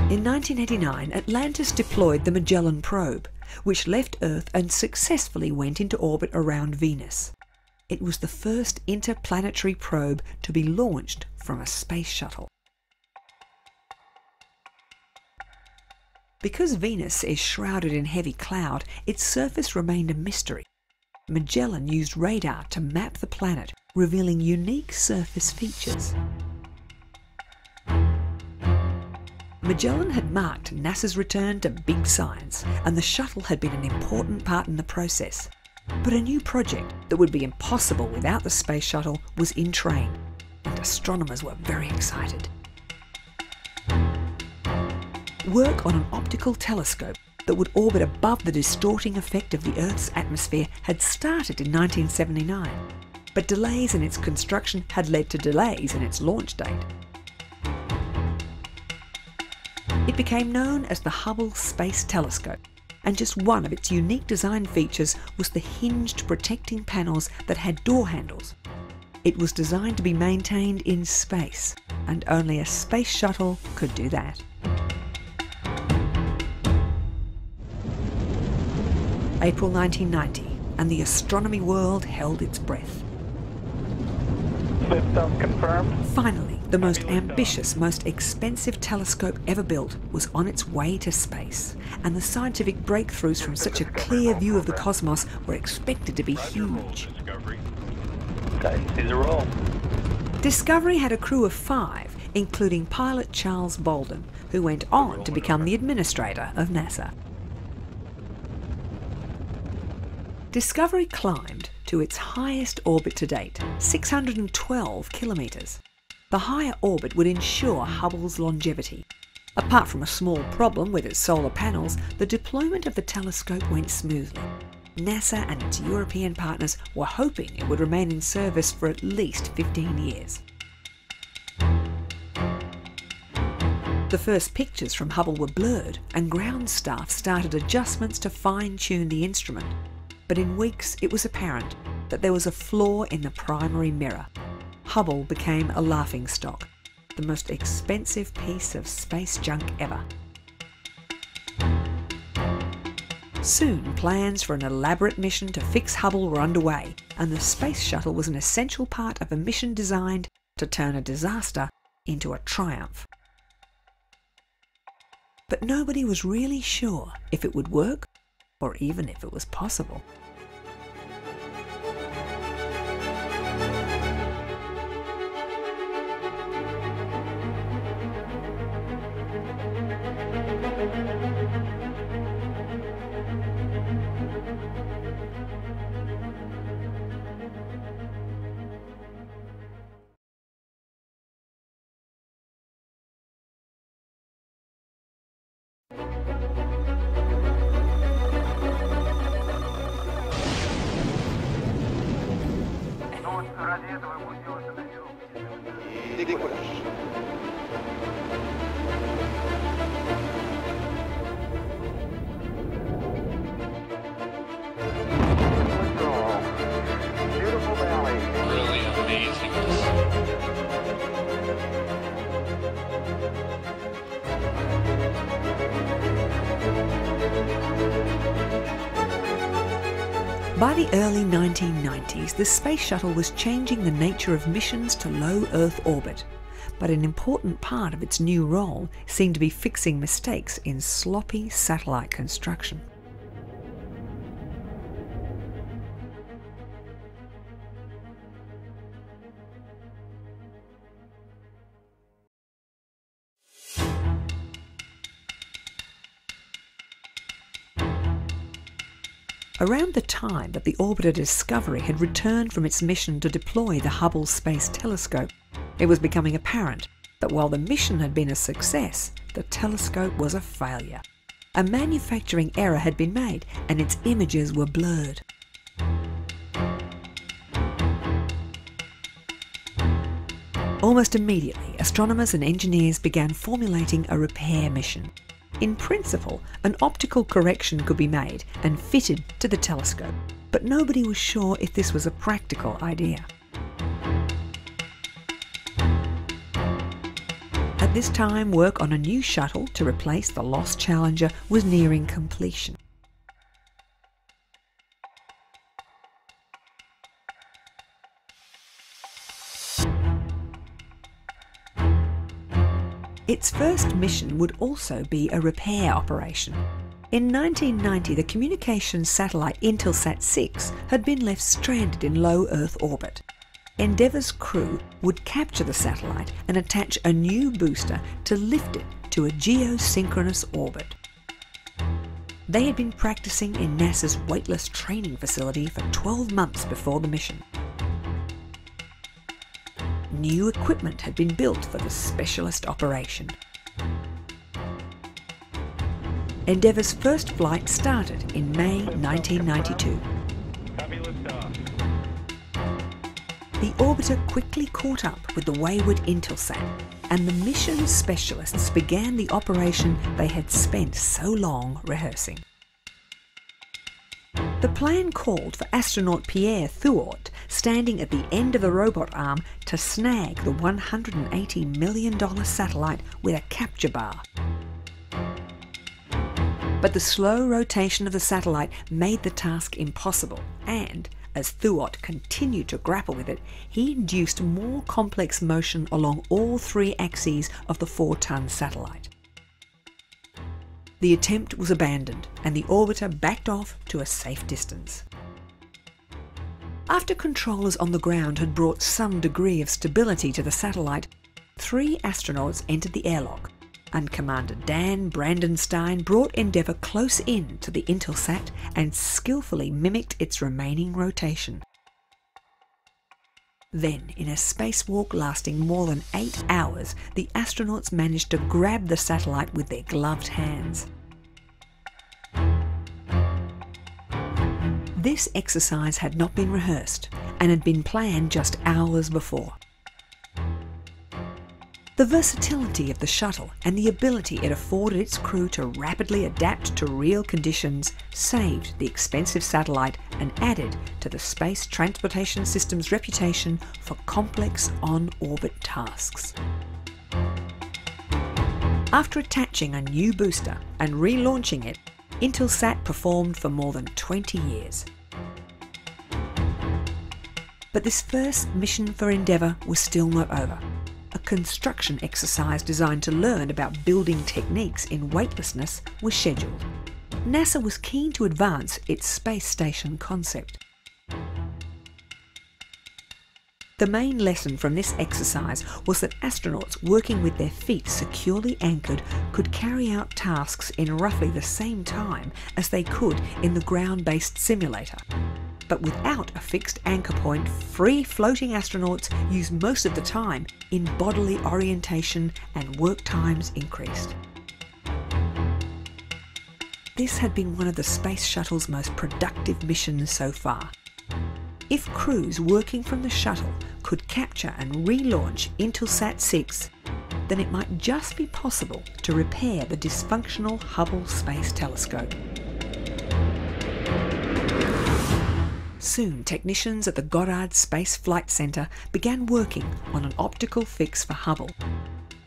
In 1989, Atlantis deployed the Magellan probe, which left Earth and successfully went into orbit around Venus. It was the first interplanetary probe to be launched from a space shuttle. Because Venus is shrouded in heavy cloud, its surface remained a mystery. Magellan used radar to map the planet, revealing unique surface features. Magellan had marked NASA's return to big science, and the shuttle had been an important part in the process. But a new project that would be impossible without the space shuttle was in train, and astronomers were very excited. Work on an optical telescope that would orbit above the distorting effect of the Earth's atmosphere had started in 1979, but delays in its construction had led to delays in its launch date. It became known as the Hubble Space Telescope, and just one of its unique design features was the hinged protecting panels that had door handles. It was designed to be maintained in space, and only a space shuttle could do that. April 1990, and the astronomy world held its breath. Liftoff confirmed. Finally, the most ambitious, most expensive telescope ever built was on its way to space, and the scientific breakthroughs from such a clear view of the cosmos were expected to be huge. He's a roll. Discovery had a crew of 5, including pilot Charles Bolden, who went on to become the administrator of NASA. Discovery climbed to its highest orbit to date, 612 kilometres. The higher orbit would ensure Hubble's longevity. Apart from a small problem with its solar panels, the deployment of the telescope went smoothly. NASA and its European partners were hoping it would remain in service for at least 15 years. The first pictures from Hubble were blurred, and ground staff started adjustments to fine-tune the instrument. But in weeks it was apparent that there was a flaw in the primary mirror. Hubble became a laughingstock, the most expensive piece of space junk ever. Soon, plans for an elaborate mission to fix Hubble were underway, and the space shuttle was an essential part of a mission designed to turn a disaster into a triumph. But nobody was really sure if it would work or even if it was possible. Really amazing to see. By the early 1990s, the space shuttle was changing the nature of missions to low Earth orbit, but an important part of its new role seemed to be fixing mistakes in sloppy satellite construction. Around the time that the orbiter Discovery had returned from its mission to deploy the Hubble Space Telescope, it was becoming apparent that while the mission had been a success, the telescope was a failure. A manufacturing error had been made and its images were blurred. Almost immediately, astronomers and engineers began formulating a repair mission. In principle, an optical correction could be made and fitted to the telescope, but nobody was sure if this was a practical idea. At this time, work on a new shuttle to replace the lost Challenger was nearing completion. Its first mission would also be a repair operation. In 1990, the communications satellite Intelsat 6 had been left stranded in low Earth orbit. Endeavour's crew would capture the satellite and attach a new booster to lift it to a geosynchronous orbit. They had been practicing in NASA's weightless training facility for 12 months before the mission. New equipment had been built for the specialist operation. Endeavour's first flight started in May 1992. The orbiter quickly caught up with the wayward Intelsat, and the mission specialists began the operation they had spent so long rehearsing. The plan called for astronaut Pierre Thuot standing at the end of the robot arm to snag the $180 million satellite with a capture bar. But the slow rotation of the satellite made the task impossible, and as Thuot continued to grapple with it, he induced more complex motion along all three axes of the 4-ton satellite. The attempt was abandoned and the orbiter backed off to a safe distance. After controllers on the ground had brought some degree of stability to the satellite, 3 astronauts entered the airlock, and Commander Dan Brandenstein brought Endeavour close in to the Intelsat and skillfully mimicked its remaining rotation. Then, in a spacewalk lasting more than 8 hours, the astronauts managed to grab the satellite with their gloved hands. This exercise had not been rehearsed and had been planned just hours before. The versatility of the shuttle and the ability it afforded its crew to rapidly adapt to real conditions saved the expensive satellite and added to the Space Transportation System's reputation for complex on-orbit tasks. After attaching a new booster and relaunching it, Intelsat performed for more than 20 years. But this first mission for Endeavour was still not over. A construction exercise designed to learn about building techniques in weightlessness was scheduled. NASA was keen to advance its space station concept. The main lesson from this exercise was that astronauts working with their feet securely anchored could carry out tasks in roughly the same time as they could in the ground-based simulator. But without a fixed anchor point, free-floating astronauts use most of the time in bodily orientation and work times increased. This had been one of the Space Shuttle's most productive missions so far. If crews working from the shuttle could capture and relaunch Intelsat 6, then it might just be possible to repair the dysfunctional Hubble Space Telescope. Soon, technicians at the Goddard Space Flight Center began working on an optical fix for Hubble.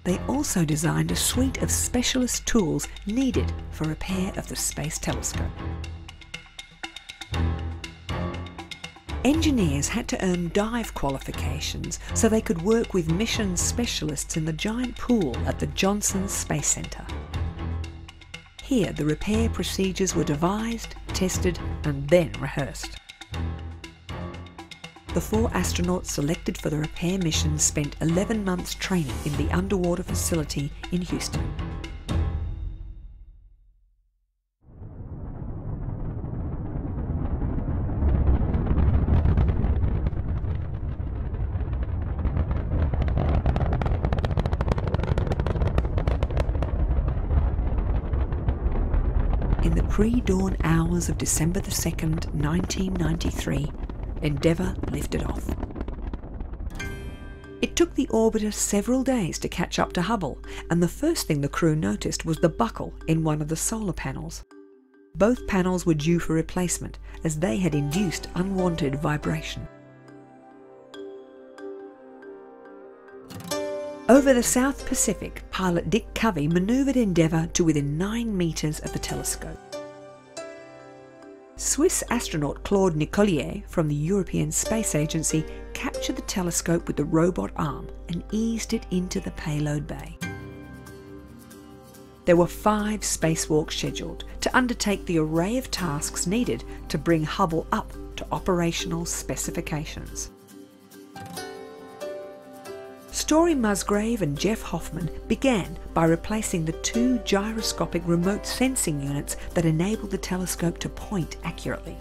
They also designed a suite of specialist tools needed for repair of the Space Telescope. Engineers had to earn dive qualifications so they could work with mission specialists in the giant pool at the Johnson Space Center. Here, the repair procedures were devised, tested, and then rehearsed. The 4 astronauts selected for the repair mission spent 11 months training in the underwater facility in Houston. In the pre-dawn hours of December the 2nd, 1993, Endeavour lifted off. It took the orbiter several days to catch up to Hubble, and the first thing the crew noticed was the buckle in one of the solar panels. Both panels were due for replacement, as they had induced unwanted vibration. Over the South Pacific, pilot Dick Covey manoeuvred Endeavour to within 9 metres of the telescope. Swiss astronaut Claude Nicollier from the European Space Agency captured the telescope with the robot arm and eased it into the payload bay. There were 5 spacewalks scheduled to undertake the array of tasks needed to bring Hubble up to operational specifications. Story Musgrave and Jeff Hoffman began by replacing the 2 gyroscopic remote sensing units that enabled the telescope to point accurately.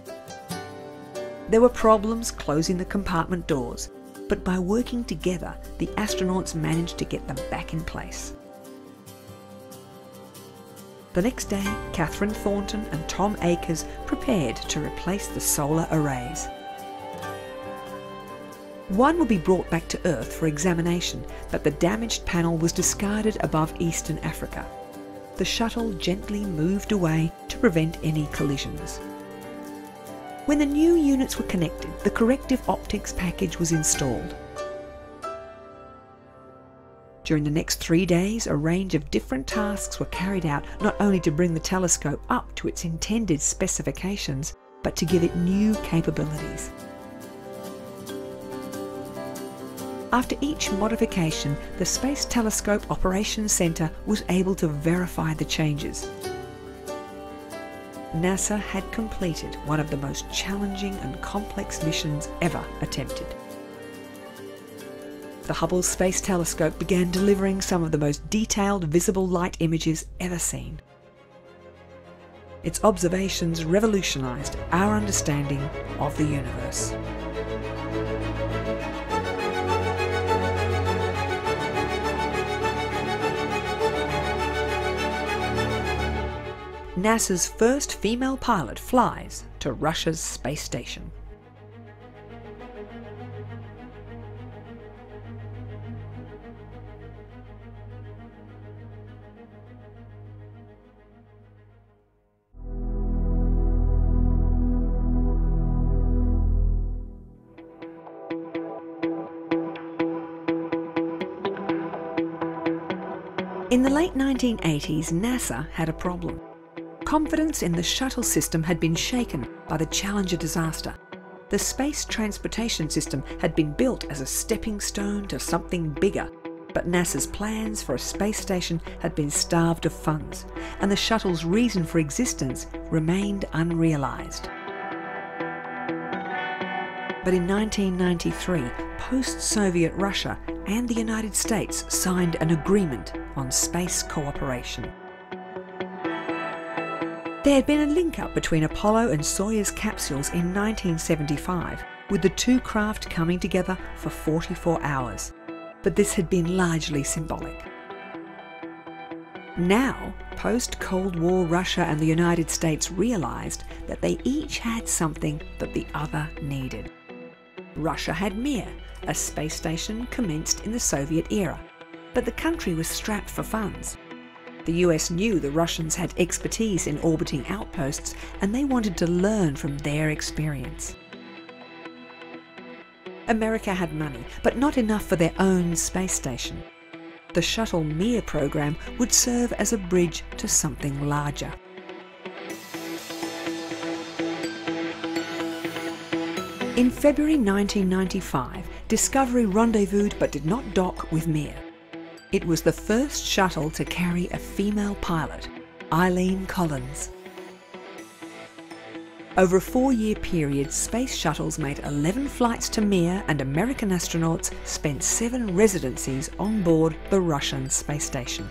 There were problems closing the compartment doors, but by working together, the astronauts managed to get them back in place. The next day, Catherine Thornton and Tom Akers prepared to replace the solar arrays. One would be brought back to Earth for examination, but the damaged panel was discarded above Eastern Africa. The shuttle gently moved away to prevent any collisions. When the new units were connected, the corrective optics package was installed. During the next 3 days, a range of different tasks were carried out, not only to bring the telescope up to its intended specifications, but to give it new capabilities. After each modification, the Space Telescope Operations Center was able to verify the changes. NASA had completed one of the most challenging and complex missions ever attempted. The Hubble Space Telescope began delivering some of the most detailed visible light images ever seen. Its observations revolutionized our understanding of the universe. NASA's first female pilot flies to Russia's space station. In the late 1980s, NASA had a problem. Confidence in the shuttle system had been shaken by the Challenger disaster. The Space Transportation System had been built as a stepping stone to something bigger, But NASA's plans for a space station had been starved of funds, and the shuttle's reason for existence remained unrealised. But in 1993, post-Soviet Russia and the United States signed an agreement on space cooperation. There had been a link-up between Apollo and Soyuz capsules in 1975, with the two craft coming together for 44 hours. But this had been largely symbolic. Now, post-Cold War Russia and the United States realised that they each had something that the other needed. Russia had Mir, a space station commenced in the Soviet era, but the country was strapped for funds. The US knew the Russians had expertise in orbiting outposts, and they wanted to learn from their experience. America had money, but not enough for their own space station. The Shuttle Mir program would serve as a bridge to something larger. In February 1995, Discovery rendezvoused but did not dock with Mir. It was the first shuttle to carry a female pilot, Eileen Collins. Over a 4-year period, space shuttles made 11 flights to Mir, and American astronauts spent 7 residencies on board the Russian space station.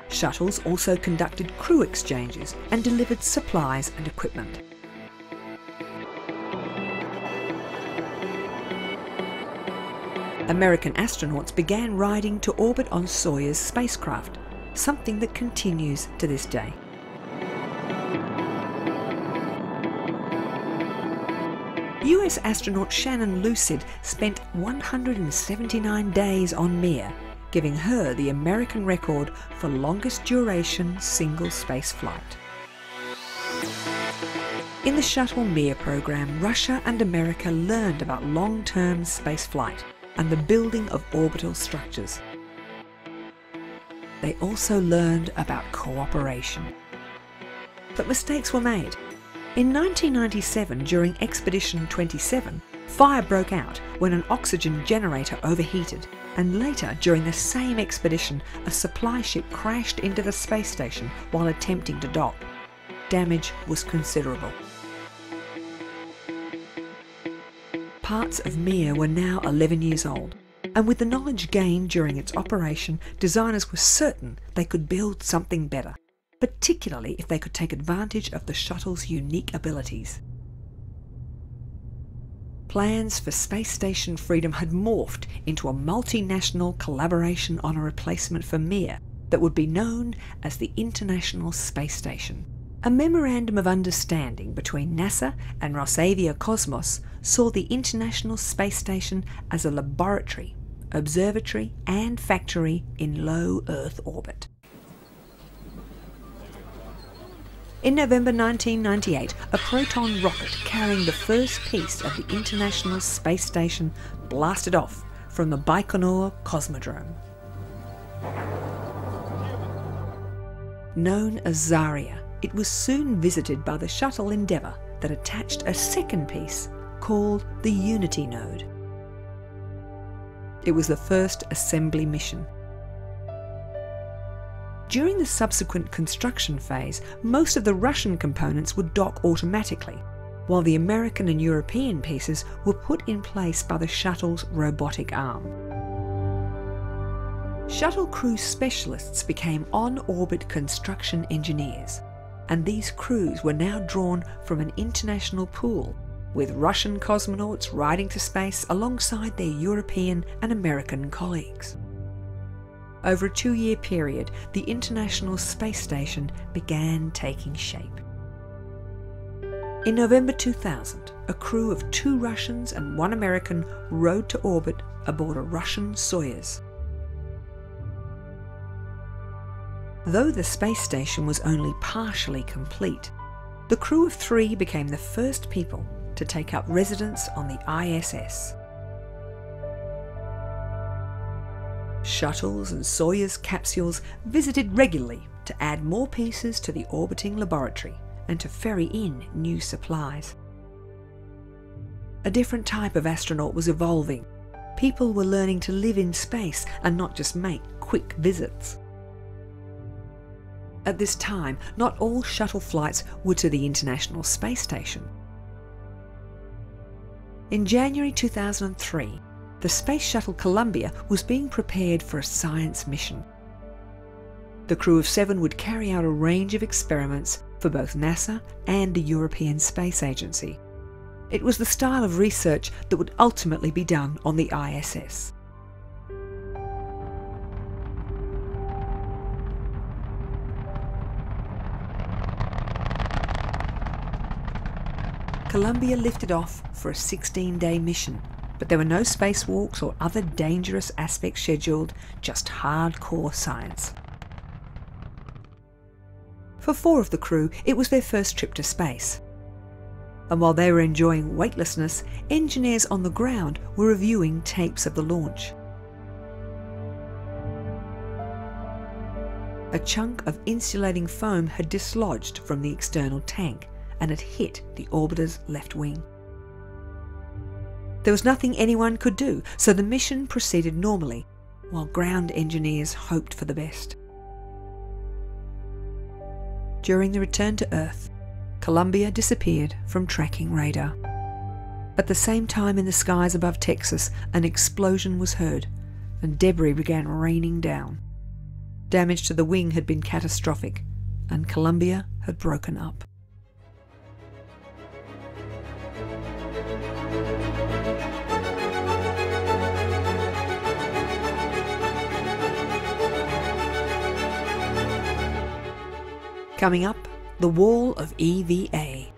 Shuttles also conducted crew exchanges and delivered supplies and equipment. American astronauts began riding to orbit on Soyuz spacecraft, something that continues to this day. US astronaut Shannon Lucid spent 179 days on Mir, giving her the American record for longest duration single space flight. In the Shuttle Mir program, Russia and America learned about long-term space flight and the building of orbital structures. They also learned about cooperation. But mistakes were made. In 1997, during Expedition 27, fire broke out when an oxygen generator overheated, and later, during the same expedition, a supply ship crashed into the space station while attempting to dock. Damage was considerable. Parts of Mir were now 11 years old, and with the knowledge gained during its operation, designers were certain they could build something better, particularly if they could take advantage of the shuttle's unique abilities. Plans for Space Station Freedom had morphed into a multinational collaboration on a replacement for Mir that would be known as the International Space Station. A memorandum of understanding between NASA and Rosavia-Cosmos saw the International Space Station as a laboratory, observatory and factory in low Earth orbit. In November 1998, a Proton rocket carrying the first piece of the International Space Station blasted off from the Baikonur Cosmodrome. Known as Zarya, it was soon visited by the shuttle Endeavour that attached a second piece called the Unity node. It was the first assembly mission. During the subsequent construction phase, most of the Russian components would dock automatically, while the American and European pieces were put in place by the shuttle's robotic arm. Shuttle crew specialists became on-orbit construction engineers, and these crews were now drawn from an international pool, with Russian cosmonauts riding to space alongside their European and American colleagues. Over a 2-year period, the International Space Station began taking shape. In November 2000, a crew of 2 Russians and 1 American rode to orbit aboard a Russian Soyuz. Though the space station was only partially complete, the crew of 3 became the first people to take up residence on the ISS. Shuttles and Soyuz capsules visited regularly to add more pieces to the orbiting laboratory and to ferry in new supplies. A different type of astronaut was evolving, people were learning to live in space and not just make quick visits. At this time, not all shuttle flights were to the International Space Station. In January 2003, the Space Shuttle Columbia was being prepared for a science mission. The crew of 7 would carry out a range of experiments for both NASA and the European Space Agency. It was the style of research that would ultimately be done on the ISS. Columbia lifted off for a 16-day mission, but there were no spacewalks or other dangerous aspects scheduled, just hardcore science. For 4 of the crew, it was their first trip to space. And while they were enjoying weightlessness, engineers on the ground were reviewing tapes of the launch. A chunk of insulating foam had dislodged from the external tank and had hit the orbiter's left wing. There was nothing anyone could do, so the mission proceeded normally, while ground engineers hoped for the best. During the return to Earth, Columbia disappeared from tracking radar. At the same time in the skies above Texas, an explosion was heard, and debris began raining down. Damage to the wing had been catastrophic, and Columbia had broken up. Coming up, the wall of EVA.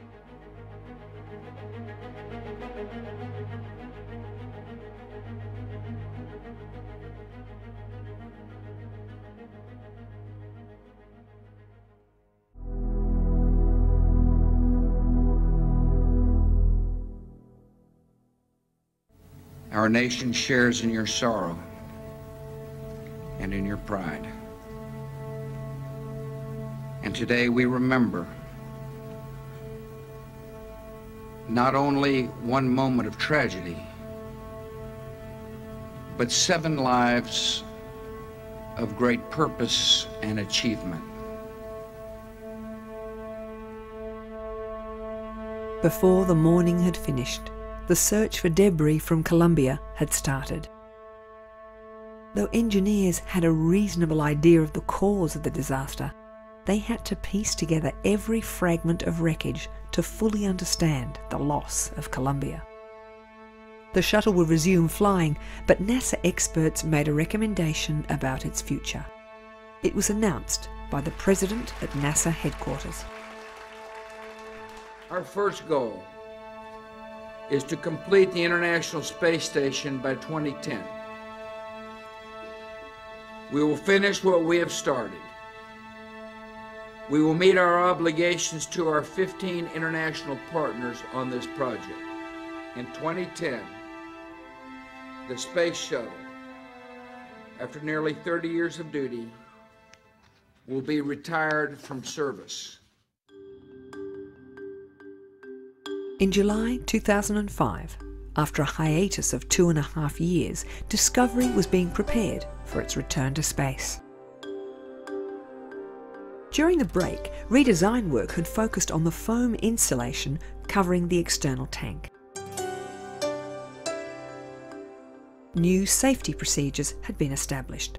Our nation shares in your sorrow and in your pride. And today we remember not only one moment of tragedy, but 7 lives of great purpose and achievement. Before the morning had finished, the search for debris from Columbia had started. Though engineers had a reasonable idea of the cause of the disaster, they had to piece together every fragment of wreckage to fully understand the loss of Columbia. The shuttle would resume flying, but NASA experts made a recommendation about its future. It was announced by the President at NASA headquarters. Our first goal is to complete the International Space Station by 2010. We will finish what we have started. We will meet our obligations to our 15 international partners on this project. In 2010, the Space Shuttle, after nearly 30 years of duty, will be retired from service. In July 2005, after a hiatus of 2.5 years, Discovery was being prepared for its return to space. During the break, redesign work had focused on the foam insulation covering the external tank. New safety procedures had been established.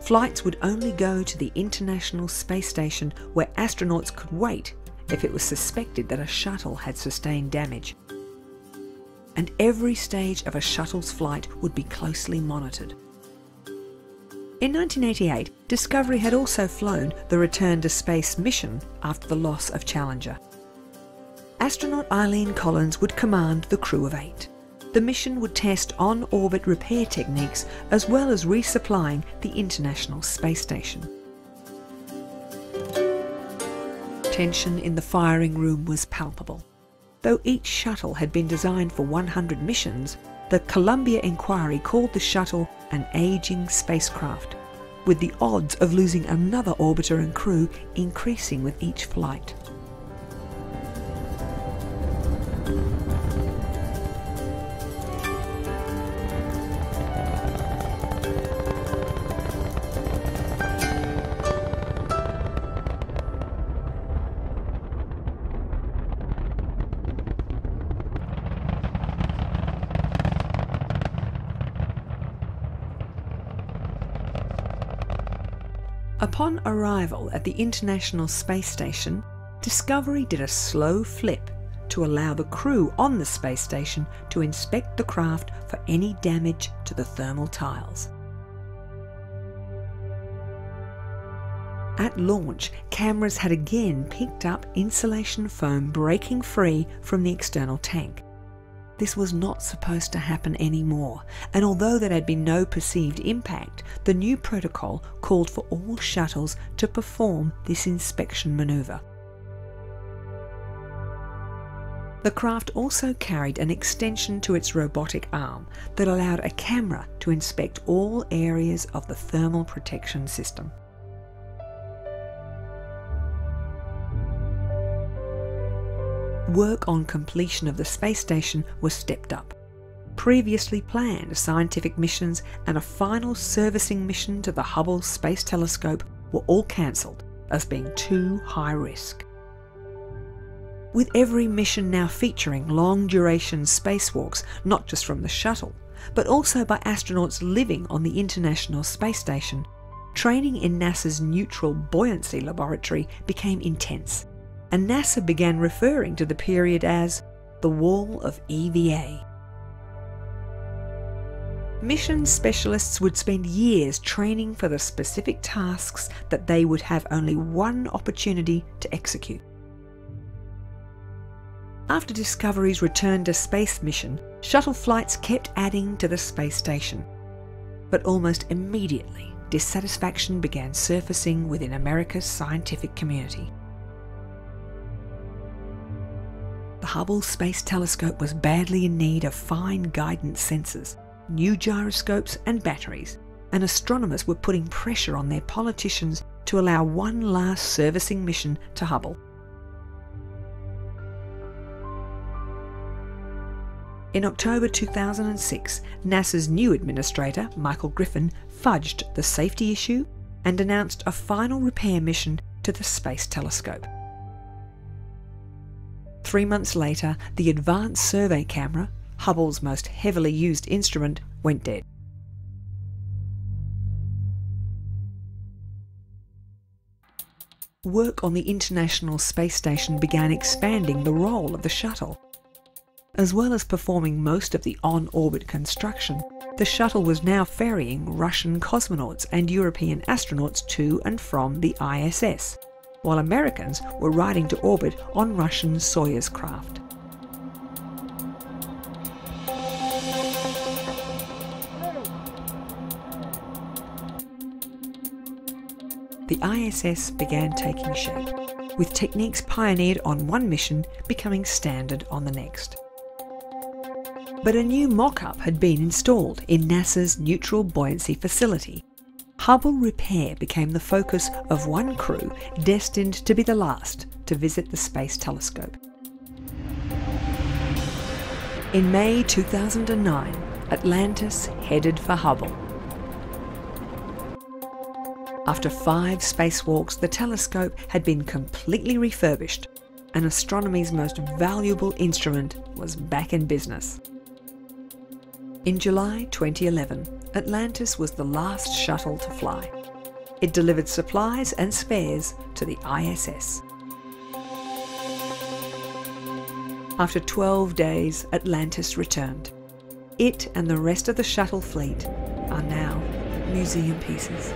Flights would only go to the International Space Station where astronauts could wait if it was suspected that a shuttle had sustained damage. And every stage of a shuttle's flight would be closely monitored. In 1988, Discovery had also flown the return to space mission after the loss of Challenger. Astronaut Eileen Collins would command the crew of 8. The mission would test on-orbit repair techniques as well as resupplying the International Space Station. Tension in the firing room was palpable. Though each shuttle had been designed for 100 missions, the Columbia inquiry called the shuttle an aging spacecraft, with the odds of losing another orbiter and crew increasing with each flight. Upon arrival at the International Space Station, Discovery did a slow flip to allow the crew on the space station to inspect the craft for any damage to the thermal tiles. At launch, cameras had again picked up insulation foam breaking free from the external tank. This was not supposed to happen anymore, and although there had been no perceived impact, the new protocol called for all shuttles to perform this inspection manoeuvre. The craft also carried an extension to its robotic arm that allowed a camera to inspect all areas of the thermal protection system. Work on completion of the space station was stepped up. Previously planned scientific missions and a final servicing mission to the Hubble Space Telescope were all cancelled as being too high risk. With every mission now featuring long-duration spacewalks, not just from the shuttle, but also by astronauts living on the International Space Station, training in NASA's Neutral Buoyancy Laboratory became intense, and NASA began referring to the period as the Wall of EVA. Mission specialists would spend years training for the specific tasks that they would have only one opportunity to execute. After Discovery's return to space mission, shuttle flights kept adding to the space station. But almost immediately, dissatisfaction began surfacing within America's scientific community. The Hubble Space Telescope was badly in need of fine guidance sensors, new gyroscopes and batteries, and astronomers were putting pressure on their politicians to allow one last servicing mission to Hubble. In October 2006, NASA's new administrator, Michael Griffin, fudged the safety issue and announced a final repair mission to the Space Telescope. 3 months later, the Advanced Survey Camera, Hubble's most heavily used instrument, went dead. Work on the International Space Station began expanding the role of the shuttle. As well as performing most of the on-orbit construction, the shuttle was now ferrying Russian cosmonauts and European astronauts to and from the ISS, while Americans were riding to orbit on Russian Soyuz craft. The ISS began taking shape, with techniques pioneered on one mission becoming standard on the next. But a new mock-up had been installed in NASA's Neutral Buoyancy Facility. Hubble repair became the focus of one crew destined to be the last to visit the Space Telescope. In May 2009, Atlantis headed for Hubble. After 5 spacewalks, the telescope had been completely refurbished, and astronomy's most valuable instrument was back in business. In July 2011, Atlantis was the last shuttle to fly. It delivered supplies and spares to the ISS. After 12 days, Atlantis returned. It and the rest of the shuttle fleet are now museum pieces.